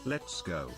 Let's go.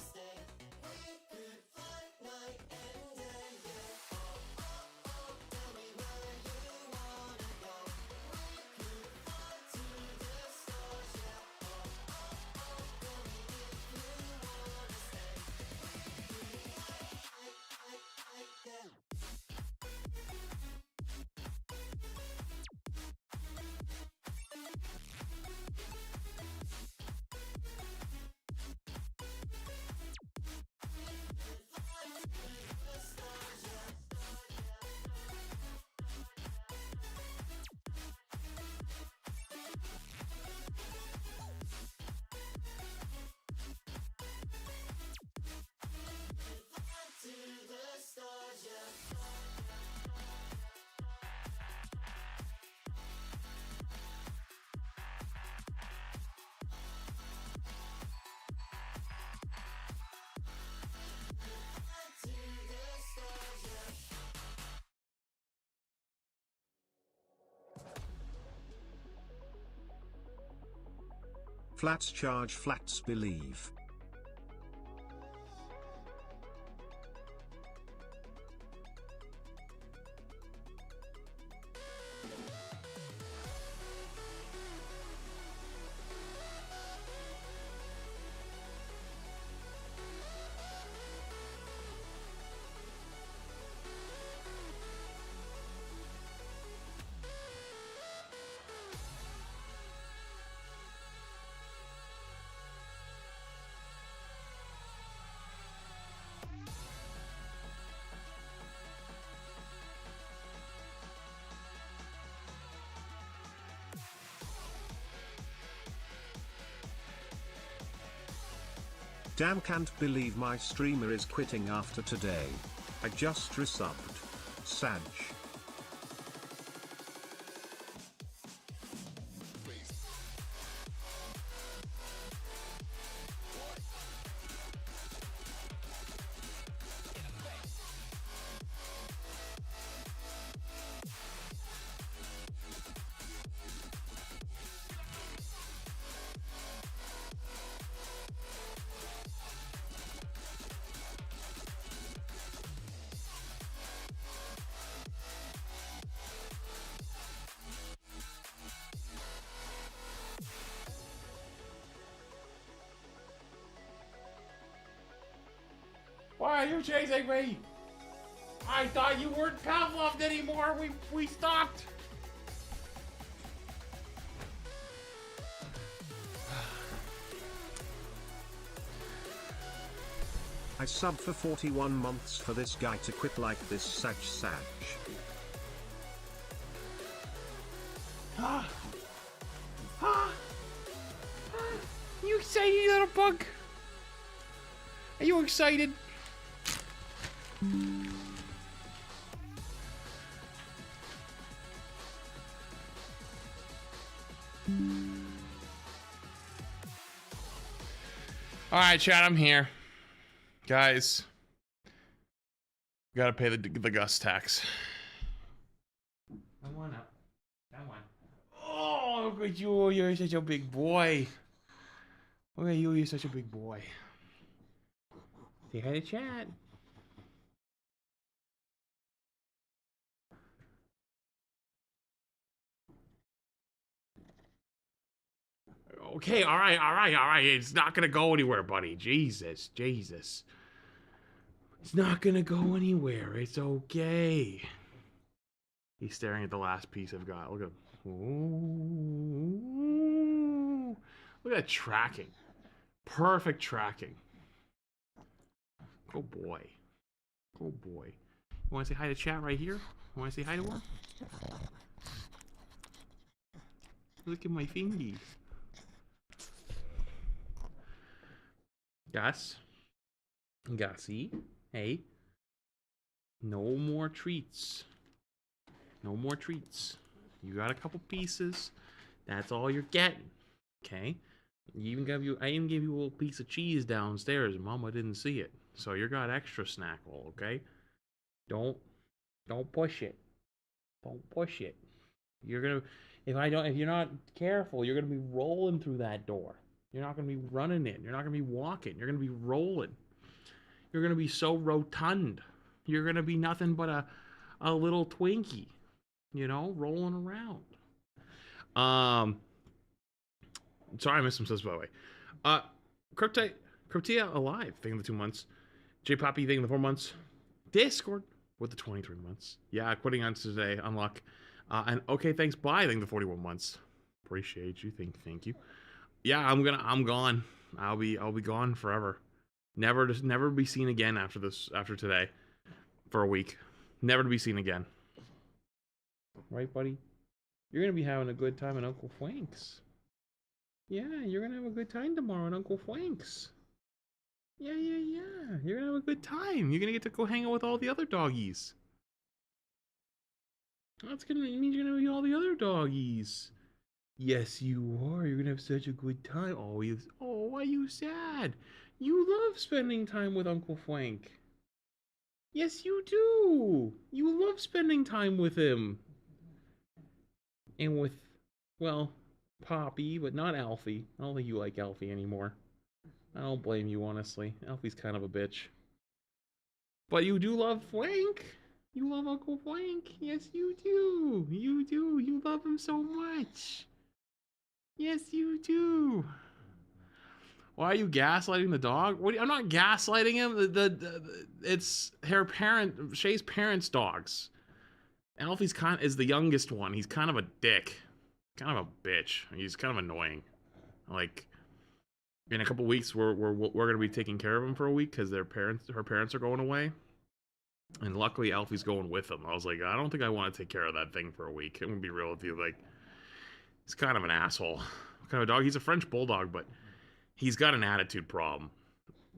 Flats charge, flats believe. Damn, can't believe my streamer is quitting after today. I just resubbed. Sag. Why are you chasing me? I thought you weren't Pavloved anymore. We stopped. I subbed for 41 months for this guy to quit like this. Sag. You excited, you little bug? Are you excited? Alright, chat, I'm here. Guys, gotta pay the Gus tax. Come on up. Come on. Oh, look at you. You're such a big boy. Look at you. You're such a big boy. Say hi to chat. Okay, all right. It's not gonna go anywhere, buddy. Jesus. It's not gonna go anywhere. It's okay. He's staring at the last piece I've got. Look at him. Ooh. Look at that tracking. Perfect tracking. Oh boy. Oh boy. You wanna say hi to chat right here? You wanna say hi to her? Look at my fingies. Gus? Gussie? Hey? No more treats. No more treats. You got a couple pieces. That's all you're getting. Okay? I even gave you a little piece of cheese downstairs. Mama didn't see it. So you got extra snackle, okay? Don't push it. Don't push it. You're gonna if you're not careful, you're gonna be rolling through that door. You're not going to be running in. You're not going to be walking. You're going to be rolling. You're going to be so rotund. You're going to be nothing but a little Twinkie, you know, rolling around. Sorry, I missed some stuff, by the way. Cryptia Alive, thing of the 2 months. J Poppy, thing of the 4 months. Discord with the 23 months. Yeah, quitting on today. Unlock. And okay, thanks. Bye. Thing the 41 months. Appreciate you. Thank you. Yeah, I'm gone. I'll be gone forever. Never be seen again after today. For a week. Never to be seen again. Right, buddy? You're gonna be having a good time at Uncle Frank's. Yeah, you're gonna have a good time tomorrow at Uncle Frank's. Yeah. You're gonna have a good time. You're gonna get to go hang out with all the other doggies. That's gonna mean you're gonna meet all the other doggies. Yes, you are. You're gonna have such a good time. Oh, why are you sad? You love spending time with Uncle Frank. Yes, you do. You love spending time with him. And with, well, Poppy, but not Alfie. I don't think you like Alfie anymore. I don't blame you, honestly. Alfie's kind of a bitch. But you do love Frank. You love Uncle Frank. Yes, you do. You do. You love him so much. Yes, you do. Why are you gaslighting the dog? I'm not gaslighting him. It's Shay's parents' dogs. Alfie's is the youngest one. He's kind of a dick, kind of a bitch. He's kind of annoying. Like, in a couple weeks, we're gonna be taking care of him for a week because her parents are going away, and luckily Alfie's going with them. I was like, I don't think I want to take care of that thing for a week. I'm gonna be real with you. Like, he's kind of an asshole. What kind of a dog? He's a French bulldog, but he's got an attitude problem.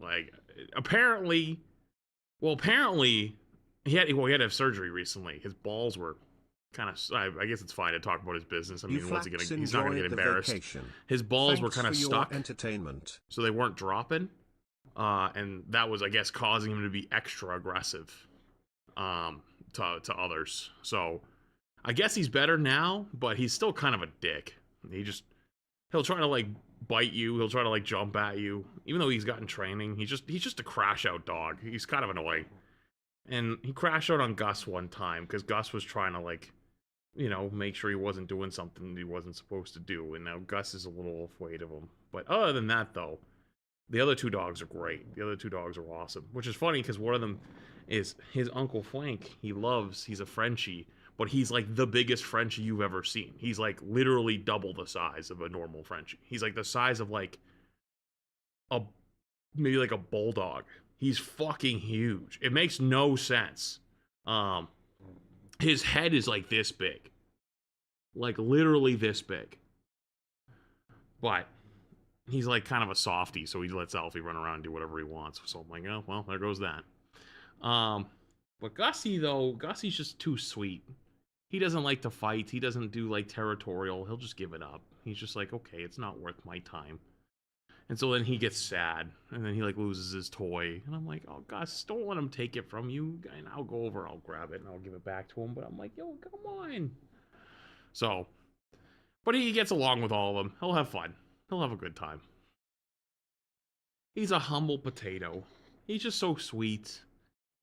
Like, apparently he had to have surgery recently. His balls were kind of, I guess it's fine to talk about his business. I mean, he's not gonna get embarrassed. Vacation. His balls Thanks were kind of stuck, entertainment. So they weren't dropping, and that was, I guess, causing him to be extra aggressive, to others. So I guess he's better now, but he's still kind of a dick. He'll try to like bite you. He'll try to like jump at you, even though he's gotten training. He's just a crash out dog. He's kind of annoying. And he crashed out on Gus one time because Gus was trying to, like, you know, make sure he wasn't doing something he wasn't supposed to do. And now Gus is a little afraid of him. But other than that, though, the other two dogs are great. The other two dogs are awesome. Which is funny because one of them is his Uncle Frank. He's a Frenchie, but he's like the biggest Frenchie you've ever seen. He's like literally double the size of a normal Frenchie. He's like the size of like maybe like a bulldog. He's fucking huge. It makes no sense. His head is like this big. Like literally this big. But he's like kind of a softie, so he lets Alfie run around and do whatever he wants. So I'm like, oh, well, there goes that. But Gussie's just too sweet. He doesn't like to fight. He doesn't do like territorial. He'll just give it up. He's just like, okay, it's not worth my time. And so then he gets sad, and then he like loses his toy, and I'm like, oh Gus, don't let him take it from you. And I'll go over, I'll grab it, and I'll give it back to him. But I'm like, yo, come on. So, but he gets along with all of them. He'll have fun. He'll have a good time. He's a humble potato. He's just so sweet.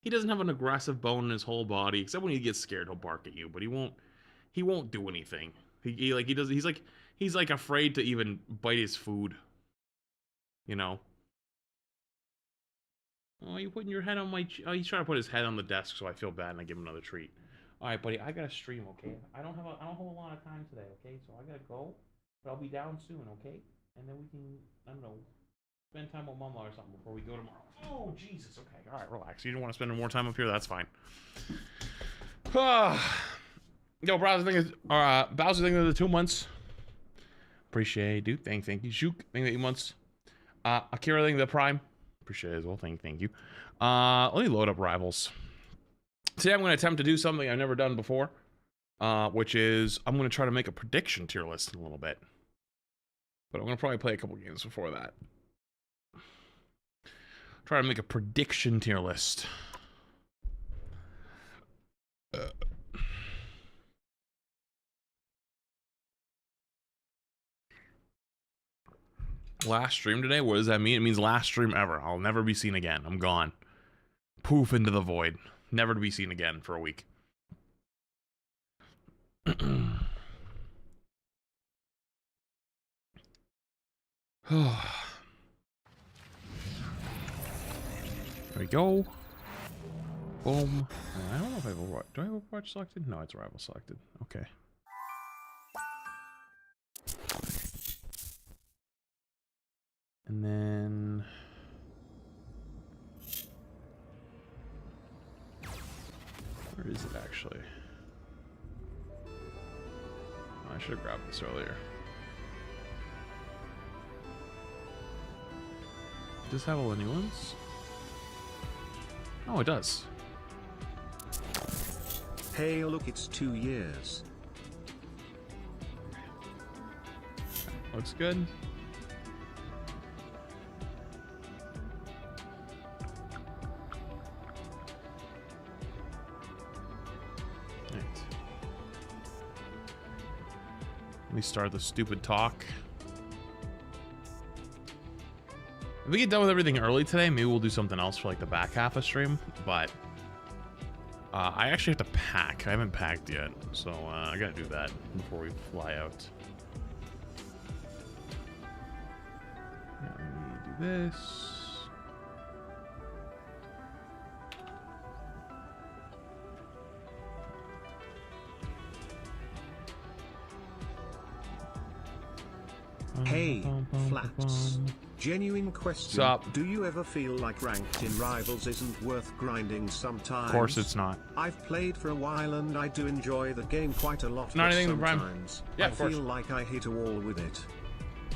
He doesn't have an aggressive bone in his whole body, except when he gets scared, he'll bark at you. But he won't do anything. He's like afraid to even bite his food. You know? Oh, you putting your head on my... Oh, he's trying to put his head on the desk, so I feel bad, and I give him another treat. Alright, buddy, I gotta stream, okay? I don't have a lot of time today, okay? So I gotta go, but I'll be down soon, okay? And then we can, I don't know, spend time with Mama or something before we go tomorrow. Oh, Jesus, okay. Alright, relax. You don't want to spend more time up here? That's fine. Yo, Bowser thing of the 2 months. Appreciate it, dude. Thank you. Shook, thing of the 8 months. Akira thing the Prime. Appreciate it as well. Thank you. Let me load up Rivals. Today I'm going to attempt to do something I've never done before, which is I'm going to try to make a prediction tier list in a little bit. But I'm going to probably play a couple games before that. Try to make a prediction tier list. Last stream today? What does that mean? It means last stream ever. I'll never be seen again. I'm gone. Poof into the void. Never to be seen again for a week. There we go. Boom. I don't know if I have Overwatch. Do I have Overwatch selected? No, it's rival selected. Okay. And then... where is it actually? Oh, I should have grabbed this earlier. Does this have all the new ones? Oh, it does. Hey, look, it's 2 years. Looks good. Right. Let me start the stupid talk. If we get done with everything early today, maybe we'll do something else for like the back half of stream, but I actually have to pack. I haven't packed yet, so I gotta do that before we fly out. Let me do this. Hey, Flats. Genuine question. Sup? Do you ever feel like ranked in Rivals isn't worth grinding sometimes? Of course it's not. I've played for a while and I do enjoy the game quite a lot, Not but anything Prime. sometimes Yeah, I of course. feel like I hit a wall with it.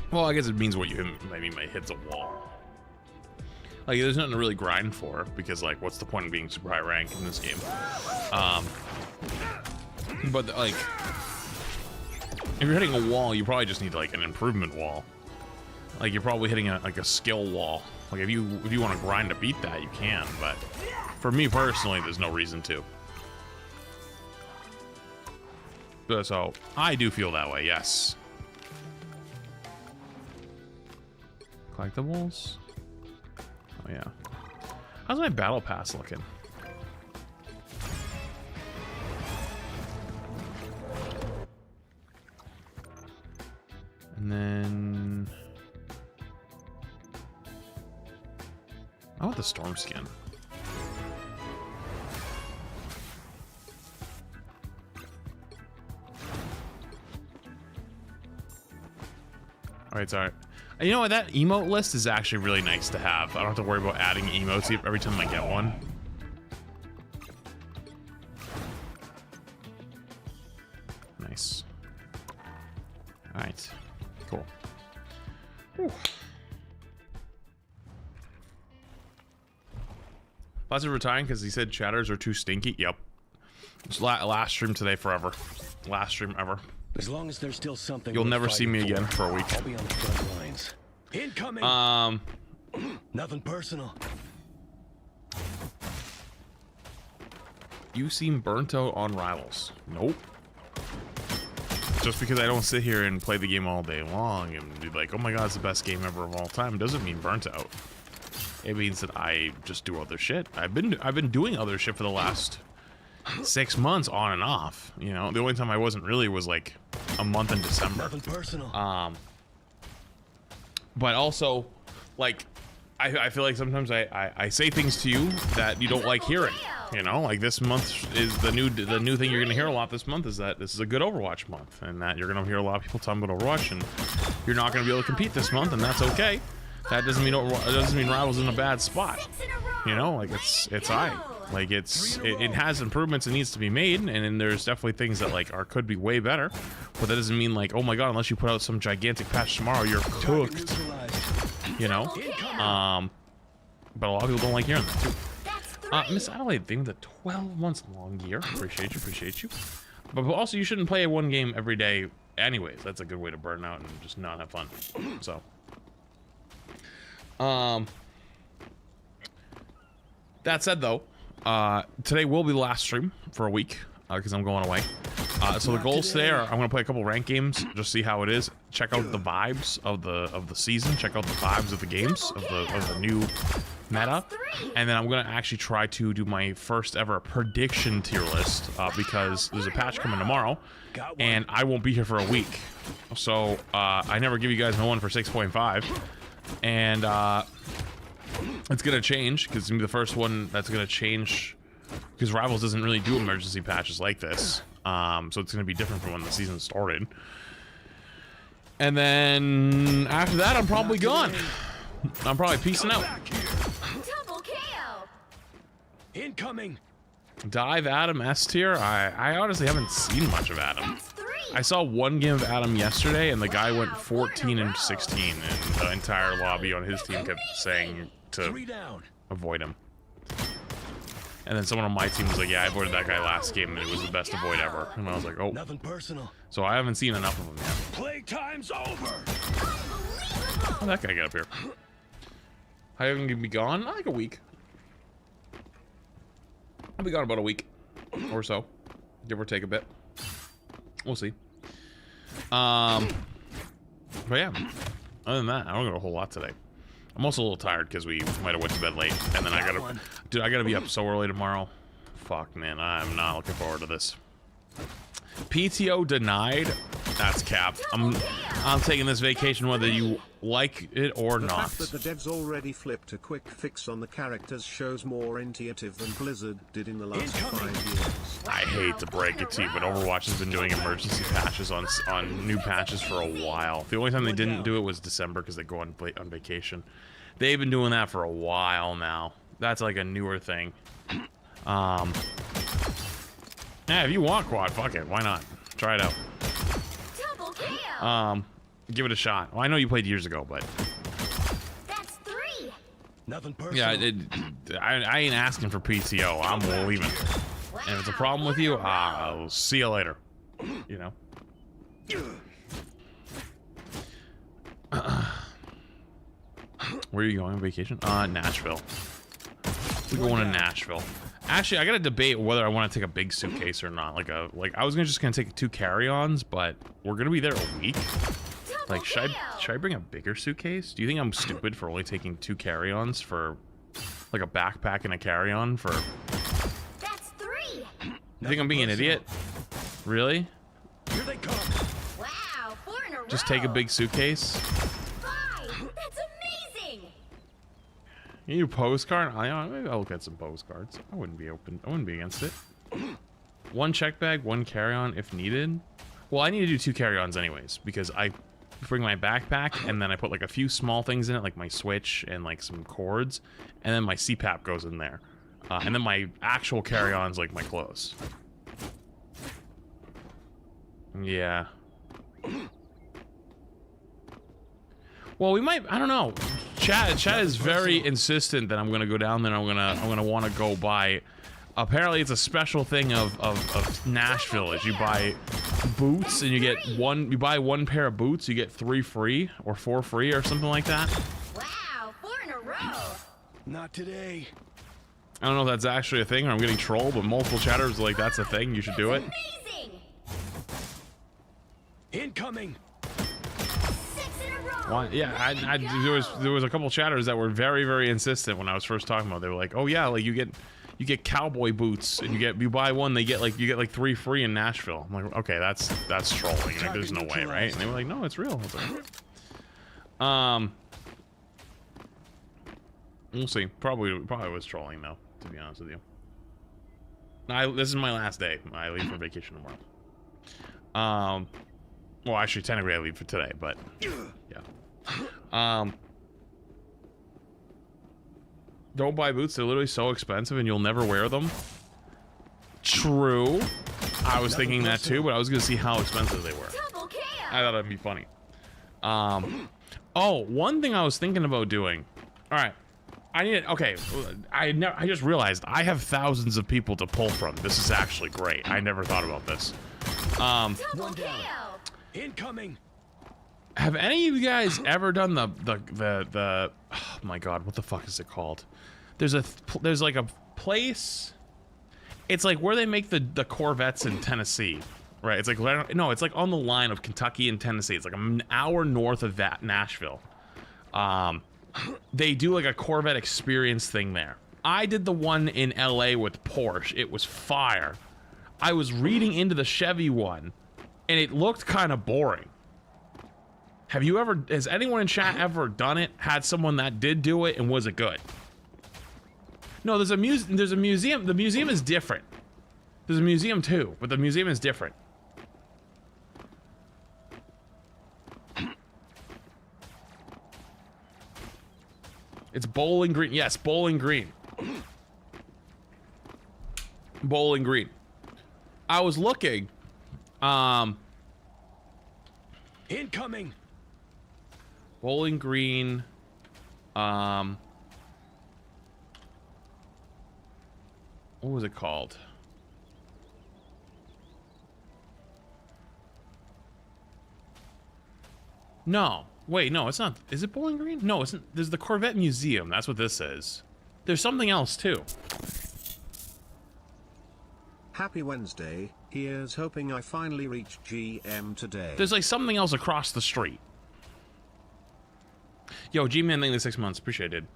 Well, I guess it means what you hit, maybe my hit's a wall. Like, there's nothing to really grind for, because, like, what's the point of being super high rank in this game? But, like, if you're hitting a wall, you probably just need, like, an improvement wall. Like, you're probably hitting a skill wall. Like, if you want to grind to beat that, you can, but for me personally, there's no reason to. So, I do feel that way, yes. Collectibles? Oh, yeah. How's my battle pass looking? And then... I want the storm skin. Alright, sorry. You know what? That emote list is actually really nice to have. I don't have to worry about adding emotes every time I get one. Nice. Alright. Cool. Whew. Lots of retiring because he said chatters are too stinky. Yep. It's last stream today forever. Last stream ever. As long as there's still something, You'll never see me again for a week. I'll be on the front lines. Incoming. Nothing personal. You seem burnt out on Rivals. Nope. Just because I don't sit here and play the game all day long and be like, oh my god, it's the best game ever of all time, doesn't mean burnt out. It means that I just do other shit. I've been doing other shit for the last 6 months on and off. You know, the only time I wasn't really was like a month in December. Nothing personal. But also, like, I feel like sometimes I say things to you that you don't like hearing. You know, like this month is the new thing you're gonna hear a lot this month is that this is a good Overwatch month, and that you're gonna hear a lot of people talking about Overwatch, and you're not gonna be able to compete this month, and that's okay. That doesn't mean Rivals in a bad spot. You know, like it's high. Like it has improvements it needs to be made, and then there's definitely things that like could be way better. But that doesn't mean like, oh my god, unless you put out some gigantic patch tomorrow, you're cooked. You know? But a lot of people don't like hearing that too. Miss Adelaide, thing the 12 months long year. Appreciate you. But also you shouldn't play one game every day anyways. That's a good way to burn out and just not have fun. So that said though, today will be the last stream for a week because I'm going away. So the goals today are I'm going to play a couple ranked games, just see how it is. check out the vibes of the season, check out the vibes of the games of the new meta, and then I'm gonna actually try to do my first ever prediction tier list because there's a patch coming tomorrow, and I won't be here for a week. So I never give you guys my one for 6.5, and it's gonna change because it's gonna be the first one that's gonna change because Rivals doesn't really do emergency patches like this. So it's gonna be different from when the season started. And then after that, I'm probably gone. I'm probably peacing out. Double KO. Incoming. Dive Adam S tier. I honestly haven't seen much of Adam. That's 3. I saw one game of Adam yesterday, and the guy went 14 and 16, and the entire lobby on his team kept saying to 3 down. avoid him. And then someone on my team was like, "Yeah, I avoided that guy last game, and it was the best avoid ever." And I was like, "Oh." Nothing personal. So I haven't seen enough of him yet. Playtime's over. How'd that guy get up here? How long can be gone? Like a week. I'll be gone about a week or so, give or take a bit. We'll see. But yeah, other than that, I don't got a whole lot today. I'm also a little tired because we might have went to bed late, and then I gotta be up so early tomorrow. Fuck, man, I'm not looking forward to this. PTO denied. That's cap. I'm taking this vacation whether you like it or The not. fact that the devs already flipped a quick fix on the characters shows more initiative than Blizzard did in the last 5 years. I hate to break it to you, but Overwatch has been doing emergency patches on new patches for a while. The only time they didn't do it was December because they go on vacation. They've been doing that for a while now. That's like a newer thing. Yeah, if you want quad, fuck it. Why not? Try it out. Double KO. Give it a shot. Well, I know you played years ago, but That's 3. Nothing personal. yeah, I ain't asking for PTO. I'm leaving. And if it's a problem with you, I'll see you later. You know. Where are you going on vacation? Nashville. We're going to Nashville. Actually, I gotta debate whether I want to take a big suitcase or not. Like I was just gonna take 2 carry-ons, but we're gonna be there a week. Like, should I bring a bigger suitcase? Do you think I'm stupid for only taking 2 carry-ons for like a backpack and a carry-on for? That's 3. You think I'm being an idiot? Really? Here they come. Wow, 4 in a row. Just take a big suitcase? 5. That's amazing. You need a postcard? Maybe I'll look at some postcards. I wouldn't be against it. 1 check bag, 1 carry-on if needed. Well, I need to do 2 carry-ons anyways because I bring my backpack and then I put like a few small things in it, like my Switch and like some cords, and then my CPAP goes in there, and then my actual carry-on's like my clothes. Yeah. Well, we might. I don't know. Chad is very insistent that I'm gonna go down there. And I'm gonna want to go buy. Apparently, it's a special thing of Nashville. Is you buy boots and you get one. You buy 1 pair of boots, you get 3 free or 4 free or something like that. Wow, 4 in a row. Not today. I don't know if that's actually a thing or I'm getting trolled, but multiple chatters are like that's a thing. You should do it. Amazing. Incoming. 6 in a row. Why? Yeah, there was a couple chatters that were very, very insistent when I was first talking about it. They were like, "Oh yeah, like you get cowboy boots and you buy one, you get like 3 free in Nashville." I'm like, "Okay, that's trolling. Like, there's no way, right?" And they were like, "No, it's real." I was like, we'll see. Probably was trolling though, to be honest with you. This is my last day. I leave for vacation tomorrow. Well, actually, technically I leave for today, but yeah. Don't buy boots. They're literally so expensive and you'll never wear them. True. I was thinking that too, but I was going to see how expensive they were. Double KO. I thought it'd be funny. Oh, one thing I was thinking about doing. All right. Okay. I just realized I have thousands of people to pull from. This is actually great. I never thought about this. Double 1 down. KO. Incoming. Have any of you guys ever done the oh my god, what the fuck is it called? There's like a place. It's like where they make the Corvettes in Tennessee. right? It's like no, it's like on the line of Kentucky and Tennessee. It's like an hour north of that Nashville. They do like a Corvette experience thing there. I did the one in LA with Porsche. It was fire. I was reading into the Chevy one, and it looked kind of boring. Has anyone in chat ever done it? Had someone that did do it, and was it good? No, there's a museum. The museum is different. There's a museum too, but the museum is different. It's Bowling Green. Yes, Bowling Green. Bowling Green. I was looking. Incoming. Bowling Green. What was it called? No. Wait, no, it's not. Is it Bowling Green? No, it's not. There's the Corvette Museum. That's what this is. There's something else, too. Happy Wednesday. Here's hoping I finally reach GM today. There's like something else across the street. Yo, G-Man, thank you for 6 months. Appreciated.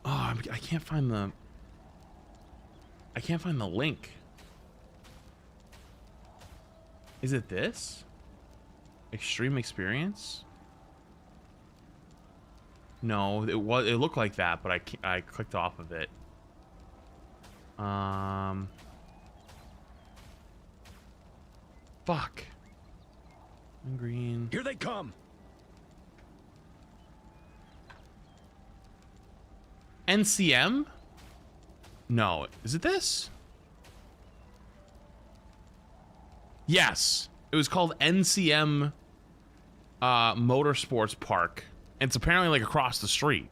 Oh, I can't find the... I can't find the link. Is it this? Extreme Experience? No, it looked like that, but I clicked off of it. Fuck. Green. Here they come. NCM? No. Is it this? Yes. It was called NCM Motorsports Park. And it's apparently like across the street.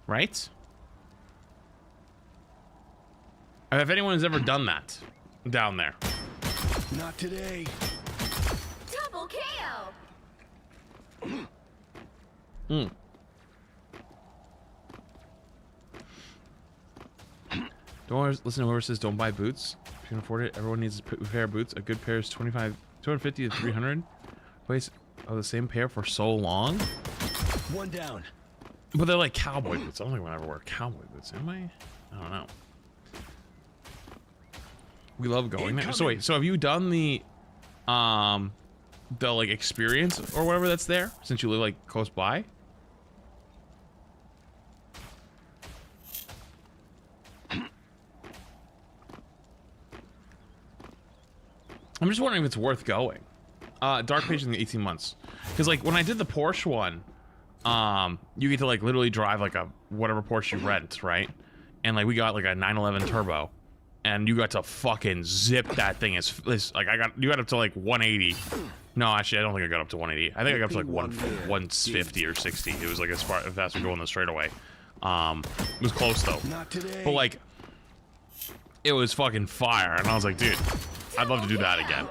Right? If anyone has ever done that down there. Not today. Double KO. Don't listen to whoever says don't buy boots. If you can afford it, everyone needs a pair of boots. A good pair is 250 to 300. Wait, oh, the same pair for so long? One down. But they're like cowboy boots. I don't think I'll ever wear cowboy boots, am I? I don't know. We love going there. So wait, so have you done the like experience or whatever that's there since you live like close by? I'm just wondering if it's worth going. Dark Page in 18 months. Because like when I did the Porsche one, you get to like literally drive like a whatever Porsche you rent, right? And like we got like a 911 turbo, and you got to fucking zip that thing as like you got up to like 180. No, actually I don't think I got up to 180. I think I got up to like 150 or 60. It was like as fast as going the straightaway. It was close though. Not today. But like it was fucking fire, and I was like, dude, I'd love to do that again.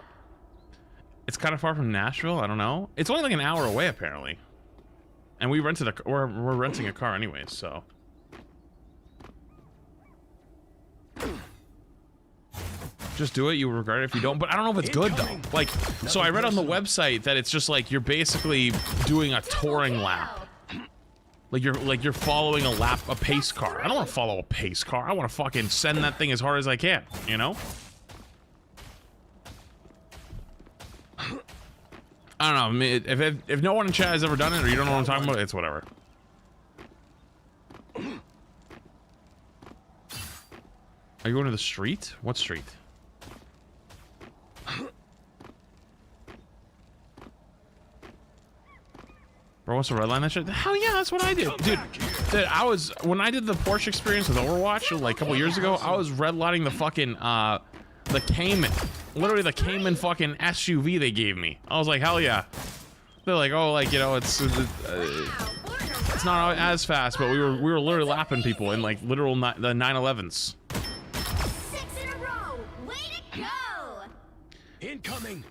It's kind of far from Nashville. I don't know. It's only like an hour away apparently. And we rented we're renting a car anyways, so. Just do it, you will regret it if you don't. But I don't know if it's good though. Like, so I read on the website that it's just like you're basically doing a touring lap. Like you're following a pace car. I don't want to follow a pace car. I want to fucking send that thing as hard as I can, you know? I don't know. If no one in chat has ever done it, or you don't know what I'm talking about, it's whatever. Are you going to the street? What street? Bro, what's the red line that shit? Hell yeah, that's what I did. Dude, when I did the Porsche experience with Overwatch like a couple years ago, I was redlining the fucking the Cayman. Literally the Cayman fucking SUV they gave me. I was like, hell yeah. They're like, oh, like, you know, it's not as fast, but we were literally lapping people in like literal the 911s. 6 in a row. Way to go. Incoming.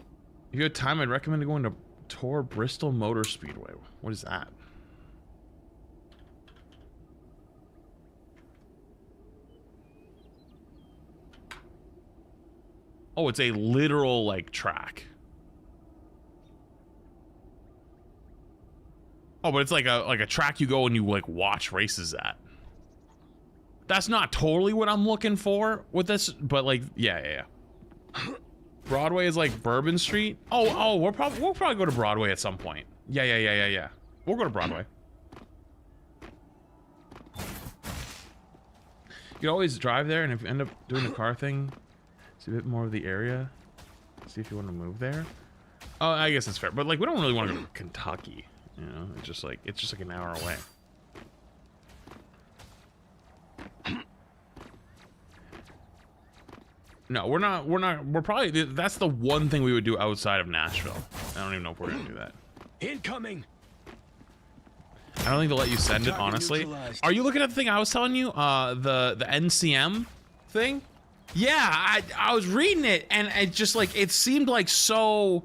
If you had time, I'd recommend going to Tour Bristol Motor Speedway. What is that? Oh, it's a literal, like, track. Oh, but it's like a track you go and you, like, watch races at. That's not totally what I'm looking for with this, but, like, yeah. Broadway is like Bourbon Street. Oh, we'll probably go to Broadway at some point. Yeah. We'll go to Broadway. You can always drive there, and if you end up doing the car thing, see a bit more of the area. See if you want to move there. Oh, I guess it's fair, but like we don't really want to go to Kentucky. You know, it's just like an hour away. No, we're not. We're probably. That's the one thing we would do outside of Nashville. I don't even know if we're gonna do that. Incoming. I don't think they'll let you send it, honestly. Are you looking at the thing I was telling you? The NCM thing? Yeah, I was reading it, and it just like it seemed like so,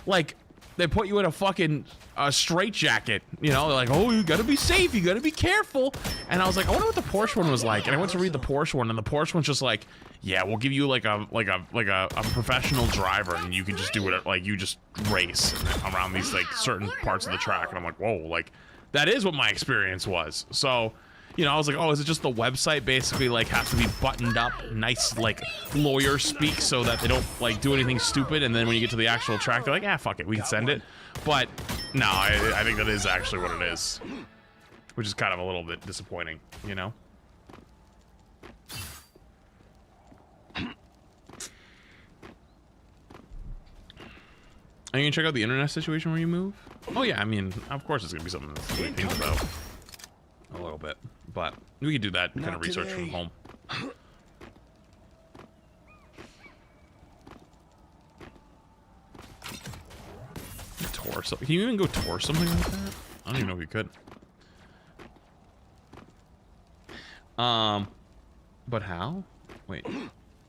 like they put you in a fucking straitjacket. You know, they're like, oh, you gotta be safe, you gotta be careful. And I was like, I wonder what the Porsche one was like. And I went to read the Porsche one, and the Porsche one's just like, yeah, we'll give you like a professional driver, and you can just do whatever, like you just race around these like certain parts of the track. And I'm like, whoa, like that is what my experience was. So, you know, I was like, oh, is it just the website basically like has to be buttoned up, nice like lawyer speak, so that they don't like do anything stupid, and then when you get to the actual track, they're like, ah, fuck it, we can send it. But no, I think that is actually what it is, which is kind of a little bit disappointing, you know. Are you gonna check out the internet situation where you move? Oh yeah, I mean, of course it's gonna be something to think about a little bit, but we could do that kind of research from home. Tour something? Can you even go tour something like that? I don't even know if you could. But how? Wait.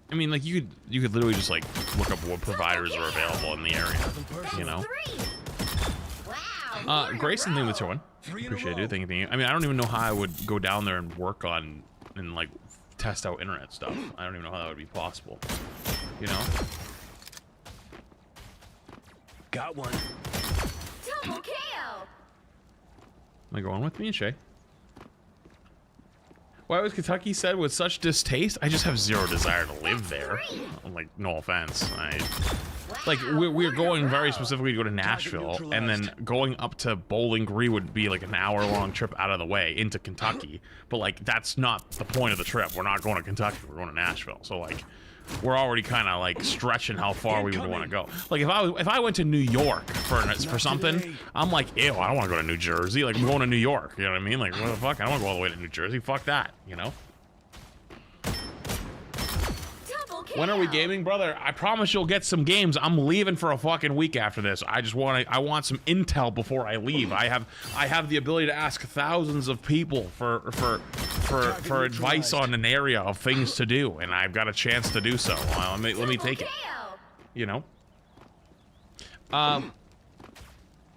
I mean, like you could literally just like look up what providers are available in the area, you know. Grayson, thank you for one. Appreciate it. Thank you. I mean, I don't even know how I would go down there and work on and like test out internet stuff. I don't even know how that would be possible, you know. Got one. Double KO. Am I going with me and Shay? Why was Kentucky said with such distaste? I just have zero desire to live there. Like, no offense. Like, we're going very specifically to go to Nashville, and then going up to Bowling Green would be like an hour-long trip out of the way into Kentucky. But, like, that's not the point of the trip. We're not going to Kentucky. We're going to Nashville. So, like, we're already kind of, like, stretching how far we would want to go. Like, if I went to New York for something, I'm like, ew, I don't want to go to New Jersey. Like, I'm going to New York. You know what I mean? Like, what the fuck? I don't want to go all the way to New Jersey. Fuck that, you know? When are we gaming, brother? I promise you'll get some games. I'm leaving for a fucking week after this. I want some intel before I leave. I have the ability to ask thousands of people for advice on an area of things to do, and I've got a chance to do so. Let me take it. You know.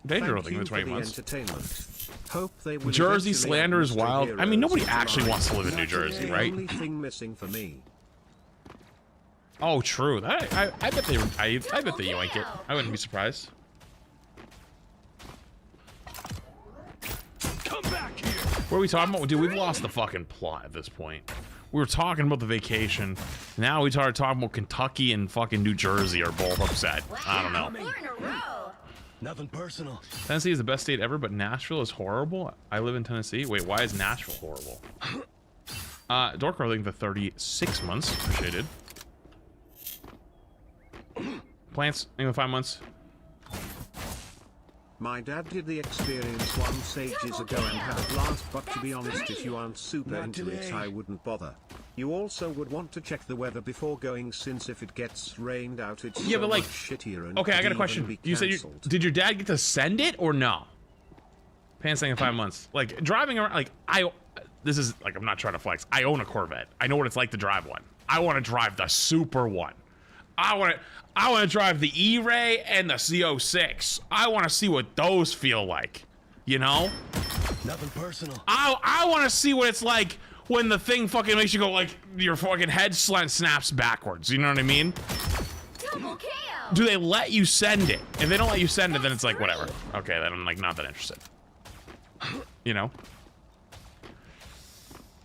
Danger thing for 20 months. Hope they will Jersey slander is wild. I mean, nobody actually wants to live in New Jersey, right? Only thing missing for me. Oh, true. I bet they yoink it. I wouldn't be surprised. Come back here. What are we talking about? Dude, we've lost the fucking plot at this point. We were talking about the vacation. Now we started talking about Kentucky and fucking New Jersey are both upset. I don't know. Nothing personal. Tennessee is the best state ever, but Nashville is horrible. I live in Tennessee. Wait, why is Nashville horrible? Dorker, link for 36 months. Appreciated. Plants, for 5 months. My dad did the experience once ages ago and had a blast, but to be honest, if you aren't super into it, I wouldn't bother. You also would want to check the weather before going, since if it gets rained out, it's so but like, much shittier and okay, I got a question. You said did your dad get to send it or no? Pants in 5 months. Like driving around, like this is like, I'm not trying to flex. I own a Corvette. I know what it's like to drive one. I want to drive the super one. I want to drive the E-Ray and the CO6. I want to see what those feel like, you know? Nothing personal. I want to see what it's like when the thing fucking makes you go like your fucking head snaps backwards. You know what I mean? do they let you send it? If they don't let you send it, then it's like, whatever. Okay, then I'm like not that interested. You know?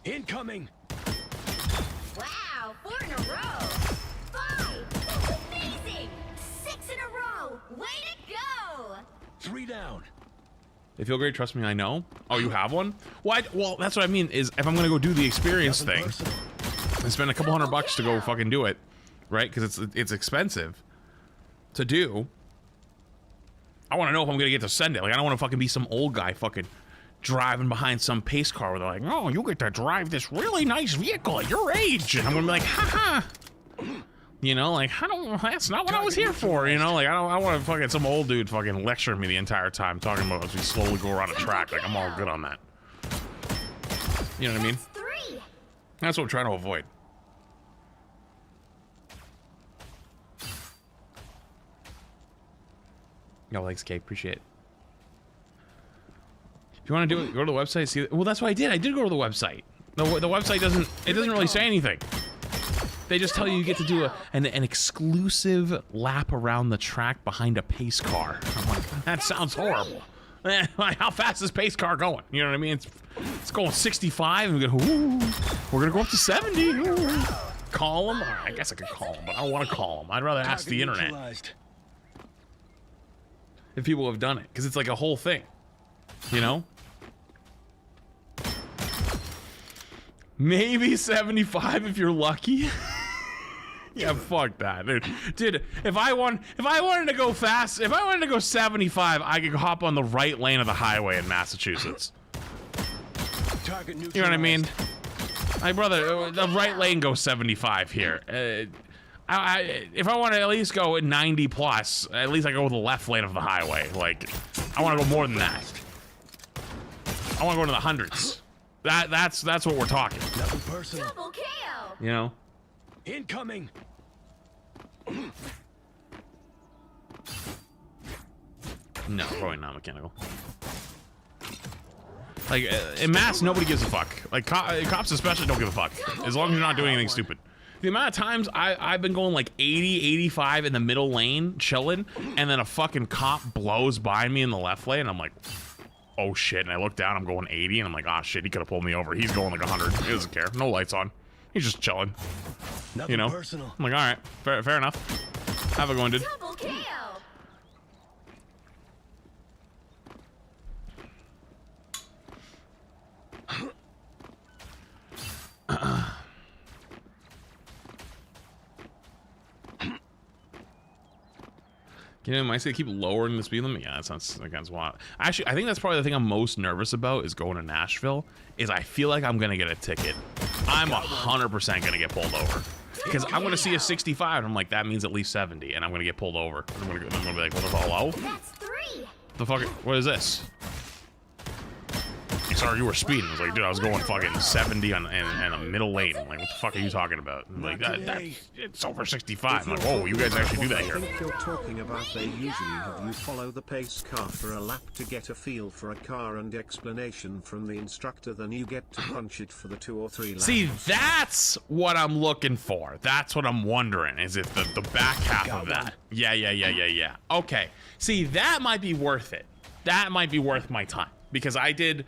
Incoming. Wow, 4 in a row. 5. That's amazing. 6 in a row. Way to go. 3 down. They feel great, trust me, I know. Oh, you have one? What? Well, that's what I mean, is if I'm gonna go do the experience thing, and spend a couple $100 to go fucking do it, right? Because it's expensive to do. I want to know if I'm gonna get to send it. Like, I don't want to fucking be some old guy fucking driving behind some pace car where they're like, oh, you get to drive this really nice vehicle at your age, and I'm gonna be like, haha. You know, like, that's not what I was here for, you know? Like, I want to fucking some old dude fucking lecturing me the entire time talking about as we slowly go around a track. Like, I'm all good on that. You know what I mean? 3. That's what I'm trying to avoid. Yo, thanks, Kate. Appreciate it. If you want to do it, go to the website. See, well, that's what I did. I did go to the website. The website doesn't really say anything. They just tell you get to do an exclusive lap around the track behind a pace car. I'm like, that sounds horrible. How fast is pace car going? You know what I mean? It's going 65, and we go, ooh, we're gonna go up to 70. Ooh. Call them? I guess I could call them, but I don't want to call them. I'd rather ask the internet if people have done it, because it's like a whole thing. You know? Maybe 75 if you're lucky. Yeah, fuck that, dude. If I wanted to go fast, if I wanted to go 75, I could hop on the right lane of the highway in Massachusetts. Target you know what I mean? My brother, the right lane goes 75 here. If I want to at least go at 90 plus, at least I go with the left lane of the highway. Like, I want to go more than that. I want to go into the hundreds. That's what we're talking. Nothing personal. Double kill. You know? Incoming. No, probably not mechanical. Like, in mass, nobody gives a fuck. Like, cops especially don't give a fuck. As long as you're not doing anything stupid. The amount of times I've been going like 80, 85 in the middle lane, chilling, and then a fucking cop blows by me in the left lane, and I'm like, oh shit, and I look down, I'm going 80, and I'm like, oh shit, he could have pulled me over. He's going like 100. He doesn't care. No lights on. He's just chilling. Nothing you know? personal. I'm like, all right, fair enough. Have a go, dude. Double kill. You know, I say keep lowering the speed limit. Yeah, that sounds wild. Actually, I think that's probably the thing I'm most nervous about is going to Nashville. Is I feel like I'm gonna get a ticket. I'm 100% gonna get pulled over because I'm gonna see a 65 and I'm like, that means at least 70, and I'm gonna get pulled over. I'm gonna be like, what the hello? That's 3. The fuck? What is this? Sorry, you were speeding. I was like, dude, I was going fucking 70 in a middle lane. I'm like, what the fuck are you talking about? I'm like, it's over 65. I'm like, whoa, you guys actually do that I here. think you're talking about they usually have you follow the pace car for a lap to get a feel for a car and explanation from the instructor, then you get to punch it for the 2 or 3 laps. See, that's what I'm looking for. That's what I'm wondering, is if the back half of that. Yeah. Okay. See, that might be worth it. That might be worth my time. Because I did...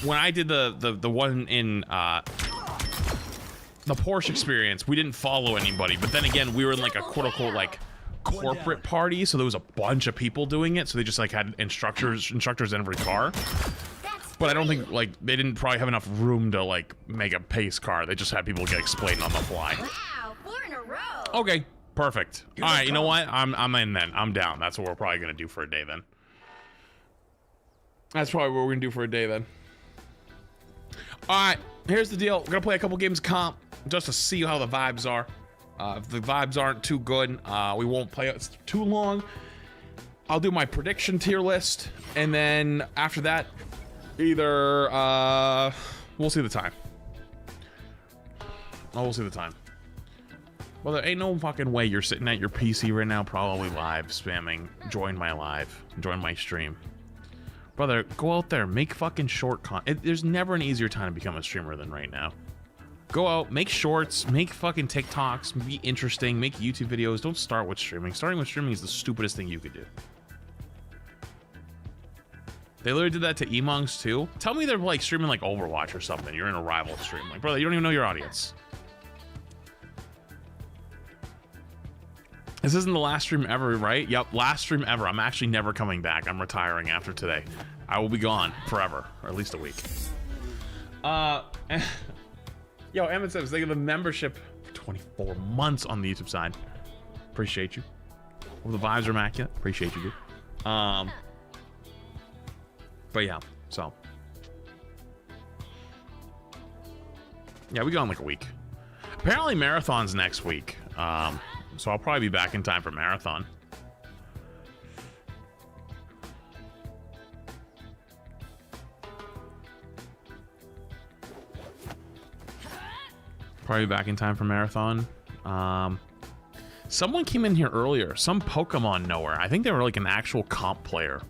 when I did the one in the Porsche experience, we didn't follow anybody, but then again, we were in like a quote-unquote like corporate party, so there was a bunch of people doing it, so they just like had instructors in every car. But I don't think like they didn't probably have enough room to like make a pace car. They just had people get explained on the fly. Wow, 4 in a row. Okay, perfect. All right, you know what? I'm in then. I'm down. That's what we're probably gonna do for a day then. That's probably what we're gonna do for a day then. Alright, here's the deal. We're gonna play a couple games of comp just to see how the vibes are. If the vibes aren't too good, we won't play it too long. I'll do my prediction tier list, and then after that, either we'll see the time. We'll see the time. Well, there ain't no fucking way you're sitting at your PC right now, probably live, spamming, join my live, join my stream. Brother, go out there, make fucking short content. There's never an easier time to become a streamer than right now. Go out, make shorts, make fucking TikToks, be interesting, make YouTube videos. Don't start with streaming. Starting with streaming is the stupidest thing you could do. They literally did that to Emongs too. Tell me they're like streaming like Overwatch or something. You're in a rival stream. Like, brother, you don't even know your audience. This isn't the last stream ever, right? Yep, last stream ever. I'm actually never coming back. I'm retiring after today. I will be gone forever, or at least a week. Yo, Emmett says, thank you for the membership for 24 months on the YouTube side. Appreciate you. Well, the vibes are immaculate. Appreciate you, dude. But yeah, so. Yeah, we go on like a week. Apparently Marathon's next week. So I'll probably be back in time for Marathon. Probably back in time for Marathon. Someone came in here earlier. Some Pokemon knower. I think they were like an actual comp player.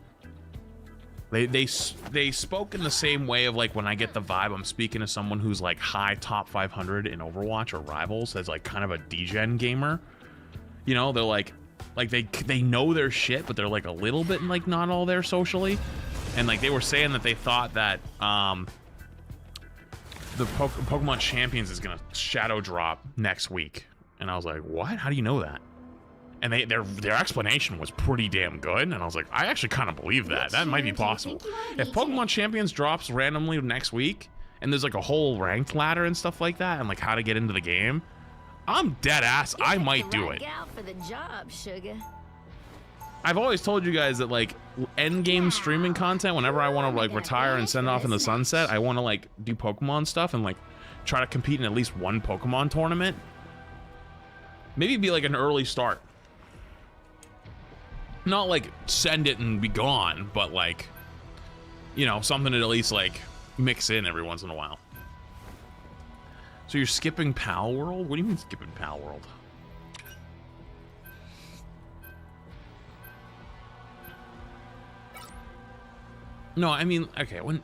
They spoke in the same way of like when I get the vibe I'm speaking to someone who's like high top 500 in Overwatch or Rivals as like kind of a degen gamer. You know, they're like they know their shit, but they're like a little bit like not all there socially. And like they were saying that they thought that the Pokemon Champions is gonna shadow drop next week. And I was like, what? How do you know that? And their explanation was pretty damn good, and I was like, I actually kind of believe that. That might be possible. If Pokemon Champions drops randomly next week, and there's like a whole ranked ladder and stuff like that, and like how to get into the game, I'm dead ass. I might do it. For the job, sugar. I've always told you guys that like end game streaming content, whenever I want to like retire and send off in the sunset, I want to like do Pokemon stuff and like try to compete in at least one Pokemon tournament. Maybe be like an early start. Not like send it and be gone, but like, you know, something to at least like mix in every once in a while. So you're skipping Pal World? What do you mean skipping Pal World? No, I mean, okay, when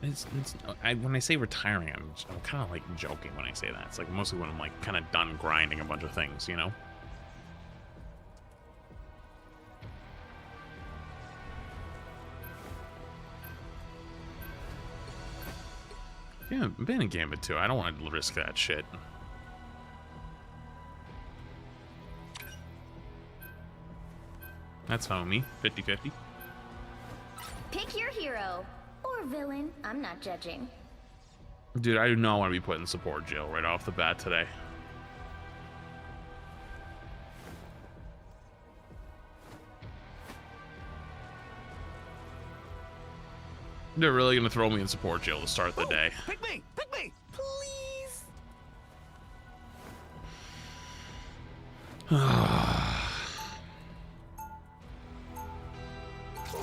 I say retiring, I'm kind of like joking when I say that. It's like mostly when I'm like kind of done grinding a bunch of things, you know? Yeah, I've been in Gambit too. I don't want to risk that shit. That's homie. 50-50. Pick your hero or villain. I'm not judging. Dude, I do not want to be put in support jail right off the bat today. They're really going to throw me in support jail to start the day. Pick me! Pick me! Please. Who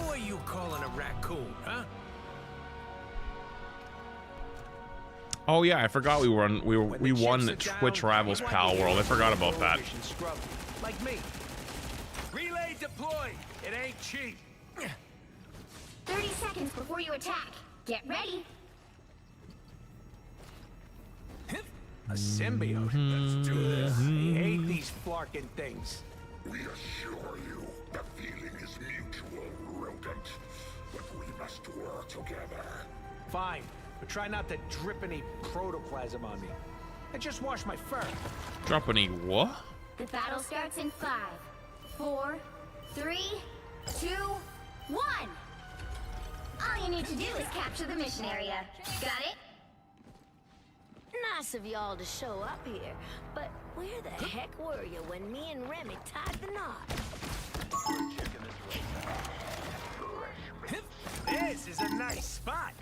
are you calling a raccoon, huh? Oh yeah, I forgot we won the Twitch Rivals Pal World. I forgot about that. Like me. Relay deployed. It ain't cheap. 30 seconds before you attack. Get ready. A symbiote. Let's do this. I hate these flarkin' things. We assure you, the feeling is mutual, rodent. But we must work together. Fine, but try not to drip any protoplasm on me. I just washed my fur. Drop any what? The battle starts in 5, 4, 3, 2, 1. All you need to do is capture the mission area. Got it? Nice of y'all to show up here, but where the heck were you when me and Remy tied the knot? This is a nice spot.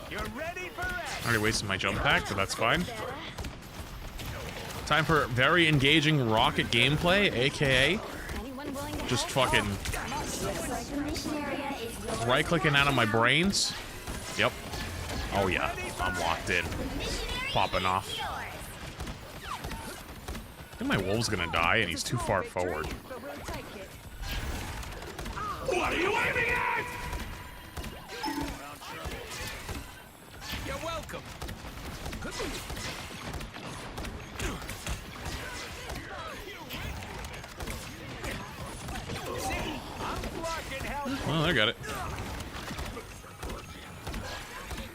You're ready for I already wasted my jump pack, but that's fine. Time for very engaging rocket gameplay, aka just fucking right-clicking out of my brains. Yep. Oh yeah, I'm locked in. Popping off. I think my wolf's gonna die and he's too far forward. What are you aiming at? You're welcome. Well, I got it.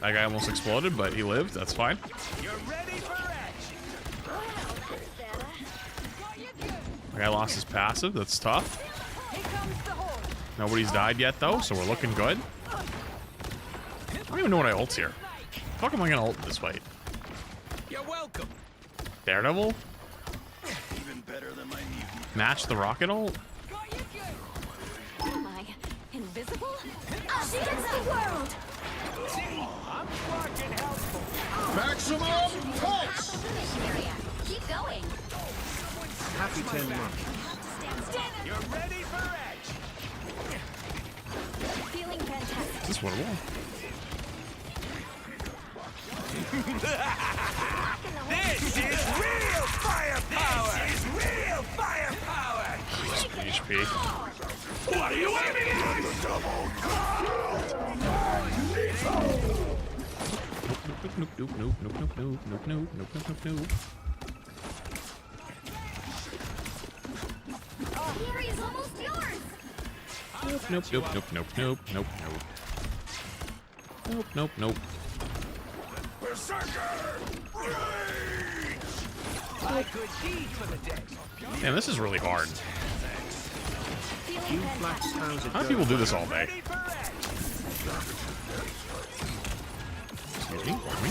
That guy almost exploded, but he lived. That's fine. You're ready for action. Well, that's better. The guy lost his passive. That's tough. Here comes the horse. Nobody's died yet, though, so we're looking good. I don't even know what I ult here. How come I gonna ult this fight? You're welcome. Daredevil? Even better than my mutant. Match the rocket ult? Am I invisible? Up against the world! See, I'm fucking helpful. Maximum pulse! Capture the mission area. Keep going. Happy 10 months. You're ready for action. Feeling fantastic. Is this winnable? This is real firepower. This is real firepower. HP. What are you aiming at? Nope, nope, nope, nope, nope, nope, nope, nope, nope, nope, nope. The area is almost yours. Nope, nope, nope, nope, nope, nope, nope, nope. Nope, nope, nope. Berserker! Rage! My good deed for the day. Man, this is really hard. Feeling You fantastic. flats, how's it How do going? people do this all day? Ready for action. Excuse me, pardon me.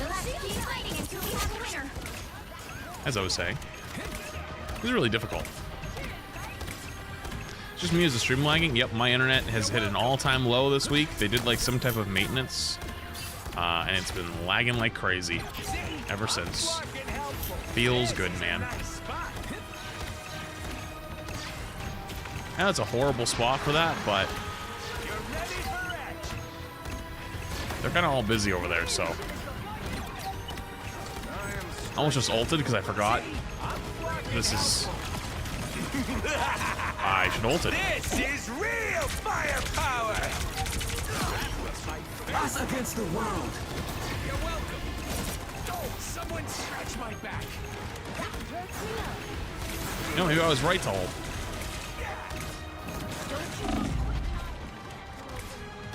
Let's keep fighting until we have a winner. As I was saying. This is really difficult. It's just me as a stream lagging. Yep, my internet has hit an all-time low this week. They did like some type of maintenance. And it's been lagging like crazy ever since. Fucking helpful. Feels good, man. Nice spot. Yeah, it's a horrible spot for that, but You're ready for action. they're kind of all busy over there, so. I almost just ulted because I forgot. This is... I should ult it. This is real firepower. Us against the world. You're welcome. Oh, someone scratch my back. No, maybe I was right to ult.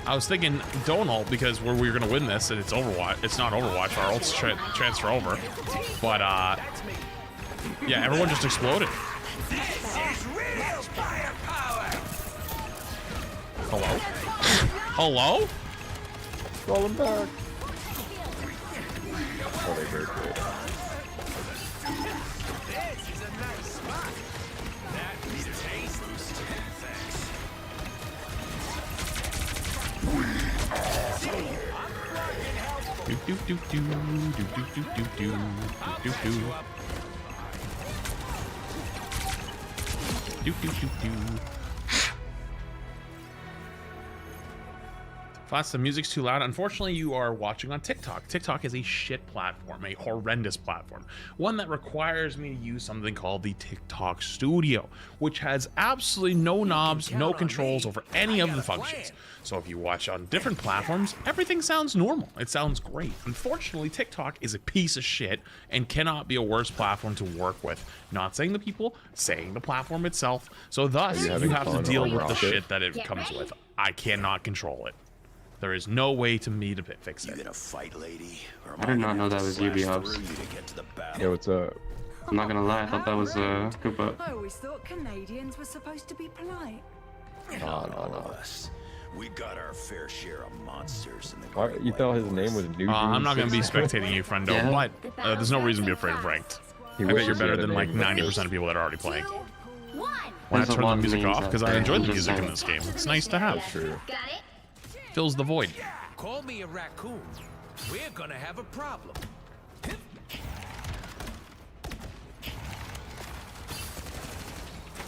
I was thinking don't ult because we're gonna win this and it's Overwatch. It's not Overwatch. Our ults transfer over. But yeah, everyone just exploded. This is real firepower. Hello? Hello? Roll him back. Oh, they very cool. This is a nice spot. That is taste boost. Thanks. See, I'm fucking helpful. Do do do do do do do do do do do. Do do do do. Flats, the music's too loud. Unfortunately, you are watching on TikTok. TikTok is a shit platform, a horrendous platform. One that requires me to use something called the TikTok Studio, which has absolutely no knobs, no controls over any of the functions. So if you watch on different platforms, everything sounds normal. It sounds great. Unfortunately, TikTok is a piece of shit and cannot be a worse platform to work with. Not saying the people, saying the platform itself. So thus, you have to deal with the shit that it comes with. I cannot control it. There is no way to me to fix You it. gonna fight, lady? Or am I did not gonna know that was you, slash B-Hubs. through you to get to the battle? Yeah, what's up? I'm not gonna lie, I thought that was Koopa. I always thought Canadians were supposed to be polite. Not all of us. We got our fair share of monsters in the Why, Great you thought White his name was New I'm not going to be spectating you, friendo, Yeah. but there's no reason to be afraid of ranked. He I bet wishes you're he better had a than like name. 90% of people that are already playing. 2, 1. Why There's a turn lot the of music memes off? out Because I there, enjoy the I'm just music in saying. this game. It's nice to have. True. Got it? Fills the void. Call me a raccoon. We're gonna have a problem.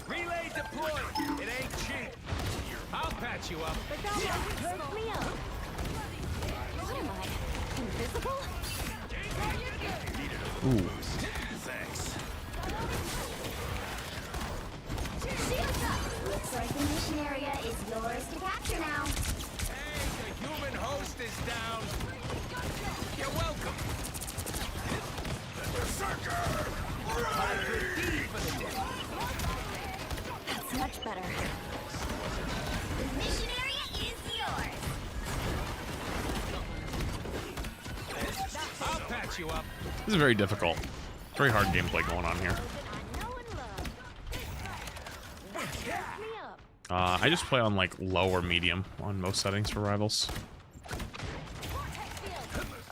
Relay deployed. It ain't cheap. I'll patch you up. But that won't hurt me up. What am I? Invisible? Ooh. Thanks. Shields up. Looks like the mission area is yours to capture now. Hey, the human host is down. You're welcome. Berserker! My good deed for the day. That's much better. The mission area is yours. I'll patch you up. This is very difficult. Very hard gameplay going on here. I just play on like low or medium on most settings for rivals.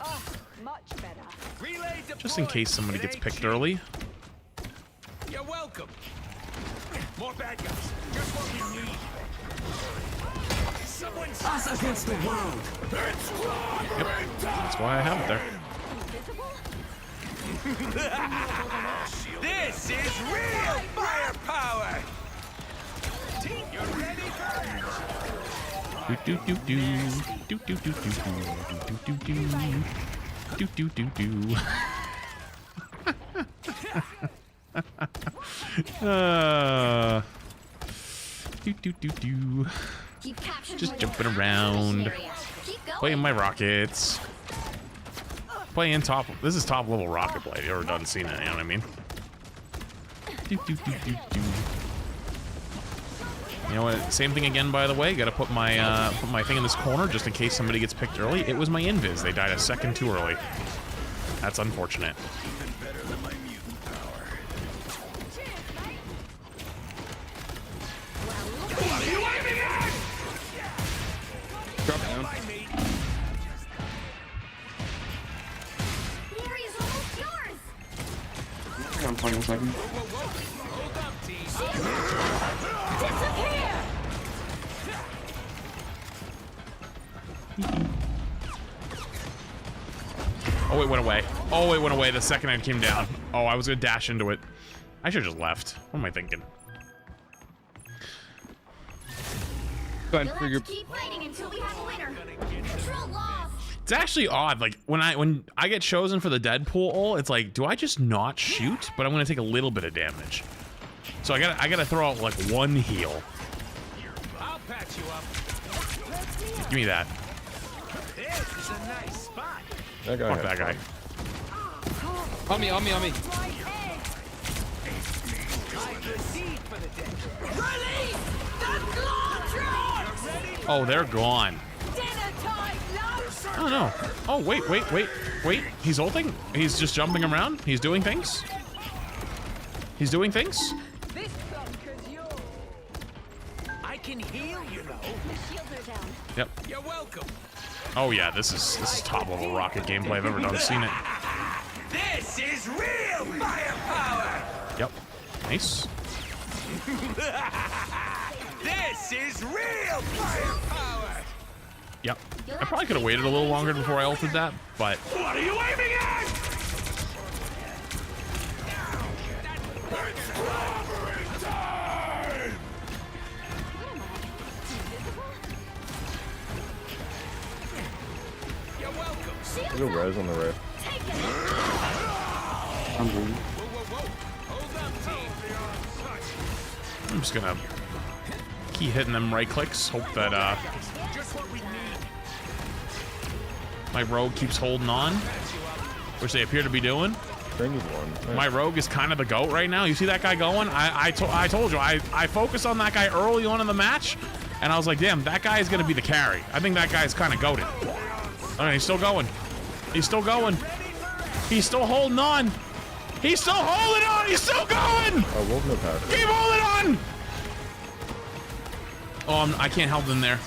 Oh, much better. Relay Just in case somebody gets picked early. You're welcome. More bad guys. Just what we need. Someone's us against the world. Yep. That's why I have it there. This is real firepower. You're ready for action. Do do do do do do do do do do do do do do. Do do do do. Keep captured Just point jumping at the around. mission area. Keep going. Playing my rockets. Playing top. This is top level rocket play. If you ever done seen it, you know what I mean? Do do do do do. You know what? Same thing again, by the way. Got to put my thing in this corner just in case somebody gets picked early. It was my invis. They died a second too early. That's unfortunate. Drop down. The area's almost yours. I'm playing a second. Hold up, team. Disappear! Oh, it went away. Oh, it went away the second I came down. Oh, I was gonna dash into it. I should have just left. What am I thinking? Fine, You'll figure. have to keep fighting until we have a winner. Control lost. It's actually odd. Like when I get chosen for the Deadpool ult, it's like, do I just not shoot? But I'm gonna take a little bit of damage. So I gotta throw out like one heal. I'll patch you up. Give me that. This is a nice spot. That guy. Fuck that guy. On me, on me, on me. I proceed for the dead. Release the Glotron! Oh, they're gone. Dinner time, lads! I don't know. Oh, wait. He's ulting? He's just jumping around? He's doing things? He's doing things? This bunker's yours. I can heal, you know. Shields are down. Yep. You're welcome. Oh yeah, this is top level rocket gameplay I've ever done. Seen it. This is real firepower. Yep. Nice. This is real firepower. Yep. I probably could have waited a little longer before I ulted that, but What are you aiming at? You're welcome. There's a res on the right. I'm doing. Whoa. Hold up, team. I'm just gonna keep hitting them right clicks. Hope that Just what we need. my rogue keeps holding on, which they appear to be doing. String is one. My rogue is kind of the GOAT right now. You see that guy going? I told you, I focused on that guy early on in the match, and I was like, damn, that guy is going to be the carry. I think that guy's kind of goated. All right, he's still going. He's still going. He's still holding on. He's still holding on. He's still going. Oh, Wolf no pass. Keep holding on. Oh, I can't help him there.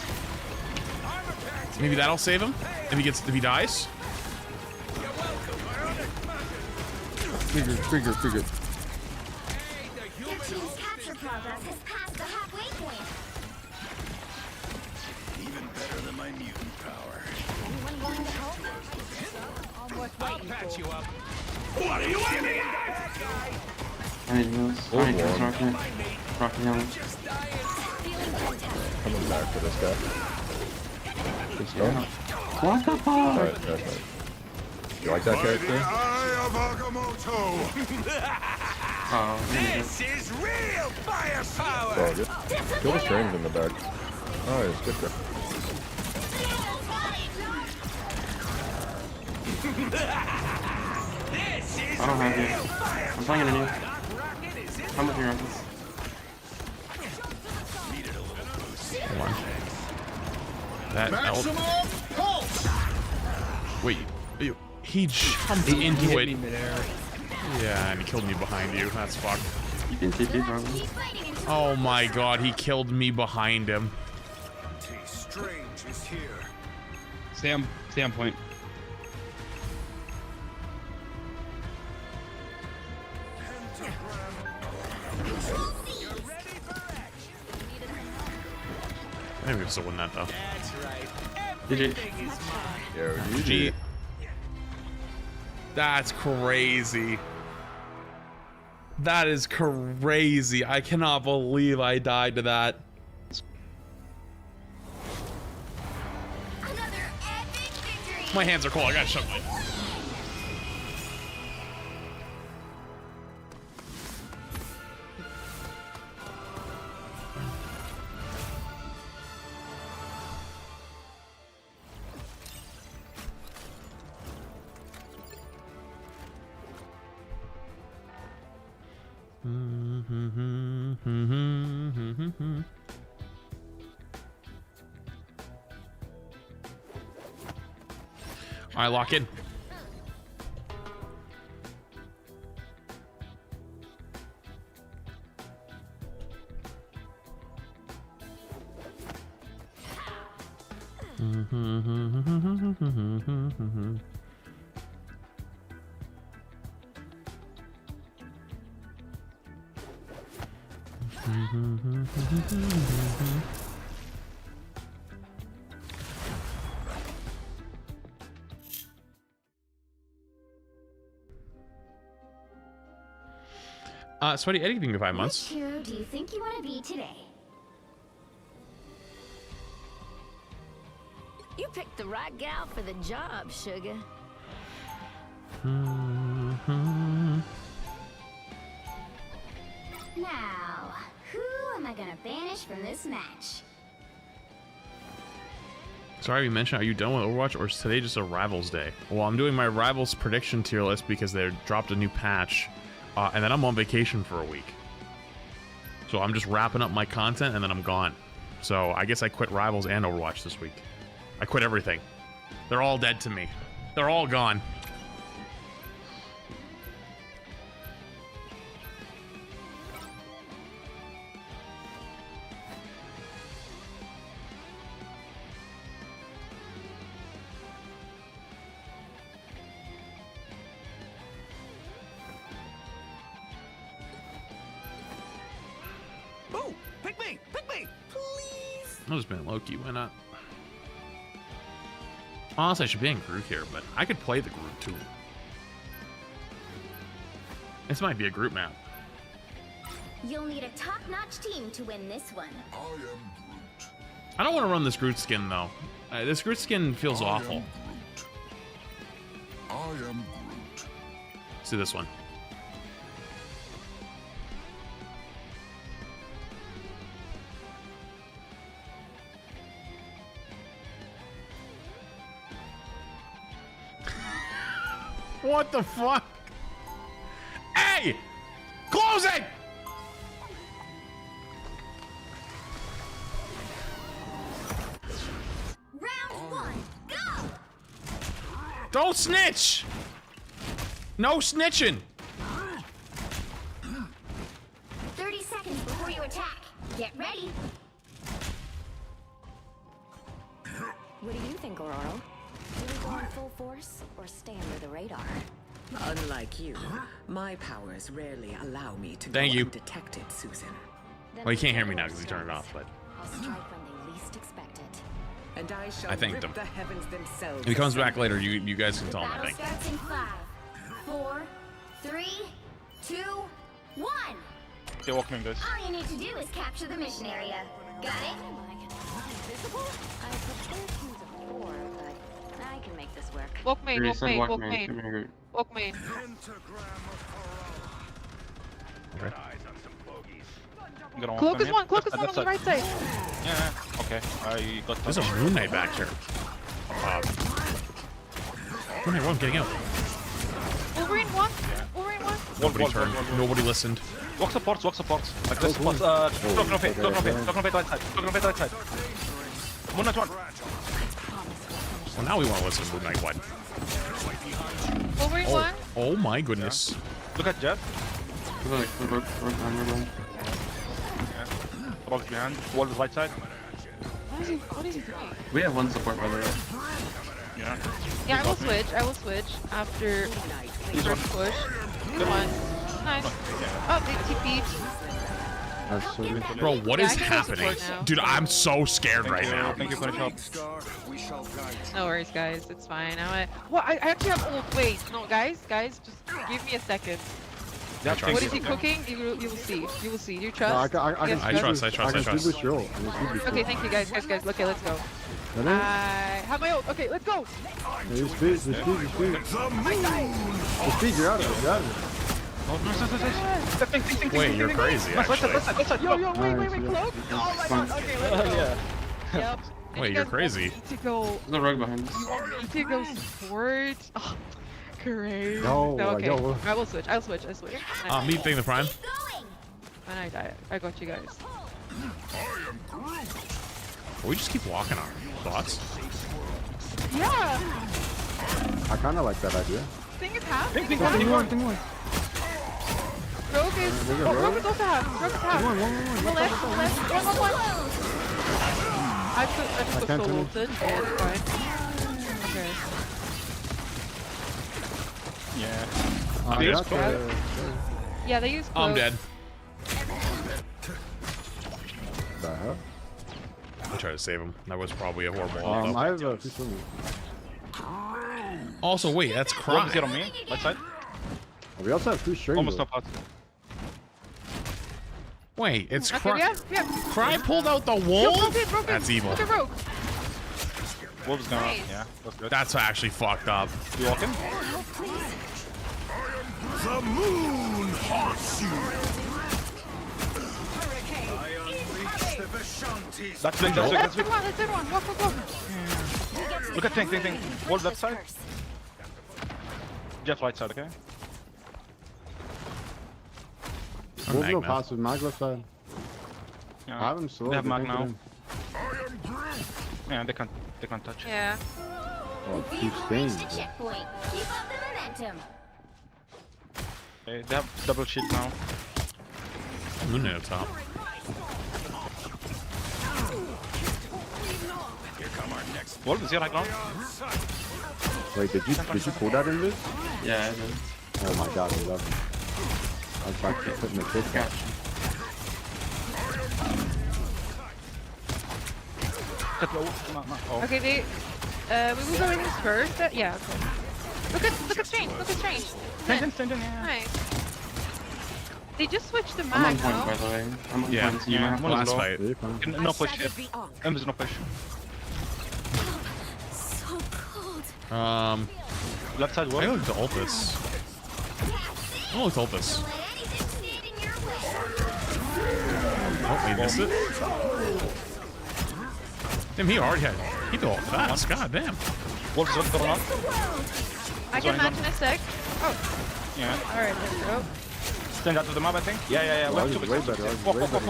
Maybe that'll save him if he dies. Trigger. Your team's capture progress has passed the halfway point. Even better than my mutant power. Anyone willing to help? I'll patch you up. What are you aiming at? I need heals. I need heals, rocket. Rocket healing. Just dying. Coming back for this guy. Good stuff. What the fuck? Alright, that's nice. You like that character? Eye of Agamotto! Oh, This is real firepower. Oh, good. Kill the strings in the back. Nice, good guy. This is I don't have real it. firepower. I'm playing a new. Rocket is in How much are your rockets? Hold on. That Maximum pulse! Wait, he jumped into hit it. me midair. Yeah, and he killed me behind you. That's fucked. You can TP probably. Keep fighting until Oh my god, he killed me behind him. Strange is here. Stay on point. I think we can still win that though. That's right. GG. Yo, Gee. That's crazy. That is crazy. I cannot believe I died to that. another epic victory. My hands are cold. I gotta shut my. All right, lock in. Sweaty Eddie, thank you for 5 months. Which hero do you think you want to be today? You picked the right gal for the job, sugar. Now, who am I gonna banish from this match? Sorry, we mentioned, are you done with Overwatch or is today just a Rivals Day? Well, I'm doing my Rivals prediction tier list because they dropped a new patch, and then I'm on vacation for a week. So I'm just wrapping up my content and then I'm gone. So I guess I quit Rivals and Overwatch this week. I quit everything. They're all dead to me. They're all gone. Ooh, pick me, please. I'll just ban Loki, why not? Honestly, I should ban Groot here, but I could play the Groot too. This might be a Groot map. You'll need a top-notch team to win this one. I am Groot. I don't want to run this Groot skin though. This Groot skin feels awful. I am Groot. Let's do this one. What the fuck? Hey! Close it! Round one, go! Don't snitch! No snitching! 30 seconds before you attack. Get ready. What do you think, Aurora? Do we go in full force or stay under the radar? Unlike you, my powers rarely allow me to Thank go you. undetected, Susan. Then Well, you can't hear me the now because he turned it off, but I'll strike when they least expect it. And I shall I thanked rip him. the heavens themselves. if he comes back later, you guys can The tell him I battle think. starts in 5, 4, 3, 2, 1. They're walking guys. All you need to do is capture the mission area. Got it? Invisible? I prefer teams of 4, but I can make this work. Walk main, walk main, walk main. Come here. Walk main. I'm gonna Cloak walk is them one, in. cloak is That's one on the side. right side. Yeah, okay. I got There's a Moon Knight back here. Moon Knight, one getting out. Wolverine one. Wolverine one. Nobody turned. Nobody listened. Walk supports. Like this supports. Cloak no fate right side. Moon Knight 1. Well, now we want to listen to Moon Knight 1. Wolverine 1. Oh my goodness. Look at Jet. We're going. Rock's behind. Wall is right side. What is he doing? We have one support, by the way. Yeah. Yeah, I will switch after the first push. Good one. Nice. Oh, they TP'd. That's so good. Bro, what is I can go happening? support now. Dude, I'm so scared right now. Thank you for the help. No worries, guys. It's fine. Well, I actually have ult. Wait, no, guys, just give me a second. Yeah, What is he cooking? You will see. You will see. Do you trust? No, I I trust. I can do this roll. Okay, thank you, guys. Okay, let's go. I have my ult. Okay, let's go. The speed. The speed, you're out of it. Wait, you're crazy, actually. Yo, wait, cloak. Oh my god. Okay, let's go. Yep. Wait, you're crazy. Need to go. There's a rug behind us. You want me to go support? Oh, great. No, okay. yo. I will switch. Me thing the prime. When I die, I got you guys. We just keep walking on thoughts. Yeah. I kind of like that idea. Thing is half. Thing one. Rogue is. Rogue is also half. Rogue is half. One. Left. One. I just got solo ulted. Yeah, it's fine. Okay. Yeah. Yeah, they use cloak. I'm dead. The hell? I tried to save him. That was probably a horrible ult, I have a piece of me. Also, wait, that's One Cry. is here on me. Right side. We also have 2 strings. Almost though. top out. Wait, it's Okay, Cry. yeah. Cry pulled out the Yo, wolf? broken. That's evil. Look at Rogue. Wolf's gone. Nice. Yeah, that's good. That's actually fucked up. You walking? The moon haunts you. That's big. Let's do one. Walk. Look at thing. Wall left side. Jet right side, okay? Wolf no Magna. passive. Mag left side. Yeah. Have him slow. They have mag can't get now. in. Yeah, they can't touch. Yeah. Oh, You've 2 stains. reached the checkpoint. Keep up the momentum. Okay, they have double shield now. Moon Knight up top. Wolf is here right now. Wait, did you pull that in this? Yeah, I did. Oh my god, I love it. I was about to put in the kick Gotcha. Oh. Okay, we will go in this first. Yeah. Okay. Look at Strange. Stand in, yeah. Nice. They just switched the I'm mag, on point, no? by the way. I'm on Yeah, point, so you might have to One is last low. fight. Yeah, fine. No push yet. There's no push. So cold. Left side I Wolf. looked to ult this. I looked to ult this. Don't let anything stand in your way. Oh, he missed it. Damn, he already had. He did all fast. God damn. Wolf is going up. I can match in a sec. Oh, Yeah. alright, let's go. Stand out to the map, I think. Yeah. Oh, Left he's to way better. He's way better.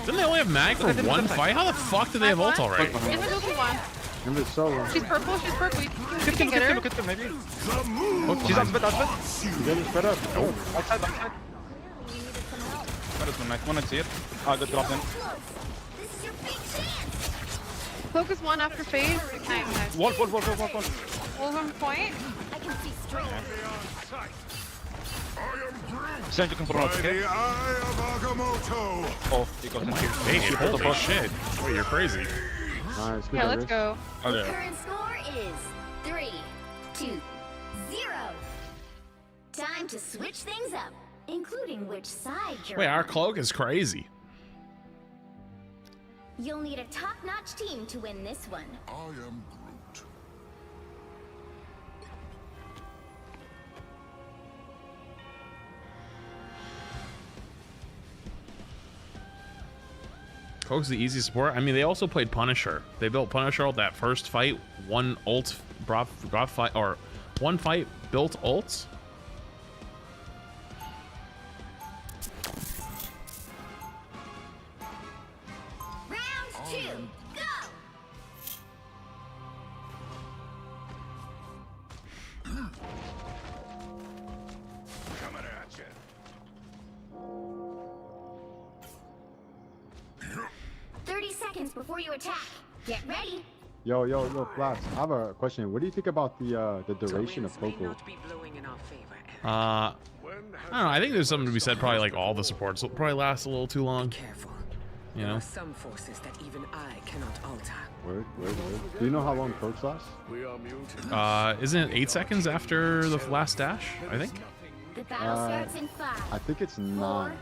Didn't they only have mag for one fight? How the fuck did they have ult already? Invisible one. Remember it's solo. She's purple. You can get her. Look at him, maybe. Look She's behind. outspit. You get it spread up. Oh. Outside. That is one nice. One, I see it. Ah, good drop in. This is your big chance. Focus one after phase. Nice. Wolf. Wolf on point. I can see straight. Send you can put on, By okay? the eye of Agamotto. Oh, he got in. Hey, holy shit. Wait, you're crazy. Nice. Good Yeah, let's Iris. go. Oh, The yeah. current score is 3-2-0. Time to switch things up, including which side you're Wait, our on. cloak is crazy. You'll need a top-notch team to win this one. I am Groot. Cloak's the easy support. I mean, they also played Punisher. They built Punisher ult that first fight. One ult brought fight, or one fight built ults. go! Coming at you. 30 seconds before you attack. Get ready. Yo, Flash. I have a question. What do you think about the duration of Poco? I don't know. I think there's something to be said. Probably like all the supports will probably last a little too long. You know. Some forces that even I cannot alter. Word. Do you know how long perks last? Isn't it 8 seconds after the last dash? I think. The battle starts in 5. I think it's 9.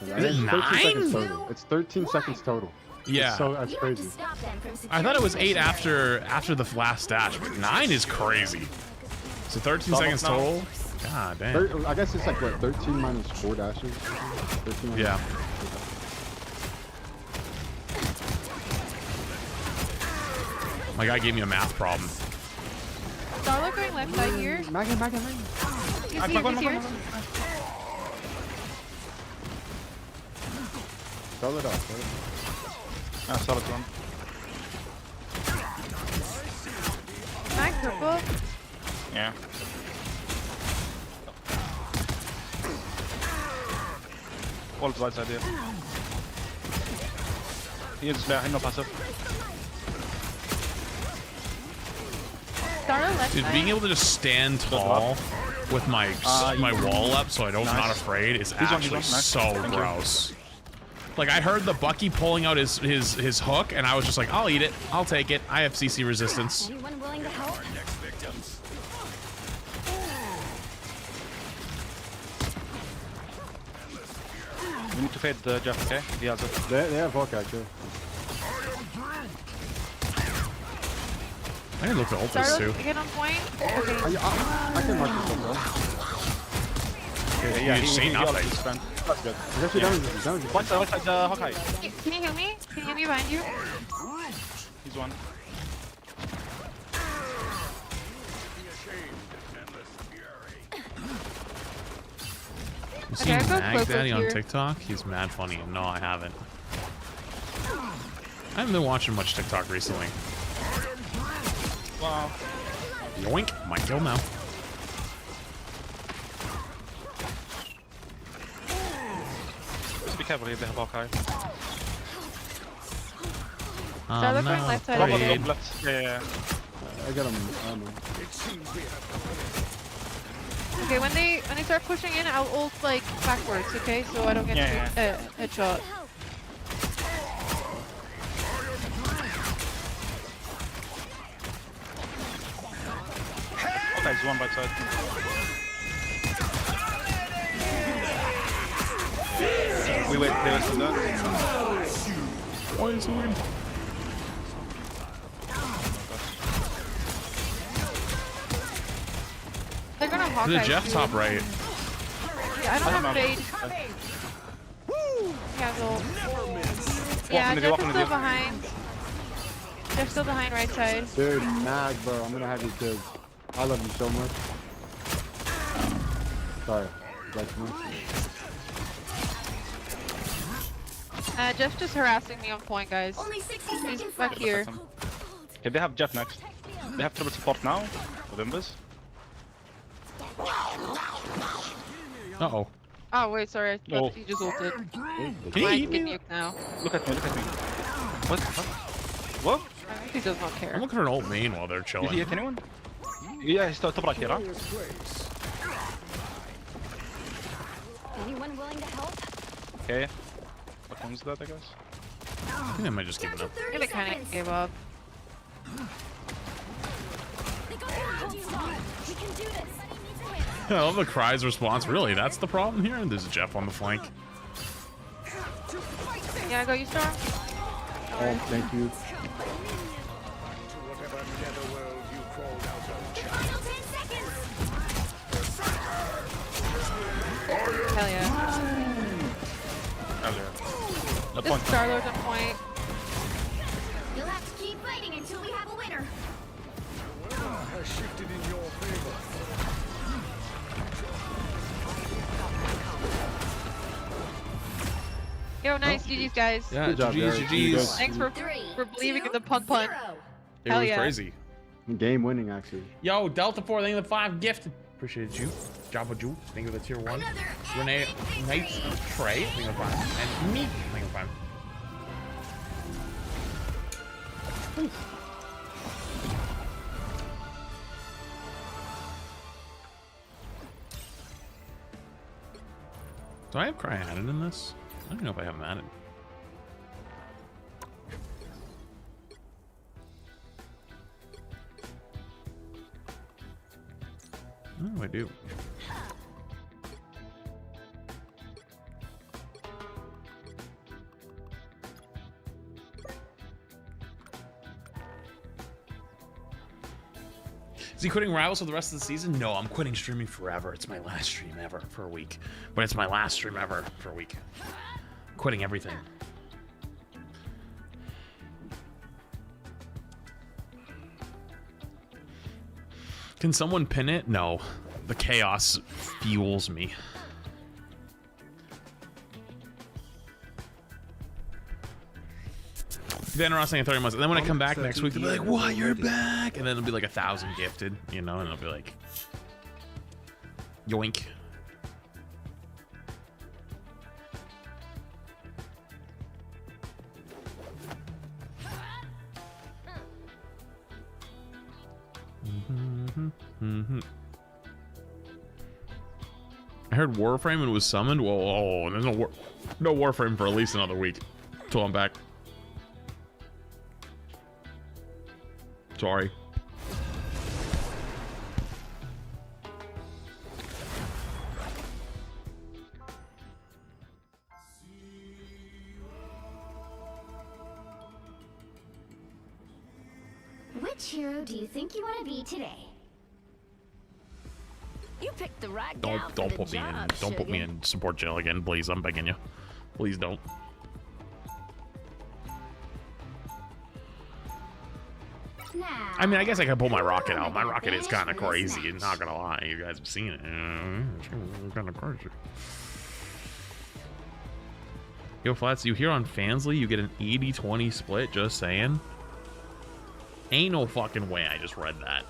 Is it 9? It's 13 seconds total. Yeah. So that's crazy. I thought it was 8 after the last dash, but 9 is crazy. So 13 seconds total. God damn. I guess it's like what, 13 minus 4 dashes. 13 minus yeah. My guy gave me a math problem. Starlo going left side here. Magan. He's here. Stall it off, right? Solid one. Mag purple. Yeah. All to right side here. He's there, no passive. Starlo left Dude, side. being able to just stand tall with my wall up so I'm not afraid is actually so gross. Like, I heard the Bucky pulling out his hook, and I was just like, I'll eat it. I'll take it. I have CC resistance. Anyone willing to help? We need to fade the Jeff, okay? He has it. They have Hawkeye too. I didn't look at ult this too. Starlo, get on point. Okay. I can mark this one, bro. Okay, yeah, you say nothing. That's good. He's actually down. One side, Hawkeye. Can you heal me? Can you heal me behind you? He's one. You seen Okay, I go Mag close Daddy up on here. TikTok? He's mad funny. No, I haven't. I haven't been watching much TikTok recently. Wow. Yoink! My kill now. Just be careful here, they have Hawkeye. Starlo going I'm left not side. afraid. Yeah. I got him. Okay, when they start pushing in, I'll ult like backwards, okay? So I don't get headshot. Hawkeye's one right side. We wait there for that. Why is he win? They're gonna Hawkeye. The Jeff too. top right. Yeah, I don't have fade. Yeah, go. Yeah, Jeff is still behind. Jeff's still behind right side. Dude, Mag, bro. I'm gonna have you killed. I love you so much. Sorry. Like me. Jeff's just harassing me on point, guys. Only 60 seconds He's back left. here. Okay, they have Jeff next. They have triple support now. Within this. Uh-oh. Oh, wait, sorry. I thought he just ulted. Can you eat Get me? nuked now. Look at me. What? What? I think he does not care. I'm looking for an ult main while they're Did chilling. he hit anyone? Yeah, he's top right here, huh? Anyone willing to help? Okay. What one's that, I guess? I think I might just give it up. I think I kind of gave up. We can do this. I love the Cry's response. Really, that's the problem here? There's a Jeff on the flank. Yeah, go, you Storm. Oh, thank you. Hell yeah. The This point. Starlord's on point. You'll have to keep fighting until we have a winner. Has shifted in your favor. Yo, nice. GG's, guys. Yeah, Good job, GG's, Derek. GG's. Thanks for believing in the pun. It Hell was yeah. crazy. Game winning, actually. Yo, Delta 4, thank you for the 5 gifted. Appreciate you. Java Ju, thank you for the tier 1. Renee Knights Trey, thank you for 5. And me, thank you for 5. Oof. Do I have Cry added in this? I don't know if I have him added. Oh, I do. Is he quitting Rivals for the rest of the season? No, I'm quitting streaming forever. It's my last stream ever for a week. But it's my last stream ever for a week. Quitting everything. Can someone pin it? No. The chaos fuels me. Then Ross saying 30 months, and then when I come back next week, they'll be like, "What? You're back!" And then it'll be like 1,000 gifted, you know, and it'll be like, yoink. I heard Warframe and was summoned. Whoa, there's no Warframe for at least another week till I'm back. Sorry. Which hero do you think you want to be today? You picked the right gal for Don't the put me in. job, Don't put me sugar. in support jail again, please. I'm begging you. Please don't. I mean, I guess I can pull my rocket out. My rocket is kind of crazy. Not gonna lie, you guys have seen it. It's kind of crazy. Yo, Flats, you hear on Fansly you get an 80-20 split? Just saying. Ain't no fucking way I just read that.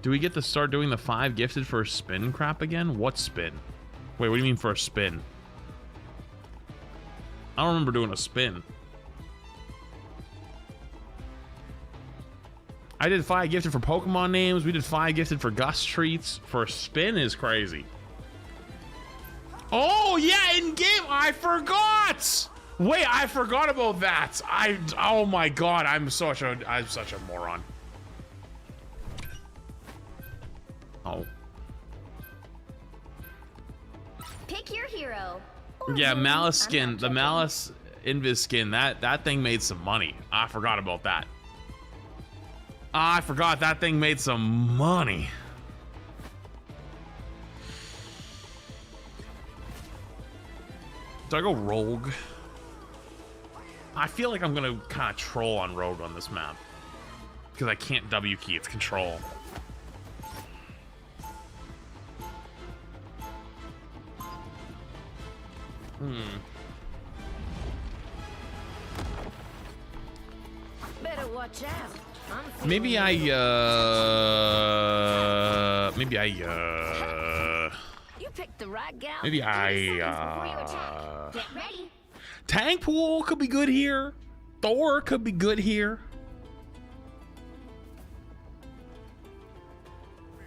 Do we get to start doing the 5 gifted for a spin crap again? What spin? Wait, what do you mean for a spin? I don't remember doing a spin. I did 5 gifted for Pokemon names. We did 5 gifted for Gus treats. For a spin is crazy. Oh, yeah, in game. I forgot. Wait, I forgot about that. Oh my God, I'm such a moron. Oh. Pick your hero. Yeah, Malice skin, the Malice Invis skin, that thing made some money. I forgot about that. I forgot that thing made some money. Do I go Rogue? I feel like I'm gonna kind of troll on Rogue on this map. Because I can't W key, it's control. Better watch out. Maybe I You picked the right gal. maybe Get ready. Tank pool could be good here. Thor could be good here.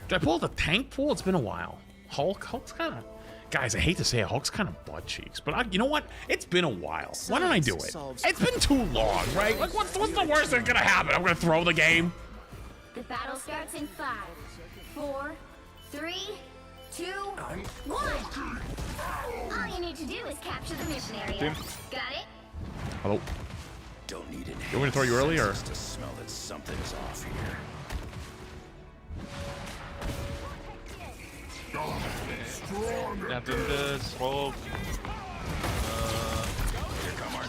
Did I pull the tank pool? It's been a while. Hulk's kind of... Guys, I hate to say it, Hulk's kind of butt cheeks. But you know what? It's been a while. Why don't I do it? It's been too long, right? Like, what's the worst that's gonna happen? I'm gonna throw the game. The battle starts in 5, 4, 3, 2, 1. All you need to do is capture the mission area. Team. Got it? Hello. Don't need an You want me to throw you early, or? just to smell that something's off here. Jag inte Rogue.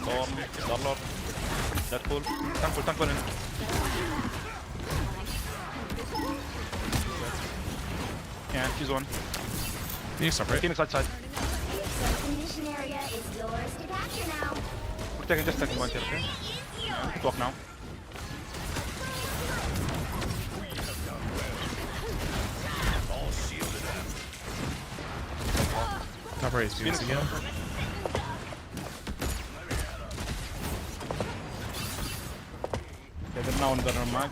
Storm, Starlord. Deadpool. Tankfull in. Yeah, she's one. Phoenix up, right? Phoenix outside. The mission area is yours to capture now. We're taking just taking one here, okay? Yeah, talk now. Top right is Phoenix again. Okay, they're now on the mark.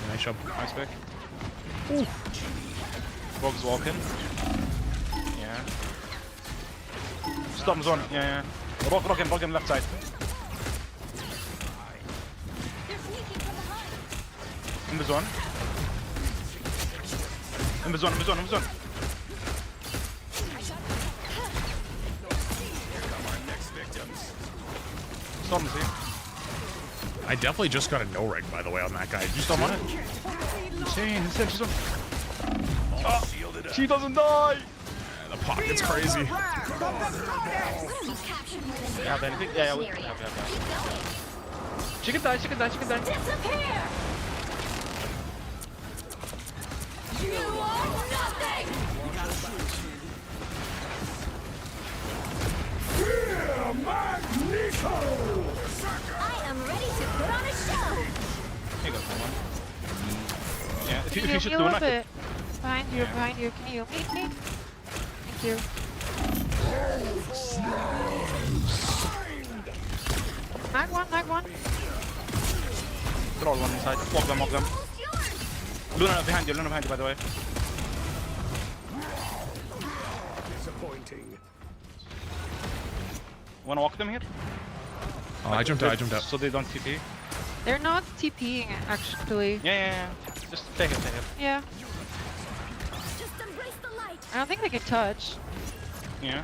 Nice shot. Nice pick. Bog's walking. Yeah. Storm's on. Yeah, yeah. Rock him left side. Invis one. Invis one. Storm's here. I definitely just got a no reg, by the way, on that guy. You storm on it? Insane, she's on. Oh, she doesn't die! The pocket's crazy. You have anything? Yeah, we have. She can die. Disappear! You are nothing! I am ready to put on a show. Here you go, someone. Yeah, if you Heal should me a do little it. bit. Behind you. Can you heal me? Thank you. Mag one. They're all one inside. Walk them. Luna behind you, by the way. Disappointing. Wanna walk them here? Oh, I jumped out. So they don't TP. They're not TPing actually. Yeah. Just take it. Yeah. Just embrace the light. I don't think they can touch. Yeah.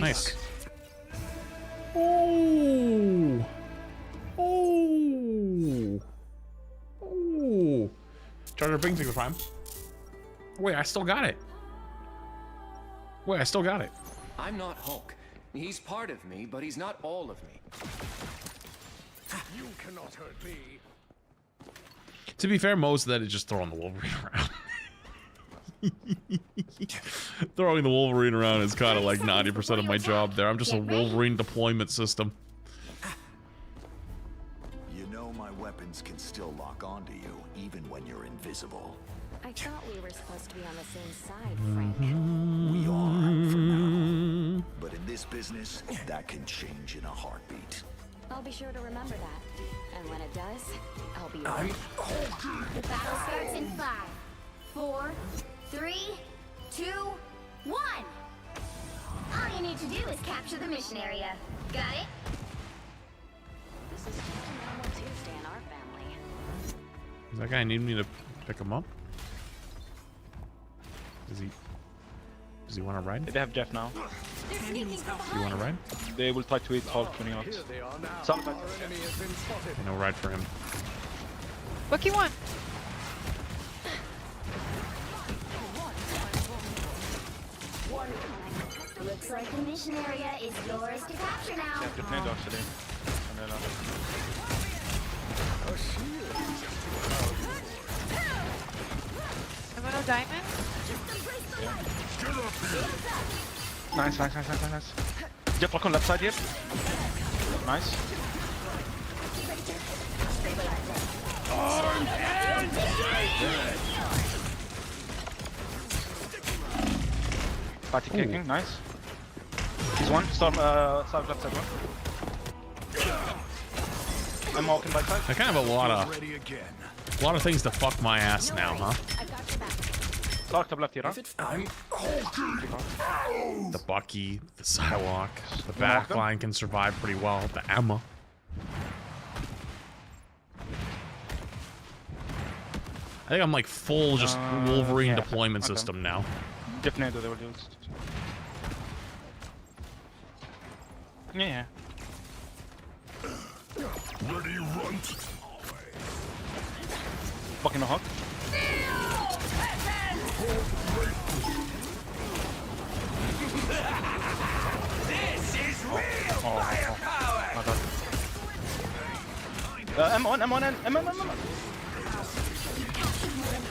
Nice. Oh. Charger brings me the prime. Wait, I still got it. I'm not Hulk. He's part of me, but he's not all of me. You cannot hurt me. To be fair, most of that is just throwing the Wolverine around. Throwing the Wolverine around is kind of like 90% of my job there. I'm just a Wolverine deployment system. You know my weapons can still lock onto you, even when you're invisible. I thought we were supposed to be on the same side, Frank. We are, for now. But in this business, that can change in a heartbeat. I'll be sure to remember that. And when it does, I'll be ready. The battle starts in 5, 4, 3, 2, 1. All you need to do is capture the mission area. Got it? This is just a normal Tuesday in our family. Does that guy need me to pick him up? Does he want to ride? They have Jeff now. Do you want to ride? They will try to eat Hulk when he knocks. Sometimes. No ride for him. Bucky one. Looks like the mission area is yours to capture now. They have to play dogs today. I'm gonna diamond. Nice. Jeff, lock on left side here. Nice. Party kicking, nice. He's one. Storm, side left side one. I'm walking by side. I kind of have a lot of things to fuck my ass now, huh? Locked up left here, huh? The Bucky, the Psylocke, the backline can survive pretty well. The Emma. I think I'm like full just Wolverine deployment system now. Definitely they will do it. Yeah. Ready, runt. Bucking the hook. This is real firepower! My God. M on, M. I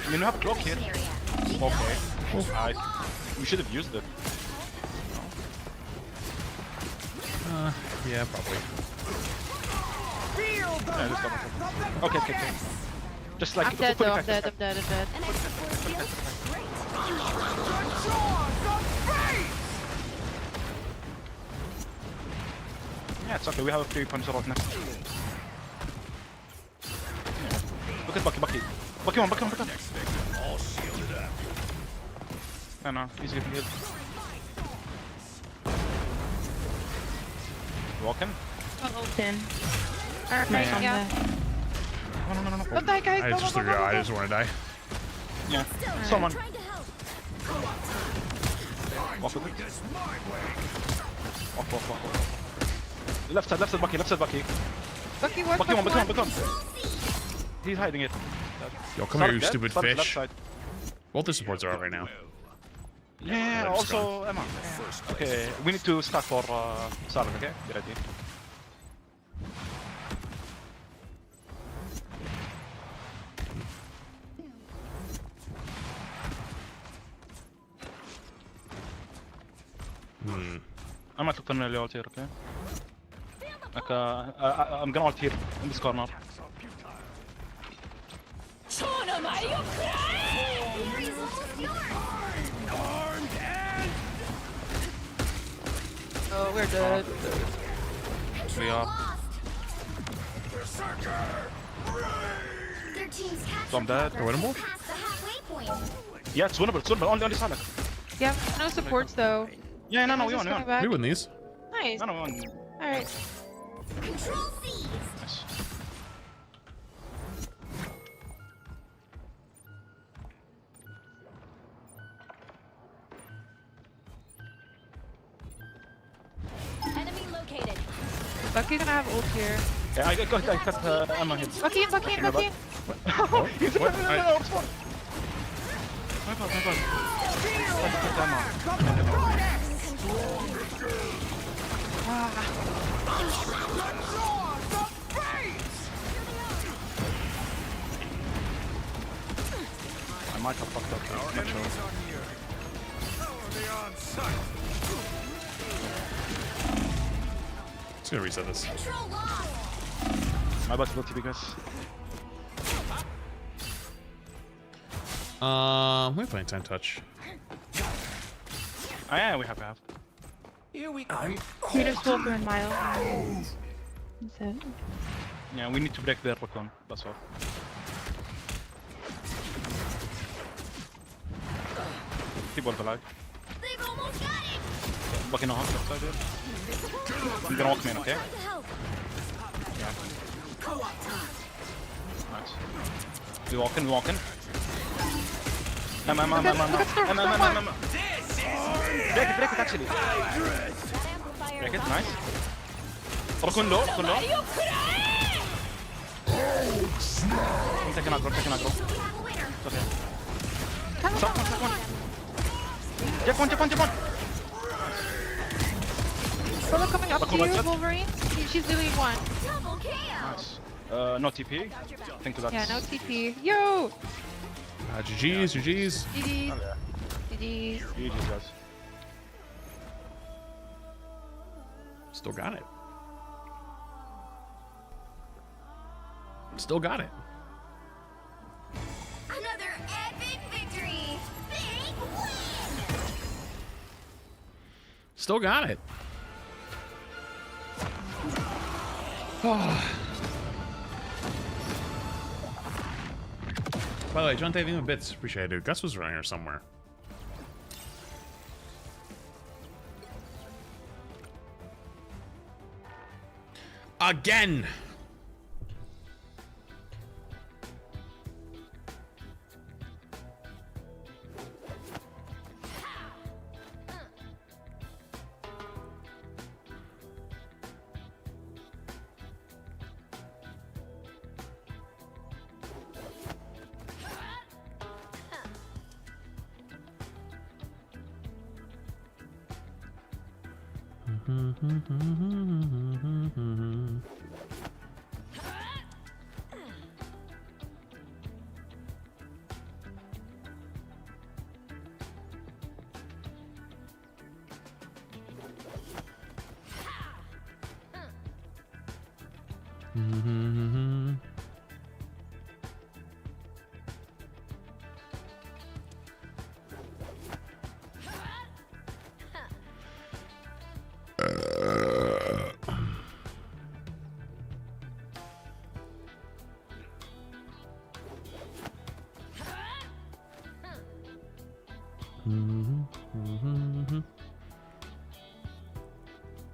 mean, you have cloak here. Okay. Nice. We should have used it. Yeah, probably. Yeah, just double. Okay. Just like I'm dead though, I'm dead. Yeah, it's okay. We have a few punches right now. Look at Bucky. Bucky one. All shielded up. No, he's getting hit. Walking. Ten. Alright, yeah. No. Don't die, guys. I just threw I just want to die. Yeah. Someone. Walk. Left side, Bucky. Bucky one. Bucky one. He's hiding it. Yo, come here, you Dead. stupid Start fish. left side. Both the supports are out right now. Yeah, Let's also Emma. Okay, we need to stack for Sarah, okay? Get ready. I might look for an early ult here, okay? Like, I'm gonna ult here, in this corner. Oh, we're dead. We are. So I'm dead. Winnable? Yeah, it's winnable. Only Salak. Yeah, no supports though. Yeah, no, we Just won. coming back. We win these. Nice. No, we won. Alright. Control seized. Nice. Enemy located. Bucky's gonna have ult here. Yeah, I got Emma hit. Bucky in. He's What? no, spawn. My god. I might have fucked up. I'm not sure. Just gonna reset this. My bad to go TP, guys. We're playing time touch. Oh, yeah, we have. Here we go. Peter's Walker and Miles. That's it. Yeah, we need to break their recon. That's all. Keep all alive. They've almost got it. Bucky no hook left side here. I'm gonna walk me in, okay? Nice. We walking. Emma. Break it actually. Break it, nice. Rokun low. I'm taking aggro. Okay. Stop one. Jump one. Someone coming up to you, Wolverine. She's doing one. Nice. No TP. I think that's... Yeah, no TP. Yo! GG's. GG's. GG's, guys. Still got it. Another epic victory. Big win. Still got it. By the way, John, thank you bits. Appreciate it, dude. Gus was around here somewhere. Again.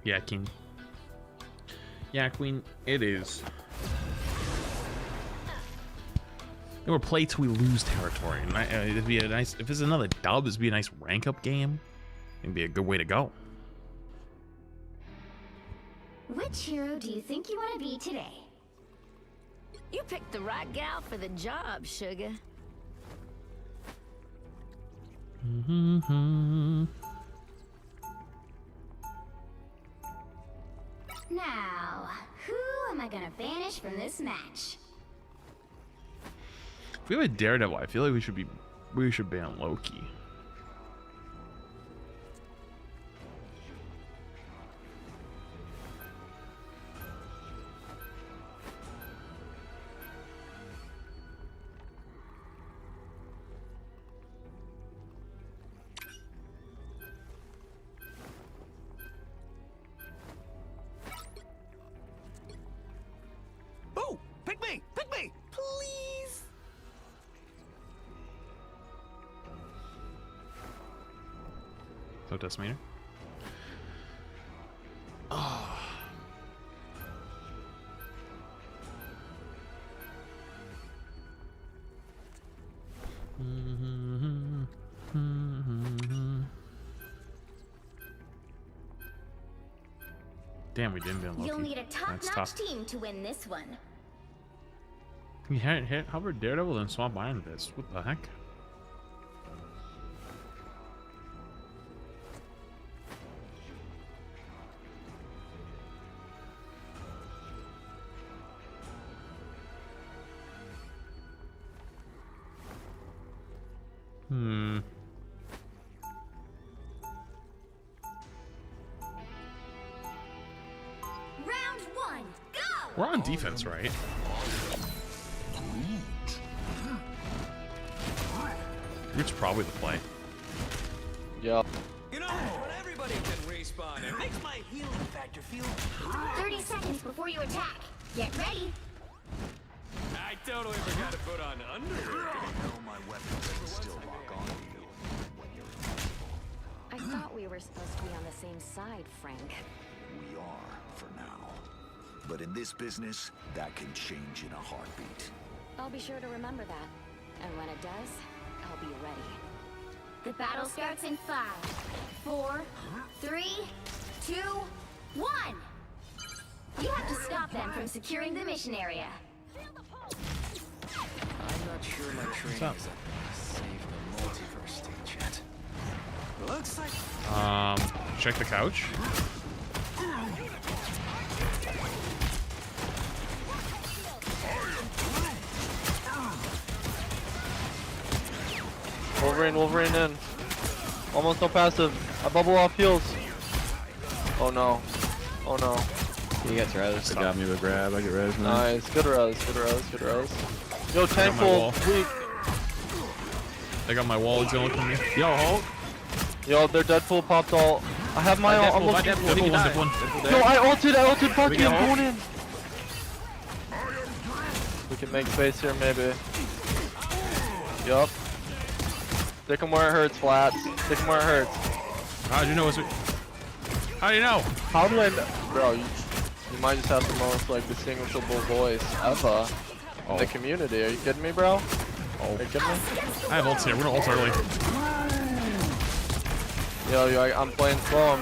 Yeah, King. Yeah, Queen, it is. There were play till we lose territory, and it'd be a nice. If it's another dub, it'd be a nice rank up game. It'd be a good way to go. Which hero do you think you want to be today? You picked the right gal for the job, sugar. Now, who am I gonna banish from this match? If we have a Daredevil, I feel like we should ban Loki. Boo! Pick me! Pick me! Please! So Decimator. Oh. Damn, we didn't ban Loki. You'll need a That's top-notch tough. team to win this one. We had hit hover Daredevil and swap Iron Fist. What the heck? Round one, go! We're on defense, right? Root's probably the play. Yeah. You know, when everybody can respawn, it makes my healing factor feel 30 seconds before you attack. Get ready. I totally forgot to put on underwear. My weapons can still lock on to you when you're invisible. I thought we were supposed to be on the same side, Frank. We are, for now. But in this business, that can change in a heartbeat. I'll be sure to remember that. And when it does, I'll be ready. The battle starts in 5, 4, 3, 2, 1. You have to stop them from securing the mission area. I'm not sure my training is up to save the multiverse stage yet. Looks like Check the couch. Wolverine in. Almost no passive. I bubble off heals. Oh no. Oh no. He gets res. Got me with grab. I get res now. Nice. Good res. Good res. Good res. Yo, tank my full. wall. Weak. I got my wall. He's gonna look for me. Yo, Hulk. Yo, their Deadpool popped ult. I have my ult. I'm looking. Deadpool one. Yo, I ulted. Fuck you. I'm going in. We can make space here, maybe. Yup. Stick him where it hurts, Flats. Stick him where it hurts. How'd you know? How do you know? How do I know? Bro, you might just have the most, like, distinguishable voice ever in the community. Are you kidding me, bro? Are you kidding me? I have ults here. We're gonna ult early. Yo, I'm playing slow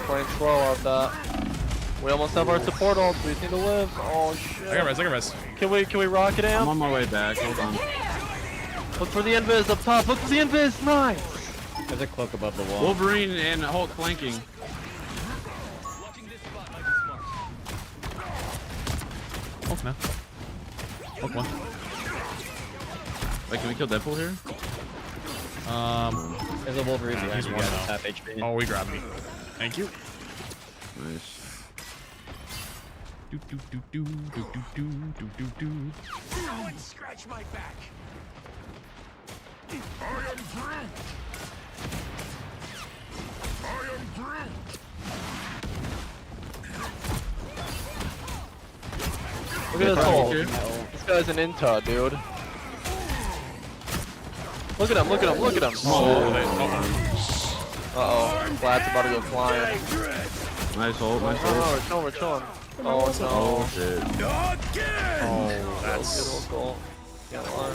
out that. We almost have our support ult. We just need to live. Oh, shit. I got res. Can we rocket him? I'm on my way back. Hold on. Look for the invis up top. Look for the invis. Nice. There's a cloak above the wall. Wolverine and Hulk flanking. Hulk now. Hulk one. Wait, can we kill Deadpool here? There's a Wolverine behind He's you one guys. now. Half HP. Oh, he grabbed me. Thank you. Nice. Go and scratch my back. I am Groot! I am Groot! Look at this hole. This guy's an inta, dude. Look at him, look at him, look at him. Uh-oh. Flat's about to go flying. Nice hold, nice Oh, hold. we're chilling. Oh, no. Oh, shit. Oh, That's... goal. Can't lie.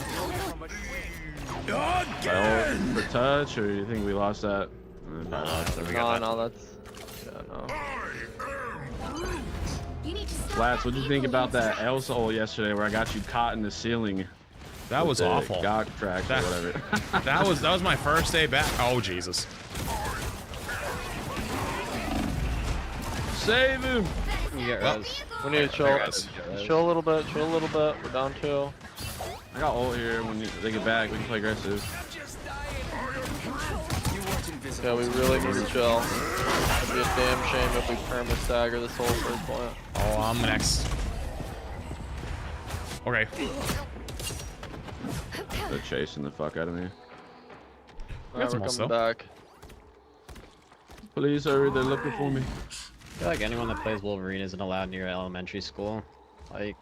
Hold for touch, or you think we lost that? No, that's... Yeah, no. Flats, what'd you think about that Elsa hole yesterday where I got you caught in the ceiling? That was awful. Gog tracks or whatever. that was my first day back. Oh Jesus! Save him! You get res. We need to chill. Chill a little bit. Chill a little bit. We're down 2. I got ult here. When they get back, we can play aggressive. Yeah, we really need to chill. It'd be a damn shame if we perma stagger this whole first point. Oh, I'm next. Okay. They're chasing the fuck out of me. Alright, we're coming back. Please hurry, they're looking for me. I feel like anyone that plays Wolverine isn't allowed near elementary school. Like,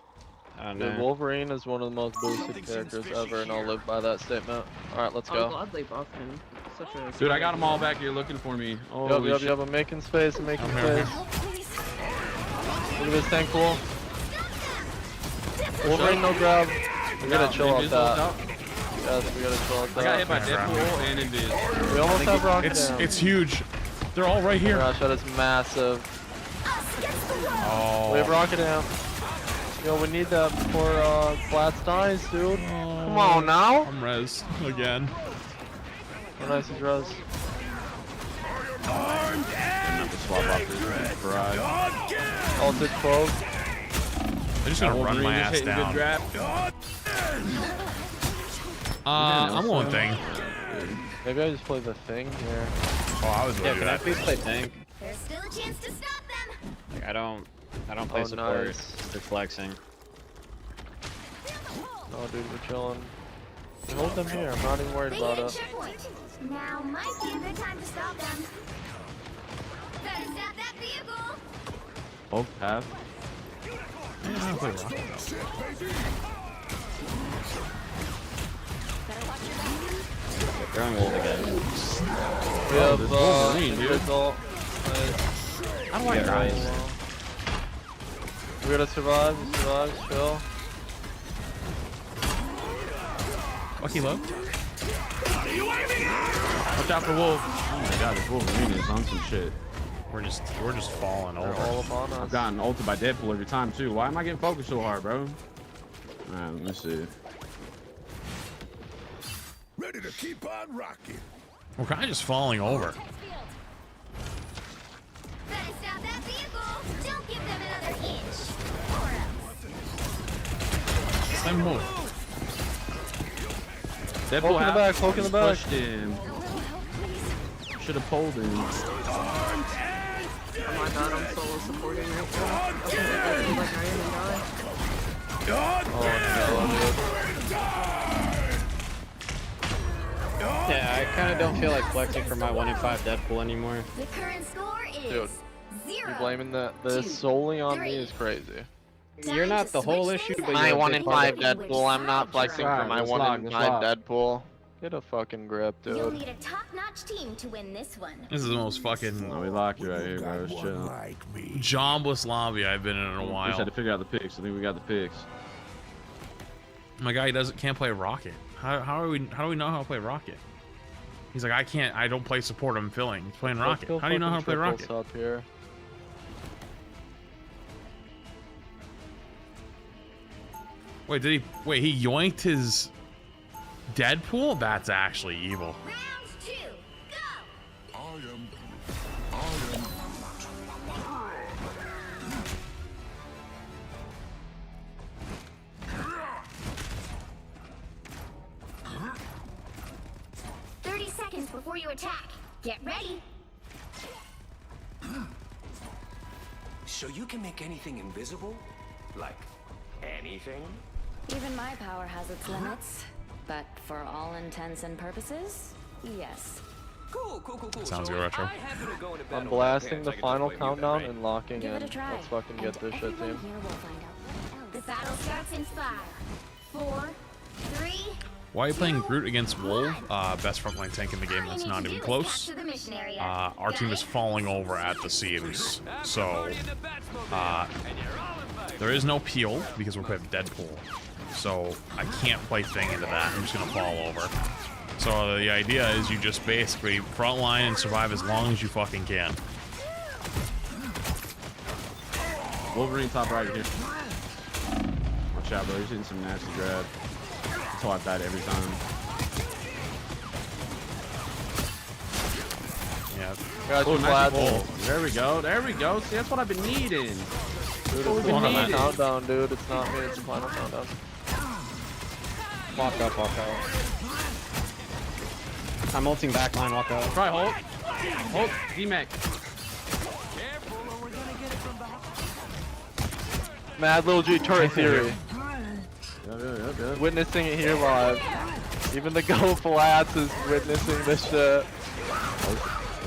I don't know. Dude, Wolverine is one of the most boosted characters ever, and I'll live by that statement. Alright, let's go. I'm glad they buffed him. Such a Dude, I got them all back here looking for me. Oh, yep, I'm making space, I'm making space. Look at this tank pool. Wolverine, no grab. We gotta chill out that. Yes, we gotta chill out that. I got hit by Deadpool and Invis. We almost have rocket down. It's huge. They're all right here. Gosh, that is massive. Oh. We have rocket down. Yo, we need that before Flats dies, dude. Come on now. I'm res again. How nice is res. Ulted close. They're just gonna run my ass down. I'm going thing. Maybe I just play the thing here. Oh, I was Yeah, can I please play tank? There's still a chance to stop them. Like, I don't play support. Nice. They're flexing. Oh, dude, we're chilling. Hold them here. I'm not even worried about it. Checkpoint. Now might be a good time to stop them. Better stop that vehicle. Oh, path. They're throwing ult again. We have Wolverine, dude. How do I rise? We gotta survive, chill. Lucky low. Watch out for Wolf. Oh my god, this Wolverine is on some shit. We're just falling They're over. all upon us. I've gotten ulted by Deadpool every time too. Why am I getting focused so hard, bro? Alright, let me see. Ready to keep on rocking. We're kind of just falling over. Better stop that vehicle. Don't give them another inch. Or else. Same move. Deadpool Poke in the back, poke in the back. pushed him. Should have pulled him. Oh my god, I'm solo supporting right now. Okay, I feel like I am and die. Yeah, I kind of don't feel like flexing for my 1 in 5 Deadpool anymore. The current score is Dude, 0. you blaming this solely on me is crazy. You're not the whole issue, but My you're a 1 big in part 5 of it. Deadpool, I'm not flexing for my Let's 1 lock, in let's 5 lock. Deadpool. Get a fucking grip, You'll dude. need a top-notch team to win this one. This is the most fucking No, we lock you right here, bro. It's chill. Like me. jombless lobby I've been in a We just while. had to figure out the picks. I think we got the picks. My guy can't play Rocket. How do we know how to play Rocket? He's like, I don't play support, I'm filling. He's playing Let's Rocket. go How do you know how to play fucking Rocket? triples up here. Wait, he yoinked his Deadpool? That's actually evil. Round 2, go! I am. 30 seconds before you attack. Get ready. So you can make anything invisible? Like, anything? Even my power has its limits. But for all intents and purposes, yes. Cool. Sounds So good, Retro. I happen to go into battle I'm with blasting pants, the I get to final play music, countdown right? and locking Give in. it a try. Let's fucking get this shit, Everyone team. here will find out what else. The battle starts in 5, 4, 3. Why are you playing Groot against Wool? Best frontline tank in the game that's not even close. Our team is falling over at the seams. So, there is no peel because we're playing Deadpool. So, I can't play Thing into that. I'm just going to fall over. So, the idea is you just basically frontline and survive as long as you fucking can. Wolverine top right here. Watch out, bro. He's hitting some nasty grab. That's how I died every time. Yeah. Oh, nice. There we go. There we go. See, that's what I've been needing. Dude, it's the final countdown, dude. It's not me. It's the final countdown. Walk up, walk out. I'm ulting backline, walk out. Try hold. Hold. D-Mac. Mad Little G turret theory. Yep. Witnessing it here live. Even the Go Flats is witnessing this shit.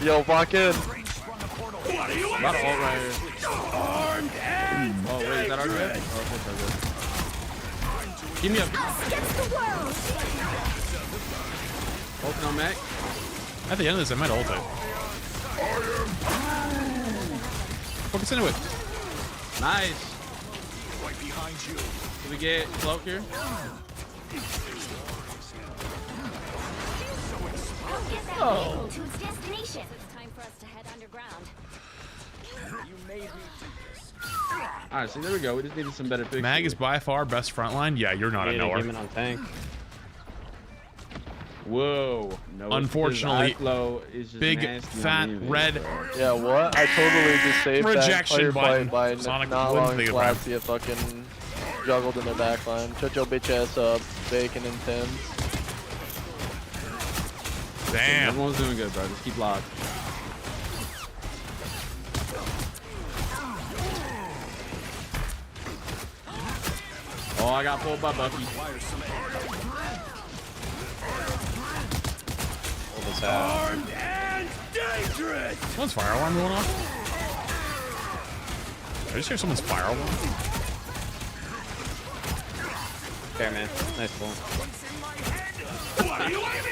Yo, walk in. Got an ult right here. Oh, wait, is that our good? Oh, that's our good. Give me a... Ult no mech. At the end of this, I might ult it. Focus into it. Nice. Did we get cloak here? Oh. To its destination. It's time for us to head underground. You made me do this. Alright, so there we go. We just needed some better picks. Mag is by far best frontline. Yeah, you're not a knower. On tank. Whoa. No, Unfortunately, is just big, fat, red. Yeah, what? I totally just saved Rejection that entire button. fight by Sonic not wouldn't allowing think of Flats to get fucking juggled in their backline. Shut your bitch ass up, Bacon and Tim's. Damn. Everyone's doing good, bro. Just keep locked. Oh, I got pulled by Bucky. Pull this out. Armed and dangerous. Someone's fire alarm going off? I just hear someone's fire alarm. Fair, man. Nice pull.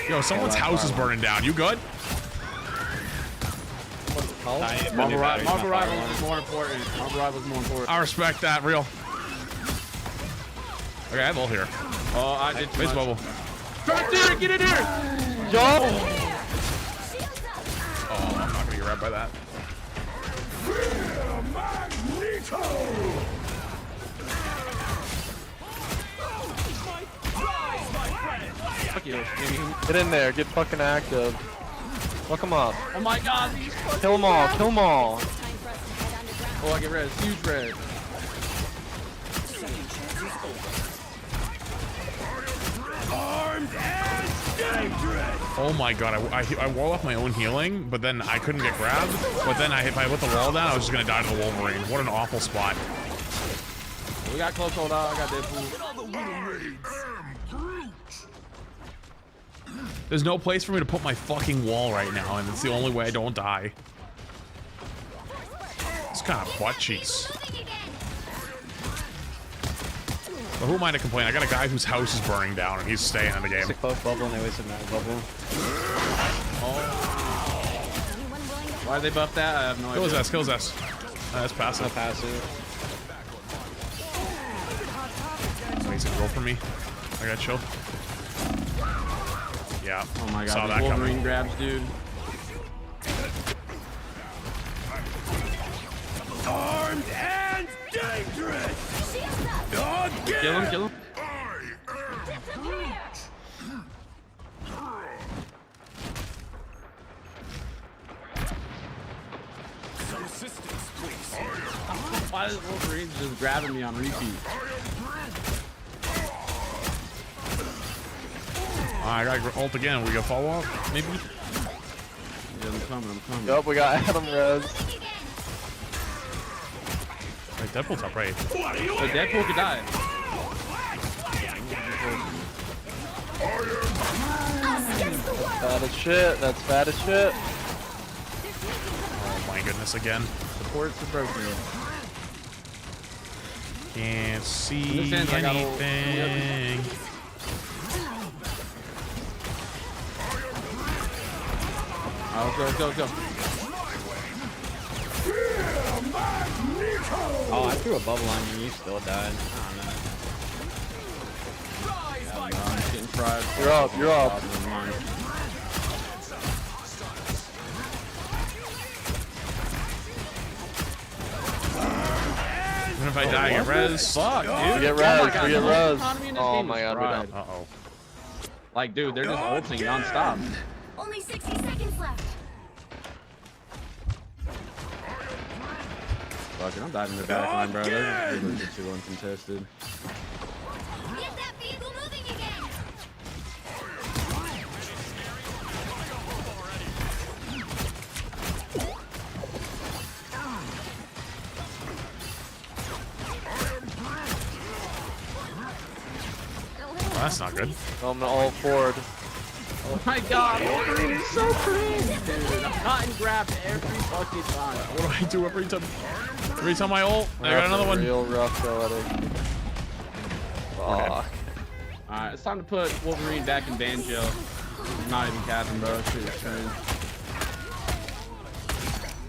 Yo, someone's house is burning down. You good? Marble Rival was more important. Marble Rival was more important. I respect that, real. Okay, I have all here. Oh, I did Base bubble. Get in here! Jump! Oh, I'm not gonna get grabbed by that. Fuck you. Get in there, get fucking active. Fuck them up. Oh my god, these Kill them all, kill them all. Oh, I get red. Huge red. Armed and dangerous. Oh my god, I wall off my own healing, but then I couldn't get grabbed. But then if I put the wall down, I was just gonna die to the Wolverine. What an awful spot. We got close hold out. I got Deadpool. There's no place for me to put my fucking wall right now, and it's the only way I don't die. It's kind of butt cheeks. But who am I to complain? I got a guy whose house is burning down, and he's staying in the game. Sick buff bubble, and they wasted mag bubble. Oh. Why did they buff that? I have no idea. Kill his S. That's passive. No passive. Makes it roll for me. I got chill. Yeah. Oh my god, saw these that Wolverine coming. grabs, dude. Armed and dangerous. Kill him, kill him. Some assistance, please. Why is Wolverine just grabbing me on repeat? I gotta ult again. We go follow up, maybe? Yeah, I'm coming. Yup, we got Adam Res. Deadpool top right. Wait, Deadpool could die. Bad as shit. That's bad as shit. Oh my goodness, again. Supports are broken. Can't see Listen, I got anything. Oh, go. Oh, I threw a bubble on you. You still died. I don't know. Yeah, no, I'm getting fried. You're up. You're up. Even if I die, I get res. Fuck, dude. We get Oh my res. God, We get the whole res. economy in this Oh game my is god, we're fried. done. Uh-oh. Like, dude, they're just ulting nonstop. Only 60 seconds left. Fuck it, I'm diving the back line, bro. Those are just too uncontested. Get that vehicle moving again. Well, that's not good. I'm all forward. Oh my god, Wolverine is so cringe, dude. I'm not in grab every fucking time. What do I do every time? Every time I ult, I got another one. Real rough go at it. Fuck. Alright, it's time to put Wolverine back in Banjo. I'm not even capping, bro. Shit is cringe.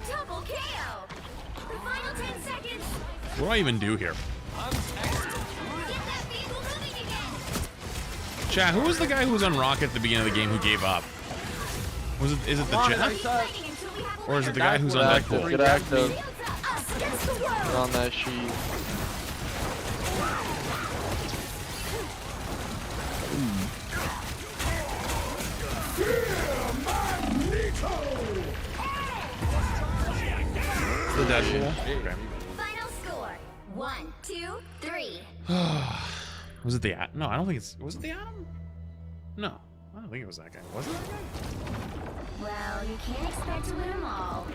Double KO. The final 10 seconds. What do I even do here? Get that vehicle moving again. Chat, who was the guy who was on Rocket at the beginning of the game who gave up? Was it? Is it the Jeff? Or is it the guy who's on Deadpool? Get active. Get on that sheet. The Deadpool. Okay. Final score. 1, 2, 3. Was it the Atom? No, I don't think it's. Was it the Atom? No, I don't think it was that guy. Was it that guy? Well, you can't expect to win them all.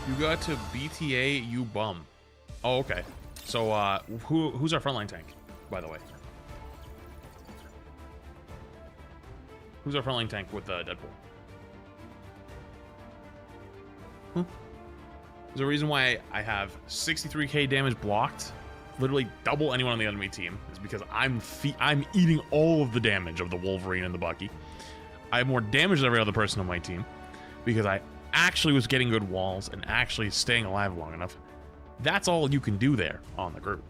You got to BTA, you bum. Oh, okay. So, who's our frontline tank, by the way? Who's our frontline tank with Deadpool? Huh? There's a reason why I have 63k damage blocked, literally double anyone on the enemy team, is because I'm eating all of the damage of the Wolverine and the Bucky. I have more damage than every other person on my team because I actually was getting good walls and actually staying alive long enough. That's all you can do there on the group.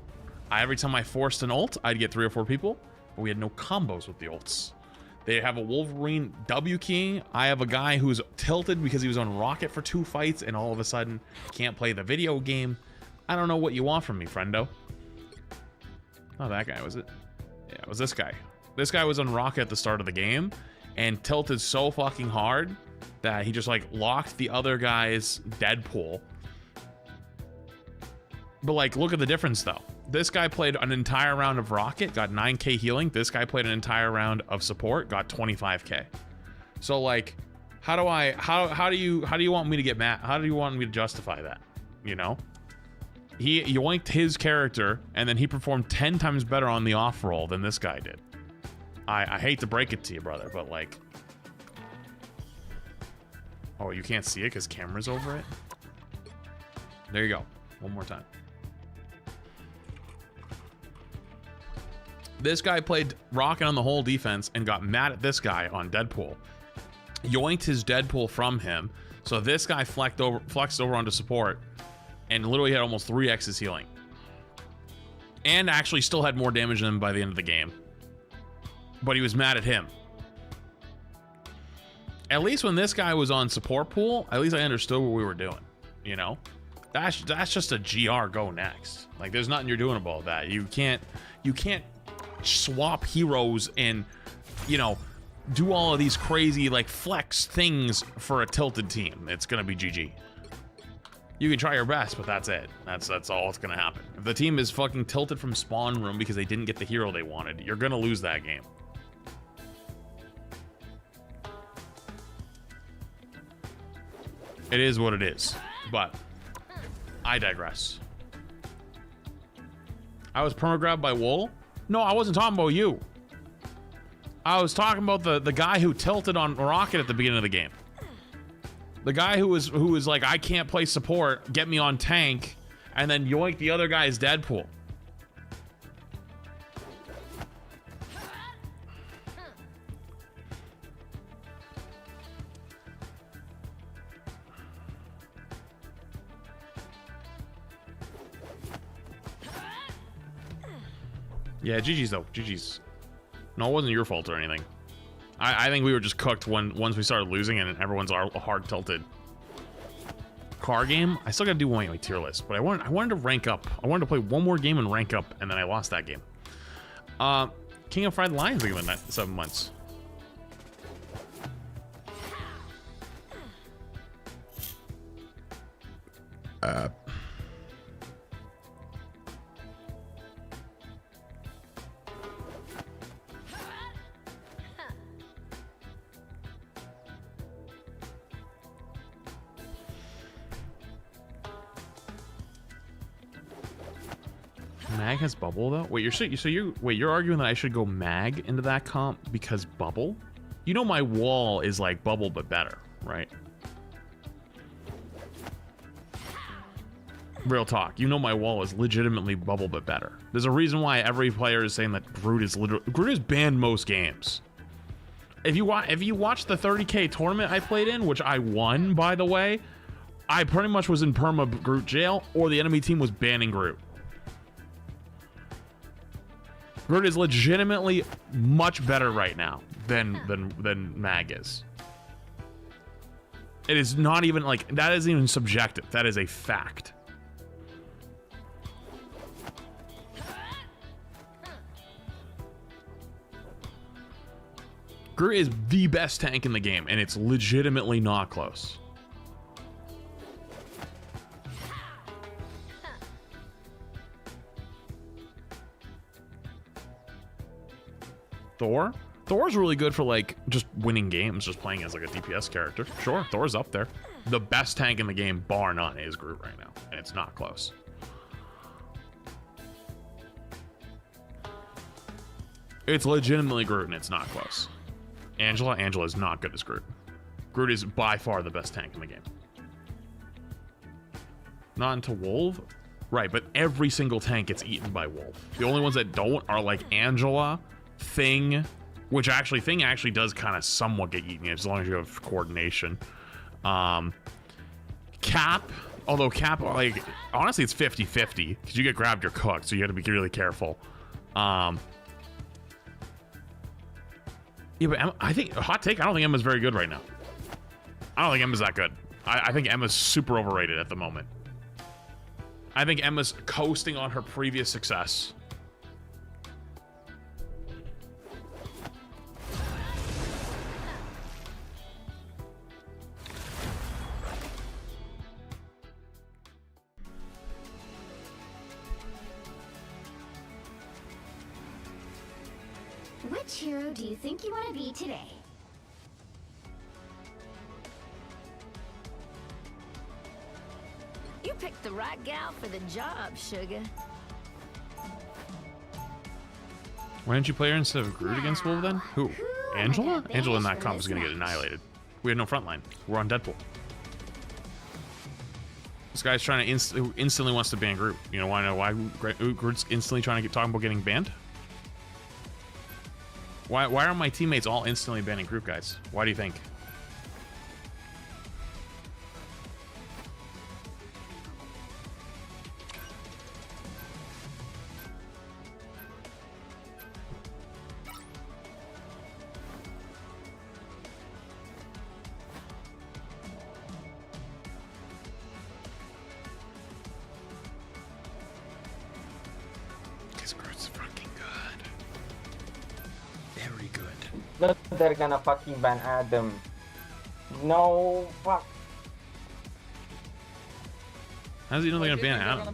Every time I forced an ult, I'd get 3 or 4 people, but we had no combos with the ults. They have a Wolverine W keying. I have a guy who's tilted because he was on Rocket for 2 fights and all of a sudden can't play the video game. I don't know what you want from me, friendo. Oh, that guy, was it? Yeah, it was this guy. This guy was on Rocket at the start of the game and tilted so fucking hard that he just like locked the other guy's Deadpool. But like, look at the difference though. This guy played an entire round of Rocket, got 9k healing. This guy played an entire round of support, got 25k. So like, how do you want me to get mad? How do you want me to justify that? You know? He yoinked his character and then he performed 10 times better on the off roll than this guy did. I hate to break it to you, brother, but like, oh, you can't see it because camera's over it? There you go. One more time. This guy played Rocket on the whole defense and got mad at this guy on Deadpool. Yoinked his Deadpool from him. So this guy flexed over onto support and literally had almost 3x his healing. And actually still had more damage than him by the end of the game. But he was mad at him. At least when this guy was on support pool, at least I understood what we were doing. You know? That's just a GR go next. Like, there's nothing you're doing about that. You can't swap heroes and, you know, do all of these crazy like flex things for a tilted team. It's gonna be GG. You can try your best, but that's it. That's all that's gonna happen. If the team is fucking tilted from spawn room because they didn't get the hero they wanted, you're gonna lose that game. It is what it is. But I digress. I was perma-grabbed by Wool? No, I wasn't talking about you. I was talking about the guy who tilted on Rocket at the beginning of the game. The guy who was like, I can't play support, get me on tank, and then yoink the other guy's Deadpool. Yeah, GG's though. GG's. No, it wasn't your fault or anything. I think we were just cooked once we started losing and everyone's hard tilted. Car game? I still gotta do one my tier list, but I wanted to rank up. I wanted to play one more game and rank up, and then I lost that game. King of Fried Lions again in 7 months. Mag has bubble though. Wait, you're arguing that I should go mag into that comp because bubble? You know my wall is like bubble but better, right? Real talk. You know my wall is legitimately bubble but better. There's a reason why every player is saying that Groot is banned most games. If you watch the 30K tournament I played in, which I won by the way, I pretty much was in perma Groot jail, or the enemy team was banning Groot. Groot is legitimately much better right now than Mag is. It is not even like, that isn't even subjective. That is a fact. Groot is the best tank in the game, and it's legitimately not close. Thor's really good for like just winning games, just playing as like a DPS character. Sure, Thor's up there. The best tank in the game, bar none, is Groot right now, and it's not close. It's legitimately Groot, and it's not close. Angela is not good as Groot. Groot is by far the best tank in the game. Not into Wolf? Right, but every single tank gets eaten by Wolf. The only ones that don't are like Angela, Thing, which actually Thing actually does kind of somewhat get eaten as long as you have coordination. Cap, although Cap, like, honestly it's 50-50 because you get grabbed, you're cooked, so you got to be really careful. Yeah, but Emma, I think, hot take, I don't think Emma's very good right now. I don't think Emma's that good. I think Emma's super overrated at the moment. I think Emma's coasting on her previous success. Which hero do you think you want to be today? You picked the right gal for the job, sugar. Why didn't you play her instead of Groot against Wolf then? Who? Angela? Angela in that comp is going to get annihilated. We had no front line. We're on Deadpool. This guy's trying to instantly wants to ban Groot. You know why Groot's instantly trying to talking about getting banned? Why are my teammates all instantly banning Groot, guys? Why do you think? No, they're gonna fucking ban Adam. No, fuck. How's he know they're gonna ban Adam?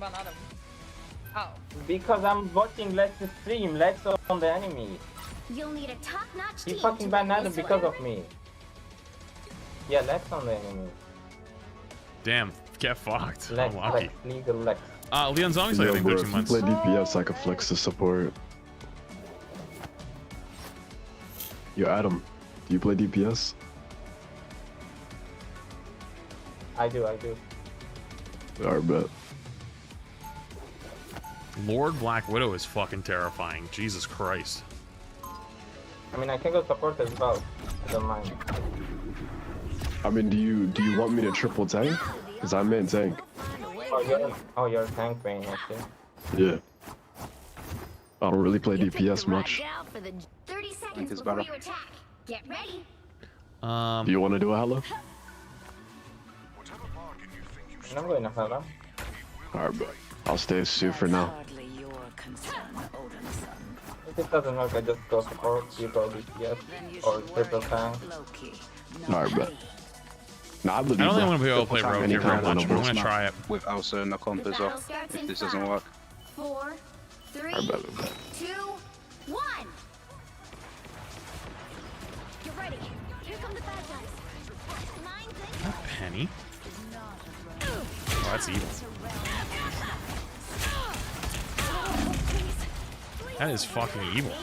Oh. Because I'm watching Let's stream, Let's on the enemy. You'll need a top-notch He team fucking to banned win Adam this because one. of me. Yeah, Let's on the enemy. Damn, get fucked. Lex, Unlucky. Lex, legal Lex. Leon Zombie's like, I think, bro, 13 if months. you play DPS, I could flex the support. Yo, Adam, do you play DPS? I do. Alright, bet. Lord Black Widow is fucking terrifying. Jesus Christ. I mean, I can go support as well. I don't mind. I mean, do you want me to triple tank? Cause I'm in tank. You're a tank main, I see. Yeah. I don't really play DPS much. 30 seconds before you attack. Get ready. Do you want to do a hella? I'm going to hella. Alright, bet. I'll stay as Sue for now. If it doesn't work, I just go support, you go DPS, or triple tank. Alright, bet. Nah, I believe I don't think I'm bro. gonna be able to play Rogue here very much, but I'm gonna try it. With Elsa and the comp as well, if this doesn't work. 4, 3, Alright, bet. 2, 1. Get ready. Here come the bad guys. Penny? Oh, that's evil. That is fucking evil.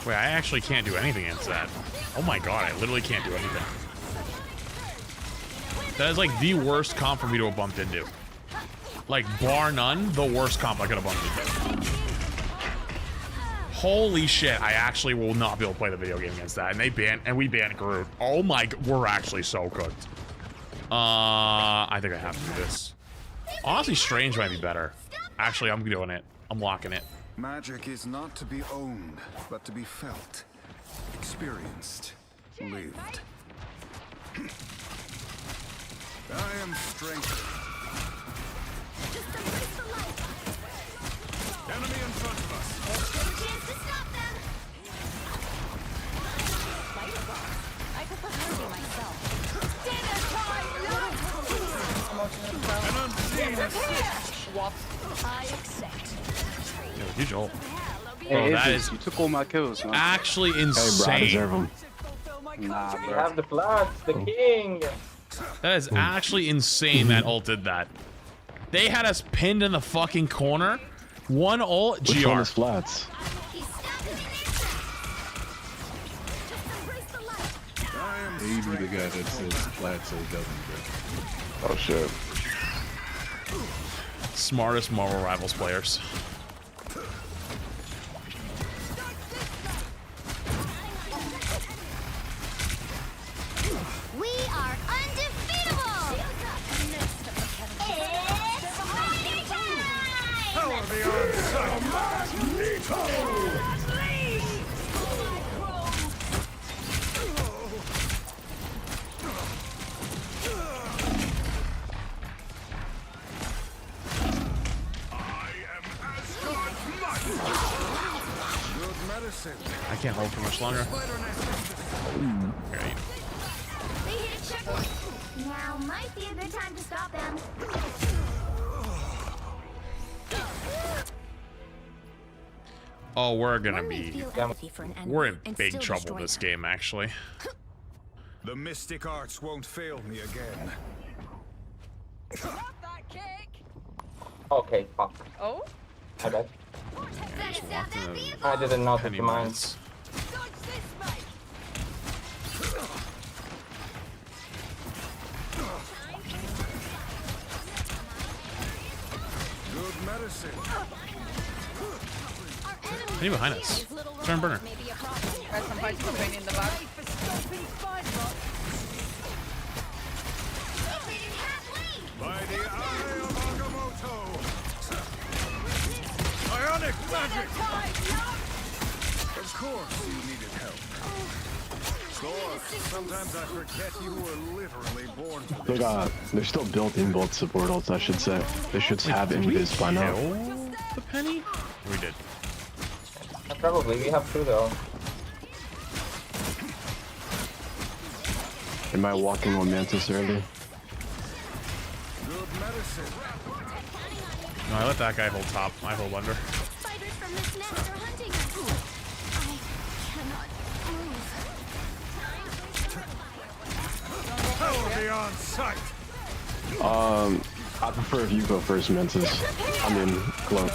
Wait, I actually can't do anything against that. Oh my god, I literally can't do anything. That is like the worst comp for me to have bumped into. Like, bar none, the worst comp I could have bumped into. Holy shit, I actually will not be able to play the video game against that. And we banned Groot. Oh my, we're actually so cooked. I think I have to do this. Honestly, Strange might be better. Actually, I'm doing it. I'm locking it. Magic is not to be owned, but to be felt, experienced, lived. I am strengthened. Enemy in front of us. Chance to stop them. I could put Ruby myself. I accept. Yo, huge ult. Hey, Oh, that is you took all my kills, man. actually insane. Hey, bro, I deserve them. Nah, You bro. have the flags, the king! That is actually insane that ult did that. They had us pinned in the fucking corner. One ult, Which GR. one is flats? Maybe the guy that says flat so he doesn't, bro. Oh shit. Smartest Marvel Rivals players. We are undefeatable. It's party I can't hold for much longer. Great. They hit a checkpoint. Now might be a good time to stop them. Oh, we're gonna be... We're in big trouble this game, actually. The mystic arts won't fail me again. Okay, fuck. Oh? I bet. Walked in a I didn't notice penny the mine. mines. Good medicine. Penny behind us. Turn burner. Got some punch between in the back. By the eye of Agamotto. Ionic magic. Of course you needed help. Thor, sometimes I forget you were literally born to They're still built-in both support ults, I should say. They should have invis by now. The penny? We did. Probably, we have two though. Am I walking on Mantis early? good medicine. No, I let that guy hold top. I hold under. Spiders from this nest are hunting us. I cannot on sight. I prefer if you go first, Mentis. I mean, Cloak.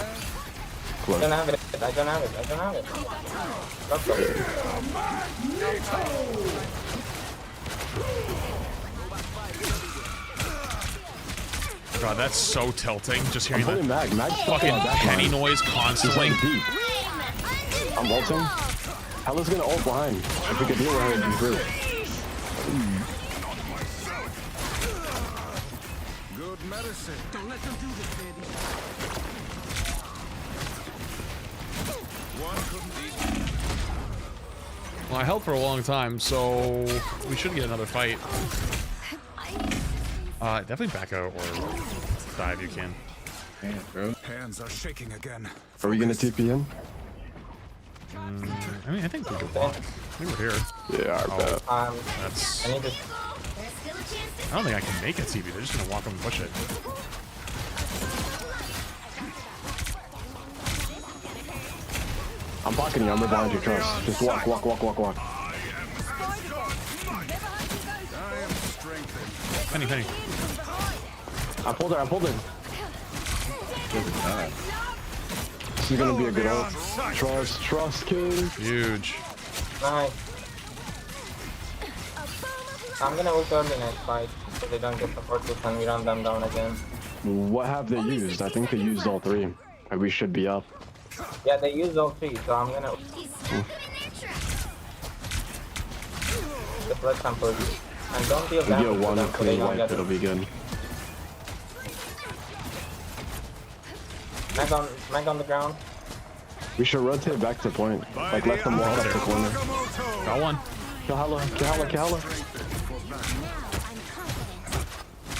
I don't have it. I don't have it. I don't have it. Let's go. God, that's so tilting. Just hearing that Mag fucking penny noise constantly. I'm ulting. Hella's gonna ult behind. If we could deal with her, it'd be great. Good medicine. Don't let them do this, baby. One couldn't eat. Well, I held for a long time, so we should get another fight. Definitely back out or die if you can. Damn, bro. Hands are shaking again. Are we gonna TP in? I mean, I think we could walk. I think we're here. Yeah, I bet. That's... I need to... I don't think I can make a TP. They're just gonna walk up and push it. I'm blocking you. I'm right behind you, trust. Just walk, walk, walk, walk, walk. Penny, Penny. I pulled her, I pulled her. This is gonna be a good ult. Trust, trust, king. Huge. Nice. I'm gonna ult early next fight so they don't get support push and we run them down again. What have they used? I think they used all three. We should be up. Yeah, they used all three, so I'm gonna... Just let them push. And don't deal We damage get to one them so they clean don't wipe, get it'll it. be good. Mag on the ground. We should rotate back to point. Like, let them walk up the corner. Got one. Kill Hella, kill Hella, kill Hella.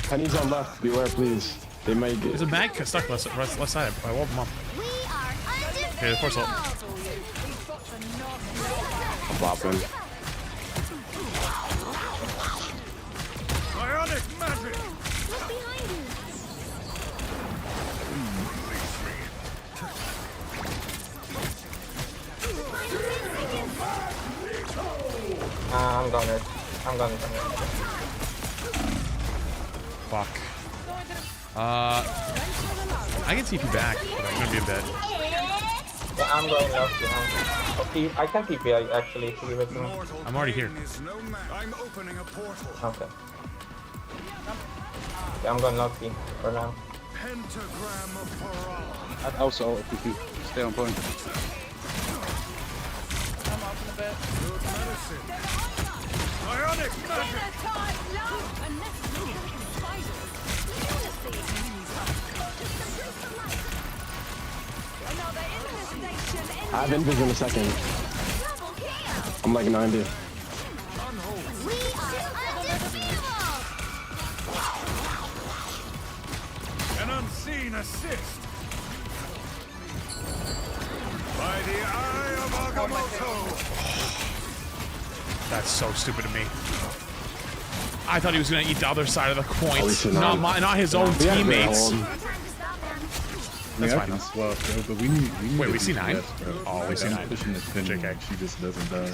Penny's on left, beware please. They might get... There's a mag stuck left side. I walled them up. Okay, of course I'll... I'm bopping. Bionic magic. I'm gonna. Fuck. I can TP back, but I'm gonna be a bit. Yeah, I'm going left behind. Okay, I can TP actually if you with me. I'm already here. I'm opening a portal. Okay. Yeah, I'm going left B for now. Pentagram of Paral. I'd also if you could stay on point. I'm up in a bit. Good medicine. Bionic magic. I have invis in a second. I'm like 90. An unseen assist. By the eye of Agamotto. That's so stupid of me. I thought he was gonna eat the other side of the coin, not his own Yeah, teammates. That's fine. That's swap, bro, but we need Wait, we to see do 9? best, bro. Oh, we Like, see I'm 9. pushing this Penny, JK. she just doesn't die.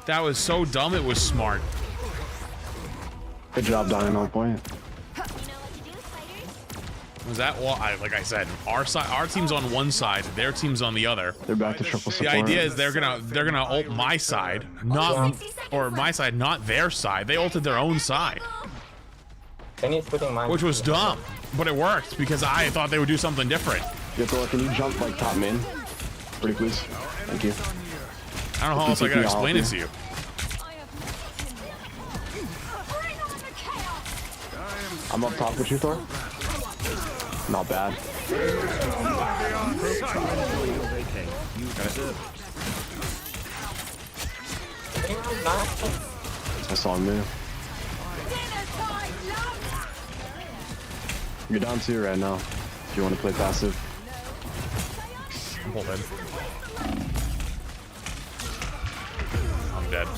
That was so dumb, it was smart. Good job dying on point. Was that well? Like I said, our team's on one side, their team's on the other. They're back to triple support. The idea is they're gonna ult my side, not my side, not their side. They ulted their own side, which was dumb, but it worked because I thought they would do something different. Yatola, can you jump like top main? Pretty please. Thank you. I don't know how else I gotta explain it to you. I'm up top with you, Thor. Not bad. That's on me. You're down 2 right now. If you want to play passive. I'm pulled in. I'm dead.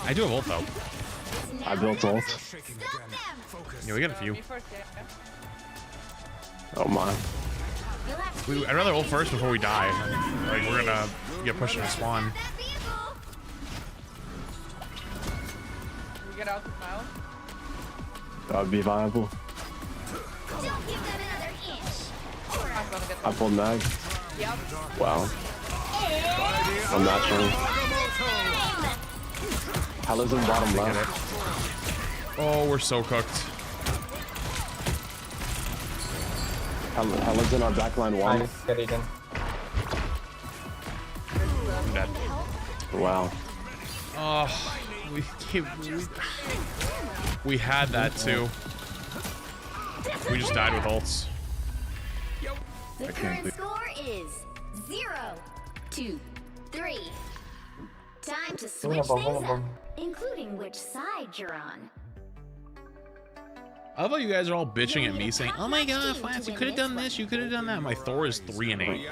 I do have ult though. I built ult. Yeah, we got a few. Oh my. I'd rather ult first before we die. Like, we're gonna get pushed into spawn. We get out the mile. That would be viable. Don't give them another inch. I pulled mag. Yep. Wow. I'm not sure. Hela's in bottom left. Oh, we're so cooked. Hela's in our backline one. I'm dead. Wow. Oh, we had that too. We just died with ults. The current score is 0-2-3. Time to switch things up, including which side you're on. I love how you guys are all bitching at me saying, "Oh my god, Flats, you could have done this, you could have done that." My Thor is 3 and 8.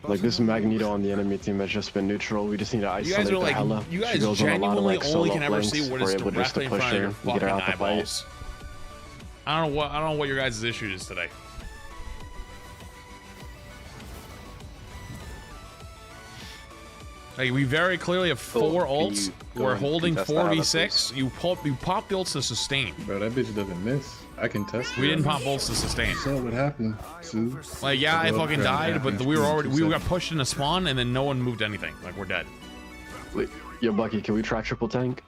Like this Magneto on the enemy team has just been neutral. We just need to You isolate guys are like, Hela. you She guys goes on a lot of, genuinely like, only solo can ever flanks. see what is We're able just directly to in push front of her your and get fucking her out the fight. eyeballs. I don't know what your guys' issue is today. Like, we very clearly have 4 ults. We're holding 4v6. You pop the ults to sustain. Bro, that bitch doesn't miss. I can test it. We didn't pop ults to sustain. So what happened, Sue? Like, yeah, I fucking died, but we got pushed into spawn, and then no one moved anything. Like, we're dead. Wait, yo, Bucky, can we try triple tank?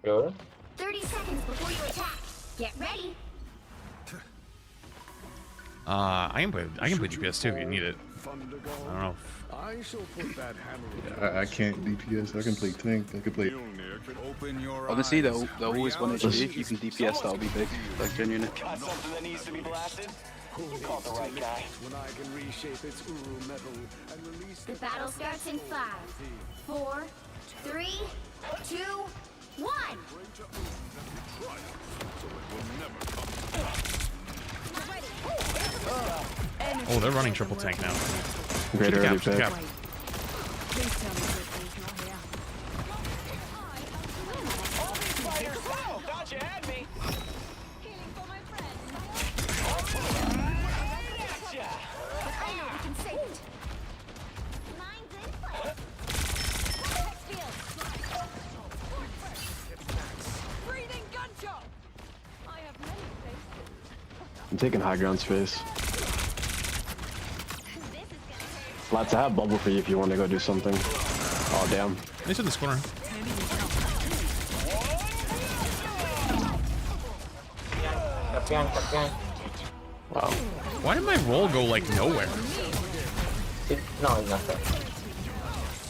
Good. 30 seconds before you attack. Get ready. I can play DPS too if you need it. I don't know. I shall put that hammer. I can't DPS. I can play tank. I can play. Honestly, they'll always want to if you can DPS, that'll be big. Like, genuinely. Got something that needs to be blasted? You called the right guy. When I can reshape its uru metal and release The battle starts in 5, 4, 3, 2, 1. Oh, they're running triple tank now. Great Shoot the early cap, shoot the pick. cap. Thought you had me. I know we can save it. Mine's in place. Breathing gunshot. I have many faces. I'm taking high ground space. Flats, I have bubble for you if you want to go do something. Oh, damn. He's in this corner. Wow. Why did my roll go like nowhere? No, it's not that.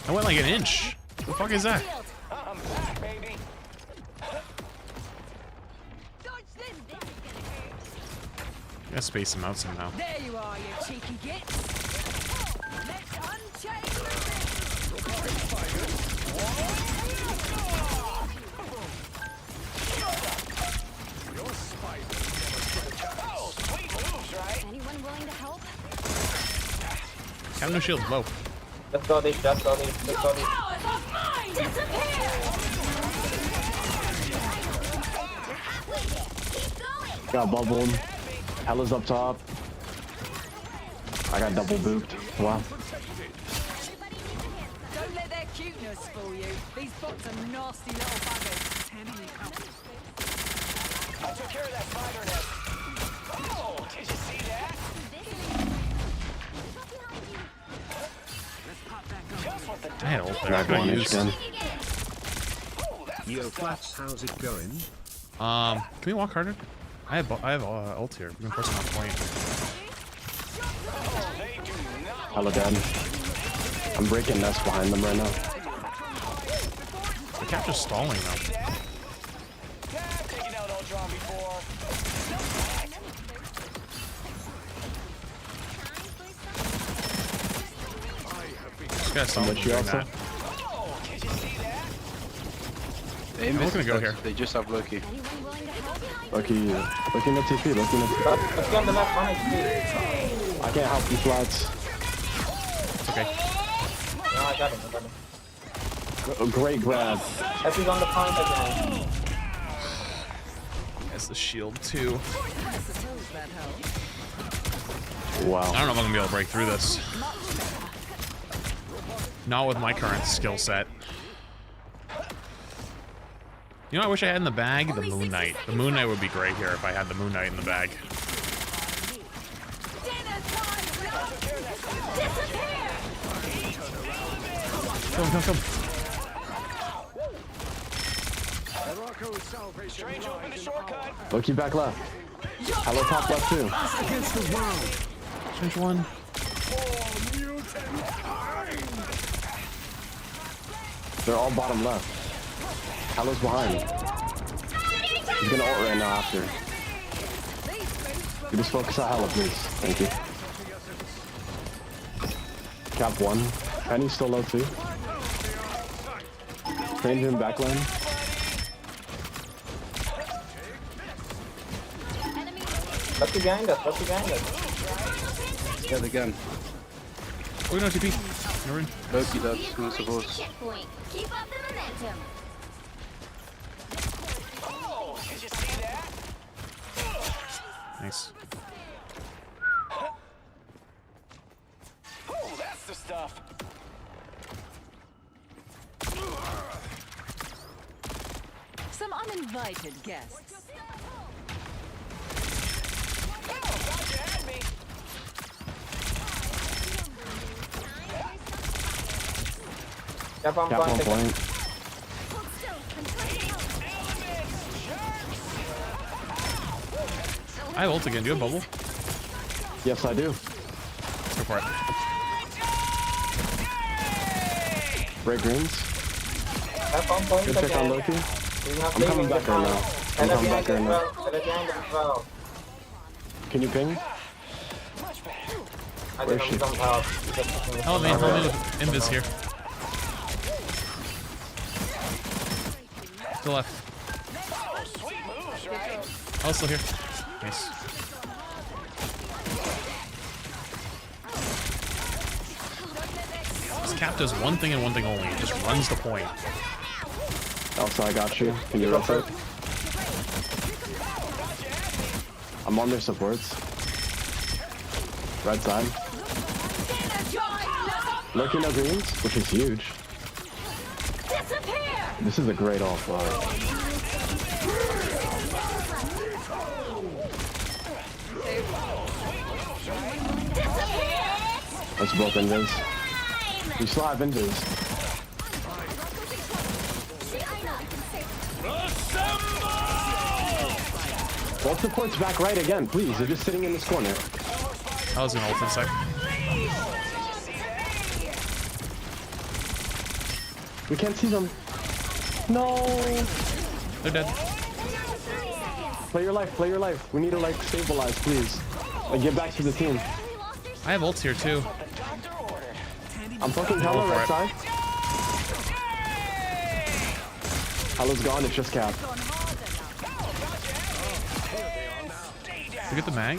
I went like an inch. What the fuck is that? I'm back, baby. I gotta space him out somehow. There you are, you cheeky gits. Let's unchain the Anyone willing to help? Got no shield, low. Let's go this, let's go this, let's go this. Got bubbled. Hela's up top. I got double booped. Wow. Don't let their cuteness fool you. These bots are nasty little buggers. I took care of that spider net. Oh, did you see that? Just what the I had ult there. Not I going used. again. Yo, Flats, how's it going? Can we walk harder? I have ult here. We can force him on point. Hela dead. I'm breaking nest behind them right now. The cap just stalling though. Taking out Ultron before. This guy's stalling. you also? They I'm looking to go here. They just have Loki. Loki no TP, Loki no TP. Let's go on the left, one HP. I can't help you, Flats. It's okay. No, I got him, Great grab. F is on the point again. Yes, the shield too. Wow. I don't know if I'm gonna be able to break through this. Not with my current skill set. You know, I wish I had in the bag the Moon Knight. The Moon Knight would be great here if I had the Moon Knight in the bag. Come. Loki back left. Hello top left too. Change one. They're all bottom left. Hello's behind. He's gonna ult right now after. You just focus on Hello, please. Thank you. Cap 1. Penny's still low too. Trained him back lane. What's behind us? Yeah, they can. Oh, no TP. You're in. Loki, that's who's supposed. Keep up the momentum. Did you see that? Nice. Oh, that's the stuff. Some uninvited guests. Cap on Cap on point. I have ult again. Do you have bubble? Yes, I do. Let's go for it. Break greens. Cap on point Good check on again. Loki. We have I'm coming back right now. I'm coming back right now. now. Can you ping? Where is she? Oh man, hold me. Invis here. To the left. Oh, still here. Nice. This cap does one thing and one thing only. It just runs the point. Elsa, I got you. Can you rotate? I'm on their supports. Right side. Lurking no greens, which is huge. This is a great ult. Let's both invis. We still have invis. Both supports back right again, please. They're just sitting in this corner. I was gonna ult inside. We can't see them. No. They're dead. Play your life. Play your life. We need to like stabilize, please. Like get back to the team. I have ults here too. I'm fucking Hello right side. Hello's gone. It's just Cap. You get the mag?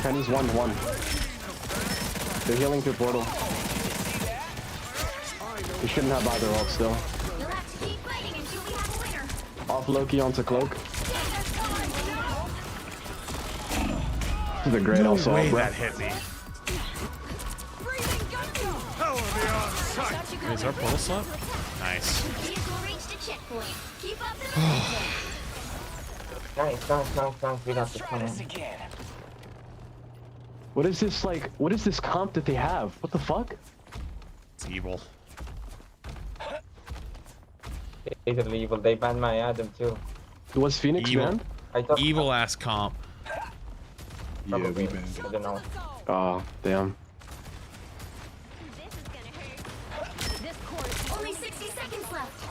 Penny's 1-1. They're healing through portal. We shouldn't have either ult still. Off Loki onto Cloak. This is a great ult, bro. That hit me. Wait, is our portal slot? Nice. Nice. We got the plan. What is this like? What is this comp that they have? What the fuck? It's evil. Basically evil. They banned my Adam too. Was Phoenix banned? Evil ass comp. Yeah, we banned it. I don't know. Oh, damn. Only 60 seconds left.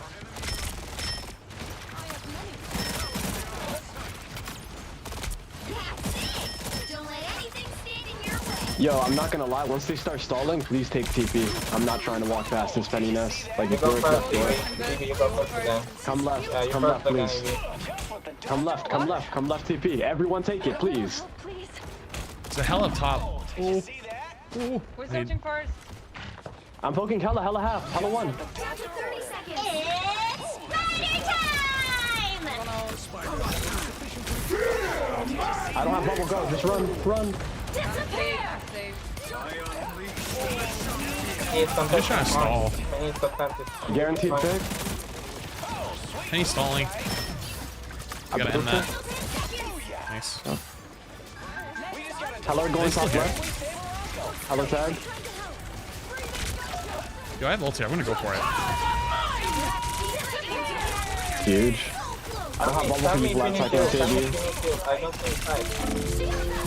Don't let anything stand in your way. Yo, I'm not gonna lie. Once they start stalling, please take TP. I'm not trying to walk past this Penny nest. Like, if we're left door. Come left. Come left, please. Come left. Come left. Come left TP. Everyone take it, please. It's a hell up top. Ooh. Ooh. We're searching for it. I'm poking Hella half. Hella 1. Down to 30 seconds. I don't have bubble, go. Just run. I'm just trying to stall. Guaranteed pick. Penny's stalling. You gotta end that. Nice. Hello, going top left. Hello, tag. Yo, I have ulti. I'm gonna go for it. Huge. I don't have bubble for you, Flat, so I can't save you.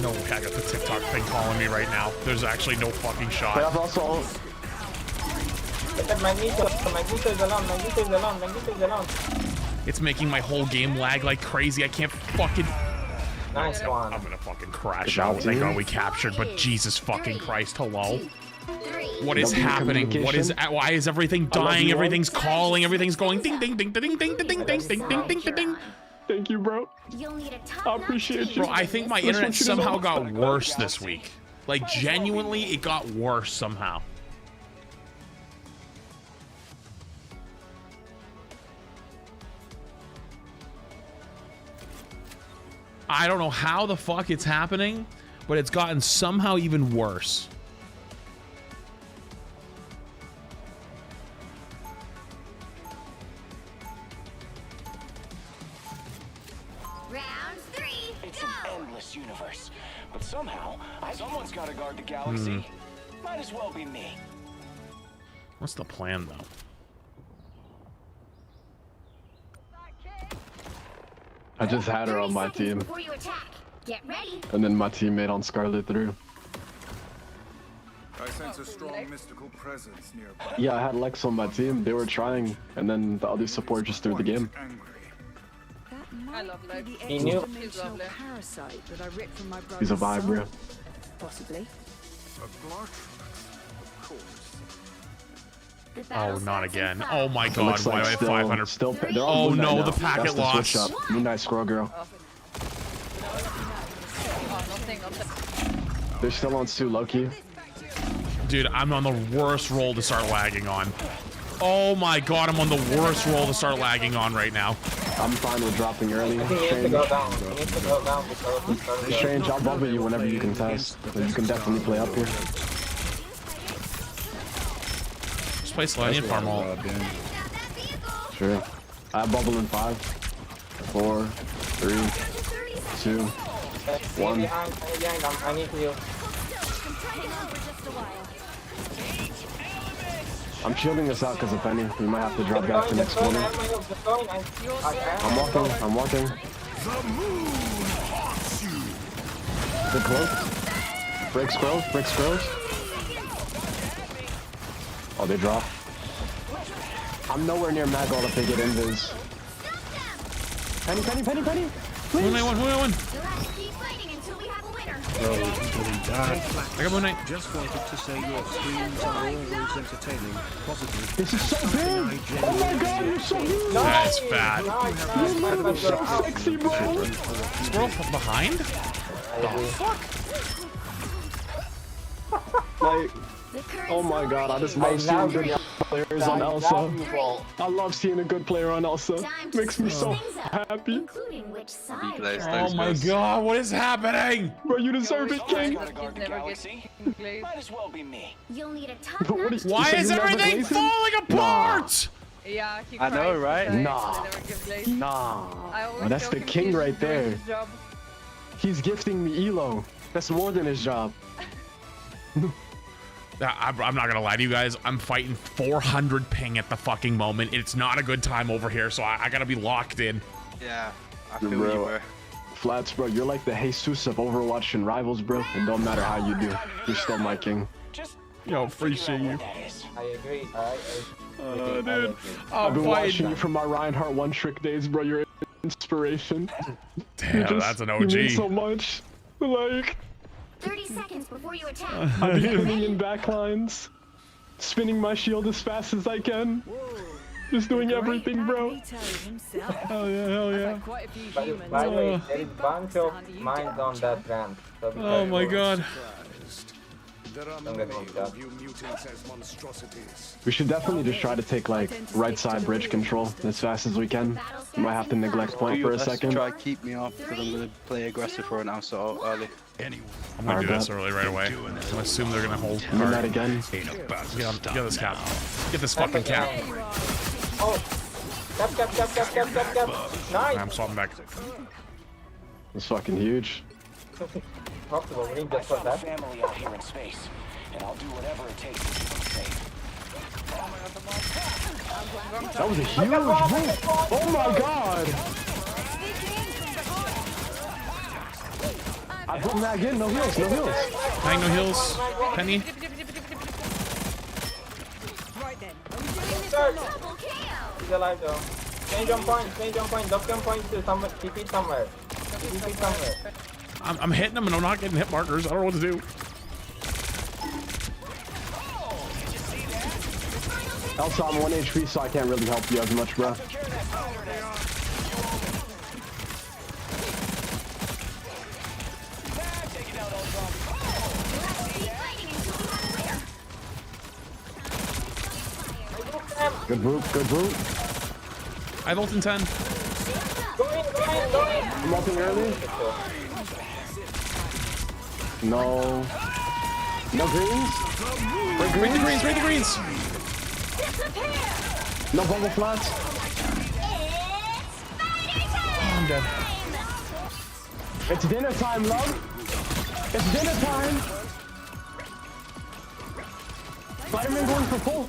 No, I got the TikTok thing calling me right now. There's actually no fucking But shot. I've also... It's making my whole game lag like crazy. I can't fucking... Nice one. I'm gonna fucking crash out. Thank God we captured, but Jesus fucking Christ, hello? What is happening? What is... Why is everything dying? Everything's calling. Everything's going ding ding ding ding ding ding ding ding ding ding ding ding ding. Thank you, bro. I appreciate you. Bro, I think my internet somehow got worse this week. Like, genuinely, it got worse somehow. I don't know how the fuck it's happening, but it's gotten somehow even worse. Round 3, It's an endless universe, but somehow someone's got to guard the galaxy. Might as well be me. What's the plan, though? I just had her on my team. Get ready. And then my teammate on Scarlet threw. I sense a strong mystical presence nearby. Yeah, I had Lex on my team. They were trying, and then the other support just threw the game. I love Lex. He knew. He's lovely. He's a vibe, bro. Possibly. Oh, not again. Oh my God, Looks why like do I have 500? Still, Oh no, the packet loss. Moonlight Squirrel Girl. They're still on Stu Loki. Dude, I'm on the worst roll to start lagging on. Oh my God, I'm on the worst roll to start lagging on right now. I'm fine with dropping early. I think you need to go down. You need to go down because Strange, I'll bubble you whenever you can test. So you can definitely play up here. Just play sliding and farm all. Sure. I have bubble in 5, 4, 3, 2, 1. I need you. I'm shielding this out because of Penny. We might have to drop back to next corner. I'm walking. Good cloak. Break scrolls. Oh, they drop. I'm nowhere near Magall if they get invis. Penny. Please. Who I won? Bro, until he died. I got Moon Knight. Just wanted to say your streams are always entertaining, positive. This is so big! Oh my God, you're so huge! That's fat. You're so sexy, bro! Squirrel from behind? The fuck? Like, oh my God, I just love seeing good players on Elsa. I love seeing a good player on Elsa. Makes me so happy. Oh my God, what is happening? Bro, you deserve it, King. Might as well be me. You'll need a Why is everything falling apart? Yeah, I know, right? Nah. That's the king right there. He's gifting me Elo. That's more than his job. I'm not gonna lie to you guys. I'm fighting 400 ping at the fucking moment. It's not a good time over here, so I gotta be locked in. Yeah, I feel you, bro. Flats, bro, you're like the Jesus of Overwatch and Rivals, bro. It don't matter how you do. You're still my king. Yo, appreciate you. I agree. Dude. I've been watching you from my Reinhardt one-trick days, bro. You're an inspiration. Damn, that's an OG. You mean so much. Like... 30 seconds before you attack. I've been putting in backlines, spinning my shield as fast as I can, just doing everything, bro. Hell yeah. By the way, there is a bunch of mines on that ramp. So oh my God. There are Don't many get who that. view mutants as monstrosities. We should definitely just try to take like right side bridge control as fast as we can. We might have to neglect point for a second. Try keep me up because I'm gonna play aggressive for an out so early. I'm gonna do this early right away. I'm gonna assume they're gonna hold. Doing that again. Get this cap. Get this fucking cap. Oh, cap. Nice. I'm swapping back. It's fucking huge. Possible. We need just for that. Family out here in space, and I'll do whatever it takes to keep them safe. That was a huge move. Oh my god. I put him back in. No heals. No heals. Hang no heals. Penny. He's alive though. Change on point. Duck jump point to somewhere. TP somewhere. TP somewhere. I'm hitting them and I'm not getting hit markers. I don't know what to do. Also, I'm 1 HP, so I can't really help you as much, bro. Good boot, good boot. I ult in 10. I'm ulting early. No. No greens? Read the greens, read the greens! No bubble flats? Oh, I'm dead. It's dinner time, love. It's dinner time. Spider-Man going for full.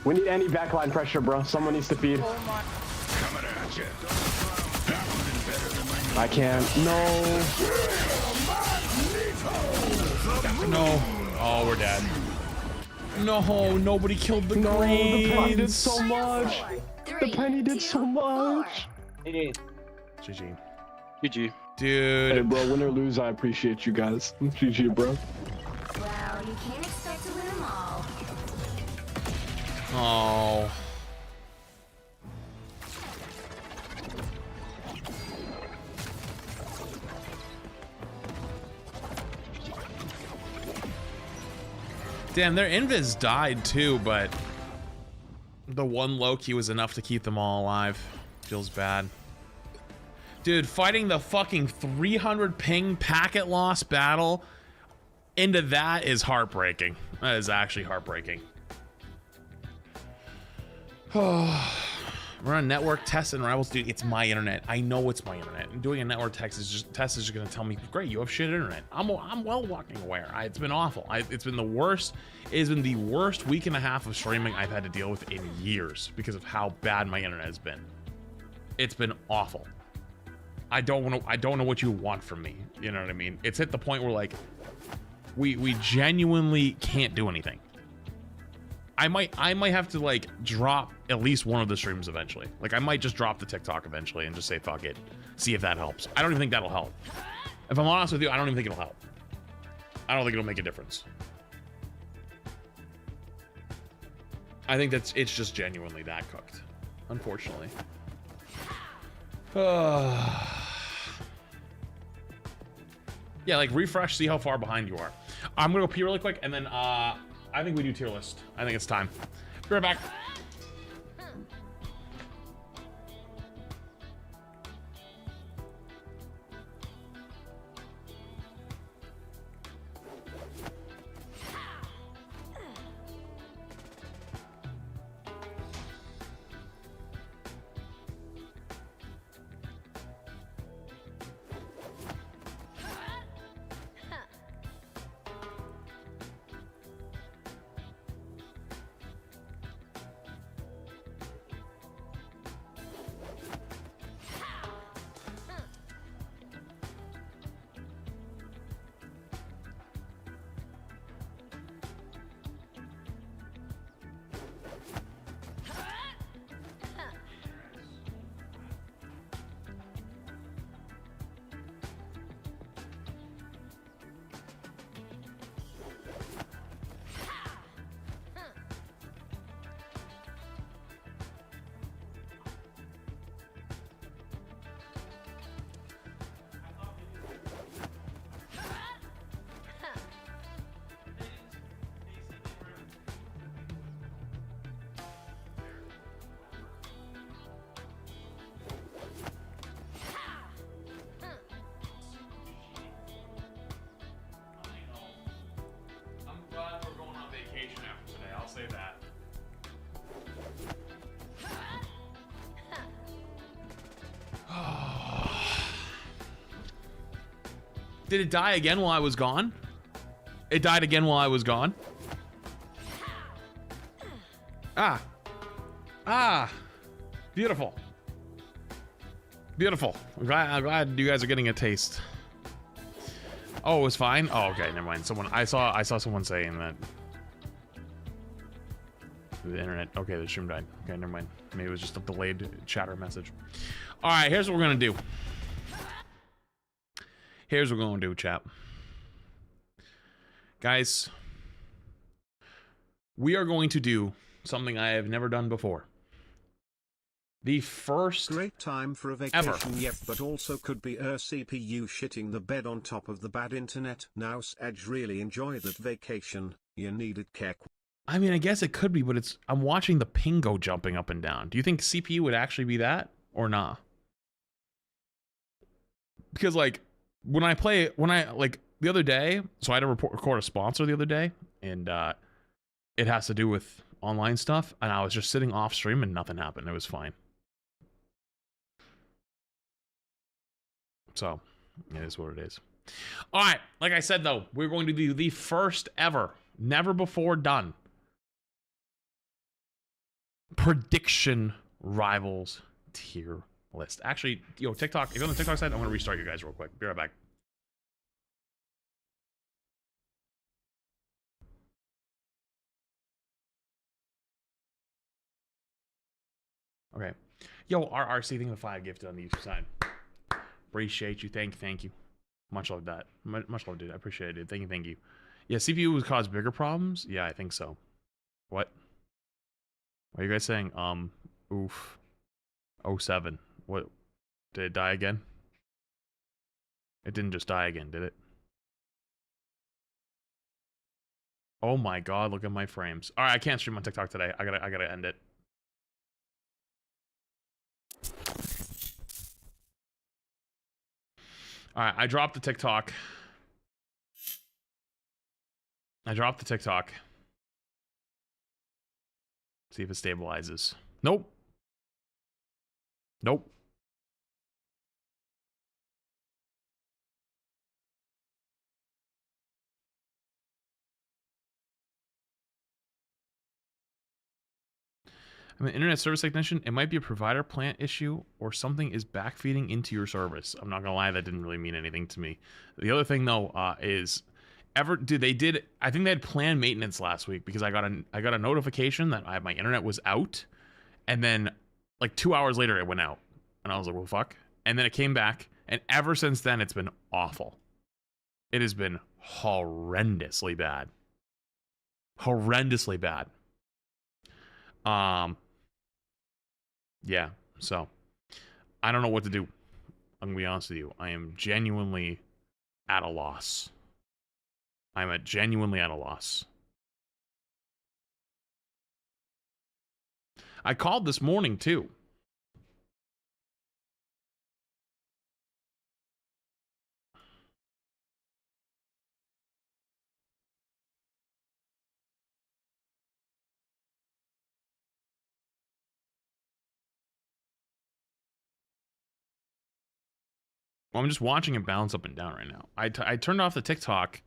We need any backline pressure, bro. Someone needs to feed. I can't. No. No. Oh, we're dead. No, nobody killed the greens. The penny did so much. The penny did so much. GG. GG. GG. Dude. Hey, bro, win or lose, I appreciate you guys. GG, bro. Well, you can't expect to win them all. Oh. Damn, their invis died too, but the one Loki was enough to keep them all alive. Feels bad. Dude, fighting the fucking 300 ping packet loss battle into that is heartbreaking. That is actually heartbreaking. We're on network tests and rivals, dude. It's my internet. I know it's my internet. And doing a network test is just gonna tell me, great, you have shit internet. I'm well walking aware. It's been awful. It's been the worst. It has been the worst week and a half of streaming I've had to deal with in years because of how bad my internet has been. It's been awful. I don't know what you want from me. You know what I mean? It's hit the point where like we genuinely can't do anything. I might have to like drop at least one of the streams eventually. Like I might just drop the TikTok eventually and just say fuck it. See if that helps. I don't even think that'll help. If I'm honest with you, I don't even think it'll help. I don't think it'll make a difference. I think it's just genuinely that cooked, unfortunately. Yeah, like refresh, see how far behind you are. I'm gonna go pee really quick and then I think we do tier list. I think it's time. Be right back. Did it die again while I was gone? It died again while I was gone. Ah. Ah. Beautiful. Beautiful. I'm glad you guys are getting a taste. Oh, it was fine? Oh, okay, never mind. I saw someone saying that the internet. Okay, the stream died. Okay, never mind. Maybe it was just a delayed chatter message. Alright, here's what we're gonna do. Here's what we're gonna do, chat. Guys, we are going to do something I have never done before. The first great time for a vacation, yep, but also could be CPU shitting the bed on top of the bad internet. Now Edge really enjoy that vacation. You needed care. I mean, I guess it could be, but I'm watching the ping go jumping up and down. Do you think CPU would actually be that or not? Because like like the other day, so I had to record a sponsor the other day, and it has to do with online stuff, and I was just sitting off stream and nothing happened. It was fine. So, it is what it is. All right, like I said though, we're going to do the first ever, never before done, prediction rivals tier list. Actually, yo, TikTok, if you're on the TikTok side, I'm going to restart you guys real quick. Be right back. Okay. Yo, RRC, thank you for the 5 gifted on the YouTube side. Appreciate you. Thank you. Much love that. Much love, dude. I appreciate it, dude. Thank you. Yeah, CPU would cause bigger problems? Yeah, I think so. What? What are you guys saying? Oof. 07. What? Did it die again? It didn't just die again, did it? Oh my god, look at my frames. Alright, I can't stream on TikTok today. I gotta end it. Alright, I dropped the TikTok. See if it stabilizes. Nope. Nope. I'm an internet service technician. It might be a provider plant issue or something is backfeeding into your service. I'm not gonna lie, that didn't really mean anything to me. The other thing though is I think they had planned maintenance last week because I got a notification that my internet was out, and then like 2 hours later it went out, and I was like, well, fuck. And then it came back, and ever since then it's been awful. It has been horrendously bad. Horrendously bad. Yeah, so I don't know what to do. I'm gonna be honest with you. I am genuinely at a loss. Genuinely at a loss. I called this morning too. Well, I'm just watching it bounce up and down right now. I turned off the TikTok,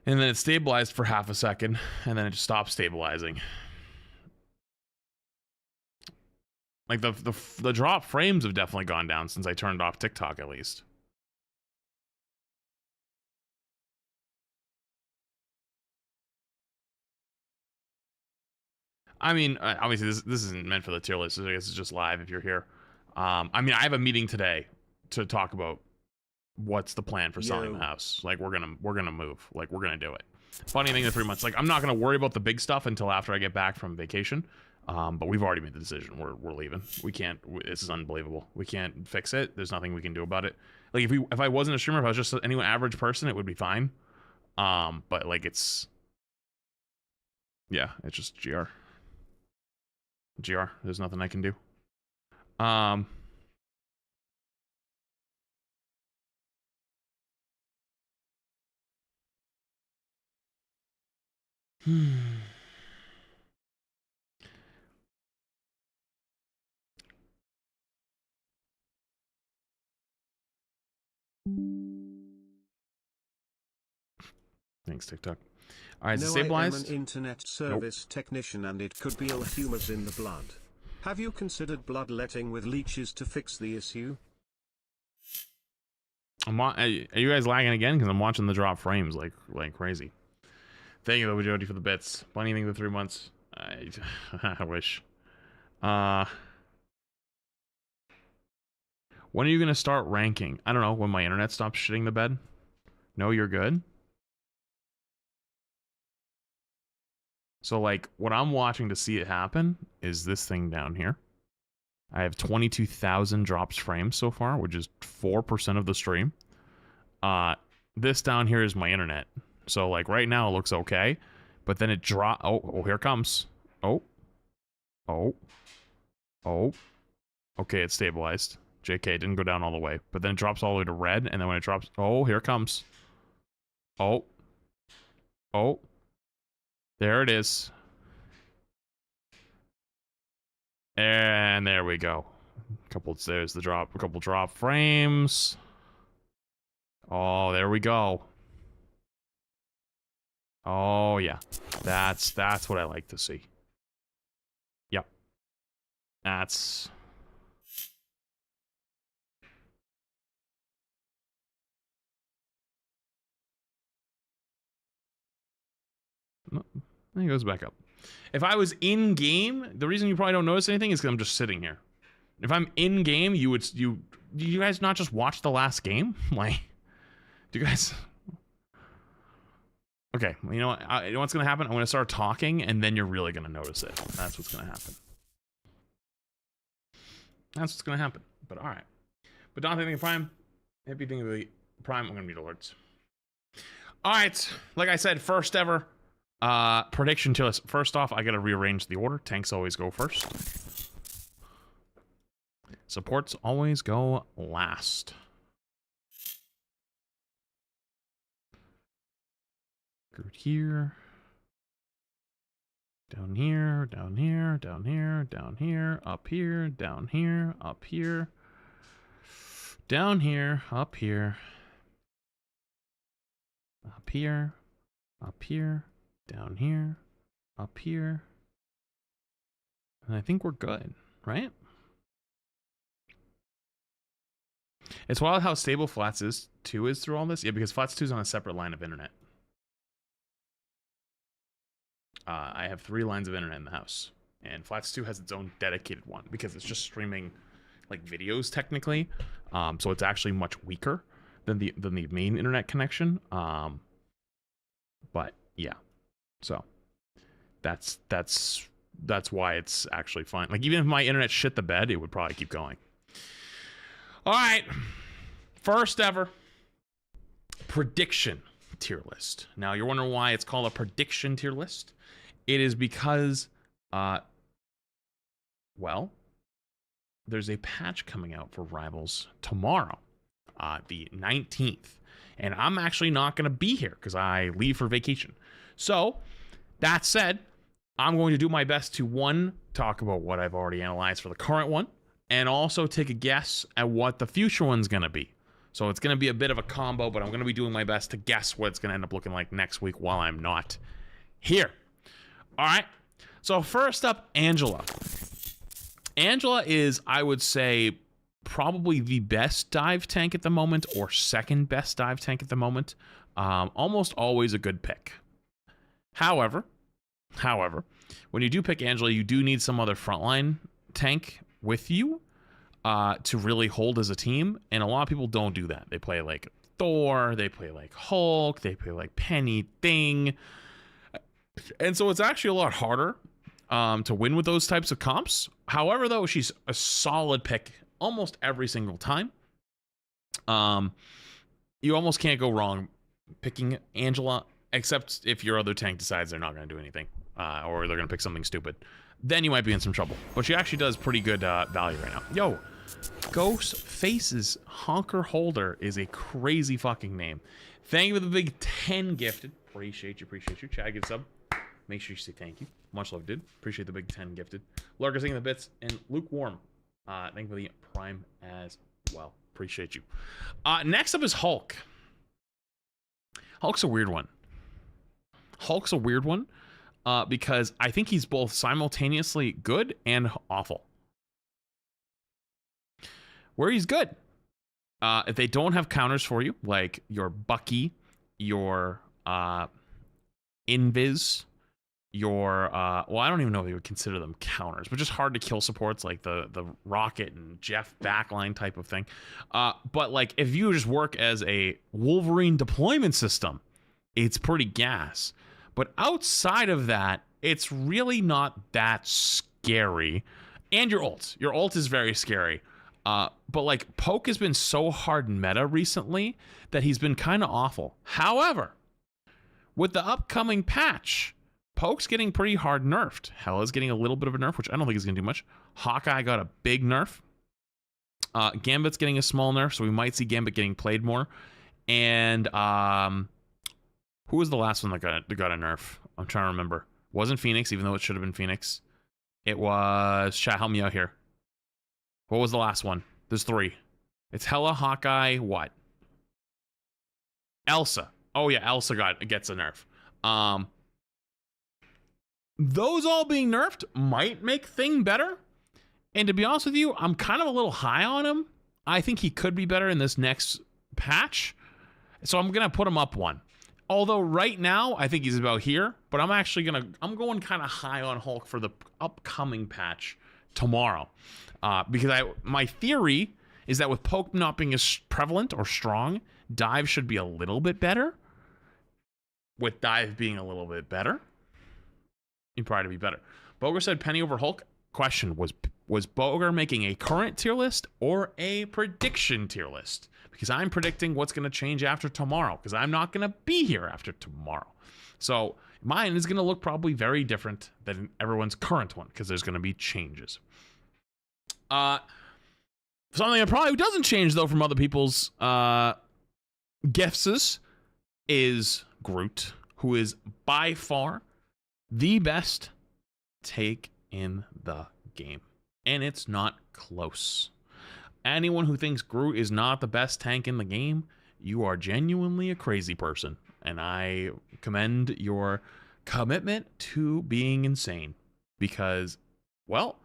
and then it stabilized for half a second, and then it just stopped stabilizing. Like the drop frames have definitely gone down since I turned off TikTok, at least. I mean, obviously this isn't meant for the tier list. So I guess it's just live if you're here. I mean, I have a meeting today to talk about what's the plan for selling the house. Like we're gonna move. Like we're gonna do it. Funny thing, the 3 months. Like I'm not gonna worry about the big stuff until after I get back from vacation. But we've already made the decision. We're leaving. We can't. This is unbelievable. We can't fix it. There's nothing we can do about it. Like if I wasn't a streamer, if I was just any average person, it would be fine. But like it's just GR. There's nothing I can do. Thanks, TikTok. All right, No, stabilized. I am an internet service technician and it could be ill humors in the blood. Have you considered bloodletting with leeches to fix the issue? Are you guys lagging again? Because I'm watching the drop frames like crazy. Thank you, though, Jody, for the bits. Funny thing for 3 months. I wish. When are you gonna start ranking? I don't know. When my internet stops shitting the bed. No, you're good. So, like, what I'm watching to see it happen is this thing down here. I have 22,000 drops frames so far, which is 4% of the stream. This down here is my internet. So, like, right now it looks okay. But then it drop. Oh, here it comes. Oh. Okay, it's stabilized. JK, it didn't go down all the way. But then it drops all the way to red. And then when it drops. Oh, here it comes. Oh. There it is. And there we go. There's the drop. A couple drop frames. Oh, there we go. Oh yeah, that's what I like to see. Yep. That's. No, he goes back up. If I was in game, the reason you probably don't notice anything is because I'm just sitting here. If I'm in game, you guys not just watch the last game? Like, do you guys? Okay, well, you know what? You know what's gonna happen? I'm gonna start talking, and then you're really gonna notice it. That's what's gonna happen. That's what's gonna happen. But all right. But Dante thinking Prime, happy thing of the Prime. I'm gonna mute alerts. All right, like I said, first ever prediction to us. First off, I gotta rearrange the order. Tanks always go first. Supports always go last. Groot here. Down here, down here, down here, down here, up here, down here, up here. Down here, up here. Up here, up here, down here, up here. And I think we're good, right? It's wild how stable Flats is 2 is through all this. Yeah, because Flats 2 is on a separate line of internet. I have 3 lines of internet in the house, and Flats 2 has its own dedicated one because it's just streaming like videos technically. So it's actually much weaker than the main internet connection. But yeah, so that's why it's actually fine. Like, even if my internet shit the bed, it would probably keep going. All right, first ever prediction tier list. Now you're wondering why it's called a prediction tier list. It is because, well, there's a patch coming out for Rivals tomorrow, the 19th. And I'm actually not going to be here because I leave for vacation. So, that said, I'm going to do my best to, 1, talk about what I've already analyzed for the current one, and also take a guess at what the future one's going to be. So it's going to be a bit of a combo, but I'm going to be doing my best to guess what it's going to end up looking like next week while I'm not here. All right. So first up, Angela. Angela is, I would say, probably the best dive tank at the moment, or second best dive tank at the moment. Almost always a good pick. However, when you do pick Angela, you do need some other frontline tank with you to really hold as a team, and a lot of people don't do that. They play like Thor, they play like Hulk, they play like Penny Thing, and so it's actually a lot harder to win with those types of comps. However, though, she's a solid pick almost every single time. You almost can't go wrong picking Angela, except if your other tank decides they're not going to do anything, or they're going to pick something stupid. Then you might be in some trouble. But she actually does pretty good value right now. Yo, Ghost Faces Honker Holder is a crazy fucking name. Thank you for the big 10 gifted. Appreciate you. Chad, give sub. Make sure you say thank you. Much love, dude. Appreciate the big 10 gifted. Lurker singing the bits, and Lukewarm. Thank you for the Prime as well. Appreciate you. Next up is Hulk. Hulk's a weird one. Hulk's a weird one because I think he's both simultaneously good and awful. Where he's good, if they don't have counters for you, like your Bucky, your Invis, your well, I don't even know if you would consider them counters, but just hard to kill supports like the Rocket and Jeff backline type of thing. But like if you just work as a Wolverine deployment system, it's pretty gas. But outside of that, it's really not that scary. And your ult is very scary. But like Poke has been so hard meta recently that he's been kind of awful. However, with the upcoming patch, Poke's getting pretty hard nerfed. Hela's getting a little bit of a nerf, which I don't think is going to do much. Hawkeye got a big nerf. Gambit's getting a small nerf, so we might see Gambit getting played more. And who was the last one that got a nerf? I'm trying to remember. Wasn't Phoenix, even though it should have been Phoenix. It was... Chat, help me out here. What was the last one? There's 3. It's Hela, Hawkeye, what? Elsa. Oh yeah, Elsa gets a nerf. Those all being nerfed might make Thing better. And to be honest with you, I'm kind of a little high on him. I think he could be better in this next patch. So I'm going to put him up 1. Although right now, I think he's about here. But I'm going kind of high on Hulk for the upcoming patch tomorrow. Because my theory is that with Poke not being as prevalent or strong, Dive should be a little bit better. With Dive being a little bit better, you'd probably be better. Boger said Penny over Hulk. Question, was Boger making a current tier list or a prediction tier list? Because I'm predicting what's going to change after tomorrow, because I'm not going to be here after tomorrow. So mine is going to look probably very different than everyone's current one, because there's going to be changes. Something that probably doesn't change, though, from other people's guesses is Groot, who is by far the best take in the game. And it's not close. Anyone who thinks Groot is not the best tank in the game, you are genuinely a crazy person. And I commend your commitment to being insane. Because, well,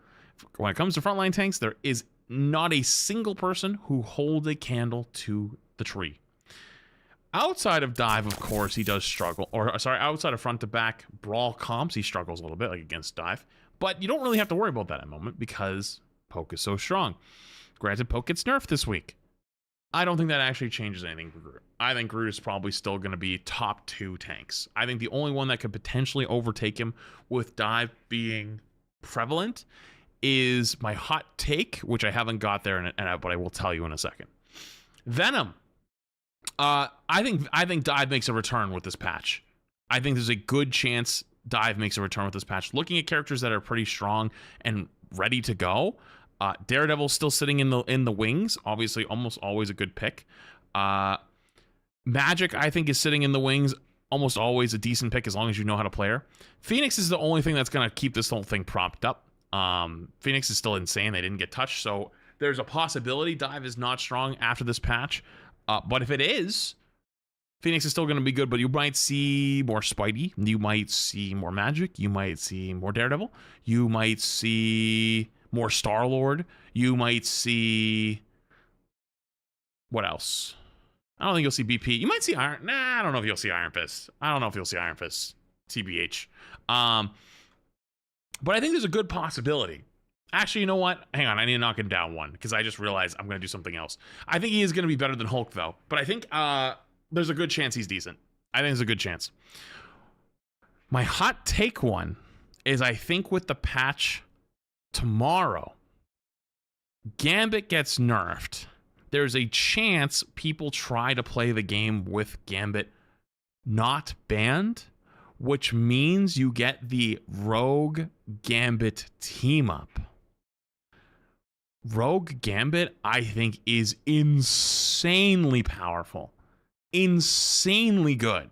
when it comes to frontline tanks, there is not a single person who holds a candle to the tree. Outside of Dive, of course, he does struggle. Or, sorry, outside of front to back brawl comps, he struggles a little bit, like against Dive. But you don't really have to worry about that at the moment because Poke is so strong. Granted, Poke gets nerfed this week. I don't think that actually changes anything for Groot. I think Groot is probably still going to be top 2 tanks. I think the only one that could potentially overtake him with Dive being prevalent is my hot take, which I haven't got there, but I will tell you in a second. Venom. I think Dive makes a return with this patch. I think there's a good chance Dive makes a return with this patch. Looking at characters that are pretty strong and ready to go, Daredevil's still sitting in the wings. Obviously, almost always a good pick. Magic, I think, is sitting in the wings. Almost always a decent pick as long as you know how to play her. Phoenix is the only thing that's going to keep this whole thing propped up. Phoenix is still insane. They didn't get touched, so there's a possibility Dive is not strong after this patch. But if it is, Phoenix is still going to be good, but you might see more Spidey. You might see more Magic. You might see more Daredevil. You might see more Star-Lord. You might see... What else? I don't think you'll see BP. You might see Iron... Nah, I don't know if you'll see Iron Fist. I don't know if you'll see Iron Fist. TBH. But I think there's a good possibility. Actually, you know what? Hang on, I need to knock him down 1, because I just realized I'm going to do something else. I think he is going to be better than Hulk, though. But I think there's a good chance he's decent. I think there's a good chance. My hot take one is I think with the patch tomorrow, Gambit gets nerfed. There's a chance people try to play the game with Gambit not banned, which means you get the Rogue Gambit team up. Rogue Gambit, I think, is insanely powerful. Insanely good.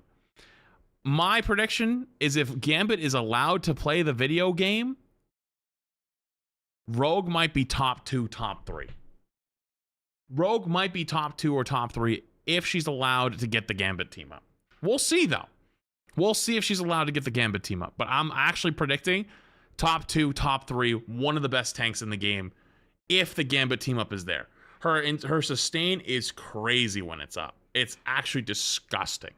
My prediction is if Gambit is allowed to play the video game, Rogue might be top 2, top 3. Rogue might be top 2 or top 3 if she's allowed to get the Gambit team up. We'll see, though. We'll see if she's allowed to get the Gambit team up. But I'm actually predicting top 2, top 3, one of the best tanks in the game if the Gambit team up is there. Her sustain is crazy when it's up. It's actually disgusting.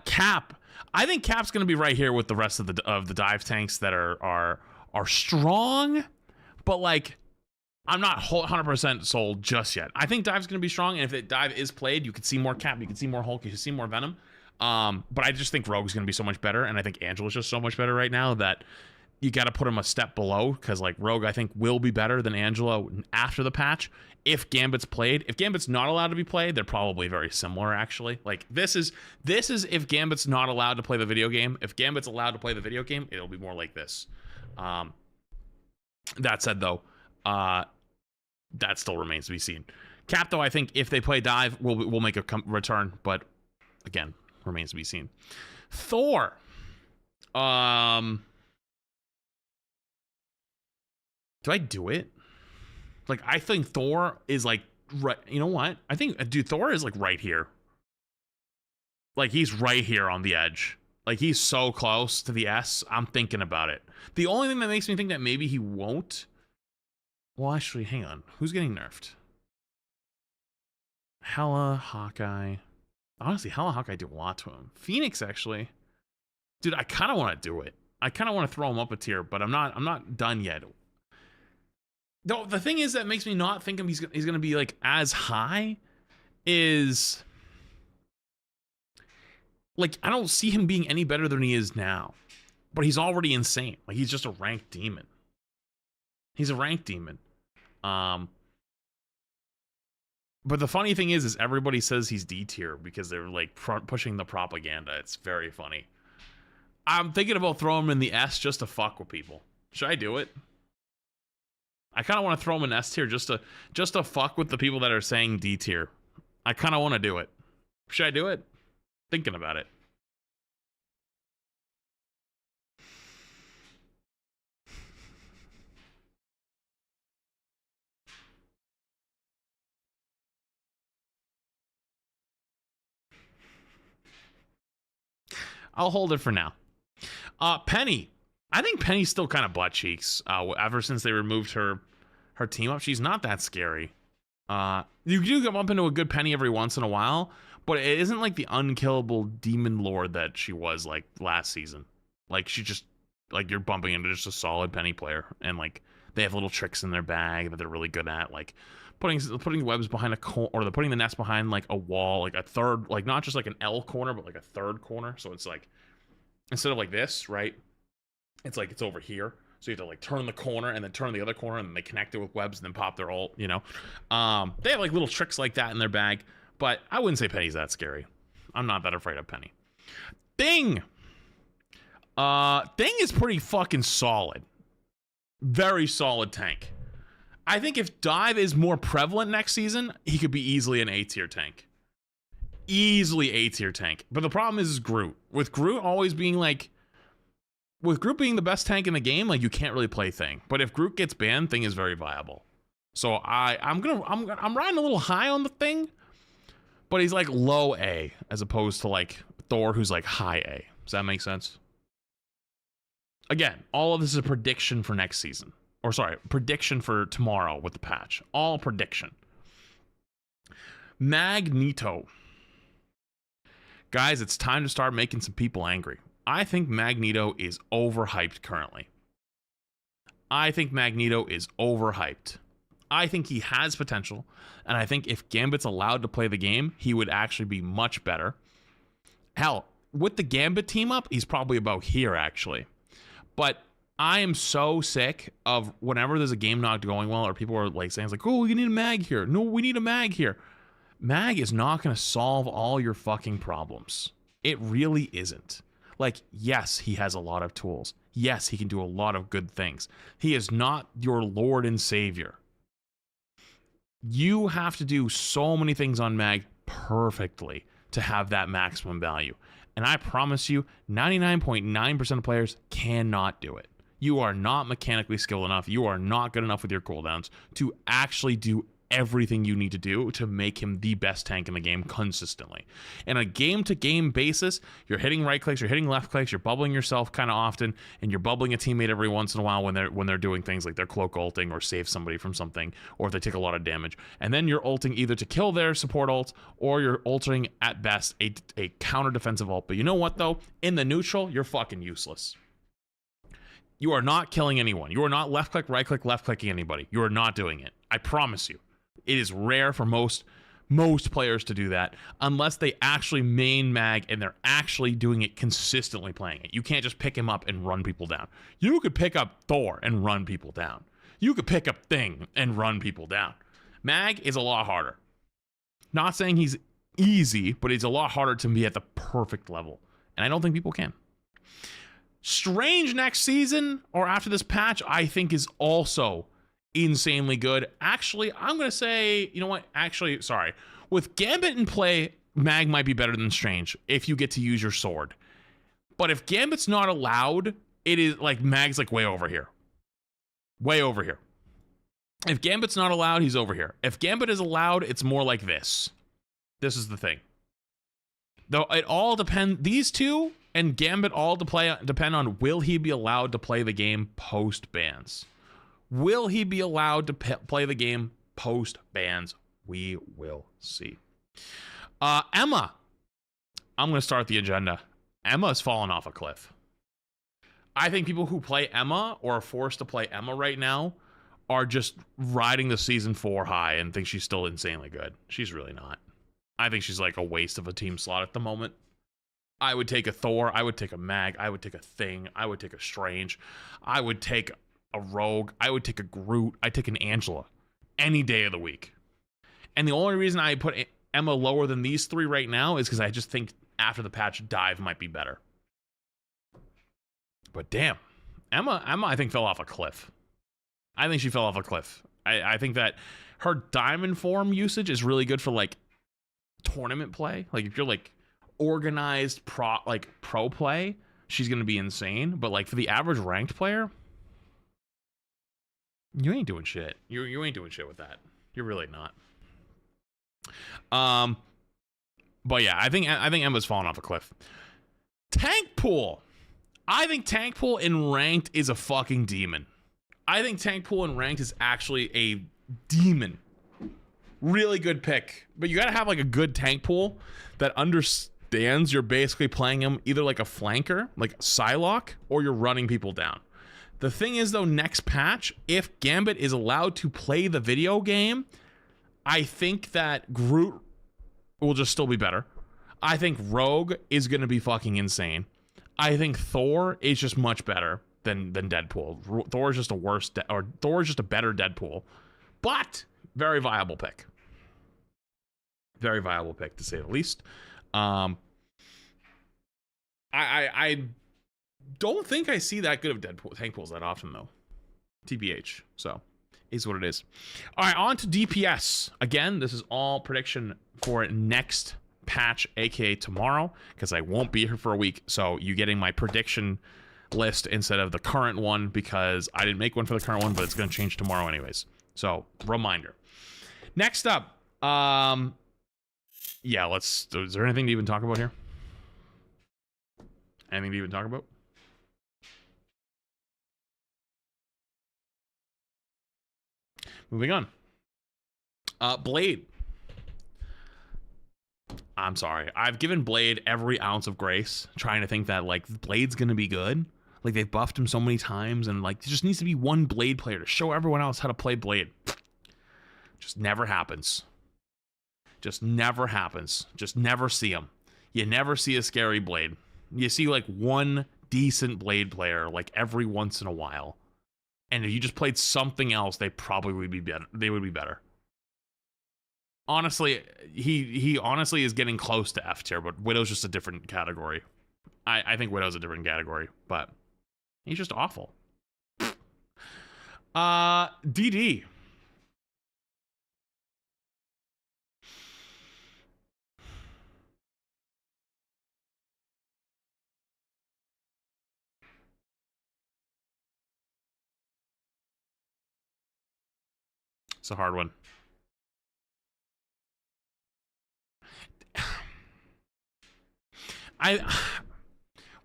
Cap. I think Cap's going to be right here with the rest of the dive tanks that are strong, but like I'm not 100% sold just yet. I think Dive's going to be strong, and if the Dive is played, you could see more Cap, you could see more Hulk, you could see more Venom. But I just think Rogue's going to be so much better, and I think Angela's just so much better right now that you got to put him a step below, because like Rogue, I think, will be better than Angela after the patch. If Gambit's played. If Gambit's not allowed to be played, they're probably very similar, actually. Like, this is if Gambit's not allowed to play the video game. If Gambit's allowed to play the video game, it'll be more like this. That said, though, that still remains to be seen. Cap, though, I think if they play Dive, we'll make a return, but again, remains to be seen. Thor. Do I do it? Like, I think Thor is like, right, you know what? I think, dude, Thor is like right here. Like, he's right here on the edge. Like, he's so close to the S. I'm thinking about it. The only thing that makes me think that maybe he won't. Well, actually, hang on. Who's getting nerfed? Hela, Hawkeye. Honestly, Hela, Hawkeye do a lot to him. Phoenix, actually. Dude, I kind of want to do it. I kind of want to throw him up a tier, but I'm not done yet. Though the thing is that makes me not think he's going to be like as high is like I don't see him being any better than he is now. But he's already insane. Like, he's just a ranked demon. He's a ranked demon. But the funny thing is everybody says he's D tier because they're like pushing the propaganda. It's very funny. I'm thinking about throwing him in the S just to fuck with people. Should I do it? I kind of want to throw him in S tier just to fuck with the people that are saying D tier. I kind of want to do it. Should I do it? Thinking about it. I'll hold it for now. Penny. I think Penny's still kind of butt cheeks. Ever since they removed her team up, she's not that scary. You do come up into a good Penny every once in a while, but it isn't like the unkillable demon lord that she was like last season. Like, she just, like, you're bumping into just a solid Penny player, and like they have little tricks in their bag that they're really good at, like putting webs behind a corner, or they're putting the nest behind like a wall, like a third, like not just like an L corner, but like a third corner. So it's like instead of like this, right? It's like it's over here. So you have to like turn the corner and then turn the other corner, and then they connect it with webs and then pop their ult, you know? They have like little tricks like that in their bag, but I wouldn't say Penny's that scary. I'm not that afraid of Penny. Thing! Thing is pretty fucking solid. Very solid tank. I think if Dive is more prevalent next season, he could be easily an A tier tank. Easily A tier tank. But the problem is Groot. With Groot always being like, with Groot being the best tank in the game, like, you can't really play Thing. But if Groot gets banned, Thing is very viable. So I'm riding a little high on the Thing, but he's like low A as opposed to like Thor, who's like high A. Does that make sense? Again, all of this is a prediction for next season. Or sorry, prediction for tomorrow with the patch. All prediction. Magneto. Guys, it's time to start making some people angry. I think Magneto is overhyped currently. I think Magneto is overhyped. I think he has potential, and I think if Gambit's allowed to play the game, he would actually be much better. Hell, with the Gambit team up, he's probably about here, actually. But I am so sick of whenever there's a game not going well, or people are like saying, like, oh, we need a mag here. No, we need a mag here. Mag is not going to solve all your fucking problems. It really isn't. Like, yes, he has a lot of tools. Yes, he can do a lot of good things. He is not your Lord and Savior. You have to do so many things on Mag perfectly to have that maximum value. And I promise you, 99.9% of players cannot do it. You are not mechanically skilled enough. You are not good enough with your cooldowns to actually do everything you need to do to make him the best tank in the game consistently. And on a game-to-game basis, you're hitting right clicks, you're hitting left clicks, you're bubbling yourself kind of often, and you're bubbling a teammate every once in a while when they're doing things like they're cloak ulting or save somebody from something, or if they take a lot of damage. And then you're ulting either to kill their support ult, or you're ulting at best a counter defensive ult. But you know what though? In the neutral, you're fucking useless. You are not killing anyone. You are not left click, right click, left clicking anybody. You are not doing it. I promise you. It is rare for most players to do that unless they actually main mag and they're actually doing it consistently playing it. You can't just pick him up and run people down. You could pick up Thor and run people down. You could pick up Thing and run people down. Mag is a lot harder. Not saying he's easy, but it's a lot harder to be at the perfect level. And I don't think people can. Strange next season or after this patch, I think is also insanely good. Actually, I'm going to say, you know what? Actually, sorry. With Gambit in play, Mag might be better than Strange if you get to use your sword. But if Gambit's not allowed, it is like Mag's like way over here. Way over here. If Gambit's not allowed, he's over here. If Gambit is allowed, it's more like this. This is the thing. Though it all depends, these two and Gambit all depend on will he be allowed to play the game post bans. Will he be allowed to play the game post bans? We will see. Emma. I'm going to start the agenda. Emma's fallen off a cliff. I think people who play Emma or are forced to play Emma right now are just riding the season 4 high and think she's still insanely good. She's really not. I think she's like a waste of a team slot at the moment. I would take a Thor. I would take a Mag. I would take a Thing. I would take a Strange. I would take a Rogue. I would take a Groot. I'd take an Angela any day of the week. And the only reason I put Emma lower than these three right now is because I just think after the patch, Dive might be better. But damn, Emma I think fell off a cliff. I think she fell off a cliff. I think that her diamond form usage is really good for like tournament play. Like if you're like organized pro play, she's gonna be insane. But like for the average ranked player, you ain't doing shit. You ain't doing shit with that. You're really not. But yeah, I think Emma's fallen off a cliff. Tank pool. I think tank pool in ranked is a fucking demon. I think tank pool in ranked is actually a demon. Really good pick. But you gotta have like a good tank pool that understands you're basically playing him either like a flanker, like Psylocke, or you're running people down. The thing is though, next patch, if Gambit is allowed to play the video game, I think that Groot will just still be better. I think Rogue is gonna be fucking insane. I think Thor is just much better than Deadpool. Thor is just Thor is just a better Deadpool, but very viable pick. Very viable pick to say the least. I don't think I see that good of Deadpool tank pools that often though. TBH. So is what it is. All right, on to DPS. Again, this is all prediction for next patch, aka tomorrow, because I won't be here for a week. So you getting my prediction list instead of the current one because I didn't make one for the current one, but it's going to change tomorrow anyways. So reminder. Next up, yeah, is there anything to even talk about here? Anything to even talk about? Moving on. Blade. I'm sorry. I've given Blade every ounce of grace, trying to think that like Blade's gonna be good. Like they've buffed him so many times, and like there just needs to be one Blade player to show everyone else how to play Blade. Just never happens. Just never happens. Just never see him. You never see a scary Blade. You see like one decent Blade player like every once in a while. And if you just played something else, they probably would be better. They would be better. Honestly, he honestly is getting close to F tier, but Widow's just a different category. I think Widow's a different category, but he's just awful. DD. It's a hard one.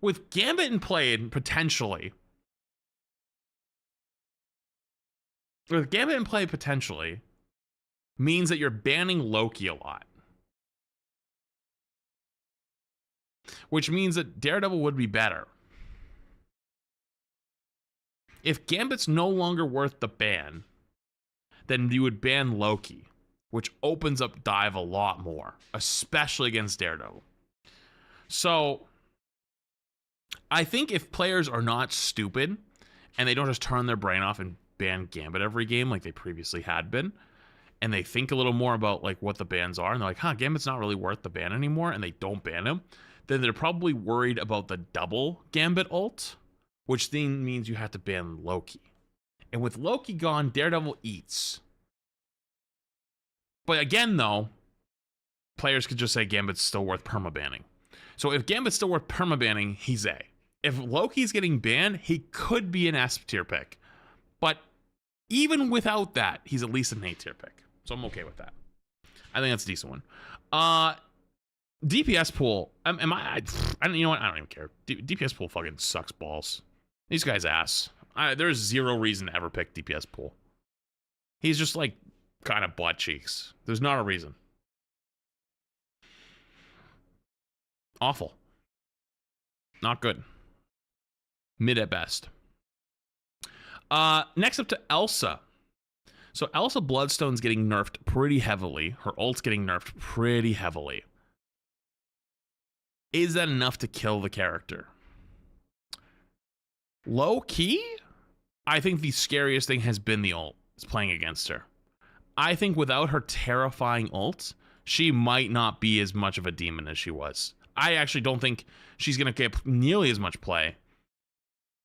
with Gambit in play potentially. With Gambit in play potentially means that you're banning Loki a lot. Which means that Daredevil would be better. If Gambit's no longer worth the ban, then you would ban Loki, which opens up dive a lot more, especially against Daredevil. So, I think if players are not stupid and they don't just turn their brain off and ban Gambit every game like they previously had been, and they think a little more about like what the bans are, and they're like, huh, Gambit's not really worth the ban anymore, and they don't ban him, then they're probably worried about the double Gambit ult, which then means you have to ban Loki. And with Loki gone, Daredevil eats. But again, though, players could just say Gambit's still worth permabanning. So if Gambit's still worth permabanning, he's A. If Loki's getting banned, he could be an S tier pick. But even without that, he's at least an A tier pick. So I'm okay with that. I think that's a decent one. DPS pool. You know what? I don't even care. DPS pool fucking sucks balls. These guys ass. There's zero reason to ever pick DPS pool. He's just like kind of butt cheeks. There's not a reason. Awful. Not good. Mid at best. Next up to Elsa. So Elsa Bloodstone's getting nerfed pretty heavily. Her ult's getting nerfed pretty heavily. Is that enough to kill the character? Low key, I think the scariest thing has been the ult. Is playing against her. I think without her terrifying ult, she might not be as much of a demon as she was. I actually don't think she's going to get nearly as much play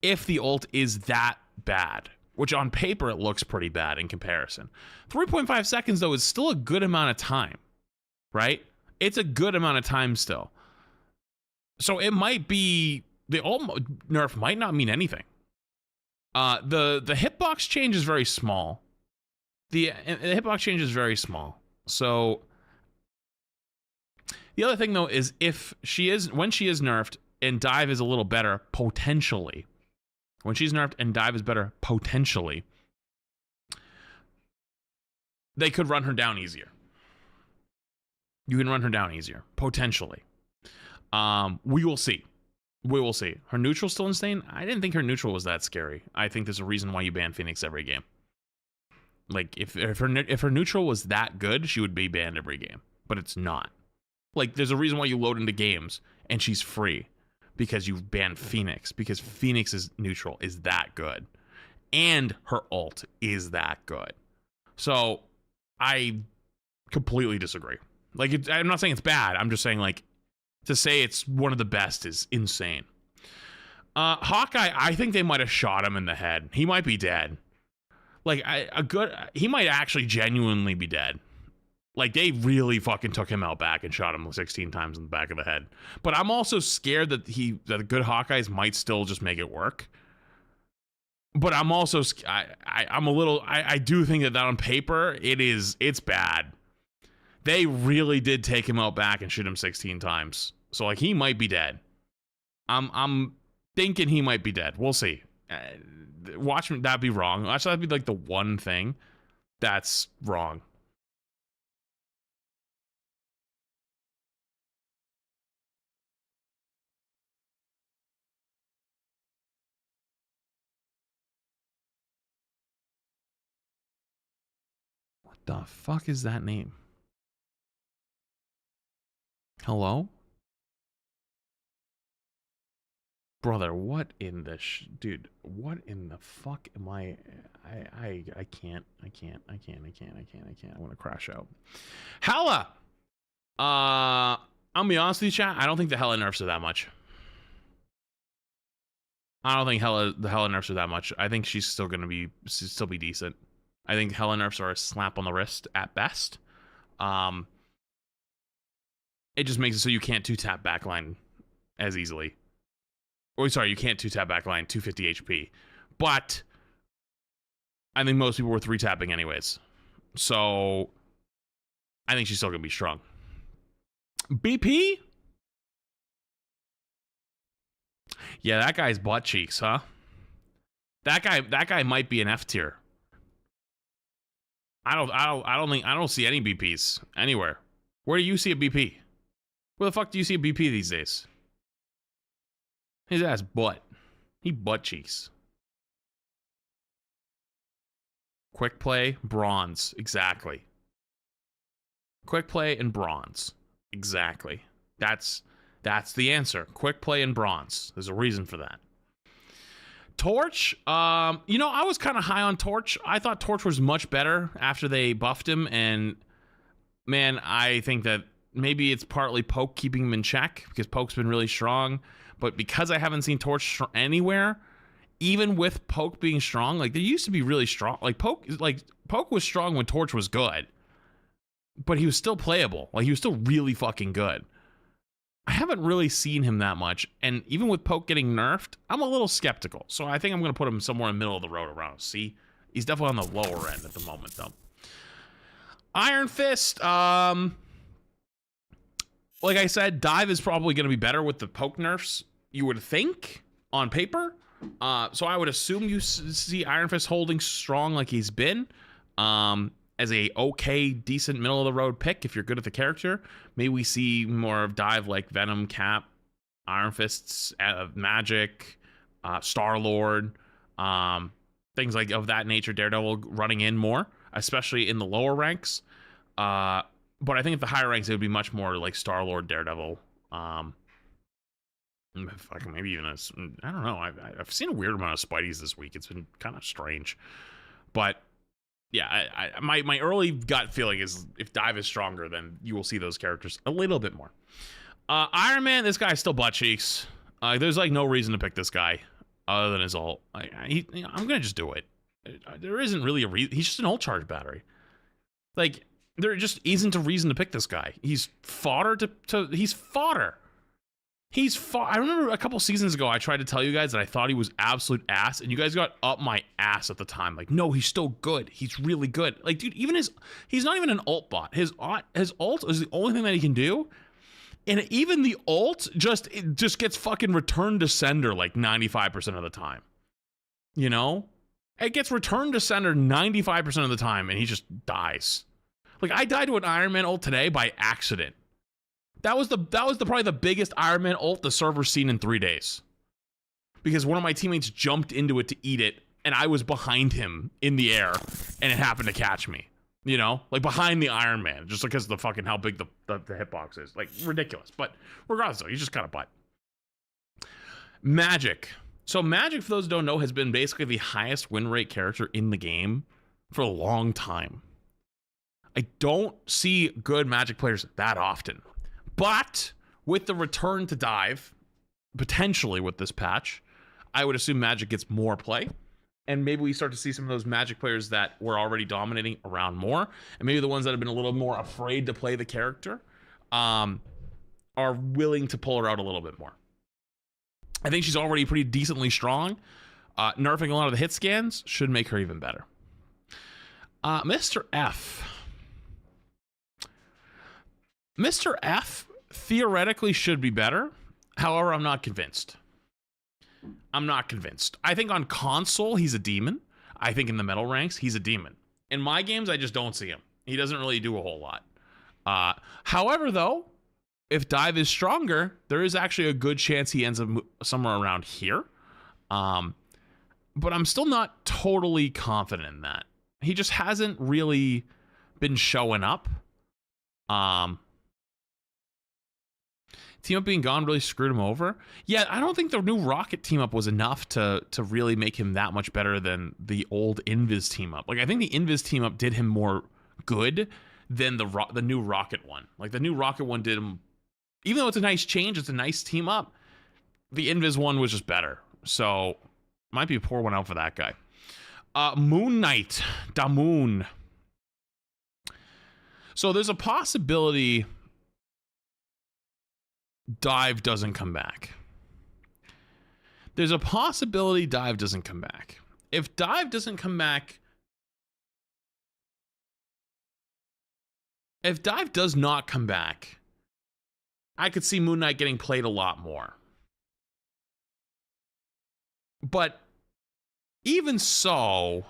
if the ult is that bad, which on paper it looks pretty bad in comparison. 3.5 seconds, though, is still a good amount of time, right? It's a good amount of time still. So it might be, the ult nerf might not mean anything. The hitbox change is very small. The hitbox change is very small. So the other thing though is when she is nerfed and dive is a little better potentially. When she's nerfed and dive is better potentially, they could run her down easier. You can run her down easier potentially. We will see. We will see. Her neutral's still insane. I didn't think her neutral was that scary. I think there's a reason why you ban Phoenix every game. Like, if her neutral was that good, she would be banned every game. But it's not. Like, there's a reason why you load into games and she's free. Because you've banned Phoenix. Because Phoenix's neutral is that good. And her ult is that good. So, I completely disagree. Like, I'm not saying it's bad. I'm just saying, like, to say it's one of the best is insane. Hawkeye, I think they might have shot him in the head. He might be dead. Like, he might actually genuinely be dead. Like, they really fucking took him out back and shot him 16 times in the back of the head. But I'm also scared that the good Hawkeyes might still just make it work. But I'm also, I do think that on paper, it's bad. They really did take him out back and shoot him 16 times. So, like, he might be dead. I'm thinking he might be dead. We'll see. Watch that be wrong. Watch that be, like, the one thing that's wrong. What the fuck is that name? Hello? Brother, what in the dude, what in the fuck am I can't. I want to crash out. Hella! I'll be honest with you, chat, I don't think the Hella nerfs are that much. I don't think the Hella nerfs are that much. I think she's still gonna be decent. I think Hella nerfs are a slap on the wrist at best. It just makes it so you can't 2-tap backline as easily. Oh, sorry, you can't 2-tap backline 250 HP. But I think most people were 3-tapping anyways. So I think she's still going to be strong. BP? Yeah, that guy's butt cheeks, huh? That guy might be an F tier. I don't see any BPs anywhere. Where do you see a BP? Where the fuck do you see a BP these days? His ass butt. He butt cheeks. Quick play, bronze. Exactly. Quick play and bronze. Exactly. That's the answer. Quick play and bronze. There's a reason for that. Torch, you know, I was kind of high on Torch. I thought Torch was much better after they buffed him, and man, I think that maybe it's partly Poke keeping him in check, because Poke's been really strong, but because I haven't seen Torch anywhere, even with Poke being strong, like, they used to be really strong. Poke was strong when Torch was good, but he was still playable. Like, he was still really fucking good. I haven't really seen him that much, and even with Poke getting nerfed, I'm a little skeptical. So I think I'm going to put him somewhere in the middle of the road around C. He's definitely on the lower end at the moment, though. Iron Fist, like I said, Dive is probably going to be better with the Poke nerfs, you would think, on paper. So I would assume you see Iron Fist holding strong like he's been. As a okay, decent middle-of-the-road pick, if you're good at the character. Maybe we see more of Dive like Venom, Cap, Iron Fists, Magic, Star-Lord, things like of that nature, Daredevil running in more, especially in the lower ranks. But I think at the higher ranks, it would be much more like Star-Lord, Daredevil. Maybe even I don't know. I've seen a weird amount of Spideys this week. It's been kind of strange. But yeah, my early gut feeling is if Dive is stronger, then you will see those characters a little bit more. Iron Man, this guy's still butt cheeks. There's like no reason to pick this guy other than his ult. I'm gonna just do it. There isn't really a reason. He's just an ult charge battery. Like, there just isn't a reason to pick this guy. He's fodder he's fodder. I remember a couple seasons ago, I tried to tell you guys that I thought he was absolute ass, and you guys got up my ass at the time. Like, no, he's still good. He's really good. Like, dude, even he's not even an ult bot. His ult is the only thing that he can do, and even the ult it just gets fucking returned to sender like 95% of the time. You know? It gets returned to sender 95% of the time, and he just dies. Like, I died to an Iron Man ult today by accident. That was probably the biggest Iron Man ult the server's seen in 3 days. Because one of my teammates jumped into it to eat it, and I was behind him in the air, and it happened to catch me. You know? Like, behind the Iron Man, just because of the fucking how big the hitbox is. Like, ridiculous. But regardless, though, you just got a butt. Magic. So Magic, for those who don't know, has been basically the highest win rate character in the game for a long time. I don't see good Magic players that often. But with the return to Dive, potentially with this patch, I would assume Magic gets more play. And maybe we start to see some of those Magic players that were already dominating around more. And maybe the ones that have been a little more afraid to play the character are willing to pull her out a little bit more. I think she's already pretty decently strong. Nerfing a lot of the hit scans should make her even better. Mr. F. Mr. F theoretically should be better. However, I'm not convinced. I think on console, he's a demon. I think in the metal ranks, he's a demon. In my games, I just don't see him. He doesn't really do a whole lot. However, though, if Dive is stronger, there is actually a good chance he ends up somewhere around here. But I'm still not totally confident in that. He just hasn't really been showing up. Team Up being gone really screwed him over. Yeah, I don't think the new Rocket Team Up was enough to really make him that much better than the old Invis Team Up. Like, I think the Invis Team Up did him more good than the new Rocket one. Like, the new Rocket one did him, even though it's a nice change, it's a nice team up, the Invis one was just better. So, might be a poor one out for that guy. Moon Knight, Da Moon. So, there's a possibility Dive doesn't come back. There's a possibility Dive doesn't come back. If Dive doesn't come back, if Dive does not come back, I could see Moon Knight getting played a lot more. But even so,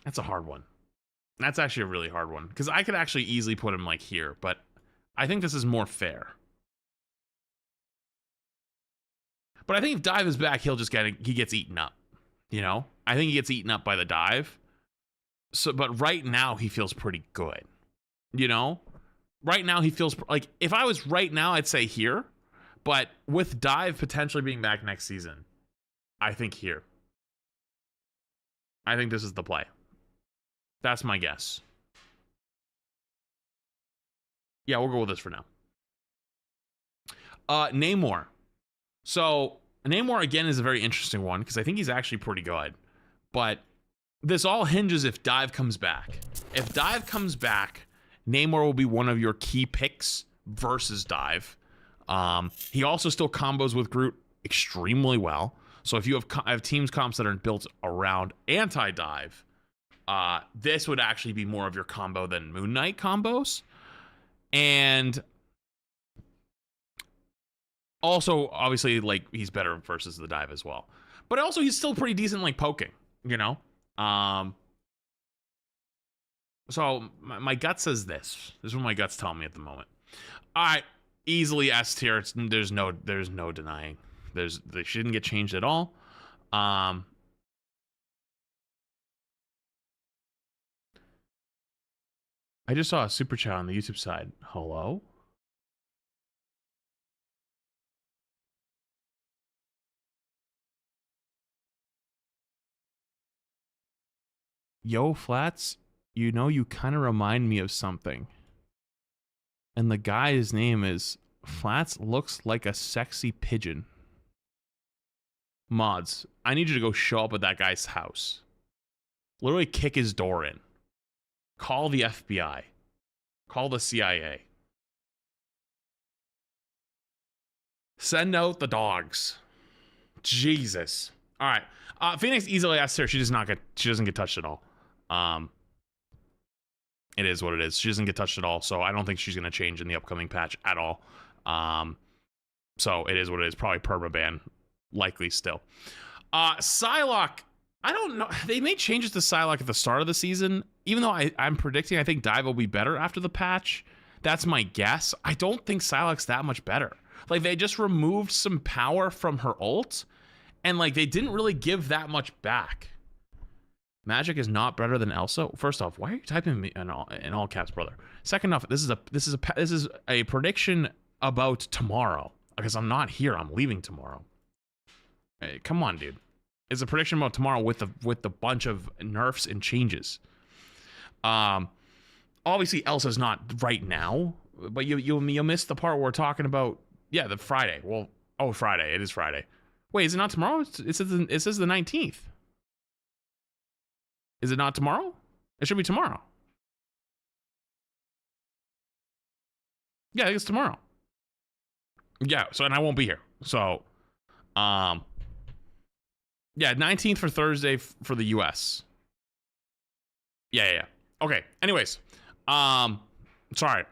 that's a hard one. That's actually a really hard one because I could actually easily put him like here, but I think this is more fair. But I think if Dive is back, he gets eaten up. You know, I think he gets eaten up by the Dive. So, but right now he feels pretty good. You know, right now he feels like if I was right now, I'd say here. But with Dive potentially being back next season, I think here. I think this is the play. That's my guess. Yeah, we'll go with this for now. Namor. So, Namor, again, is a very interesting one because I think he's actually pretty good. But this all hinges if Dive comes back. If Dive comes back, Namor will be one of your key picks versus Dive. He also still combos with Groot extremely well. So if you have teams comps that are built around anti-Dive, this would actually be more of your combo than Moon Knight combos. And also, obviously, like, he's better versus the Dive as well. But also, he's still pretty decent, like, poking, you know? So, my gut says this. This is what my gut's telling me at the moment. All right, easily S tier. There's no denying. They shouldn't get changed at all. I just saw a super chat on the YouTube side. Hello? Yo, Flats, you know, you kind of remind me of something. And the guy's name is Flats looks like a sexy pigeon. Mods, I need you to go show up at that guy's house. Literally kick his door in. Call the FBI. Call the CIA. Send out the dogs. Jesus. All right. Phoenix easily asked her. She doesn't get touched at all. It is what it is. She doesn't get touched at all, so I don't think she's going to change in the upcoming patch at all. So it is what it is. Probably permaban, likely still. Psylocke, I don't know. They made changes to Psylocke at the start of the season. Even though I'm predicting I think Dive will be better after the patch. That's my guess. I don't think Psylocke's that much better. Like, they just removed some power from her ult, and like they didn't really give that much back. Magic is not better than Elsa. First off, why are you typing me in all caps, brother? Second off, this is a prediction about tomorrow because I'm not here. I'm leaving tomorrow. Hey, come on, dude. It's a prediction about tomorrow with the bunch of nerfs and changes. Obviously Elsa's not right now, but you missed the part where we're talking about the Friday. Well, Friday. It is Friday. Wait, is it not tomorrow? It says the 19th. Is it not tomorrow? It should be tomorrow. Yeah, I think it's tomorrow. Yeah, so and I won't be here. So, 19th for Thursday for the US. Yeah. Okay. Anyways, sorry,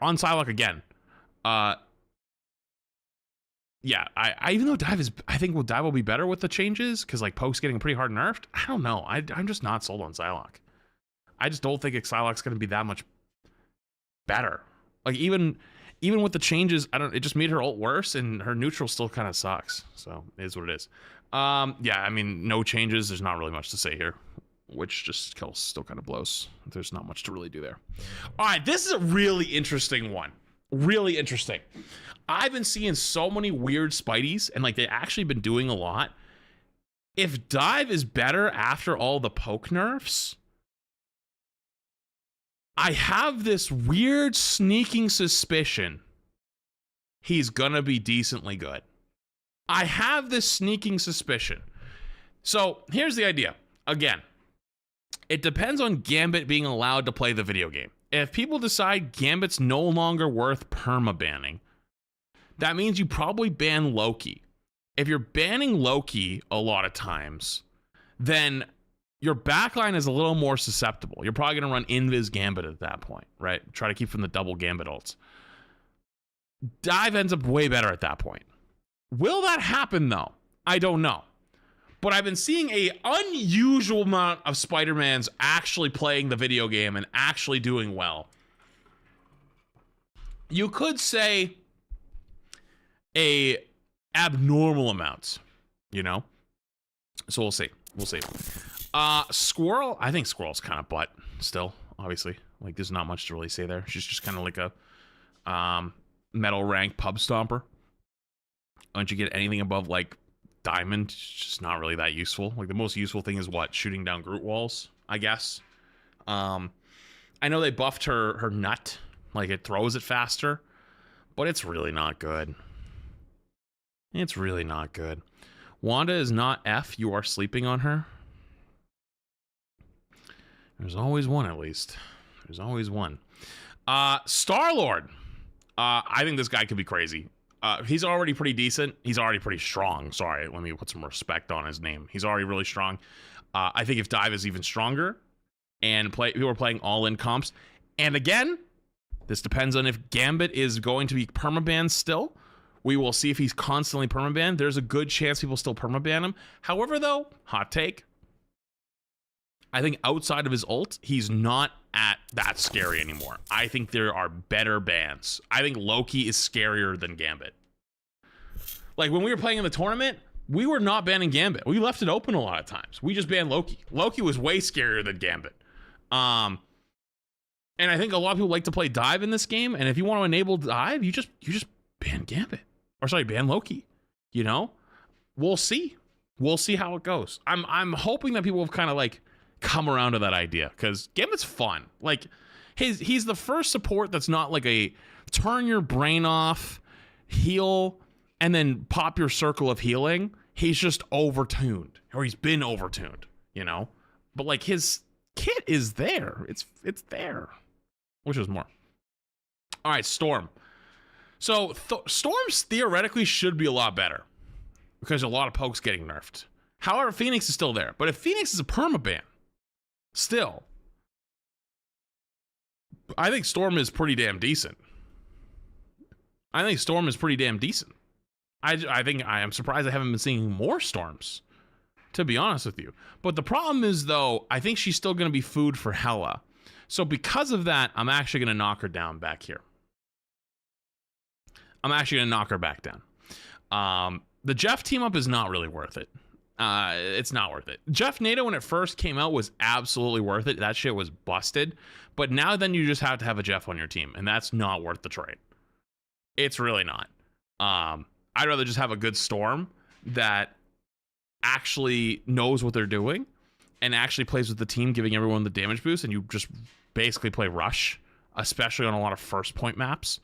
on Psylocke again. I even though I think Dive will be better with the changes because like Poke's getting pretty hard nerfed. I don't know. I'm just not sold on Psylocke. I just don't think Psylocke's going to be that much better. Like even with the changes, it just made her ult worse and her neutral still kind of sucks. So it is what it is. I mean, no changes. There's not really much to say here, which just still kind of blows. There's not much to really do there. All right, this is a really interesting one. Really interesting. I've been seeing so many weird Spideys, and like they actually been doing a lot. If Dive is better after all the poke nerfs, I have this weird sneaking suspicion he's gonna be decently good. I have this sneaking suspicion. So here's the idea. Again, it depends on Gambit being allowed to play the video game. If people decide Gambit's no longer worth permabanning, that means you probably ban Loki. If you're banning Loki a lot of times, then your backline is a little more susceptible. You're probably going to run Invis Gambit at that point, right? Try to keep from the double Gambit ults. Dive ends up way better at that point. Will that happen though? I don't know. But I've been seeing a unusual amount of Spider-Mans actually playing the video game and actually doing well. You could say a abnormal amount, you know? So we'll see. We'll see. Squirrel, I think Squirrel's kind of butt still, obviously. Like, there's not much to really say there. She's just kind of like a metal rank pub stomper. Once you get anything above, like, Diamond, it's just not really that useful. Like, the most useful thing is what? Shooting down Groot walls, I guess. I know they buffed her nut. Like, it throws it faster. But it's really not good. It's really not good. Wanda is not F. You are sleeping on her. There's always one, at least. There's always one. Star-Lord. I think this guy could be crazy. He's already pretty decent. He's already pretty strong. Sorry, let me put some respect on his name. He's already really strong. I think if Dive is even stronger and people are playing all-in comps, and again, this depends on if Gambit is going to be permabanned still. We will see if he's constantly permabanned. There's a good chance people still permaban him. However, though, hot take, I think outside of his ult, he's not that scary anymore. I think there are better bans. I think Loki is scarier than Gambit. Like, when we were playing in the tournament, we were not banning Gambit. We left it open a lot of times. We just banned Loki. Loki was way scarier than Gambit. And I think a lot of people like to play Dive in this game, and if you want to enable Dive, you just ban Gambit. Or sorry, ban Loki. You know? We'll see. We'll see how it goes. I'm hoping that people have kind of like come around to that idea, because Gambit's fun. Like, he's the first support that's not like a turn your brain off, heal, and then pop your circle of healing. He's just overtuned, or he's been overtuned, you know? But like, his kit is there. It's there. Which is more. All right, Storm. So Storms theoretically should be a lot better because a lot of pokes getting nerfed. However, Phoenix is still there. But if Phoenix is a permaban, still, I think Storm is pretty damn decent. I think Storm is pretty damn decent. I think I am surprised I haven't been seeing more Storms, to be honest with you. But the problem is, though, I think she's still going to be food for Hela. So because of that, I'm actually going to knock her down back here. I'm actually going to knock her back down. The Jeff team up is not really worth it. It's not worth it. Jeff NATO, when it first came out, was absolutely worth it. That shit was busted. But now then you just have to have a Jeff on your team, and that's not worth the trade. It's really not. I'd rather just have a good Storm that actually knows what they're doing and actually plays with the team, giving everyone the damage boost, and you just basically play Rush, especially on a lot of first point maps.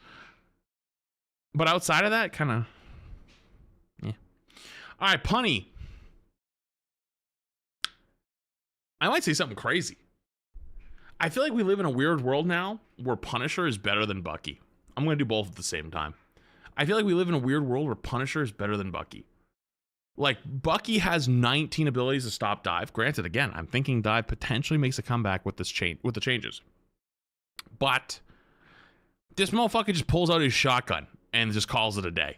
But outside of that, kind of, yeah. All right, Punny. I might say something crazy. I feel like we live in a weird world now where Punisher is better than Bucky. I'm going to do both at the same time. I feel like we live in a weird world where Punisher is better than Bucky. Like, Bucky has 19 abilities to stop Dive. Granted, again, I'm thinking Dive potentially makes a comeback with this with the changes. But this motherfucker just pulls out his shotgun and just calls it a day.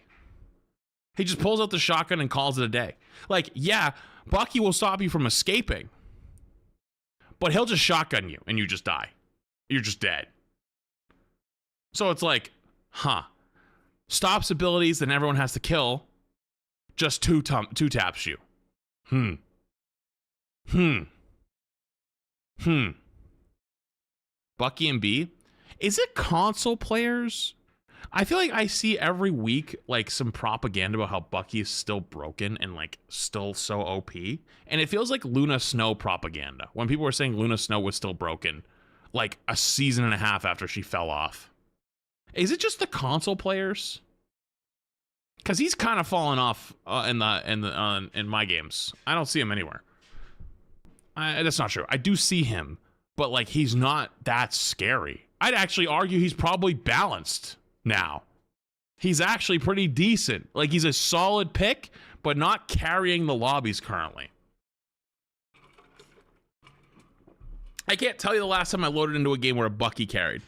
He just pulls out the shotgun and calls it a day. Like, yeah, Bucky will stop you from escaping, but he'll just shotgun you and you just die. You're just dead. So it's like, huh. Stops abilities, then everyone has to kill. Just two taps you. Bucky and B. Is it console players? I feel like I see every week like some propaganda about how Bucky is still broken and like still so OP. And it feels like Luna Snow propaganda. When people were saying Luna Snow was still broken like a season and a half after she fell off. Is it just the console players? Because he's kind of fallen off in my games. I don't see him anywhere. That's not true. I do see him, but like he's not that scary. I'd actually argue he's probably balanced now. He's actually pretty decent. Like he's a solid pick, but not carrying the lobbies currently. I can't tell you the last time I loaded into a game where a Bucky carried.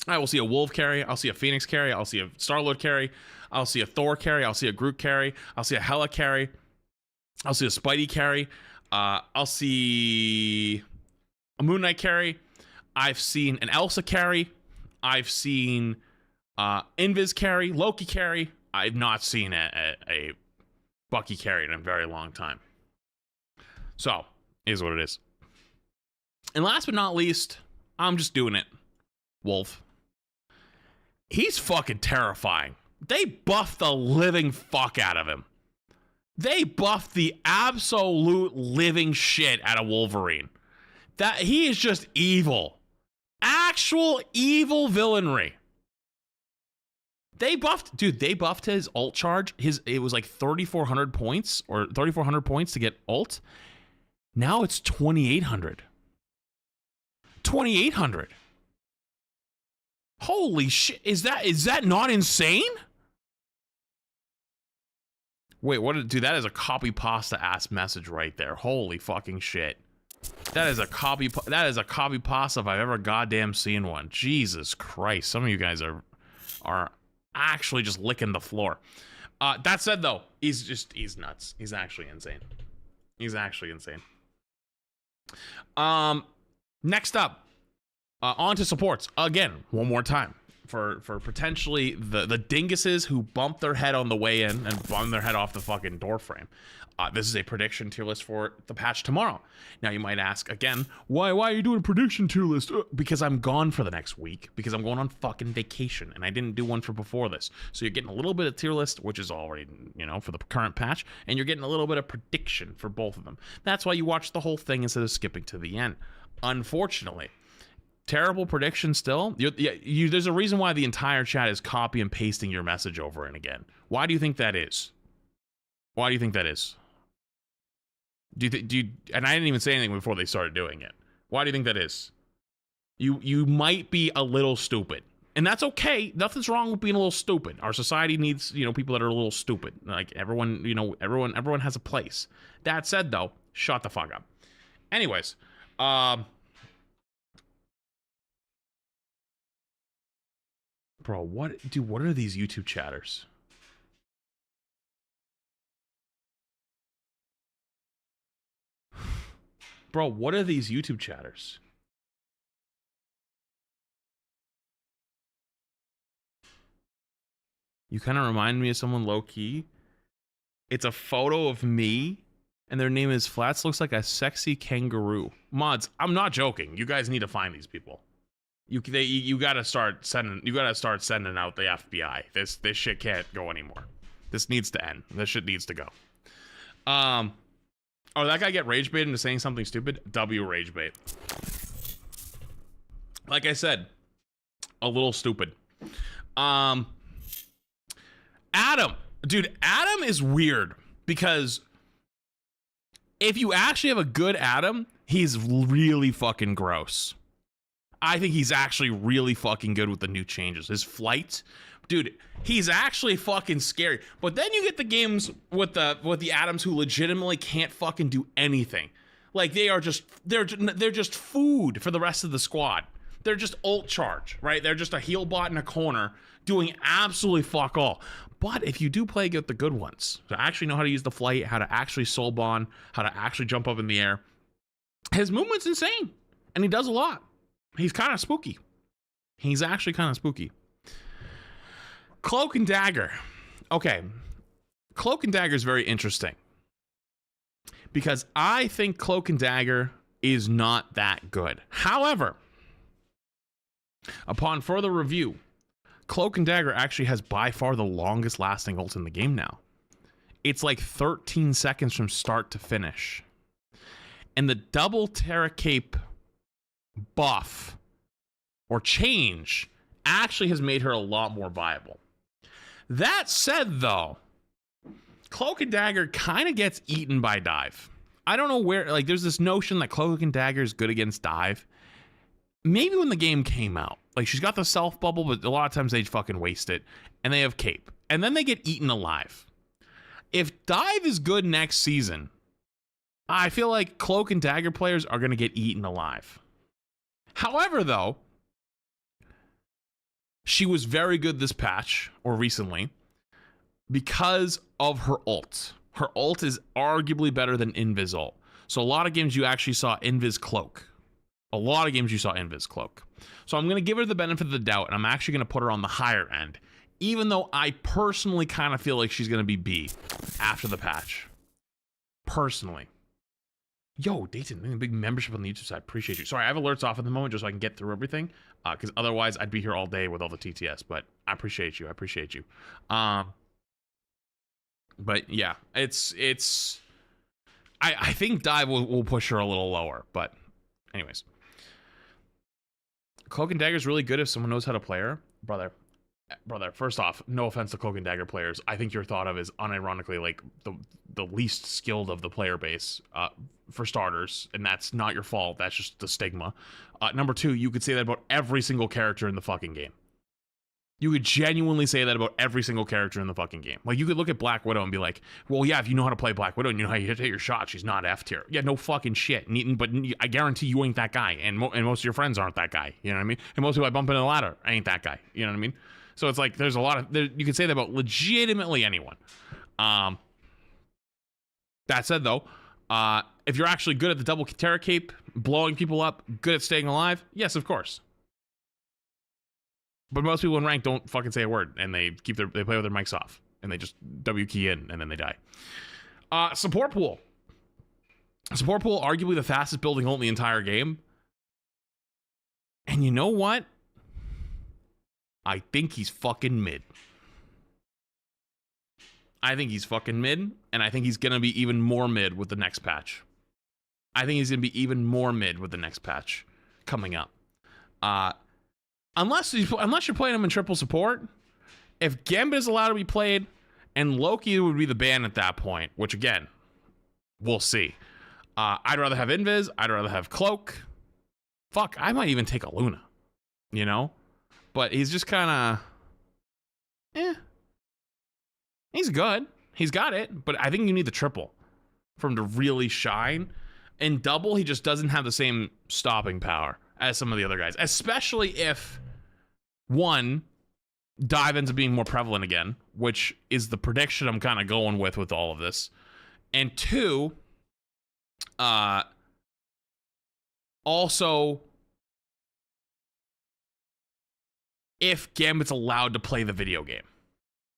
I will see a Wolf carry. I'll see a Phoenix carry. I'll see a Star-Lord carry. I'll see a Thor carry. I'll see a Groot carry. I'll see a Hela carry. I'll see a Spidey carry. I'll see a Moon Knight carry. I've seen an Elsa carry. I've seen Invis carry, Loki carry. I've not seen a Bucky carry in a very long time. So, is what it is. And last but not least, I'm just doing it. Wolf. He's fucking terrifying. They buffed the living fuck out of him. They buffed the absolute living shit out of Wolverine. That he is just evil. Actual evil villainry. They buffed, dude, they buffed his ult charge. It was like 3,400 points or 3,400 points to get ult. Now it's 2,800. 2,800. Holy shit. Is that not insane? Wait, what? Dude, that is a copy pasta ass message right there. Holy fucking shit. That is a copy pasta if I've ever goddamn seen one. Jesus Christ. Some of you guys are actually just licking the floor. That said though, he's nuts. He's actually insane. He's actually insane. Next up, on to supports again, one more time for potentially the dinguses who bumped their head on the way in and bumped their head off the fucking door frame. This is a prediction tier list for the patch tomorrow. Now you might ask again, why are you doing a prediction tier list? Because I'm gone for the next week, because I'm going on fucking vacation and I didn't do one for before this. So you're getting a little bit of tier list, which is already, for the current patch, and you're getting a little bit of prediction for both of them. That's why you watch the whole thing instead of skipping to the end. Unfortunately, terrible prediction still. There's a reason why the entire chat is copy and pasting your message over and again. Why do you think that is? Why do you think that is? And I didn't even say anything before they started doing it. Why do you think that is? You might be a little stupid. And that's okay. Nothing's wrong with being a little stupid. Our society needs, people that are a little stupid. Like everyone, everyone has a place. That said though, shut the fuck up. Anyways, bro, what are these YouTube chatters? Bro, what are these YouTube chatters? You kind of remind me of someone low-key. It's a photo of me, and their name is Flats. Looks like a sexy kangaroo. Mods, I'm not joking. You guys need to find these people. You gotta start sending out the FBI. This shit can't go anymore. This needs to end. This shit needs to go. Oh, that guy get rage bait into saying something stupid? W rage bait. Like I said, a little stupid. Adam. Dude, Adam is weird because if you actually have a good Adam, he's really fucking gross. I think he's actually really fucking good with the new changes. His flight, dude, he's actually fucking scary. But then you get the games with the Adams who legitimately can't fucking do anything. Like they're just food for the rest of the squad. They're just ult charge, right? They're just a heal bot in a corner doing absolutely fuck all. But if you do play the good ones, to actually know how to use the flight, how to actually soul bond, how to actually jump up in the air, his movement's insane, and he does a lot. He's kind of spooky. He's actually kind of spooky. Cloak and Dagger. Okay. Cloak and Dagger is very interesting. Because I think Cloak and Dagger is not that good. However, upon further review, Cloak and Dagger actually has by far the longest lasting ult in the game now. It's like 13 seconds from start to finish. And the double Terra Cape buff or change actually has made her a lot more viable. That said though, Cloak and Dagger kind of gets eaten by dive. I don't know where, like there's this notion that Cloak and Dagger is good against dive. Maybe when the game came out, like she's got the self bubble, but a lot of times they fucking waste it and they have cape and then they get eaten alive. If dive is good next season, I feel like Cloak and Dagger players are going to get eaten alive. However, though, she was very good this patch, or recently, because of her ult. Her ult is arguably better than Invis ult. So a lot of games you actually saw Invis cloak. A lot of games you saw Invis cloak. So I'm going to give her the benefit of the doubt, and I'm actually going to put her on the higher end, even though I personally kind of feel like she's going to be B after the patch. Personally. Yo, Dayton, big membership on the YouTube side. Appreciate you. Sorry, I have alerts off at the moment just so I can get through everything, because otherwise I'd be here all day with all the TTS, but I appreciate you. I appreciate you. But yeah, I think Dive will push her a little lower, but anyways. Cloak and Dagger is really good if someone knows how to play her. Brother, first off, no offense to Cloak and Dagger players. I think you're thought of as unironically like the least skilled of the player base, for starters, and that's not your fault. That's just the stigma. Number two, you could say that about every single character in the fucking game. You could genuinely say that about every single character in the fucking game. Like, you could look at Black Widow and be like, well, yeah, if you know how to play Black Widow and you know how you hit your shot, she's not F tier. Yeah, no fucking shit. But I guarantee you ain't that guy, and most of your friends aren't that guy. You know what I mean? And most people I bump into the ladder ain't that guy. You know what I mean? So it's like, there's a lot of, you could say that about legitimately anyone. That said, though, if you're actually good at the double Terra Cape, blowing people up, good at staying alive, yes, of course. But most people in rank don't fucking say a word, and they play with their mics off, and they just W key in, and then they die. Support pool. Support pool, arguably the fastest building ult in the entire game. And you know what? I think he's fucking mid. I think he's fucking mid, and I think he's gonna be even more mid with the next patch. I think he's gonna be even more mid with the next patch coming up. Unless you're playing him in triple support, if Gambit is allowed to be played, and Loki would be the ban at that point, which again, we'll see. I'd rather have Invis. I'd rather have Cloak. Fuck, I might even take a Luna, you know? But he's just kind of, he's good. He's got it, but I think you need the triple for him to really shine. In double, he just doesn't have the same stopping power as some of the other guys, especially if, one, dive ends up being more prevalent again, which is the prediction I'm kind of going with all of this, and two, also, if Gambit's allowed to play the video game,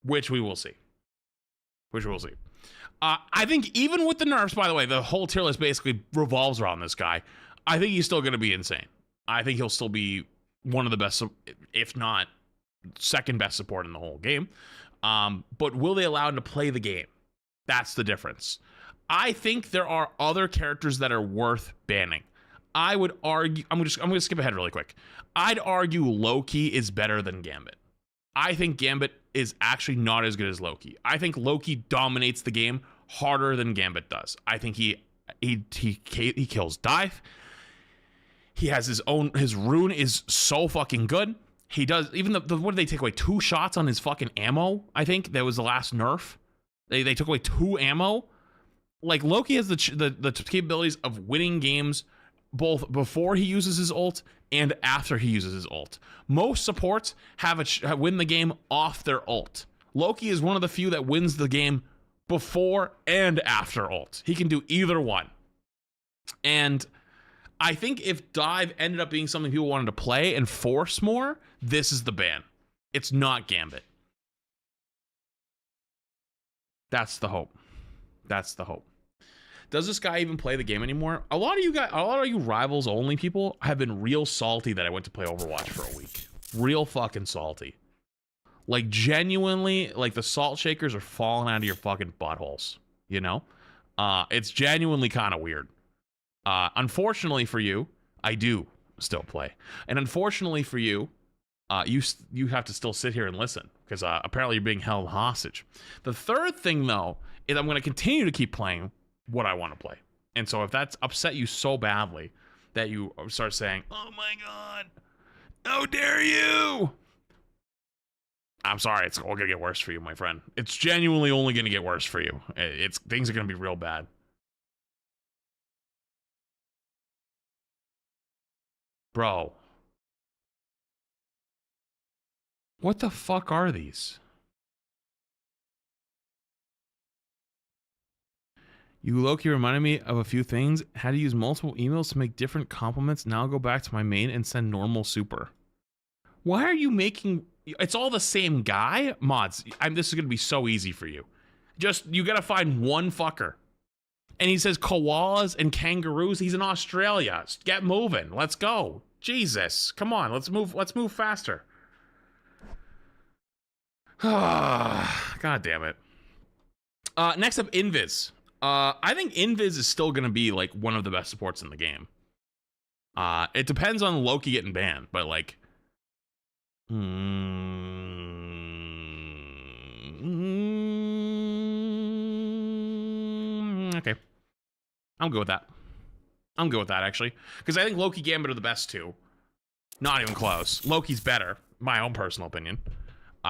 which we will see. I think even with the nerfs, by the way, the whole tier list basically revolves around this guy. I think he's still going to be insane. I think he'll still be one of the best, if not second best support in the whole game. But will they allow him to play the game? That's the difference. I think there are other characters that are worth banning. I would argue, I'm going to skip ahead really quick. I'd argue Loki is better than Gambit. I think Gambit is actually not as good as Loki. I think Loki dominates the game harder than Gambit does. I think he kills dive. He has his rune is so fucking good. He does, even what did they take away? 2 shots on his fucking ammo, I think. That was the last nerf. They took away 2 ammo. Like, Loki has the capabilities of winning games both before he uses his ult and after he uses his ult. Most supports win the game off their ult. Loki is one of the few that wins the game before and after ult. He can do either one. And I think if dive ended up being something people wanted to play and force more, this is the ban. It's not Gambit. That's the hope. Does this guy even play the game anymore? A lot of you rivals only people have been real salty that I went to play Overwatch for a week. Real fucking salty. Like, genuinely, like, the salt shakers are falling out of your fucking buttholes, you know? It's genuinely kind of weird. Unfortunately for you, I do still play. And unfortunately for you, you have to still sit here and listen, because apparently you're being held hostage. The third thing, though, is I'm going to continue to keep playing what I want to play. And so if that's upset you so badly that you start saying, oh my god, how dare you, I'm sorry, it's all gonna get worse for you, my friend. It's genuinely only gonna get worse for you. Things are gonna be real bad. Bro, What the fuck are these? You Loki reminded me of a few things. Had to use multiple emails to make different compliments. Now I'll go back to my main and send normal super. Why are you making... It's all the same guy? Mods, this is going to be so easy for you. Just, you got to find one fucker. And he says koalas and kangaroos. He's in Australia. Get moving. Let's go. Jesus. Come on. Let's move faster. God damn it. Next up, Invis. I think Invis is still going to be like one of the best supports in the game. It depends on Loki getting banned, but like... Okay. I'm good with that. I'm good with that, actually. Because I think Loki Gambit are the best two. Not even close. Loki's better, my own personal opinion.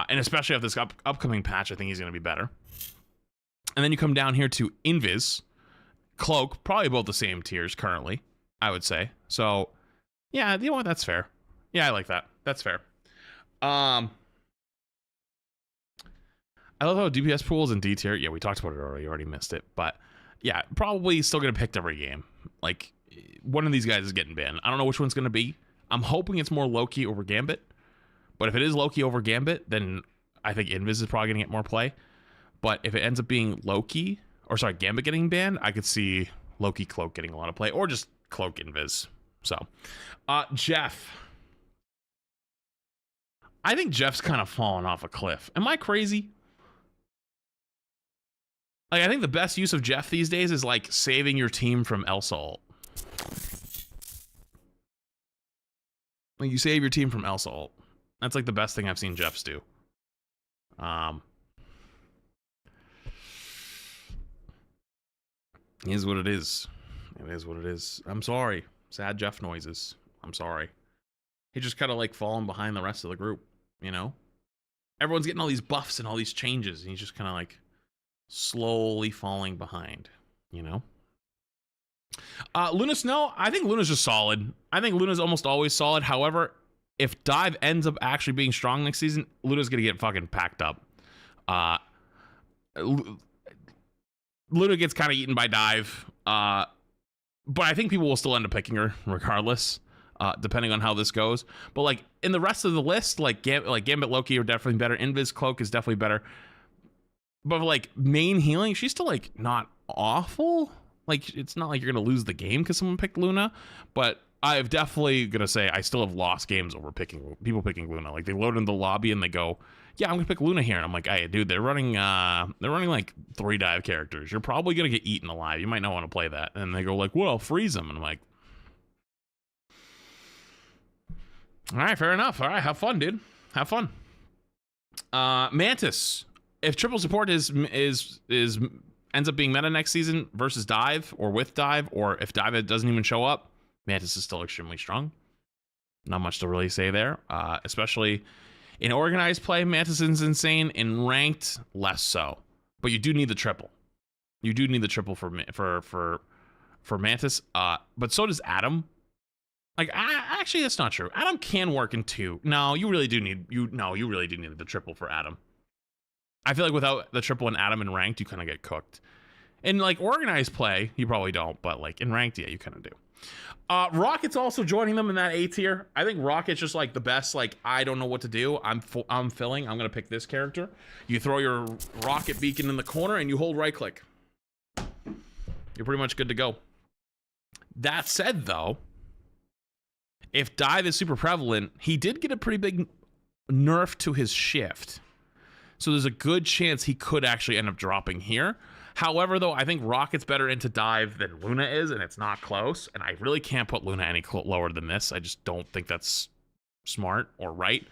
And especially after this upcoming patch, I think he's going to be better. And then you come down here to Invis. Cloak, probably both the same tiers currently, I would say. So, yeah, you know what? That's fair. Yeah, I like that. That's fair. I love how DPS pools in D tier. Yeah, we talked about it already. You already missed it. But, yeah, probably still going to pick every game. Like, one of these guys is getting banned. I don't know which one's going to be. I'm hoping it's more Loki over Gambit. But if it is Loki over Gambit, then I think Invis is probably going to get more play. But if it ends up being Loki, or sorry, Gambit getting banned, I could see Loki Cloak getting a lot of play, or just Cloak Invis. So, Jeff. I think Jeff's kind of fallen off a cliff. Am I crazy? Like, I think the best use of Jeff these days is like saving your team from Elsa ult. Like, you save your team from Elsa ult. That's like the best thing I've seen Jeffs do. It is what it is. It is what it is. I'm sorry. Sad Jeff noises. I'm sorry. He just kind of like falling behind the rest of the group, you know? Everyone's getting all these buffs and all these changes, and he's just kind of like slowly falling behind, you know? Luna Snow, I think Luna's just solid. I think Luna's almost always solid. However, if Dive ends up actually being strong next season, Luna's gonna get fucking packed up. Luna gets kind of eaten by Dive, but I think people will still end up picking her regardless, depending on how this goes. But like in the rest of the list, like Gambit, Loki are definitely better. Invis Cloak is definitely better. But like main healing, she's still like not awful. Like it's not like you're gonna lose the game because someone picked Luna, but I've definitely gonna say I still have lost games over people picking Luna. Like they load in the lobby and they go, yeah, I'm gonna pick Luna here, and I'm like, hey, dude, they're running like 3 dive characters. You're probably gonna get eaten alive. You might not want to play that. And they go like, well, I'll freeze them, and I'm like, all right, fair enough. All right, have fun, dude. Have fun. Mantis, if triple support is ends up being meta next season versus Dive or with Dive, or if Dive doesn't even show up, Mantis is still extremely strong. Not much to really say there, especially in organized play. Mantis is insane. In ranked, less so. But you do need the triple. You do need the triple for Mantis. But so does Adam. Like, actually, that's not true. Adam can work in 2. No, you really do need the triple for Adam. I feel like without the triple and Adam in ranked, you kind of get cooked. In like organized play, you probably don't, but like in ranked, yeah, you kind of do. Rocket's also joining them in that A tier. I think Rocket's just like the best. Like, I don't know what to do. I'm filling. I'm gonna pick this character. You throw your rocket beacon in the corner and you hold right click. You're pretty much good to go. That said, though, if Dive is super prevalent, he did get a pretty big nerf to his shift. So there's a good chance he could actually end up dropping here. However, though, I think Rocket's better into Dive than Luna is, and it's not close. And I really can't put Luna any lower than this. I just don't think that's smart or right.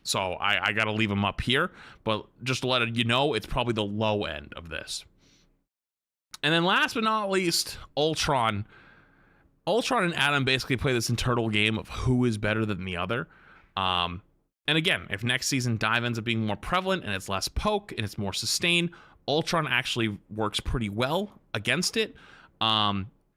So I got to leave him up here. But just to let you know, it's probably the low end of this. And then last but not least, Ultron. Ultron and Adam basically play this internal game of who is better than the other. And again, if next season Dive ends up being more prevalent and it's less poke and it's more sustained, Ultron actually works pretty well against it.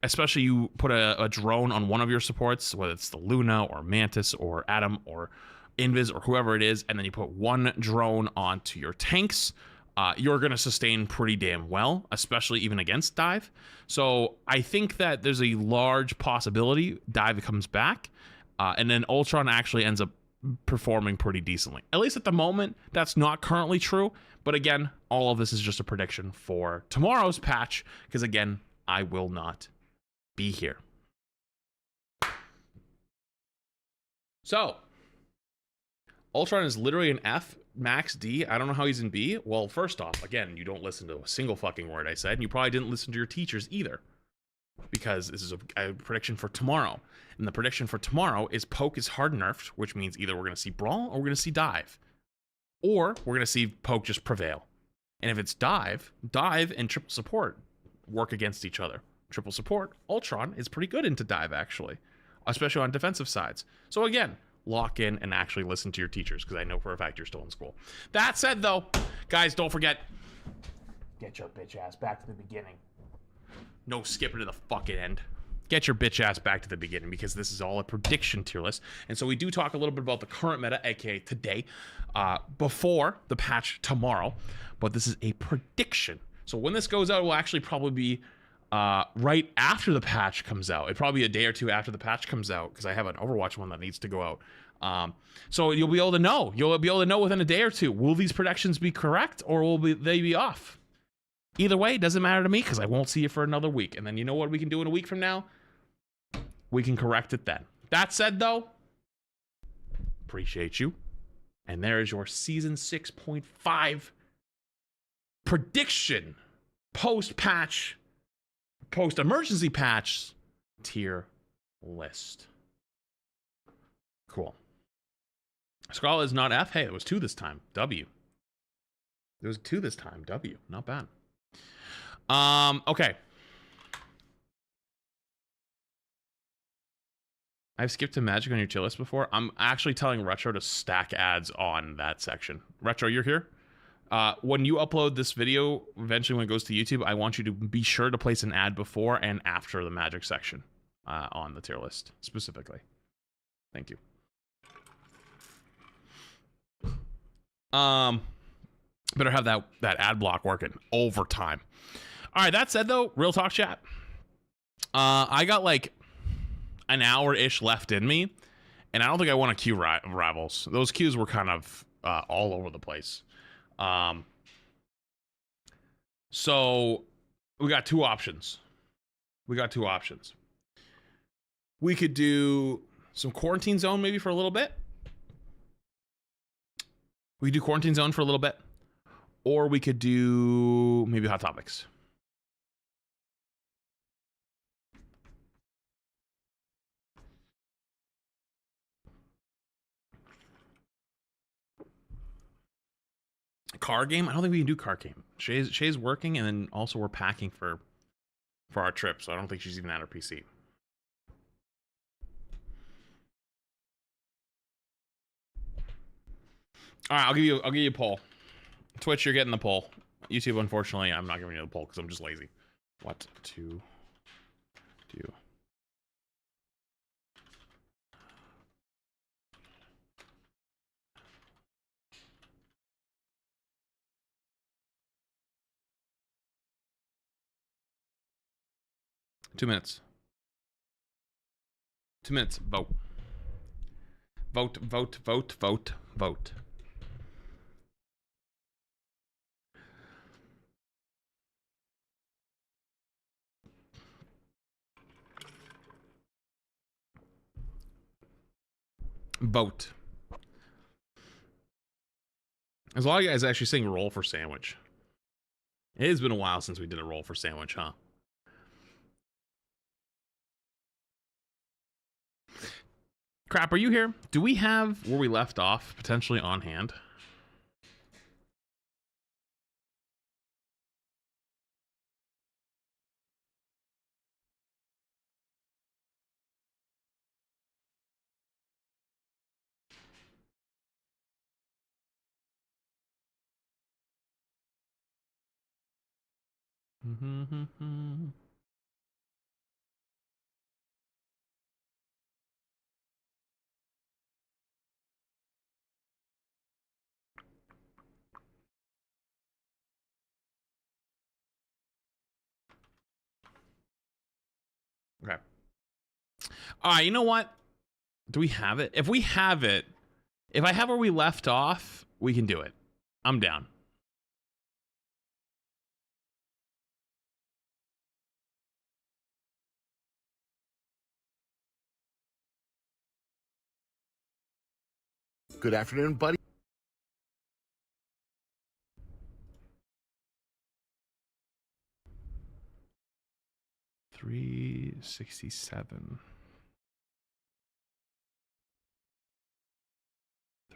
Especially you put a drone on one of your supports, whether it's the Luna or Mantis or Adam or Invis or whoever it is, and then you put one drone onto your tanks, you're going to sustain pretty damn well, especially even against dive. So I think that there's a large possibility dive comes back, and then Ultron actually ends up performing pretty decently. At least at the moment, that's not currently true. But again, all of this is just a prediction for tomorrow's patch, because again, I will not be here. So, Ultron is literally an F, max D. I don't know how he's in B. Well, first off, again, you don't listen to a single fucking word I said, and you probably didn't listen to your teachers either, because this is a prediction for tomorrow. And the prediction for tomorrow is Poke is hard nerfed, which means either we're going to see Brawl or we're going to see Dive. Or we're going to see Poke just prevail. And if it's Dive and Triple Support work against each other. Triple Support, Ultron is pretty good into Dive, actually, especially on defensive sides. So again, lock in and actually listen to your teachers, because I know for a fact you're still in school. That said, though, guys, don't forget, get your bitch ass back to the beginning. No skipping to the fucking end. Get your bitch ass back to the beginning, because this is all a prediction tier list. And so we do talk a little bit about the current meta, aka today, before the patch tomorrow. But this is a prediction. So when this goes out, it will actually probably be right after the patch comes out. It'll probably be a day or two after the patch comes out, because I have an Overwatch one that needs to go out. So you'll be able to know. You'll be able to know within a day or two. Will these predictions be correct, or will they be off? Either way, it doesn't matter to me, because I won't see you for another week. And then you know what we can do in a week from now? We can correct it then. That said, though, appreciate you. And there is your Season 6.5 prediction post-patch, post-emergency patch tier list. Cool. Scarlet is not F. Hey, it was 2 this time. W. It was 2 this time. W. Not bad. Okay. I've skipped to Magic on your tier list before. I'm actually telling Retro to stack ads on that section. Retro, you're here? When you upload this video, eventually when it goes to YouTube, I want you to be sure to place an ad before and after the Magic section on the tier list, specifically. Thank you. Better have that ad block working overtime. All right, that said, though, real talk chat. I got like an hour-ish left in me, and I don't think I want to queue rivals. Those queues were kind of all over the place. So we got two options. We could do some Quarantine Zone maybe for a little bit. We could do Quarantine Zone for a little bit. Or we could do maybe Hot Topics. Car game? I don't think we can do car game. Shay's working, and then also we're packing for our trip, so I don't think she's even at her PC. All right, I'll give you a poll. Twitch, you're getting the poll. YouTube, unfortunately, I'm not giving you the poll because I'm just lazy. What to do? Two minutes. Vote. Vote. Vote. There's a lot of guys actually saying roll for sandwich. It has been a while since we did a roll for sandwich, huh? Crap, are you here? Do we have where we left off potentially on hand? All right, you know what? Do we have it? If we have it, if I have where we left off, we can do it. I'm down. Good afternoon, buddy. $367.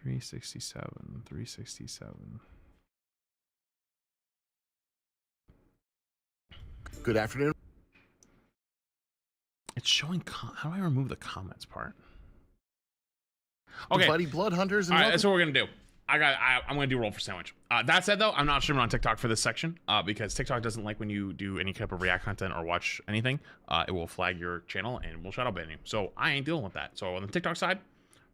367. Good afternoon. It's showing. How do I remove the comments part? Okay, Buddy Blood Hunters. And all right, that's what we're gonna do. I'm gonna do roll for sandwich. That said, though, I'm not streaming on TikTok for this section because TikTok doesn't like when you do any type of react content or watch anything. It will flag your channel and will shadow ban you. So I ain't dealing with that. So on the TikTok side,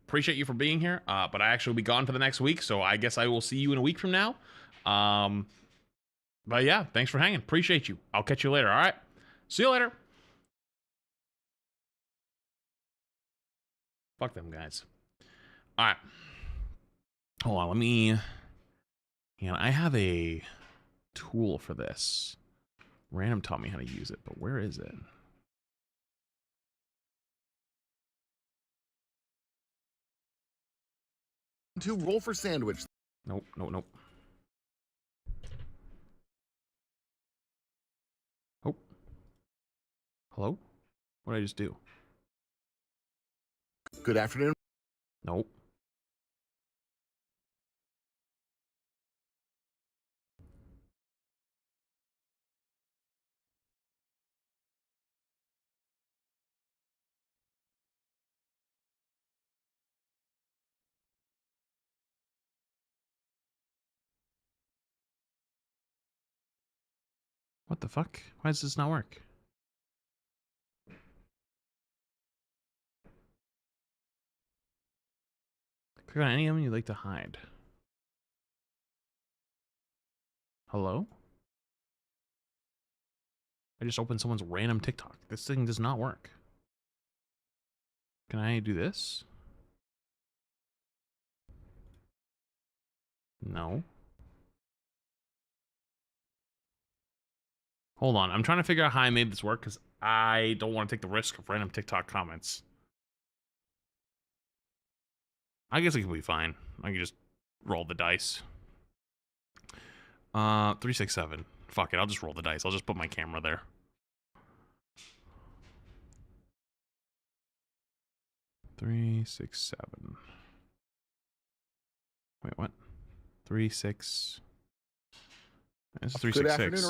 appreciate you for being here. But I actually will be gone for the next week, so I guess I will see you in a week from now. But yeah, thanks for hanging. Appreciate you. I'll catch you later. All right. See you later. Fuck them guys. All right. Hold on. Let me. I have a tool for this. Random taught me how to use it, but where is it? To roll for sandwich. Nope. Oh. Hello? What did I just do? Good afternoon. Nope. What the fuck? Why does this not work? Click on any of them you'd like to hide. Hello? I just opened someone's random TikTok. This thing does not work. Can I do this? No. Hold on. I'm trying to figure out how I made this work because I don't want to take the risk of random TikTok comments. I guess it could be fine. I can just roll the dice. 367. Fuck it. I'll just roll the dice. I'll just put my camera there. Three, 6, 7. Wait, what? 3, 6. This is 3, 6, 6.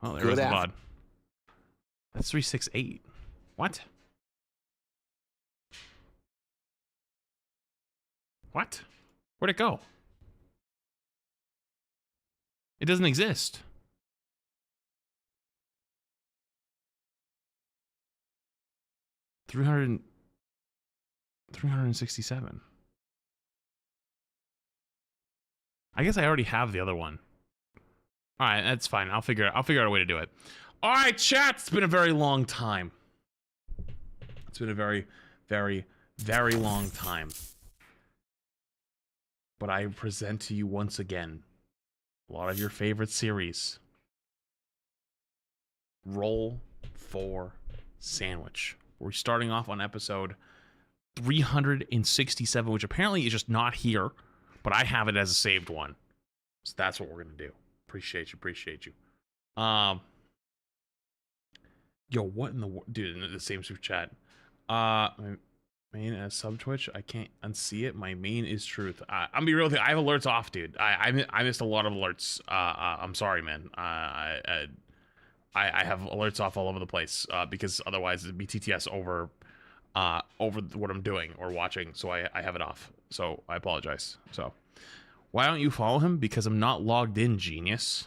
Oh, there goes the VOD. That's 3, 6, 8. What? What? Where'd it go? It doesn't exist. $367. I guess I already have the other one. All right, that's fine. I'll figure out a way to do it. All right, chat. It's been a very long time. It's been a very, very, very long time. But I present to you once again a lot of your favorite series. Roll for Sandwich. We're starting off on episode 367, which apparently is just not here, but I have it as a saved one. So that's what we're gonna do. Appreciate you. Yo, what in the world? Dude, in the same super chat. Main as sub Twitch, I can't unsee it. My main is truth. I'm be real with you. I have alerts off, dude. I missed a lot of alerts. I'm sorry, man. I have alerts off all over the place because otherwise it'd be TTS over what I'm doing or watching. So I have it off. So I apologize. So why don't you follow him? Because I'm not logged in, genius.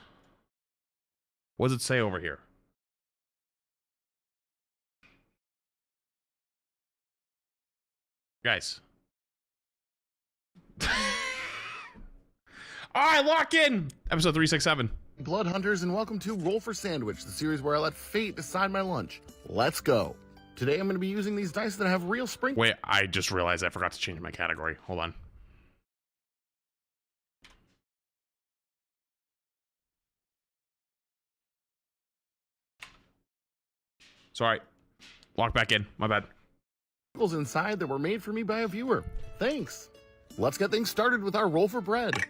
What does it say over here? Guys. All right, lock in. Episode 367. Blood Hunters, and welcome to Roll for Sandwich, the series where I let fate decide my lunch. Let's go. Today I'm going to be using these dice that have real sprinkles. Wait, I just realized I forgot to change my category. Hold on. Sorry. Walk back in. My bad. Inside that were made for me by a viewer. Thanks. Let's get things started with our roll for bread.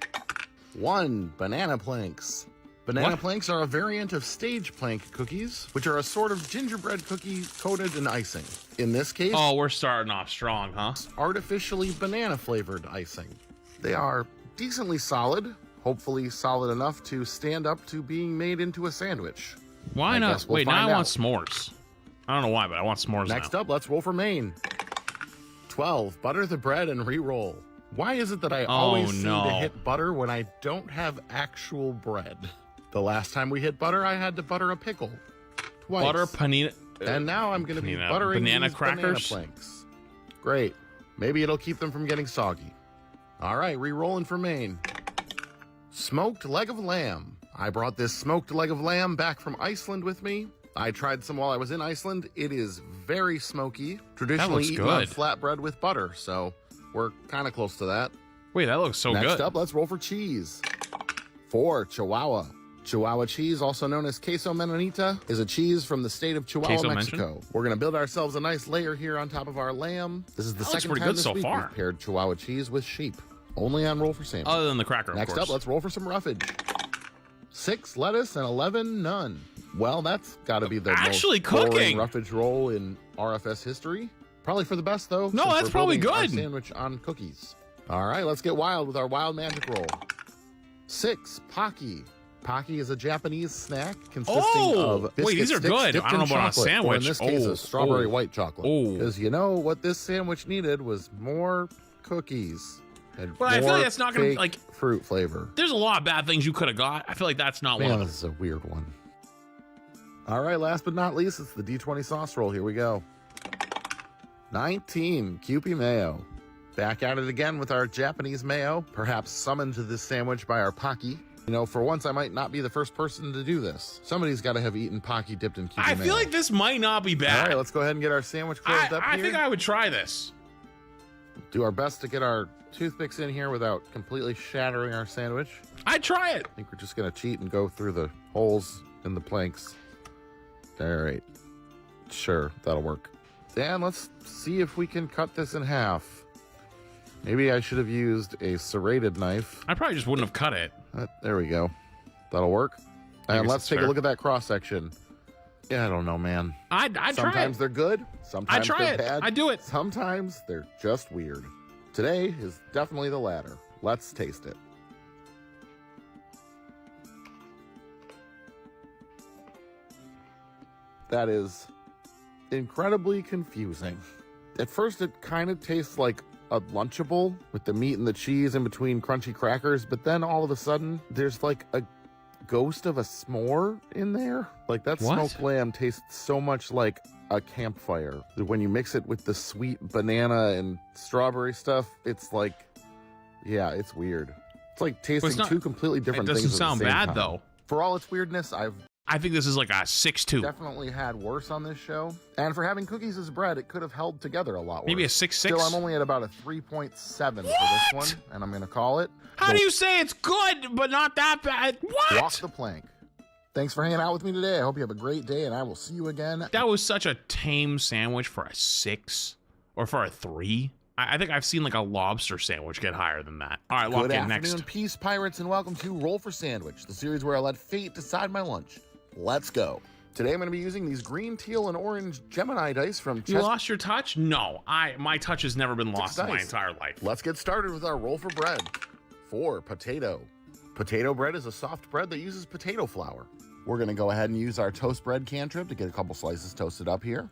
1. Banana planks. Banana planks are a variant of stage plank cookies, which are a sort of gingerbread cookie coated in icing. In this case, oh, we're starting off strong, huh? Artificially banana flavored icing. They are decently solid, hopefully solid enough to stand up to being made into a sandwich. Why not? Wait, now I want s'mores. I don't know why, but I want s'mores Next now. up, let's roll for Maine. 12. Butter the bread and re-roll. Why is it that I always seem to hit butter when I don't have actual bread? The last time we hit butter, I had to butter a pickle. Twice. Butter panini. And now I'm going to be buttering banana these crackers. banana planks. Great. Maybe it'll keep them from getting soggy. All right, re-rolling for Maine. Smoked leg of lamb. I brought this smoked leg of lamb back from Iceland with me. I tried some while I was in Iceland. It is very smoky. Traditionally eaten on flatbread with butter, so we're kind of close to that. Wait, that looks so good. Next up, let's roll for cheese. 4. Chihuahua. Chihuahua cheese, also known as queso menonita, is a cheese from the state of Chihuahua, Mexico. We're going to build ourselves a nice layer here on top of our lamb. This is the second time this week we've paired Chihuahua cheese with sheep. Only on Roll for Sandwich. Other than the cracker, of course. Next up, let's roll for some roughage. 6 lettuce and 11 none. Well, that's got to be the most boring roughage roll in RFS history. Probably for the best, though. No, that's probably good. Our sandwich on cookies. All right, let's get wild with our wild magic roll. 6 Pocky. Pocky is a Japanese snack consisting of biscuit these are sticks good. dipped I don't know in about a chocolate, sandwich. or in this case, a strawberry white chocolate. Because you know what this sandwich needed was more cookies. But I feel like that's not going to be like fruit flavor. There's a lot of bad things you could have got. I feel like that's not one of them. This is a weird one. All right, last but not least, it's the D20 sauce roll. Here we go. 19 Kewpie mayo. Back at it again with our Japanese mayo, perhaps summoned to this sandwich by our Pocky. You know, for once, I might not be the first person to do this. Somebody's got to have eaten Pocky dipped in Kewpie mayo. I feel like this might not be bad. All right, let's go ahead and get our sandwich closed up here. I think I would try this. Do our best to get our toothpicks in here without completely shattering our sandwich. I'd try it. I think we're just going to cheat and go through the holes in the planks. All right. Sure, that'll work. Dan, let's see if we can cut this in half. Maybe I should have used a serrated knife. I probably just wouldn't have cut it. There we go. That'll work. And let's take a look at that cross section. Yeah, I don't know, man. I'd try it. Sometimes they're good. Sometimes they're bad. I do it. Sometimes they're just weird. Today is definitely the latter. Let's taste it. That is incredibly confusing. At first, it kind of tastes like a Lunchable with the meat and the cheese in between crunchy crackers, but then all of a sudden, there's like a ghost of a s'more in there. Like that smoked lamb tastes so much like a campfire. When you mix it with the sweet banana and strawberry stuff, it's like, yeah, it's weird. It's like tasting two completely different things. It doesn't sound bad though. For all its weirdness, I think this is like a 6-2. Definitely had worse on this show. And for having cookies as bread, it could have held together a lot worse. Maybe a 6-6? Still, I'm only at about a 3.7 for this one, and I'm going to call it. How do you say it's good, but not that bad? What? Walk the plank. Thanks for hanging out with me today. I hope you have a great day, and I will see you again. That was such a tame sandwich for a 6 or for a 3. I think I've seen like a lobster sandwich get higher than that. All right, lock in next. Good afternoon, peace, pirates, and welcome to Roll for Sandwich, the series where I let fate decide my lunch. Let's go. Today I'm going to be using these green, teal, and orange Gemini dice from You lost your touch? No, my touch has never been lost in my entire life. Let's get started with our roll for bread. 4 potato. Potato bread is a soft bread that uses potato flour. We're going to go ahead and use our toast bread cantrip to get a couple slices toasted up here.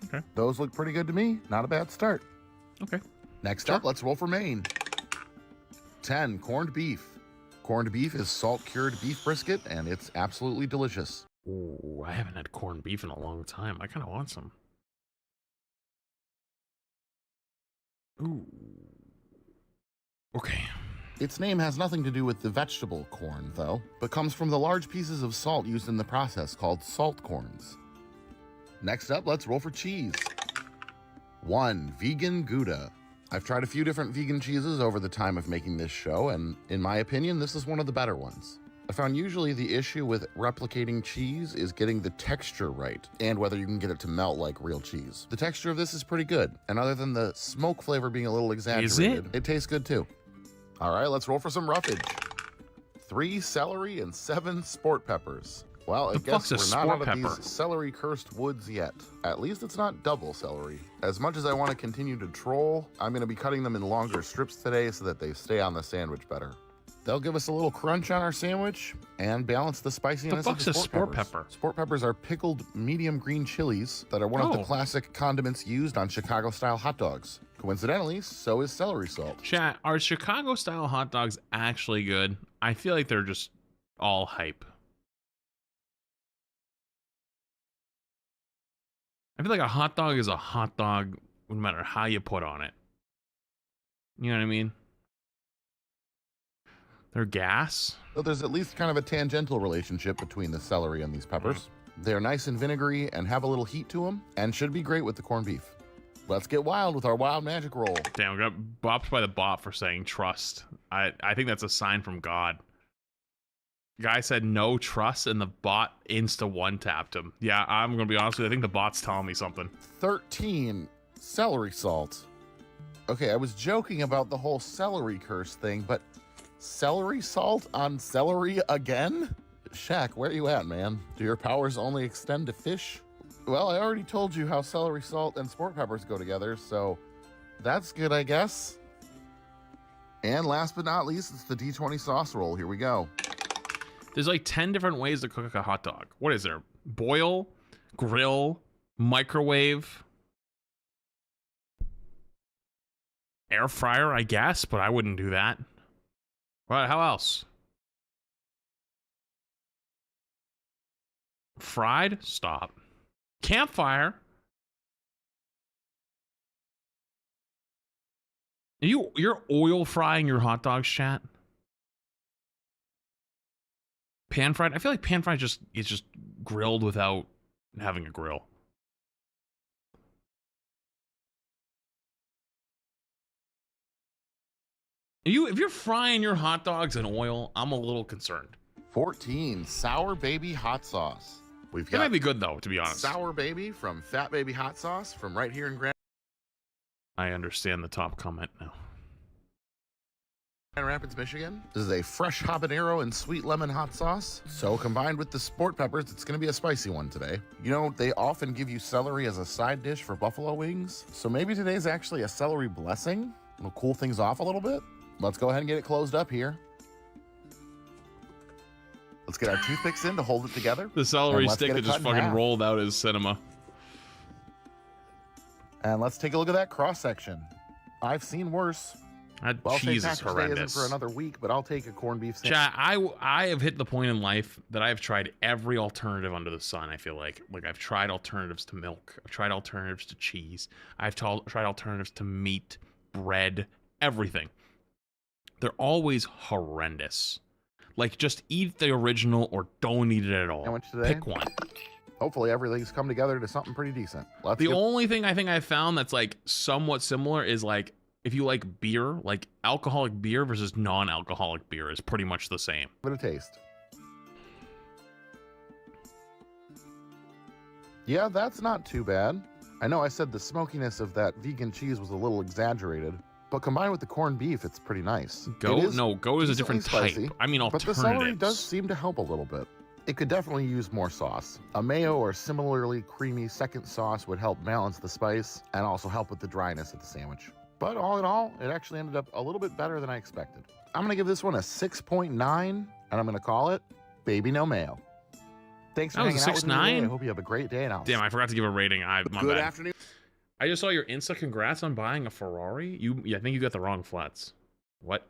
Okay. Those look pretty good to me. Not a bad start. Okay. Next up, let's roll for Maine. 10 corned beef. Corned beef is salt-cured beef brisket, and it's absolutely delicious. Ooh, I haven't had corned beef in a long time. I kind of want some. Ooh. Okay. Its name has nothing to do with the vegetable corn, though, but comes from the large pieces of salt used in the process called salt corns. Next up, let's roll for cheese. 1. Vegan Gouda. I've tried a few different vegan cheeses over the time of making this show, and in my opinion, this is one of the better ones. I found usually the issue with replicating cheese is getting the texture right, and whether you can get it to melt like real cheese. The texture of this is pretty good, and other than the smoke flavor being a little exaggerated, it tastes good too. All right, let's roll for some roughage. 3 celery and 7 sport peppers. Well, I guess we're not out of these celery-cursed woods yet. At least it's not double celery. As much as I want to continue to troll, I'm going to be cutting them in longer strips today so that they stay on the sandwich better. They'll give us a little crunch on our sandwich and balance the spiciness of the sport peppers. Sport peppers are pickled medium green chilies that are one of the classic condiments used on Chicago-style hot dogs. Coincidentally, so is celery salt. Chat, are Chicago-style hot dogs actually good? I feel like they're just all hype. I feel like a hot dog is a hot dog no matter how you put on it. You know what I mean? They're gas. So there's at least kind of a tangential relationship between the celery and these peppers. They're nice and vinegary and have a little heat to them and should be great with the corned beef. Let's get wild with our wild magic roll. Damn, we got bopped by the bot for saying trust. I think that's a sign from God. Guy said no trust and the bot insta one-tapped him. Yeah, I'm going to be honest with you. I think the bot's telling me something. 13 celery salt. Okay, I was joking about the whole celery curse thing, but celery salt on celery again? Shaq, where you at, man? Do your powers only extend to fish? Well, I already told you how celery salt and sport peppers go together, so that's good, I guess. And last but not least, it's the D20 sauce roll. Here we go. There's like 10 different ways to cook a hot dog. What is there? Boil, grill, microwave, air fryer, I guess, but I wouldn't do that. Right, how else? Fried? Stop. Campfire? You're oil frying your hot dogs, chat? Pan fried? I feel like pan fried is just grilled without having a grill. If you're frying your hot dogs in oil, I'm a little concerned. 14 sour baby hot sauce. We've got that might be good though, to be honest. Sour baby from Fat Baby Hot Sauce from right here in Grand understand the top comment now. Rapids, Michigan. This is a fresh habanero and sweet lemon hot sauce. So combined with the sport peppers, it's going to be a spicy one today. You know, they often give you celery as a side dish for buffalo wings. So maybe today's actually a celery blessing. It'll cool things off a little bit. Let's go ahead and get it closed up here. Let's get our toothpicks in to hold it together. The celery stick that just fucking rolled out is cinema. And let's take a look at that cross section. I've seen worse. That well, cheese St. is Patrick's Day horrendous. isn't for another week, but I'll take a corned beef sandwich. Chat, I have hit the point in life that I've tried every alternative under the sun. I feel like I've tried alternatives to milk. I've tried alternatives to cheese. I've tried alternatives to meat, bread, everything. They're always horrendous. Like, just eat the original or don't eat it at all. Sandwich today? Pick one. Hopefully everything's come together to something pretty decent. The only thing I think I found that's like somewhat similar is like if you like beer, like alcoholic beer versus non-alcoholic beer is pretty much the same. Give it a taste. Yeah, that's not too bad. I know I said the smokiness of that vegan cheese was a little exaggerated, but combined with the corned beef, it's pretty nice. Go is a different spicy, type. I mean, alternatives. But the celery does seem to help a little bit. It could definitely use more sauce. A mayo or similarly creamy second sauce would help balance the spice and also help with the dryness of the sandwich. But all in all, it actually ended up a little bit better than I expected. I'm gonna give this one a 6.9, and I'm gonna call it Baby No Mayo. Thanks for hanging out with me today. I hope you have a great day. And Damn, I forgot to give a rating. My Good bad. afternoon. I just saw your Insta. Congrats on buying a Ferrari. I think you got the wrong flats. What?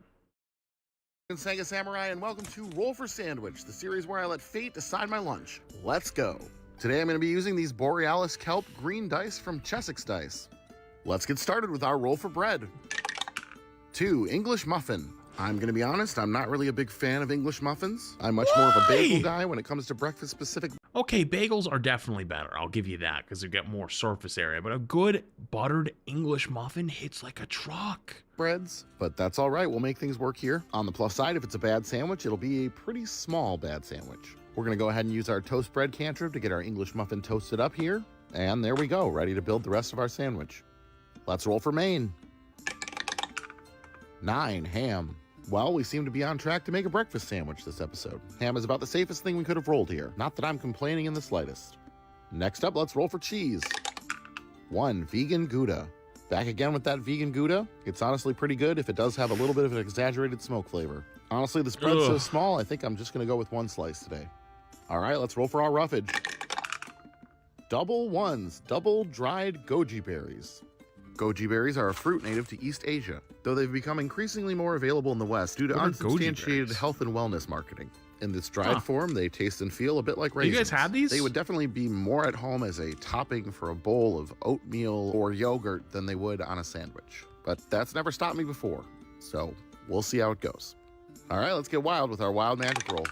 Sega Samurai, and welcome to Roll for Sandwich, the series where I let fate decide my lunch. Let's go. Today I'm going to be using these Borealis Kelp green dice from Chessex Dice. Let's get started with our roll for bread. 2 English muffin, I'm gonna be honest, I'm not really a big fan of English muffins. I'm much more of a bagel guy when it comes to breakfast specific. Okay, bagels are definitely better. I'll give you that because you get more surface area. But a good buttered English muffin hits like a truck. Breads, but that's all right. We'll make things work here. On the plus side, if it's a bad sandwich, it'll be a pretty small bad sandwich. We're gonna go ahead and use our toast bread cantrip to get our English muffin toasted up here. And there we go, ready to build the rest of our sandwich. Let's roll for main. 9, ham. Well, we seem to be on track to make a breakfast sandwich this episode. Ham is about the safest thing we could have rolled here. Not that I'm complaining in the slightest. Next up, let's roll for cheese. 1, vegan Gouda. Back again with that vegan Gouda. It's honestly pretty good if it does have a little bit of an exaggerated smoke flavor. Honestly, the spread's so small, I think I'm just gonna go with 1 slice today. All right, let's roll for our roughage. Double ones, double dried goji berries. Goji berries are a fruit native to East Asia, though they've become increasingly more available in the West due to unsubstantiated health and wellness marketing. In this dried form, they taste and feel a bit like raisins. You guys had these? They would definitely be more at home as a topping for a bowl of oatmeal or yogurt than they would on a sandwich. But that's never stopped me before, so we'll see how it goes. All right, let's get wild with our wild magic roll.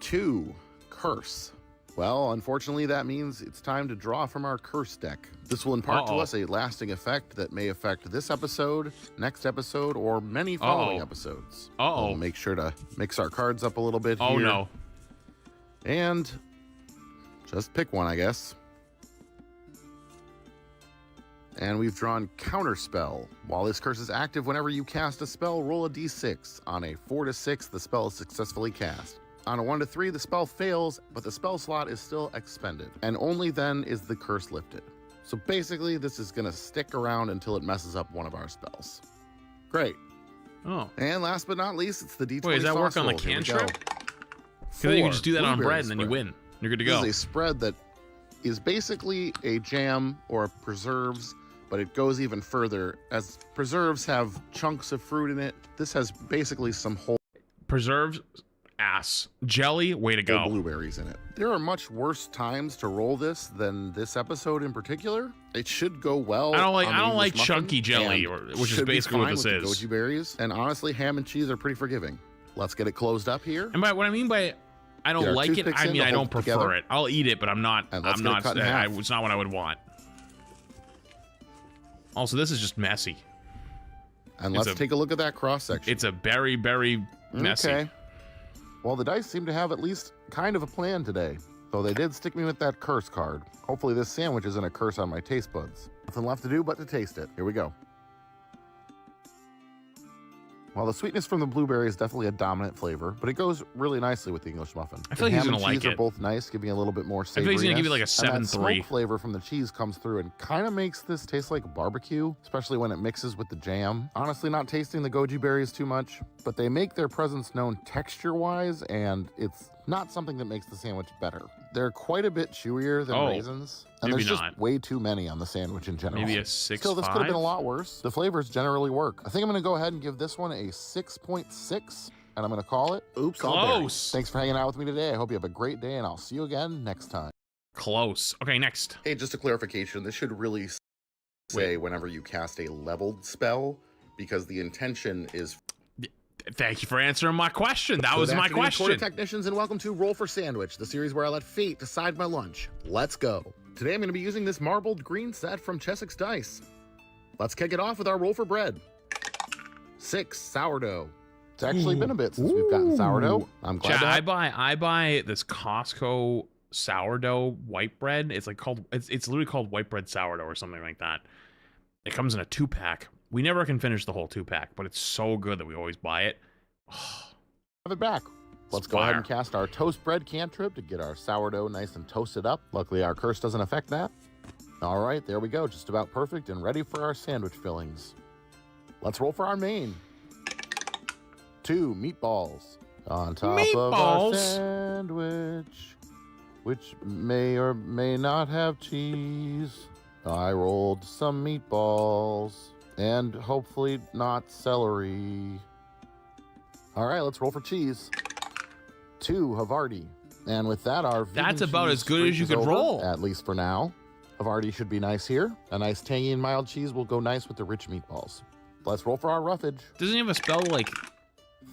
2, curse. Well, unfortunately, that means it's time to draw from our curse deck. This will impart to us a lasting effect that may affect this episode, next episode, or many following episodes. We'll make sure to mix our cards up a little bit here. Oh, no. And just pick one, I guess. And we've drawn Counterspell. While this curse is active, whenever you cast a spell, roll a d6. On a 4 to 6, the spell is successfully cast. On a 1 to 3, the spell fails, but the spell slot is still expended, and only then is the curse lifted. So basically, this is gonna stick around until it messes up one of our spells. Great. Oh. And last but not least, it's the D20 Wait, does that work on the sauce roll. Here we cantrip? go. Because then you can just do that on Blueberry bread and then you spread. win. You're good to go. This is a spread that is basically a jam or a preserves, but it goes even further. As preserves have chunks of fruit in it, this has basically some whole preserves. Ass. Jelly, way to go. Blueberries in it. There are much worse times to roll this than this episode in particular. It should go well. I don't like English muffin, chunky jelly, and which is should be basically what fine this with the is. goji berries, and honestly, ham and cheese are pretty forgiving. Let's get it closed up here. And by what I mean by I don't like it, I mean I don't prefer it. I'll eat it, but I'm not. It's not what I would want. Also, this is just messy. And let's take a look at that cross section. It's a very, very messy. Okay. Well, the dice seem to have at least kind of a plan today, though they did stick me with that curse card. Hopefully this sandwich isn't a curse on my taste buds. Nothing left to do but to taste it. Here we go. While the sweetness from the blueberry is definitely a dominant flavor, but it goes really nicely with the English muffin. I feel like he's gonna like it. Ham and cheese it. are both nice, giving a little bit more savoriness. I feel he's gonna give you like a 7-3. And that smoke flavor from the cheese comes through and kind of makes this taste like barbecue, especially when it mixes with the jam. Honestly, not tasting the goji berries too much, but they make their presence known texture-wise, and it's not something that makes the sandwich better. They're quite a bit chewier than raisins, and maybe there's just not. way too many on the sandwich in general. Maybe a 6.5. Still, this could have been a lot worse. The flavors generally work. I think I'm gonna go ahead and give this one a 6.6, and I'm gonna call it Oops All Berry. Close. Thanks for hanging out with me today. I hope you have a great day, and I'll see you again next time. Close. Okay, next. Hey, just a clarification. This should really say whenever you cast a leveled spell, because the intention is... Thank you for answering my question. That was my question. Quarter technicians, and welcome to Roll for Sandwich, the series where I let fate decide my lunch. Let's go. Today I'm going to be using this marbled green set from Chessex Dice. Let's kick it off with our roll for bread. 6, sourdough. It's actually been a bit since we've gotten sourdough. I'm glad I buy this Costco sourdough white bread. It's like it's literally called white bread sourdough or something like that. It comes in a 2-pack. We never can finish the whole 2-pack, but it's so good that we always buy it. Have it back. Let's go ahead and cast our toast bread cantrip to get our sourdough nice and toasted up. Luckily, our curse doesn't affect that. All right, there we go. Just about perfect and ready for our sandwich fillings. Let's roll for our main. 2 meatballs on top of our sandwich, which may or may not have cheese. I rolled some meatballs and hopefully not celery. All right, let's roll for cheese. 2 Havarti. And with that, our That's about as good as you could roll. At least for now. Havarti should be nice here. A nice tangy and mild cheese will go nice with the rich meatballs. Let's roll for our roughage. Doesn't he have a spell like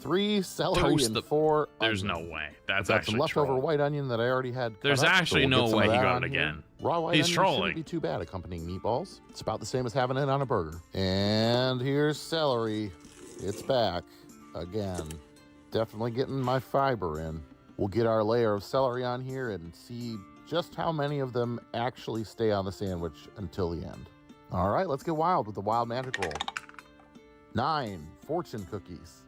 3 celery toast and 4 There's onion. no way. That's Got actually some leftover troll. white onion that I already had. There's cut up, actually so we'll no get some way of he that got on it here. again. Raw white He's onion trolling. shouldn't be too bad accompanying meatballs. It's about the same as having it on a burger. And here's celery. It's back again. Definitely getting my fiber in. We'll get our layer of celery on here and see just how many of them actually stay on the sandwich until the end. All right, let's get wild with the wild magic roll. 9 fortune cookies.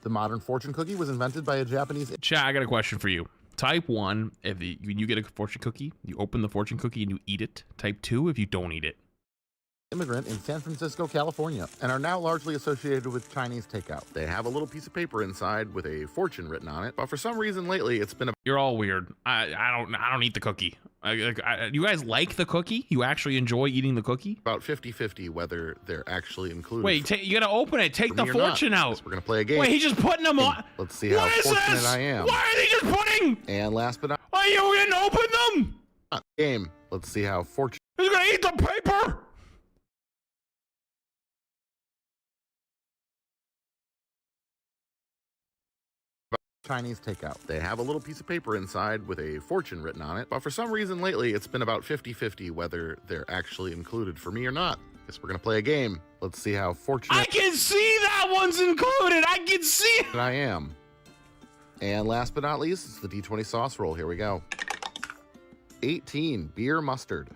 The modern fortune cookie was invented by a Japanese... Chat, I got a question for you. Type 1, if when you get a fortune cookie, you open the fortune cookie and you eat it. Type 2, if you don't eat it. Immigrant in San Francisco, California, and are now largely associated with Chinese takeout. They have a little piece of paper inside with a fortune written on it, but for some reason lately it's been a... You're all weird. I don't eat the cookie. You guys like the cookie? You actually enjoy eating the cookie? About 50-50 whether they're actually included. Wait, you gotta open it. Take the fortune out. We're gonna play a game. Wait, he's just putting them on. Let's see how fortunate I am. Why are they just putting? And last but not... Why you didn't open them? Game. Let's see how fortunate... He's gonna eat the paper. Chinese takeout. They have a little piece of paper inside with a fortune written on it, but for some reason lately it's been about 50-50 whether they're actually included for me or not. Guess we're gonna play a game. Let's see how fortunate I can see that one's included. I can see it. I am. And last but not least, it's the D20 sauce roll. Here we go. 18 beer mustard.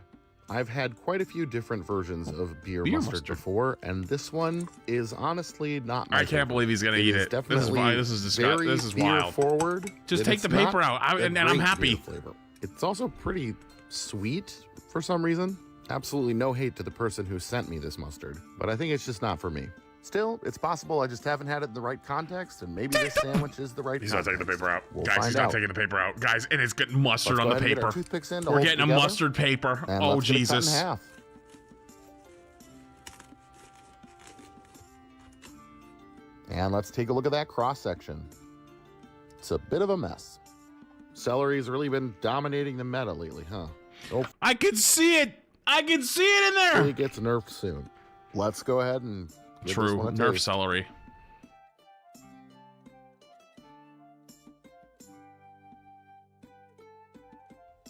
I've had quite a few different versions of beer mustard before, and this one is honestly not my I can't believe he's gonna eat it. This is why this is disgusting. This is wild. Forward. Just take the paper out, and I'm happy. Flavor. It's also pretty sweet for some reason. Absolutely no hate to the person who sent me this mustard, but I think it's just not for me. Still, it's possible I just haven't had it in the right context, and maybe this sandwich is the right He's not taking the paper out. We'll Guys, find he's not out. taking the paper out. Guys, and it's getting mustard Let's on go the ahead and get our paper. toothpicks in to We're hold it getting a together. mustard paper. And Oh, let's get it cut in Jesus. half. And let's take a look at that cross section. It's a bit of a mess. Celery's really been dominating the meta lately, huh? Oh, I can see it. I can see it in there. it gets nerfed soon. Let's go ahead and give this True. one a Nerf taste. celery.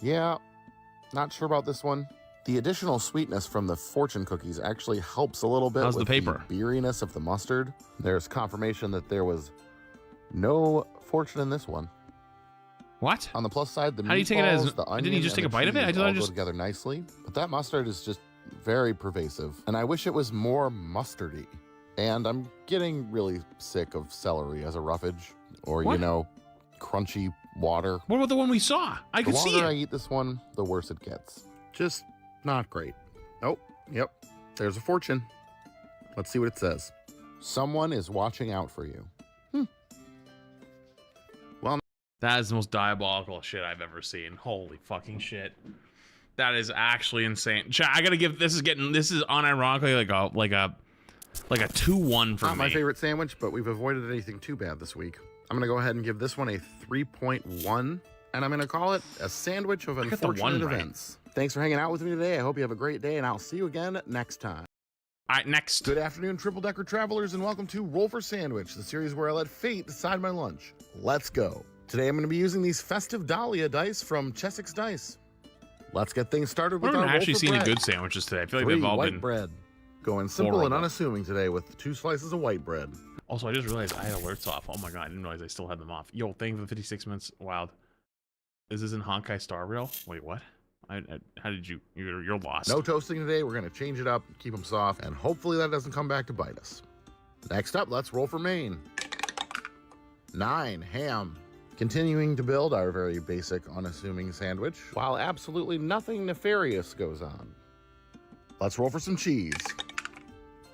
Yeah, not sure about this one. The additional sweetness from the fortune cookies actually helps a little bit How's the with paper? the beeriness of the mustard. There's confirmation that there was no fortune in this one. What? On the plus side, the How do you take it as? meatballs, the onion, Didn't he just and take a the bite of it? I cheese thought I all go just. together nicely. But that mustard is just very pervasive, and I wish it was more mustardy. And I'm getting really sick of celery as a roughage, or What? you know, crunchy water. What about the one we saw? I The could see longer I it. eat this one, the worse it gets. Just not great. Oh, yep. There's a fortune. Let's see what it says. Someone is watching out for you. Well, That is the most diabolical shit I've ever seen. Holy fucking shit. That is actually insane. Chat, I gotta give this is unironically like a 2-1 for not me. my favorite sandwich, but we've avoided anything too bad this week. I'm gonna go ahead and give this one a 3.1, and I'm gonna call it a sandwich of got the one unfortunate right. events. Thanks for hanging out with me today. I hope you have a great day, and I'll see you again next time. All right, next. Good afternoon, Triple Decker travelers, and welcome to Roll for Sandwich, the series where I let fate decide my lunch. Let's go. Today I'm going to be using these festive Dahlia dice from Chessex Dice. Let's get things started with I our haven't roll actually for seen any bread. good sandwiches today. I feel like 3 they've all white been bread. Going simple and horrible. unassuming today with 2 slices of white bread. Also, I just realized I had alerts off. Oh my god, I didn't realize I still had them off. Yo, thank you for the 56 minutes. Wild. Is this in Honkai Star Rail? Wait, what? How did you? You're lost. No toasting today. We're going to change it up, keep them soft, and hopefully that doesn't come back to bite us. Next up, let's roll for Maine. 9 ham. Continuing to build our very basic, unassuming sandwich, while absolutely nothing nefarious goes on. Let's roll for some cheese.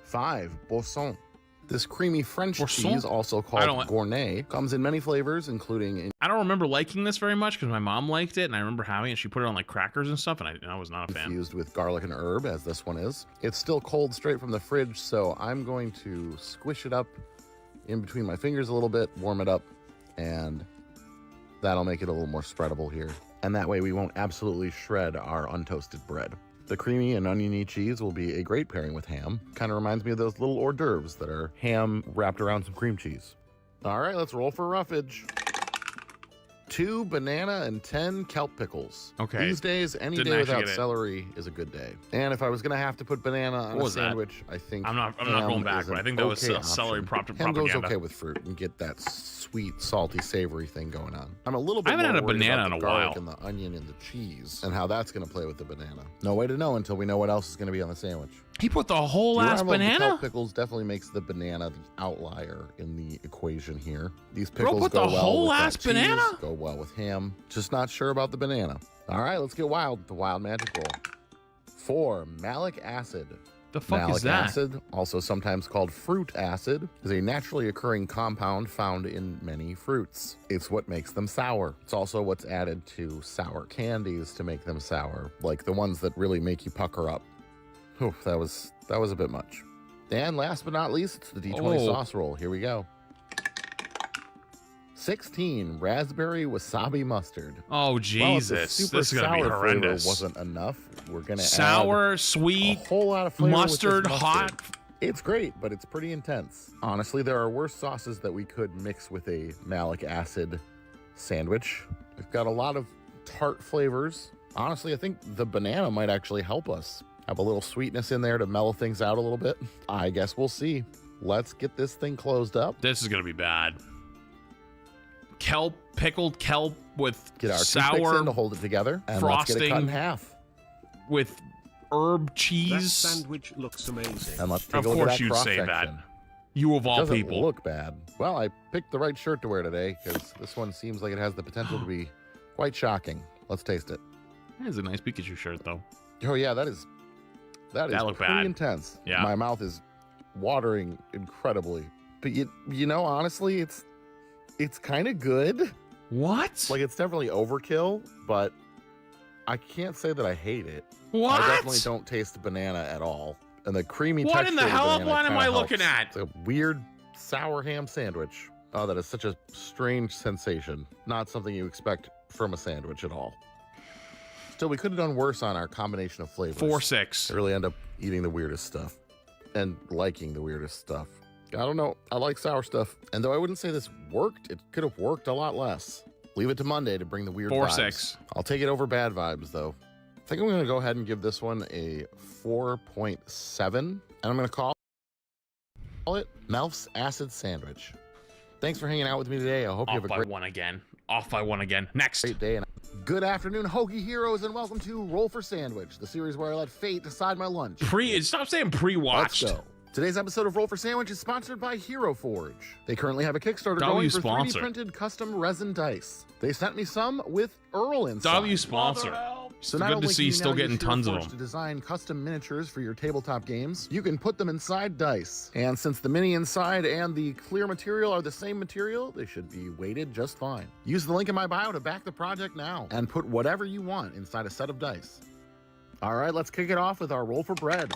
5 Boisson. This creamy French Boisson? cheese, also called Gournay, comes in many flavors, including... I don't remember liking this very much because my mom liked it, and I remember having it. She put it on like crackers and stuff, and I was not a fan. Infused with garlic and herb, as this one is. It's still cold straight from the fridge, so I'm going to squish it up in between my fingers a little bit, warm it up, and that'll make it a little more spreadable here. And that way we won't absolutely shred our untoasted bread. The creamy and oniony cheese will be a great pairing with ham. Kind of reminds me of those little hors d'oeuvres that are ham wrapped around some cream cheese. All right, let's roll for roughage. 2 banana and 10 kelp pickles. Okay. These days, any day without celery is a good day. And if I was gonna have to put banana on a sandwich, I think I'm not going back, but I think that was celery propaganda. Ham goes okay with fruit and get that sweet, salty, savory thing going on. I'm a little bit I haven't more had a worried banana about in the a garlic while. and the onion and the cheese and how that's gonna play with the banana. No way to know until we know what else is gonna be on the sandwich. He put the whole The ass arrival of the banana? kelp pickles definitely makes the banana the outlier in the equation here. These pickles put go the well whole with ass that cheese, banana? go well with ham. Just not sure about the banana. All right, let's get wild. The wild magic roll. 4 malic acid. The fuck malic is that? acid, also sometimes called fruit acid, is a naturally occurring compound found in many fruits. It's what makes them sour. It's also what's added to sour candies to make them sour, like the ones that really make you pucker up. Whew, that was a bit much. And last but not least, it's the D20 sauce roll. Here we go. 16 raspberry wasabi mustard. Oh Jesus, Well, if the super this is gonna be sour horrendous. flavor wasn't enough, we're gonna Sour, add sweet, a whole lot of flavor with this mustard, hot. It's great, but it's pretty intense. Honestly, there are worse sauces that we could mix with a malic acid sandwich. We've got a lot of tart flavors. Honestly, I think the banana might actually help us. Have a little sweetness in there to mellow things out a little bit. I guess we'll see. Let's get this thing closed up. This is gonna be bad. Kelp, pickled kelp with Get our toothpicks sour in to hold it together, and frosting let's get it cut in half. with herb That cheese. sandwich looks amazing. And let's take Of a look at course that you'd say that. cross-section. You of all Doesn't people. look bad. Well, I picked the right shirt to wear today because this one seems like it has the potential to be quite shocking. Let's taste it. That is a nice Pikachu shirt, though. Oh yeah, that is looked pretty bad. intense. Yeah. My mouth is watering incredibly. But you know, honestly, it's kind of good. What? Like, it's definitely overkill, but I can't say that I hate it. What? I definitely don't taste the banana at all. And the creamy What texture in the of hell banana line am kinda I helps. looking at? It's a weird sour ham sandwich. Oh, that is such a strange sensation. Not something you expect from a sandwich at all. Still, we could have done worse on our combination of flavors. 4-6. I really end up eating the weirdest stuff and liking the weirdest stuff. I don't know. I like sour stuff. And though I wouldn't say this worked, it could have worked a lot less. Leave it to Monday to bring the weird 4-6. vibes. I'll take it over bad vibes, though. I think I'm going to go ahead and give this one a 4.7. And I'm going to call it Melf's Acid Sandwich. Thanks for hanging out with me today. I hope you have a great one again. Off by one again. Next. Great day. And good afternoon, Hoagie Heroes, and welcome to Roll for Sandwich, the series where I let fate decide my lunch. Stop saying pre-watched. Let's go. Today's episode of Roll for Sandwich is sponsored by Hero Forge. They currently have a Kickstarter going for 3D printed custom resin dice. They sent me some with Earl inside. W sponsor. So Good to see you still getting tons of them. To design custom miniatures for your tabletop games, you can put them inside dice. And since the mini inside and the clear material are the same material, they should be weighted just fine. Use the link in my bio to back the project now and put whatever you want inside a set of dice. All right, let's kick it off with our roll for bread.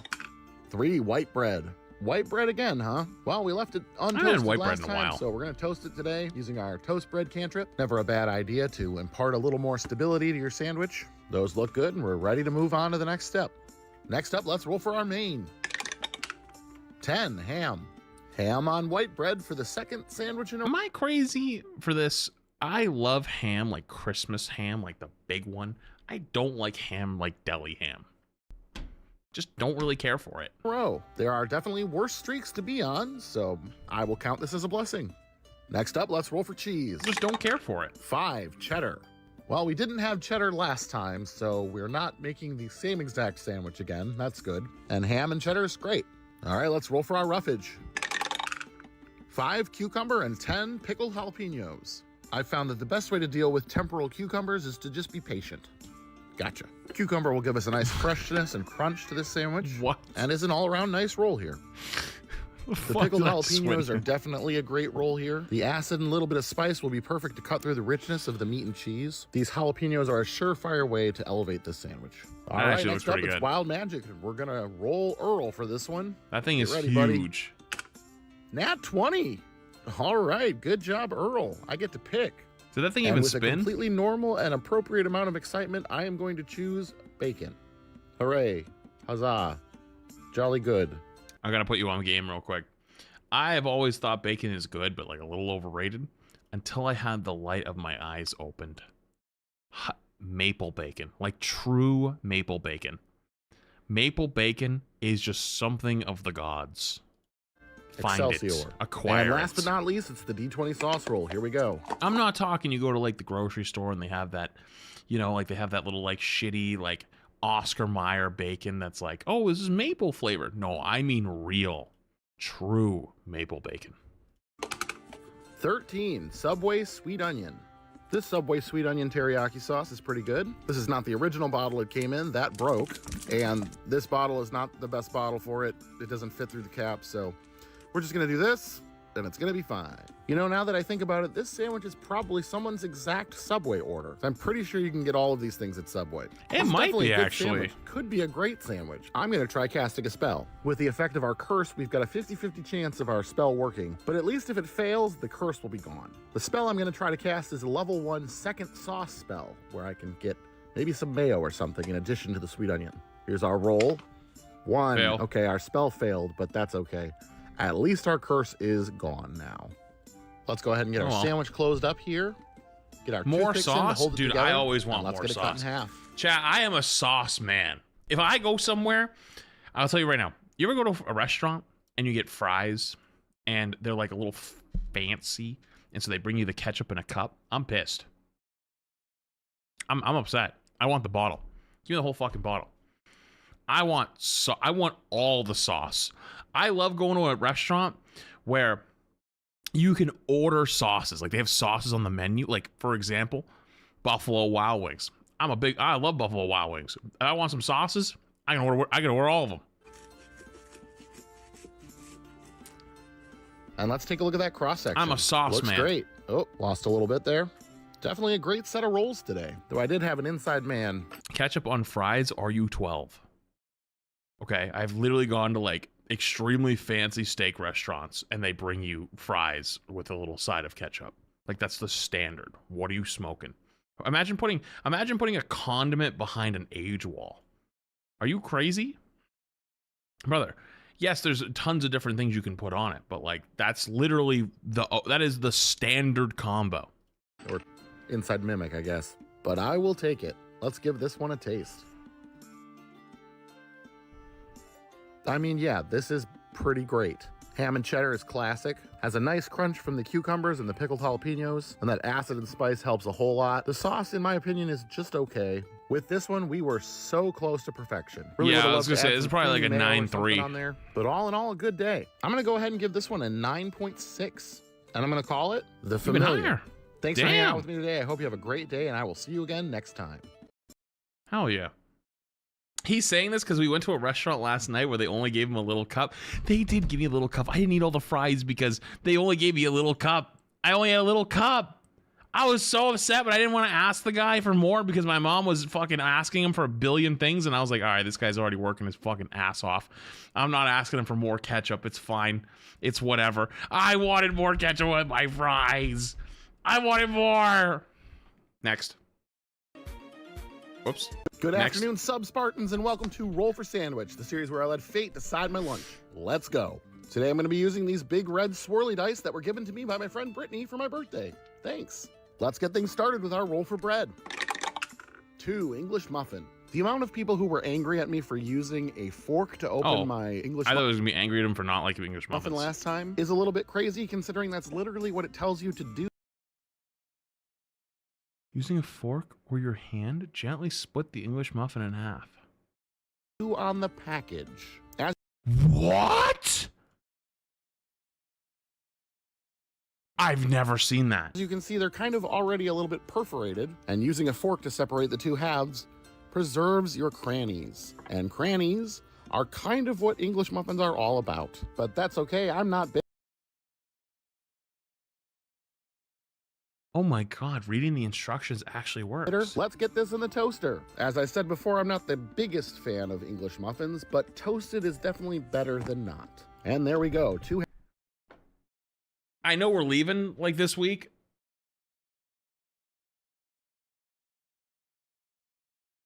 3 white bread. White bread again, huh? Well, we left it untoasted white last bread in a time, while. so we're going to toast it today using our toast bread cantrip. Never a bad idea to impart a little more stability to your sandwich. Those look good, and we're ready to move on to the next step. Next up, let's roll for our main. 10, ham. Ham on white bread for the second sandwich in a... Am I crazy for this? I love ham, like Christmas ham, like the big one. I don't like ham like deli ham. Just don't really care for it. row. There are definitely worse streaks to be on, so I will count this as a blessing. Next up, let's roll for cheese. Just don't care for it. 5, cheddar. Well, we didn't have cheddar last time, so we're not making the same exact sandwich again. That's good. And ham and cheddar is great. All right, let's roll for our roughage. 5 cucumber and 10 pickled jalapenos. I've found that the best way to deal with temporal cucumbers is to just be patient. Gotcha. Cucumber will give us a nice freshness and crunch to this sandwich. What? And is an all-around nice roll here. The pickled jalapenos are definitely a great roll here. The acid and a little bit of spice will be perfect to cut through the richness of the meat and cheese. These jalapenos are a surefire way to elevate this sandwich. All right, next up, it's Wild Magic. We're going to roll Earl for this one. That thing is ready, huge. Buddy. Nat 20. All right, good job, Earl. I get to pick. Did that thing and even with spin? a completely normal and appropriate amount of excitement, I am going to choose bacon. Hooray. Huzzah. Jolly good. I gotta put you on game real quick. I have always thought bacon is good, but like a little overrated, until I had the light of my eyes opened. Maple bacon, like true maple bacon. Maple bacon is just something of the gods. Find Excelsior. it, acquire and last it. but not least, it's the D20 sauce roll. Here we go. I'm not talking you go to like the grocery store and they have that, you know, like they have that little like shitty like Oscar Mayer bacon that's like, oh, this is maple flavored. No, I mean real, true maple bacon. 13, Subway Sweet Onion. This Subway Sweet Onion teriyaki sauce is pretty good. This is not the original bottle it came in. That broke. And this bottle is not the best bottle for it. It doesn't fit through the cap, so we're just gonna do this, and it's gonna be fine. You know, now that I think about it, this sandwich is probably someone's exact Subway order. I'm pretty sure you can get all of these things at Subway. It might be, actually. Sandwich. Could be a great sandwich. I'm gonna try casting a spell. With the effect of our curse, we've got a 50-50 chance of our spell working, but at least if it fails, the curse will be gone. The spell I'm gonna try to cast is a level 1 second sauce spell, where I can get maybe some mayo or something in addition to the sweet onion. Here's our roll. 1. Fail. Okay, our spell failed, but that's okay. At least our curse is gone now. Let's go ahead and get our sandwich closed up here. Get our more toothpicks in to sauce, hold it dude. together, I always and want let's more get it cut in sauce. half. Chat, I am a sauce man. If I go somewhere, I'll tell you right now. You ever go to a restaurant and you get fries and they're like a little fancy, and so they bring you the ketchup in a cup? I'm pissed. I'm upset. I want the bottle. Give me the whole fucking bottle. I want all the sauce. I love going to a restaurant where you can order sauces. Like they have sauces on the menu. Like for example, Buffalo Wild Wings. I love Buffalo Wild Wings. If I want some sauces, I can order all of them. And let's take a look at that cross section. I'm a sauce Looks man. Great. Oh, lost a little bit there. Definitely a great set of rolls today. Though I did have an inside man. Ketchup on fries, are you 12? Okay, I've literally gone to like extremely fancy steak restaurants and they bring you fries with a little side of ketchup. Like that's the standard. What are you smoking? Imagine putting a condiment behind an age wall. Are you crazy? Brother, yes, there's tons of different things you can put on it, but like that's literally that is the standard combo. Or inside mimic, I guess. But I will take it. Let's give this one a taste. I mean, yeah, this is pretty great. Ham and cheddar is classic, has a nice crunch from the cucumbers and the pickled jalapenos, and that acid and spice helps a whole lot. The sauce, in my opinion, is just okay. With this one, we were so close to perfection. Really yeah, I was gonna say, this is probably like a 9.3 on there. But all in all, a good day. I'm gonna go ahead and give this one a 9.6, and I'm gonna call it the familiar. Even higher. Thanks for hanging out with me today. I hope you have a great day, and I will see you again next time. Hell yeah. He's saying this because we went to a restaurant last night where they only gave him a little cup. They did give me a little cup. I didn't eat all the fries because they only gave me a little cup. I only had a little cup. I was so upset, but I didn't want to ask the guy for more because my mom was fucking asking him for a billion things. And I was like, all right, this guy's already working his fucking ass off. I'm not asking him for more ketchup. It's fine. It's whatever. I wanted more ketchup with my fries. I wanted more. Next. Whoops. Good afternoon, Sub-Spartans, and welcome to Roll for Sandwich, the series where I let fate decide my lunch. Let's go. Today I'm going to be using these big red swirly dice that were given to me by my friend Brittany for my birthday. Thanks. Let's get things started with our roll for bread. 2 English muffin. The amount of people who were angry at me for using a fork to open my English I thought it was going to be angry at him for not liking English muffin muffins. last time is a little bit crazy considering that's literally what it tells you to do. Using a fork or your hand, gently split the English muffin in half. On the package. What? I've never seen that. As you can see, they're kind of already a little bit perforated, and using a fork to separate the two halves preserves your crannies. And crannies are kind of what English muffins are all about. But that's okay, I'm not big. Oh my god, reading the instructions actually works. Let's get this in the toaster. As I said before, I'm not the biggest fan of English muffins, but toasted is definitely better than not. And there we go. I know we're leaving like this week,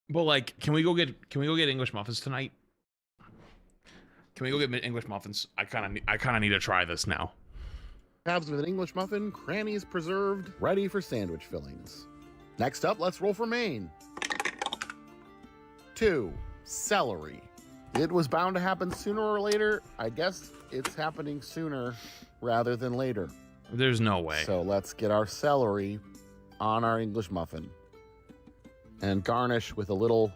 But like, can we go get English muffins tonight? Can we go get English muffins? I kind of need to try this now. Halves with an English muffin, crannies preserved, ready for sandwich fillings. Next up, let's roll for main. 2, celery. It was bound to happen sooner or later. I guess it's happening sooner rather than later. There's no way. So let's get our celery on our English muffin and garnish with a little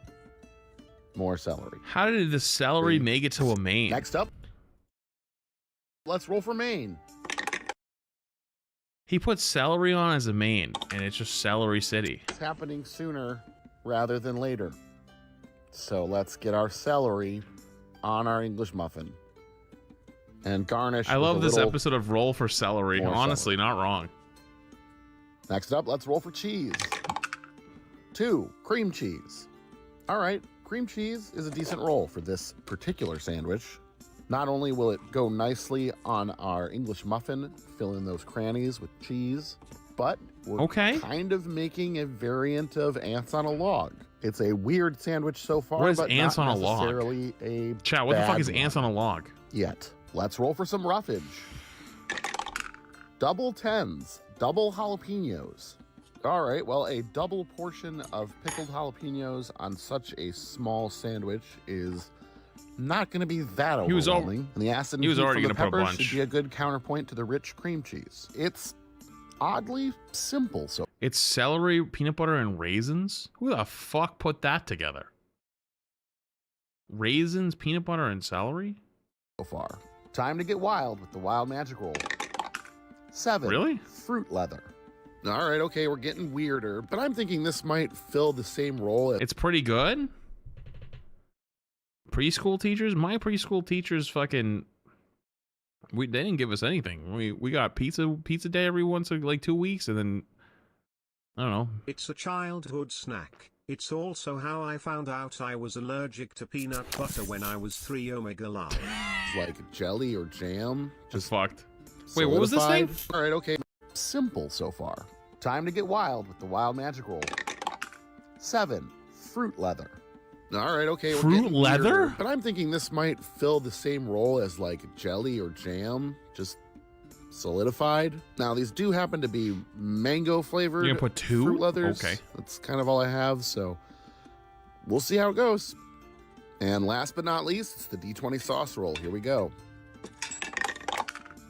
more celery. How did the celery make it to a main? Next up, let's roll for main. He put celery on as a main, and it's just Celery City. It's happening sooner rather than later. So let's get our celery on our English muffin and garnish. I love this episode of Roll for Celery. Honestly, celery. not wrong. Next up, let's roll for cheese. 2, cream cheese. All right, cream cheese is a decent roll for this particular sandwich. Not only will it go nicely on our English muffin, fill in those crannies with cheese, but we're kind of making a variant of ants on a log. It's a weird sandwich so far, What is but ants not on a log? necessarily a Chat, what the fuck bad is ants on a log? Yet. Let's roll for some roughage. Double 10s, double jalapenos. All right, well, a double portion of pickled jalapenos on such a small sandwich is not going to be that overwhelming. And the acid and heat from the peppers should be a good counterpoint to the rich cream cheese. It's oddly simple. So it's celery, peanut butter, and raisins? Who the fuck put that together? Raisins, peanut butter, and celery? So far. Time to get wild with the wild magic roll. 7. Really? Fruit leather. All right, okay, we're getting weirder, but I'm thinking this might fill the same role. It's pretty good. Preschool teachers? My preschool teachers fucking... they didn't give us anything. We got pizza day every once in like 2 weeks, and then... I don't know. It's a childhood snack. It's also how I found out I was allergic to peanut butter when I was 3 omega large. Like jelly or jam. Just fucked. Wait, what was this thing? All right, okay. Simple so far. Time to get wild with the wild magic roll. 7. Fruit leather. All right, okay. Fruit leather? Weirder, but I'm thinking this might fill the same role as like jelly or jam, just solidified. Now, these do happen to be mango flavored. You're gonna put 2? Fruit leathers. Okay. That's kind of all I have, so we'll see how it goes. And last but not least, it's the D20 sauce roll. Here we go.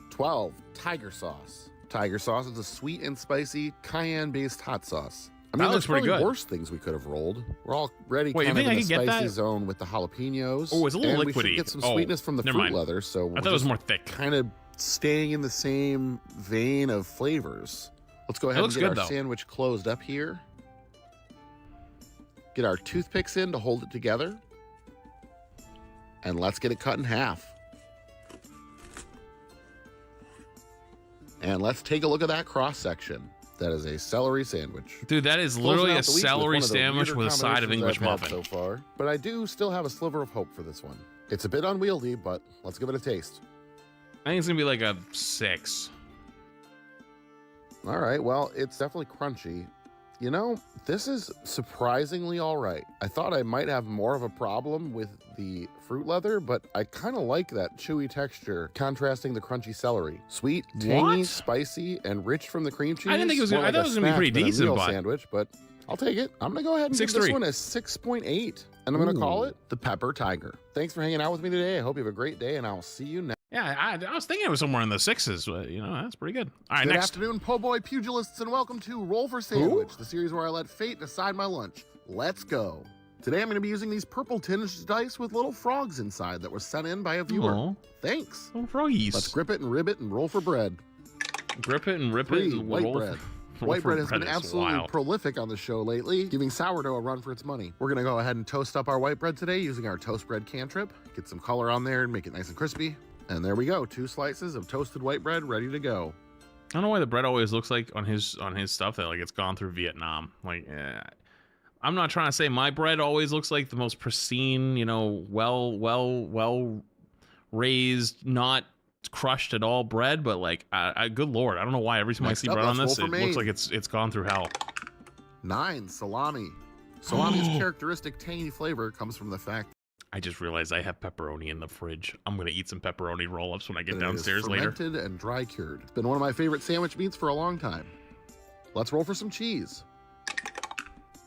12. Tiger sauce. Tiger sauce is a sweet and spicy cayenne-based hot sauce. I mean, That looks there's pretty probably good. worse things we could have rolled. We're already Wait, you kind of think I in the could get spicy that? zone with the jalapenos. Oh, it's a little and we liquidy. should get some Oh, sweetness from the never fruit mind. leather. So I thought it was more thick. Kind of staying in the same vein of flavors. Let's go ahead and looks get good, our though. sandwich closed up here. Get our toothpicks in to hold it together. And let's get it cut in half. And let's take a look at that cross section. That is a celery sandwich. Dude, that is Closing literally out a the week with celery one of the sandwich weirder with a side of English combinations I've had muffin. so far, but I do still have a sliver of hope for this one. It's a bit unwieldy, but let's give it a taste. I think it's gonna be like a 6. All right, well, it's definitely crunchy. You know, this is surprisingly all right. I thought I might have more of a problem with the fruit leather, but I kind of like that chewy texture contrasting the crunchy celery. Sweet, tangy, What? spicy, and rich from the cream cheese. I didn't think it was More gonna- I like thought a it was gonna be snack pretty than a decent, meal but- sandwich, but I'll take it. I'm gonna go ahead and give this 6.3. one a 6.8, and I'm gonna call Ooh. it the Pepper Tiger. Thanks for hanging out with me today. I hope you have a great day, and I'll see you next. Yeah, I was thinking it was somewhere in the 6s, but you know, that's pretty good. All right, Good next. afternoon, po' boy pugilists, and welcome to Roll for Sandwich, the series where I let fate decide my lunch. Let's go. Today I'm going to be using these purple tinged dice with little frogs inside that was sent in by a viewer. Aw. Thanks. Little froggies. Let's grip it and rib it and roll for bread. Grip it and rip 3. it and White roll bread. for- roll White for bread has been bread is absolutely wild. prolific on the show lately, giving sourdough a run for its money. We're going to go ahead and toast up our white bread today using our toast bread cantrip. Get some color on there and make it nice and crispy. And there we go, 2 slices of toasted white bread ready to go. I don't know why the bread always looks like on his stuff that like it's gone through Vietnam. Like, I'm not trying to say my bread always looks like the most pristine, you know, well raised, not crushed at all bread, but like, good lord, I don't know why every time Next I see up, bread on let's this, roll it for looks Maine. like it's gone through hell. 9. Salami. Salami's characteristic tangy flavor comes from the fact I just realized I have pepperoni in the fridge. I'm gonna eat some pepperoni roll-ups when I get that it is downstairs later. fermented and dry cured. It's been one of my favorite sandwich meats for a long time. Let's roll for some cheese.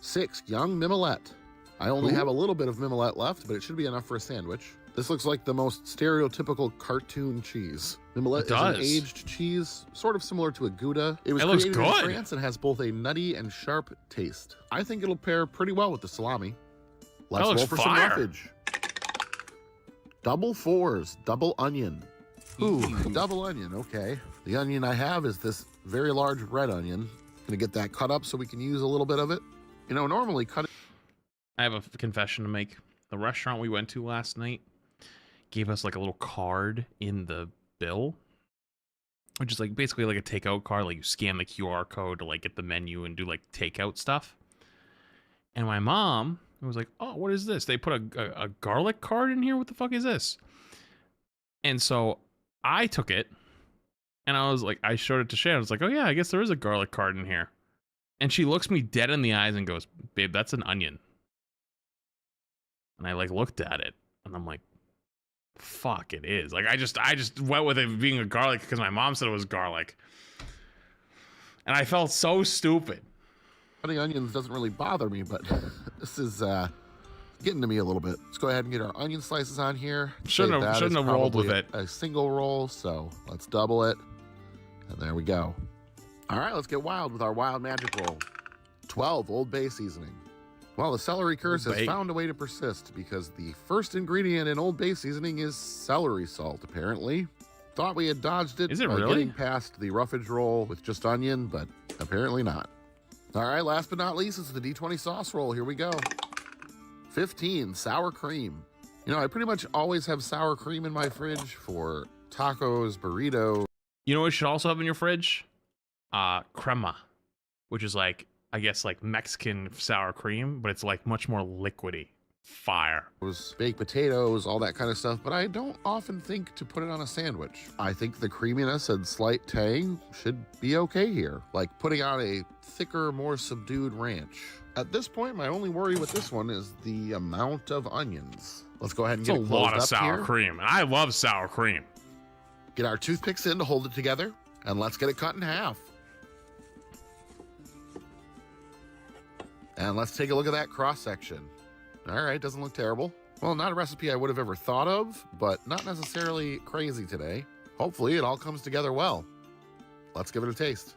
6, young mimolette. I only have a little bit of mimolette left, but it should be enough for a sandwich. This looks like the most stereotypical cartoon cheese. Mimolette is an aged cheese, sort of similar to a Gouda. It was created in France and has both a nutty and sharp taste. I think it'll pair pretty well with the salami. Let's roll for some roughage. Double 4s, double onion. Ooh, double onion, okay. The onion I have is this very large red onion. Gonna get that cut up so we can use a little bit of it. You know, normally cut it. I have a confession to make. The restaurant we went to last night gave us like a little card in the bill, which is like basically like a takeout card. Like you scan the QR code to like get the menu and do like takeout stuff. And my mom was like, "Oh, what is this? They put a garlic card in here? What the fuck is this?" And so I took it and I was like, I showed it to Shannon. I was like, "Oh yeah, I guess there is a garlic card in here." And she looks me dead in the eyes and goes, "Babe, that's an onion." And I like looked at it and I'm like, fuck, it is. Like I just went with it being a garlic because my mom said it was garlic. And I felt so stupid. Cutting onions doesn't really bother me, but this is getting to me a little bit. Let's go ahead and get our onion slices on here. Shouldn't have rolled with it. A single roll, so let's double it. And there we go. All right, let's get wild with our wild magic roll. 12 Old Bay seasoning. Well, the celery curse has found a way to persist because the first ingredient in Old Bay seasoning is celery salt, apparently. Thought we had dodged it by getting past the roughage roll with just onion, but apparently not. All right, last but not least, it's the D20 sauce roll. Here we go. 15, sour cream. You know, I pretty much always have sour cream in my fridge for tacos, burritos. You know what you should also have in your fridge? Crema, which is like, I guess like Mexican sour cream, but it's like much more liquidy. Fire. Baked potatoes, all that kind of stuff, but I don't often think to put it on a sandwich. I think the creaminess and slight tang should be okay here, like putting on a thicker, more subdued ranch. At this point, my only worry with this one is the amount of onions. Let's go ahead and get it closed up here. It's a lot of sour cream, and I love sour cream. Get our toothpicks in to hold it together, and let's get it cut in half. And let's take a look at that cross-section. All right, doesn't look terrible. Well, not a recipe I would have ever thought of, but not necessarily crazy today. Hopefully it all comes together well. Let's give it a taste.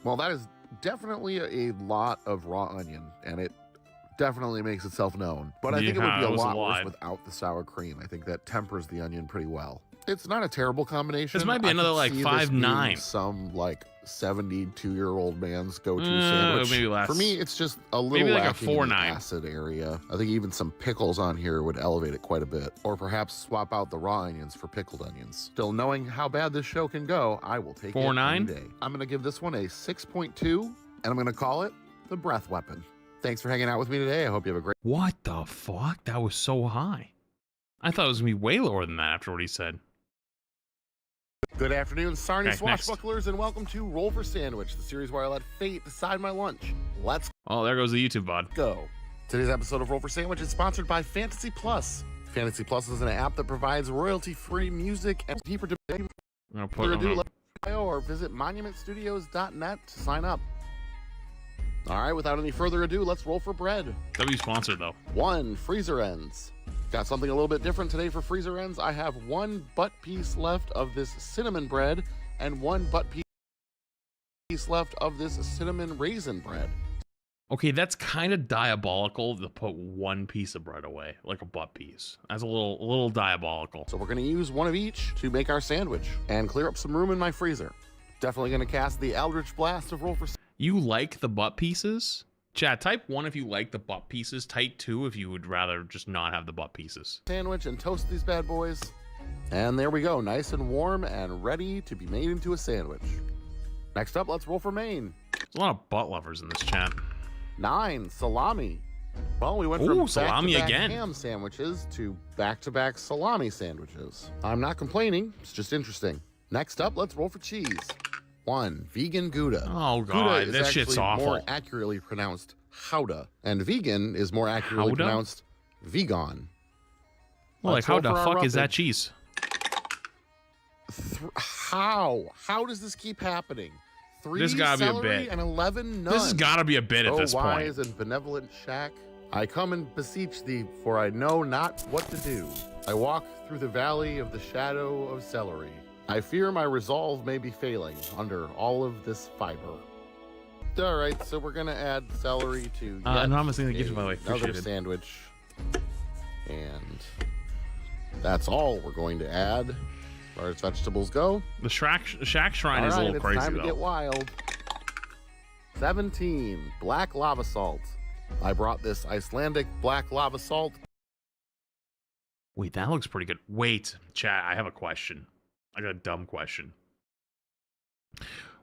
Well, that is definitely a lot of raw onion, and it definitely makes itself known. But I think it would be a lot worse without the sour cream. I think that tempers the onion pretty well. It's not a terrible combination. This might be another like 5'9". Some like 72-year-old man's go-to sandwich. Maybe less. For me, it's just a little like lacking a 4'9". in the acid area. I think even some pickles on here would elevate it quite a bit. Or perhaps swap out the raw onions for pickled onions. Still, knowing how bad this show can go, I will take 4'9"? it any day. I'm going to give this one a 6.2, and I'm going to call it the breath weapon. Thanks for hanging out with me today. I hope you have a great... What the fuck? That was so high. I thought it was going to be way lower than that after what he said. Good afternoon, Sarny swashbucklers, and welcome to Roll for Sandwich, the series where I let fate decide my lunch. Let's there goes the YouTube bud. Go. Today's episode of Roll for Sandwich is sponsored by Fantasy Plus. Fantasy Plus is an app that provides royalty-free music and deeper debate. Or visit monumentstudios.net to sign up. All right, without any further ado, let's roll for bread. W sponsored though. 1 freezer ends. Got something a little bit different today for freezer ends. I have 1 butt piece left of this cinnamon bread and 1 butt piece left of this cinnamon raisin bread. Okay, that's kind of diabolical to put 1 piece of bread away, like a butt piece. That's a little diabolical. So we're gonna use 1 of each to make our sandwich and clear up some room in my freezer. Definitely gonna cast the Eldritch Blast of Roll for Sandwich. You like the butt pieces? Chat, type 1 if you like the butt pieces. Type 2 if you would rather just not have the butt pieces. Sandwich and toast these bad boys. And there we go, nice and warm and ready to be made into a sandwich. Next up, let's roll for main. There's a lot of butt lovers in this chat. 9, salami. Well, we went from salami back-to-back again. ham sandwiches to back-to-back salami sandwiches. I'm not complaining, it's just interesting. Next up, let's roll for cheese. 1. Vegan Gouda. Oh Gouda god, is this actually shit's awful. more accurately pronounced Howda, and vegan is more accurately Howda? pronounced vegan. Well, like, Let's roll how the for our fuck is that Ruffed. cheese? How? How does this keep happening? 3 This gotta be a celery bit. and 11 none. This has gotta be a bit at this point. wise and benevolent shack, I come and beseech thee, for I know not what to do. I walk through the valley of the shadow of celery. I fear my resolve may be failing under all of this fiber. All right, so we're gonna add celery to yet anonymous thing that gives you, by the way. another Appreciate it. sandwich, and that's all we're going to add as far as vegetables go. The Shack Shrine All is a right, little it's crazy time to though. get wild. 17 black lava salt. I brought this Icelandic black lava salt. Wait, that looks pretty good. Wait, chat, I have a question. I got a dumb question.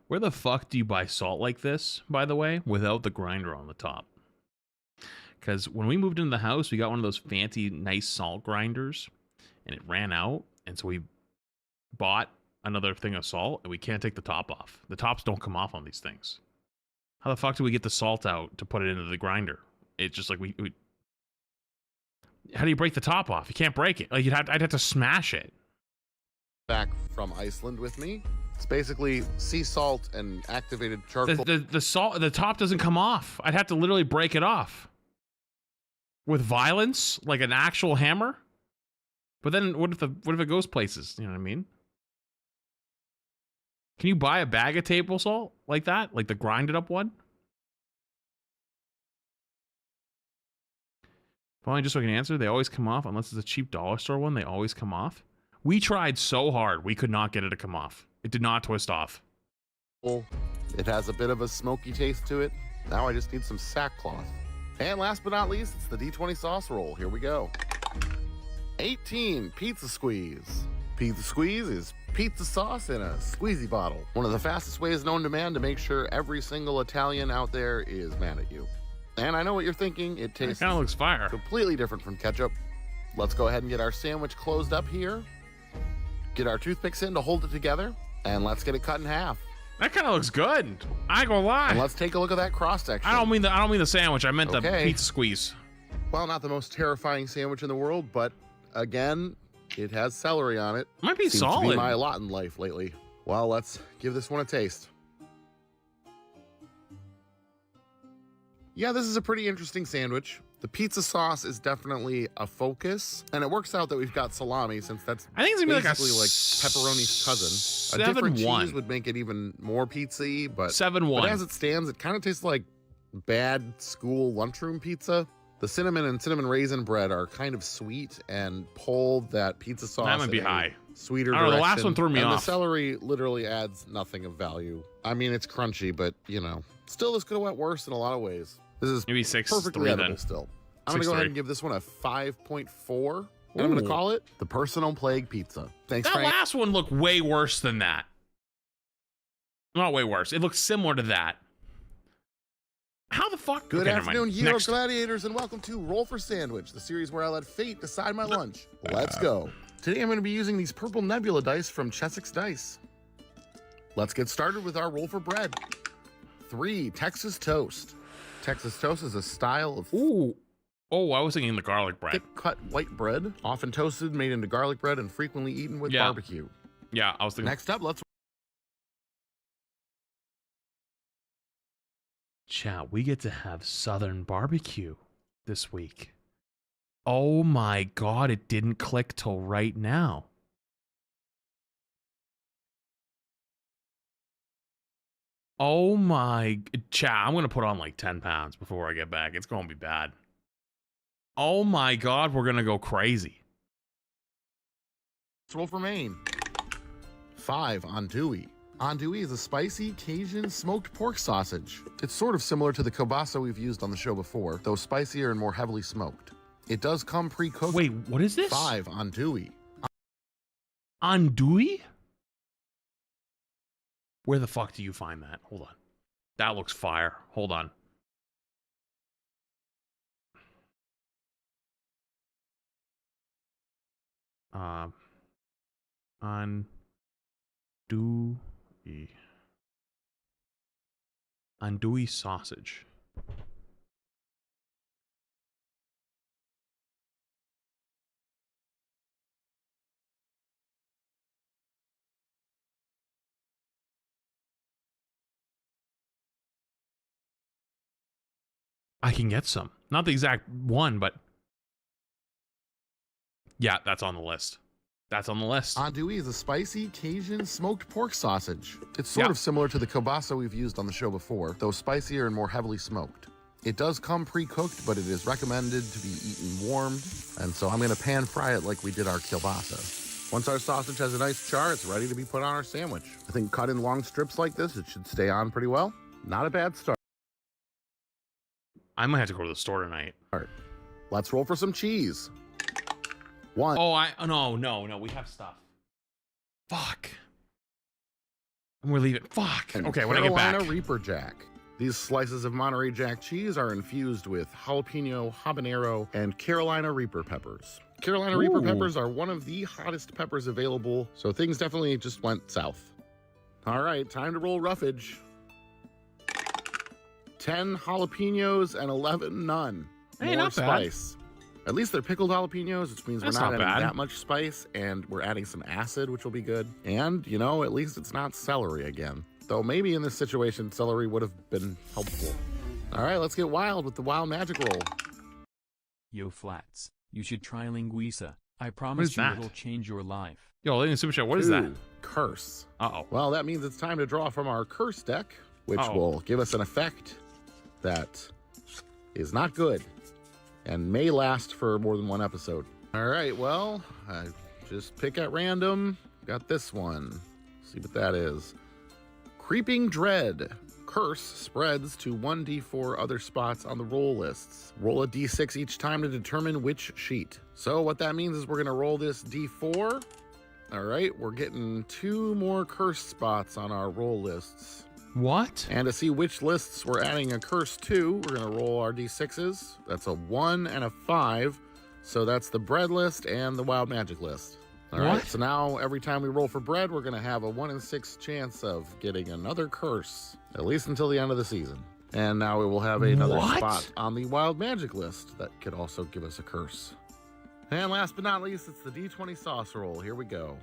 Where the fuck do you buy salt like this, by the way, without the grinder on the top? Because when we moved into the house, we got one of those fancy, nice salt grinders, and it ran out, and so we bought another thing of salt, and we can't take the top off. The tops don't come off on these things. How the fuck do we get the salt out to put it into the grinder? It's just like we how do you break the top off? You can't break it. Like I'd have to smash it. Back from Iceland with me. It's basically sea salt and activated charcoal. The top doesn't come off. I'd have to literally break it off with violence, like an actual hammer. But then what if it goes places? You know what I mean? Can you buy a bag of table salt like that, like the grinded up one? Finally, just so I can answer, they always come off unless it's a cheap dollar store one. They always come off. We tried so hard, we could not get it to come off. It did not twist off. It has a bit of a smoky taste to it. Now I just need some sackcloth. And last but not least, it's the D20 sauce roll. Here we go. 18 pizza squeeze. Pizza squeeze is pizza sauce in a squeezy bottle. One of the fastest ways known to man to make sure every single Italian out there is mad at you. And I know what you're thinking. It tastes kind of looks fire. Completely different from ketchup. Let's go ahead and get our sandwich closed up here. Get our toothpicks in to hold it together. And let's get it cut in half. That kind of looks good. I ain't gonna lie. And let's take a look at that cross section. I don't mean the sandwich. I meant the pizza squeeze. Well, not the most terrifying sandwich in the world, but again, it has celery on it. Might be Seems solid. to be my lot in life lately. Well, let's give this one a taste. Yeah, this is a pretty interesting sandwich. The pizza sauce is definitely a focus, and it works out that we've got salami since that's I think it's gonna be basically like pepperoni's cousin. A different 7-1. cheese would make it even more pizza-y, but 7-1. But as it stands, it kind of tastes like bad school lunchroom pizza. The cinnamon and cinnamon raisin bread are kind of sweet and pull that pizza sauce. That might be in a high. Sweeter I don't know, the last direction. one threw me and off. The celery literally adds nothing of value. I mean, it's crunchy, but you know, still this could have went worse in a lot of ways. This is maybe 6-3 perfectly edible then. still. I'm gonna go 6-3. ahead and give this one a 5.4. And I'm gonna Ooh. call it the personal plague pizza. Thanks, That Frank. last one looked way worse than that. Not way worse. It looks similar to that. How the fuck? Good Okay, never mind. afternoon, Hero Next. Gladiators, and welcome to Roll for Sandwich, the series where I let fate decide my lunch. Let's go. Today I'm going to be using these purple nebula dice from Chessex Dice. Let's get started with our roll for bread. 3, Texas toast. Texas toast is a style of Ooh. Oh, I was thinking the garlic bread. thick-cut white bread, often toasted, made into garlic bread, and frequently eaten with Yeah. barbecue. Yeah, I was thinking. Next up, let's Chat, we get to have Southern barbecue this week. Oh my god, it didn't click till right now. Oh my... Chat, I'm going to put on like 10 pounds before I get back. It's going to be bad. Oh my god, we're going to go crazy. roll for Maine. 5, andouille. Andouille is a spicy Cajun smoked pork sausage. It's sort of similar to the kielbasa we've used on the show before, though spicier and more heavily smoked. It does come pre-cooked. Wait, what is this? 5, andouille. Andouille? Where the fuck do you find that? Hold on. That looks fire. Hold on. Andouille. Andouille sausage. I can get some. Not the exact one, but yeah, that's on the list. That's on the list. Andouille is a spicy Cajun smoked pork sausage. It's sort of similar to the kielbasa we've used on the show before, though spicier and more heavily smoked. It does come pre-cooked, but it is recommended to be eaten warmed, and so I'm going to pan fry it like we did our kielbasa. Once our sausage has a nice char, it's ready to be put on our sandwich. I think cut in long strips like this, it should stay on pretty well. Not a bad start. I might have to go to the store tonight. Let's roll for some cheese. One. Oh, no, we have stuff. Fuck. And we're leaving. Fuck. And Okay, when I get back. Carolina Reaper Jack. These slices of Monterey Jack cheese are infused with jalapeno, habanero, and Carolina Reaper peppers. Carolina Reaper peppers are one of the hottest peppers available, so things definitely just went south. All right, time to roll roughage. 10 jalapenos and 11 none. Hey, More not bad. spice. At least they're pickled jalapenos, which means That's we're not not adding bad. that much spice, and we're adding some acid, which will be good. And, you know, at least it's not celery again. Though maybe in this situation, celery would have been helpful. All right, let's get wild with the wild magic roll. Yo, Flats, you should try Linguiça. I promise you that? it'll change your life. Yo, Lady Super Chat, what is that? Curse. Uh-oh. Well, that means it's time to draw from our curse deck, which will give us an effect that is not good and may last for more than one episode. All right, well, I just pick at random. Got this one. See what that is. Creeping Dread. Curse spreads to 1d4 other spots on the roll lists. Roll a d6 each time to determine which sheet. So what that means is we're going to roll this d4. All right, we're getting 2 more curse spots on our roll lists. What? And to see which lists we're adding a curse to, we're going to roll our d6s. That's a 1 and a 5. So that's the bread list and the wild magic list. All right, so now every time we roll for bread, we're going to have a 1 in 6 chance of getting another curse, at least until the end of the season. And now we will have another spot on the wild magic list that could also give us a curse. And last but not least, it's the D20 sauce roll. Here we go.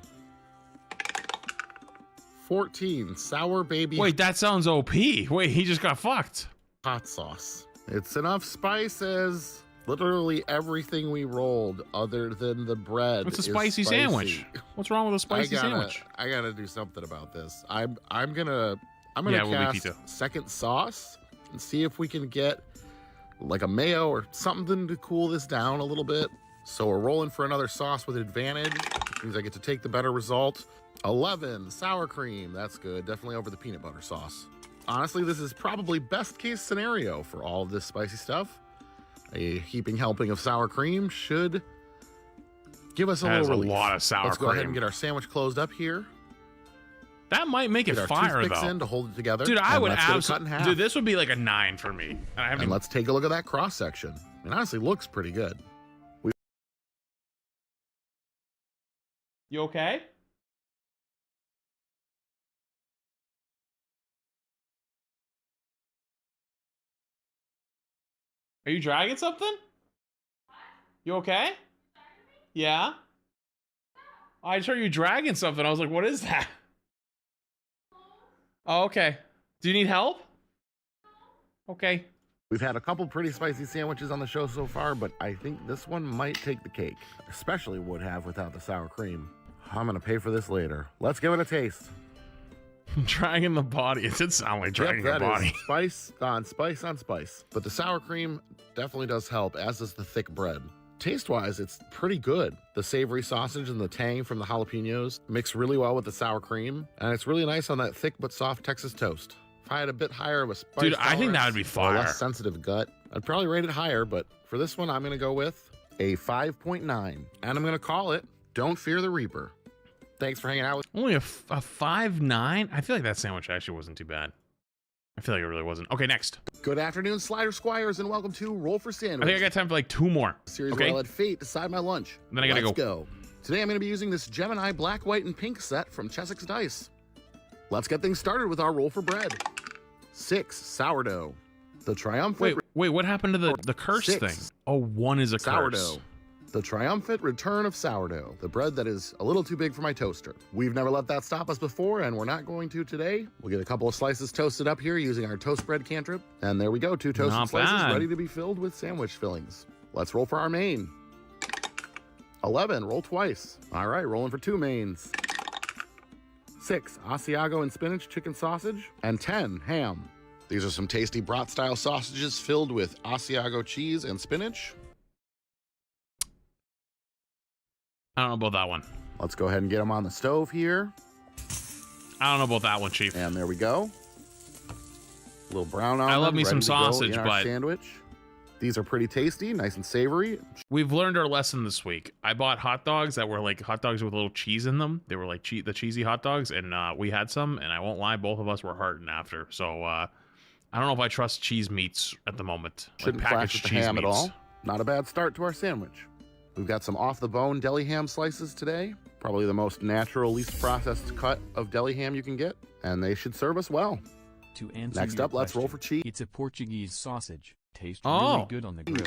14, sour baby. Wait, that sounds OP. Wait, he just got fucked. Hot sauce. It's enough spice as literally everything we rolled other than the bread. What's a is spicy sandwich? What's wrong with a spicy sandwich? I gotta do something about this. I'm gonna Yeah, we'll be cast Tito. second sauce and see if we can get like a mayo or something to cool this down a little bit. So we're rolling for another sauce with advantage, which means I get to take the better result. 11, sour cream. That's good. Definitely over the peanut butter sauce. Honestly, this is probably best case scenario for all of this spicy stuff. A heaping helping of sour cream should give us a That is little a relief. lot of sour Let's go ahead cream. and get our sandwich closed up here. That might make Get it our fire, toothpicks though. in to hold it together. Dude, I and would let's get it cut in absolutely. half. Dude, this would be like a 9 for me. And I haven't And even... let's take a look at that cross section. It honestly looks pretty good. You okay? Are you dragging something? You okay? Yeah? I just heard you dragging something. I was like, what is that? Oh, okay. Do you need help? Okay. We've had a couple pretty spicy sandwiches on the show so far, but I think this one might take the cake. Especially would have without the sour cream. I'm gonna pay for this later. Let's give it a taste. Dragging the body. It did sound like dragging Yep, the that body. is spice on spice on spice. But the sour cream definitely does help, as does the thick bread. Taste-wise, it's pretty good. The savory sausage and the tang from the jalapenos mix really well with the sour cream, and it's really nice on that thick but soft Texas toast. If I had a bit higher of a spice Dude, I think that tolerance would be or a fire. less sensitive gut, I'd probably rate it higher, but for this one, I'm gonna go with a 5.9. And I'm gonna call it Don't Fear the Reaper. Thanks for hanging out with Only a 5.9? I feel like that sandwich actually wasn't too bad. I feel like it really wasn't. Okay, next. Good afternoon, Slider Squires, and welcome to Roll for Sandwich. I think I got time for like 2 more. Series Okay. where I let fate decide my lunch. Then I gotta Let's go. Today I'm going to be using this Gemini black, white, and pink set from Chessex Dice. Let's get things started with our roll for bread. 6. Sourdough. The triumphant... Wait, what happened to the curse 6. thing? Oh, 1 is a Sourdough. curse. The triumphant return of sourdough, the bread that is a little too big for my toaster. We've never let that stop us before, and we're not going to today. We'll get a couple of slices toasted up here using our toast bread cantrip. And there we go, 2 toasted Not slices bad. ready to be filled with sandwich fillings. Let's roll for our main. 11, roll twice. All right, rolling for 2 mains. 6, Asiago and spinach chicken sausage. And 10, ham. These are some tasty brat-style sausages filled with Asiago cheese and spinach. I don't know about that one. Let's go ahead and get them on the stove here. I don't know about that one, Chief. And there we go. A little brown on I love them, me some ready to go sausage, in our but sandwich. These are pretty tasty, nice and savory. we've learned our lesson this week. I bought hot dogs that were like hot dogs with a little cheese in them. They were like the cheesy hot dogs, and we had some, and I won't lie, both of us were hurting after. So I don't know if I trust cheese meats at the moment. Shouldn't like clash packaged with the cheese ham meats. at all. Not a bad start to our sandwich. We've got some off-the-bone deli ham slices today. Probably the most natural, least processed cut of deli ham you can get, and they should serve us well. To answer Next your up, let's roll question, for cheese. It's a Portuguese sausage. Tastes Oh. really good on the grill.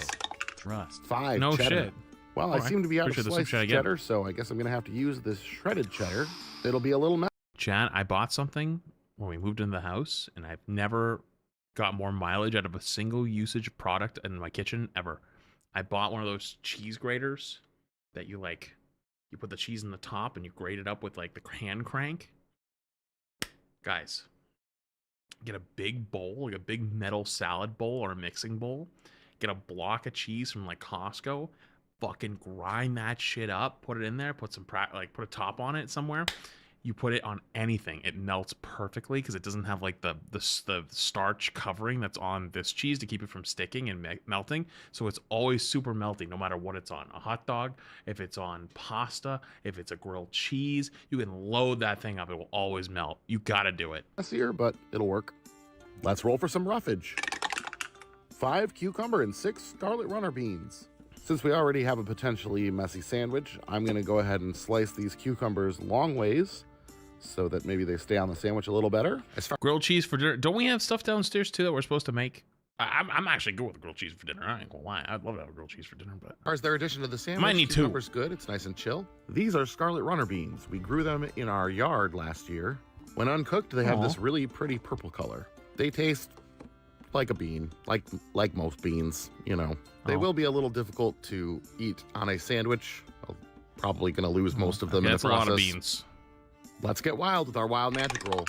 Trust. 5, No cheddar. shit. Well, All I right. seem to be out Appreciate of the sliced super chat again. cheddar, so I guess I'm going to have to use this shredded cheddar. It'll be a little mess. Chad, I bought something when we moved into the house, and I've never got more mileage out of a single usage product in my kitchen ever. I bought one of those cheese graters that you put the cheese in the top and you grate it up with like the hand crank. Guys, get a big bowl, like a big metal salad bowl or a mixing bowl. Get a block of cheese from like Costco. Fucking grind that shit up. Put it in there. Put some put a top on it somewhere. You put it on anything, it melts perfectly because it doesn't have like the starch covering that's on this cheese to keep it from sticking and melting. So it's always super melty no matter what it's on. A hot dog, if it's on pasta, if it's a grilled cheese, you can load that thing up. It will always melt. You gotta do it. Messier, but it'll work. Let's roll for some roughage. 5 cucumber and 6 scarlet runner beans. Since we already have a potentially messy sandwich, I'm going to go ahead and slice these cucumbers long ways so that maybe they stay on the sandwich a little better. Grilled cheese for dinner. Don't we have stuff downstairs too that we're supposed to make? I'm actually good with grilled cheese for dinner. I ain't gonna lie. I'd love to have grilled cheese for dinner, but As far as their addition to the sandwich, might need 2. cucumber's good. It's nice and chill. These are scarlet runner beans. We grew them in our yard last year. When uncooked, they have Aw. this really pretty purple color. They taste like a bean, like most beans, you know. They will be a little difficult to eat on a sandwich. I'm probably going to lose most of them in the that's process. a lot of beans. Let's get wild with our wild magic roll.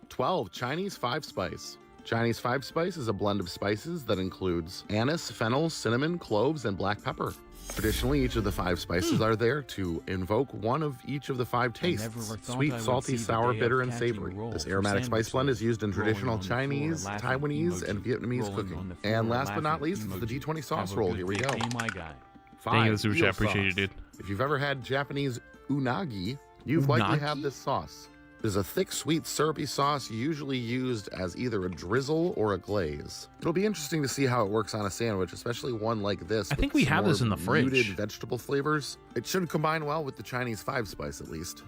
12, Chinese 5-spice. Chinese 5-spice is a blend of spices that includes anise, fennel, cinnamon, cloves, and black pepper. Traditionally, each of the 5 spices are there to invoke one of each of the 5 tastes: never thought I sweet, would salty, see the sour, day bitter, of and catching savory. rolls This for aromatic spice blend is used in rolling traditional on the floor, Chinese, laughing Taiwanese, and emoji. Vietnamese Rolling on cooking. the floor, And last but not laughing least, the emoji. D20 sauce Have a roll. good Here we day, go. my guy. 5, Thank you, the super chat. eel Appreciate you, sauce. dude. If you've ever had Japanese unagi, you've likely Unagi? had this sauce. It is a thick, sweet, syrupy sauce usually used as either a drizzle or a glaze. It'll be interesting to see how it works on a sandwich, especially one like this. I think with we some have this more in the fridge. muted vegetable flavors. It should combine well with the Chinese 5-spice at least.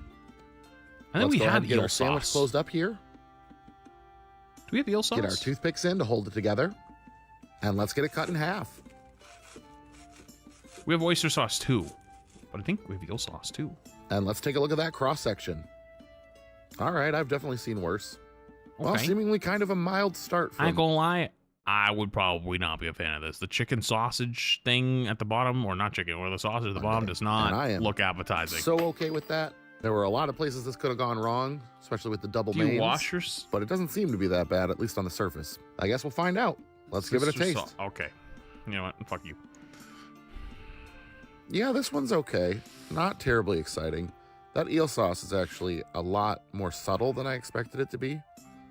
I think Let's we go ahead had and get eel our sandwich sauce. closed up here. Do we have eel sauce? Get our toothpicks in to hold it together. And let's get it cut in half. We have oyster sauce too, but I think we have eel sauce too. And let's take a look at that cross section. All right, I've definitely seen worse. Well, Okay. seemingly kind of a mild start I ain't from gonna lie, I would probably not be a fan of this. The chicken sausage thing at the bottom, or not chicken, or the sausage at the bottom does And I not am look appetizing. so okay with that. There were a lot of places this could have gone wrong, especially with the double Do you mains. wash your But it doesn't seem to be that bad, at least on the surface. I guess we'll find out. Let's give it a taste. Okay. You know what? Fuck you. Yeah, this one's okay. Not terribly exciting. That eel sauce is actually a lot more subtle than I expected it to be.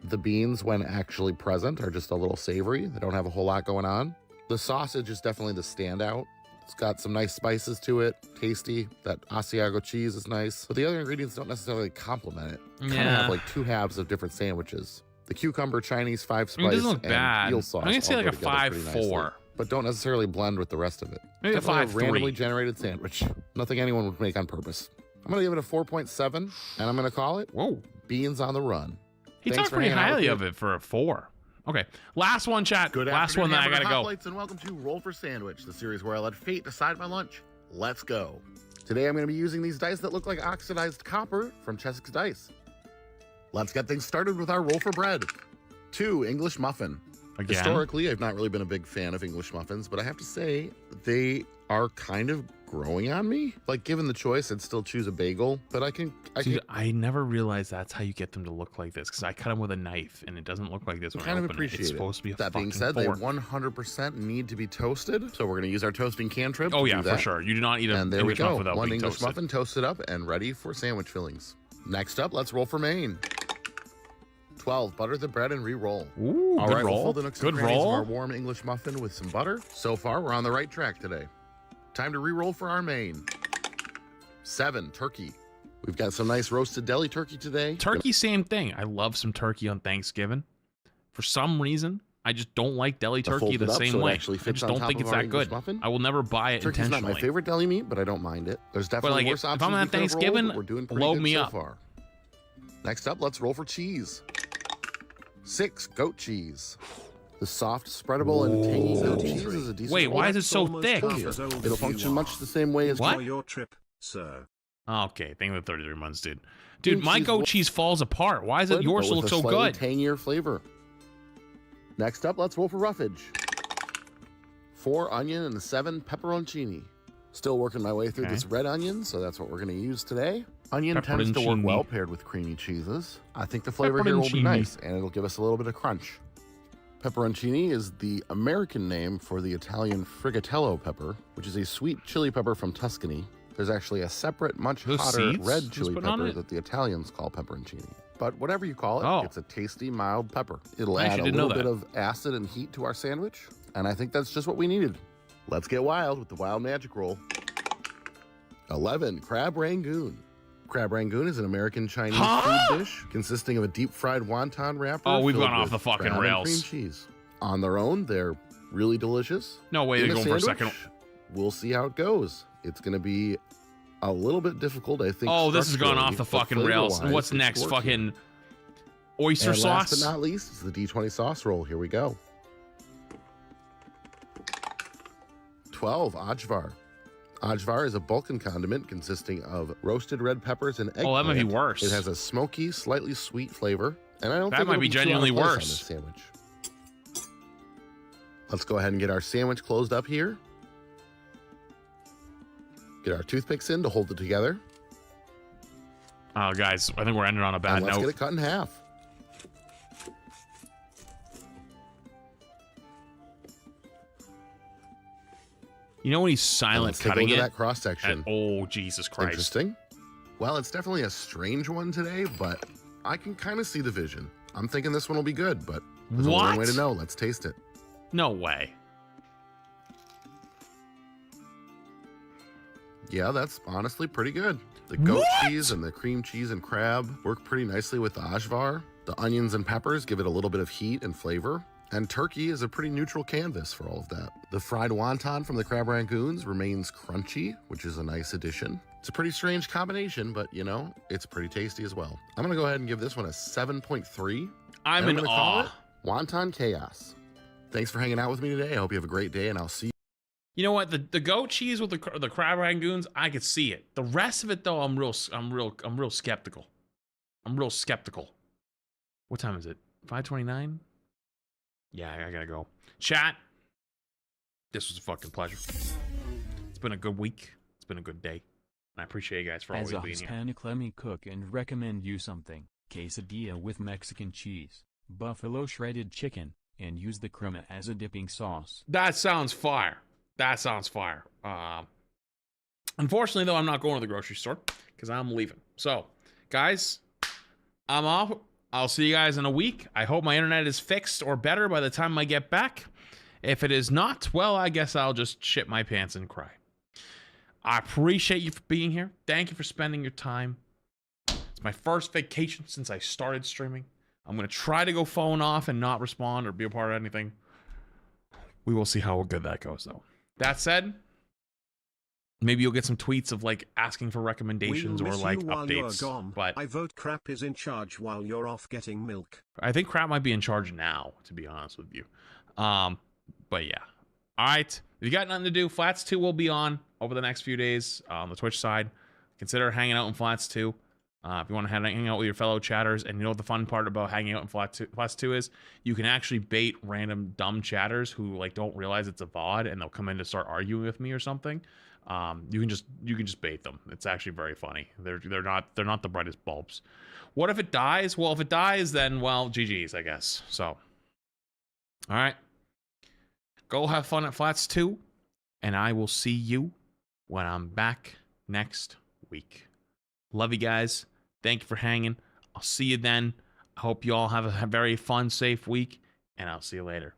The beans, when actually present, are just a little savory. They don't have a whole lot going on. The sausage is definitely the standout. It's got some nice spices to it, tasty. That Asiago cheese is nice, but the other ingredients don't necessarily complement it. Kind of Yeah. have like 2 halves of different sandwiches. The cucumber Chinese 5-spice I mean, it doesn't look and bad. eel sauce I'm gonna say all like go a together pretty 5-4. nicely, but don't necessarily blend with the rest of it. Maybe a Definitely 5-3. randomly generated sandwich. Nothing anyone would make on purpose. I'm gonna give it a 4.7, and I'm gonna call it Whoa. Beans on the Run. He Thanks talked for pretty hanging out with highly me. of it for a 4. Okay, last one, chat. Good last one, afternoon, then I gotta go. Hoplites, and welcome to Roll for Sandwich, the series where I let fate decide my lunch. Let's go. Today I'm going to be using these dice that look like oxidized copper from Chessex Dice. Let's get things started with our roll for bread. 2 English muffin. Again? Historically, I've not really been a big fan of English muffins, but I have to say they are kind of growing on me. Like, given the choice, I'd still choose a bagel, but Dude, I never realized that's how you get them to look like this, because I cut them with a knife, and it doesn't look like this when kind I of open appreciate it. It's it. supposed to be a That being fucking said, fork. they 100% need to be toasted, so we're going to use our toasting cantrip. Oh to yeah, do for that. sure. You do not eat an And there English we go. muffin without One being English toasted. muffin toasted up and ready for sandwich fillings. Next up, let's roll for Maine. 12. Butter the bread and re-roll. Ooh, All good right, roll. we'll fill the nooks and Good crannies roll. of our warm English muffin with some butter. So far, we're on the right track today. Time to re-roll for our main. 7. Turkey. We've got some nice roasted deli turkey today. Turkey, same thing. I love some turkey on Thanksgiving. For some reason, I just don't like deli turkey fold the it up same so it way. actually I fits just on don't top think of it's our that English good. muffin. I will never buy it Turkey's intentionally. not my favorite deli meat, but I don't mind it. There's definitely like, worse if options I'm we at could have rolled, Thanksgiving, but we're doing pretty load good me so up. far. Next up, let's roll for cheese. 6. Goat cheese. The soft, spreadable, and tangy goat cheese is a decent Wait, roll. why is it so thick? It'll function much the same way as What? Your trip, sir. Okay, thank you for 33 months, dude. Dude, Cream my cheese goat will- cheese falls apart. Why is it but yours with look a so slightly good? Tangier flavor. Next up, let's roll for roughage. 4 onion and 7 pepperoncini. Still working my way through Okay. this red onion, so that's what we're going to use today. Onion tends to work Pepperoncini. well paired with creamy cheeses. I think the flavor here will be Pepperoncini. nice, and it'll give us a little bit of crunch. Pepperoncini is the American name for the Italian frigatello pepper, which is a sweet chili pepper from Tuscany. There's actually a separate, much Those hotter seeds? red Who's chili putting on pepper it? that the Italians call pepperoncini. But whatever you call it, Oh. it's a tasty, mild pepper. It'll I add a actually didn't know little bit that. of acid and heat to our sandwich, and I think that's just what we needed. Let's get wild with the wild magic roll. 11. Crab Rangoon. Crab Rangoon is an American Chinese food dish consisting of a deep-fried wonton wrapper. Oh, we've filled gone off with the fucking crab and rails. cream cheese. On their own, they're really delicious. No way In they're a going for a sandwich, second. We'll see how it goes. It's going to be a little bit difficult, I think. Oh, this has gone off the structurally, fucking but rails. And what's flavor-wise, next? it's working. Fucking oyster And sauce? last but not least, it's the D20 sauce roll. Here we go. 12. Ajvar. Ajvar is a Balkan condiment consisting of roasted red peppers and eggplant. Oh, that might be worse. It has a smoky, slightly sweet flavor, and I don't That think might it'll be too out of genuinely place on worse. this sandwich. Let's go ahead and get our sandwich closed up here. Get our toothpicks in to hold it together. Oh, guys, I think we're ending on a bad And let's note. get it cut in half. You know when he's And silent let's take a cutting look it? at that cross section. Oh, Jesus Christ. Interesting. Well, it's definitely a strange one today, but I can kind of see the vision. I'm thinking this one will be good, but there's only one way What? to know. Let's taste it. No way. Yeah, that's honestly pretty good. The goat What? cheese and the cream cheese and crab work pretty nicely with the ajvar. The onions and peppers give it a little bit of heat and flavor. And turkey is a pretty neutral canvas for all of that. The fried wonton from the crab rangoons remains crunchy, which is a nice addition. It's a pretty strange combination, but you know, it's pretty tasty as well. I'm gonna go ahead and give this one a 7.3. I'm And in gonna call awe. it Wonton Chaos. Thanks for hanging out with me today. I hope you have a great day, and I'll see you. You know what? The goat cheese with the crab rangoons, I could see it. The rest of it, though, I'm real skeptical. I'm real skeptical. What time is it? 5:29. Yeah, I gotta go. Chat. This was a fucking pleasure. It's been a good week. It's been a good day. And I appreciate you guys for As always a being here. Hispanic, let me cook and recommend you something. Quesadilla with Mexican cheese, buffalo shredded chicken, and use the crema as a dipping sauce. That sounds fire. That sounds fire. Unfortunately, though, I'm not going to the grocery store because I'm leaving. So, guys, I'm off. I'll see you guys in a week. I hope my internet is fixed or better by the time I get back. If it is not, well, I guess I'll just shit my pants and cry. I appreciate you for being here. Thank you for spending your time. It's my first vacation since I started streaming. I'm going to try to go phone off and not respond or be a part of anything. We will see how good that goes, though. That said, maybe you'll get some tweets of like asking for recommendations We'll or miss like you while updates. You're gone. But I vote Crap is in charge while you're off getting milk. I think Crap might be in charge now, to be honest with you. But yeah. All right. If you got nothing to do, Flats 2 will be on over the next few days on the Twitch side. Consider hanging out in Flats 2. If you want to hang out with your fellow chatters, and you know what the fun part about hanging out in Flats 2 is, you can actually bait random dumb chatters who like don't realize it's a VOD, and they'll come in to start arguing with me or something. You can just bait them. It's actually very funny. They're not the brightest bulbs. What if it dies? Well, if it dies, then well, GG's, I guess. So, all right, go have fun at Flats 2, and I will see you when I'm back next week. Love you guys. Thank you for hanging. I'll see you then. I hope you all have a very fun, safe week, and I'll see you later.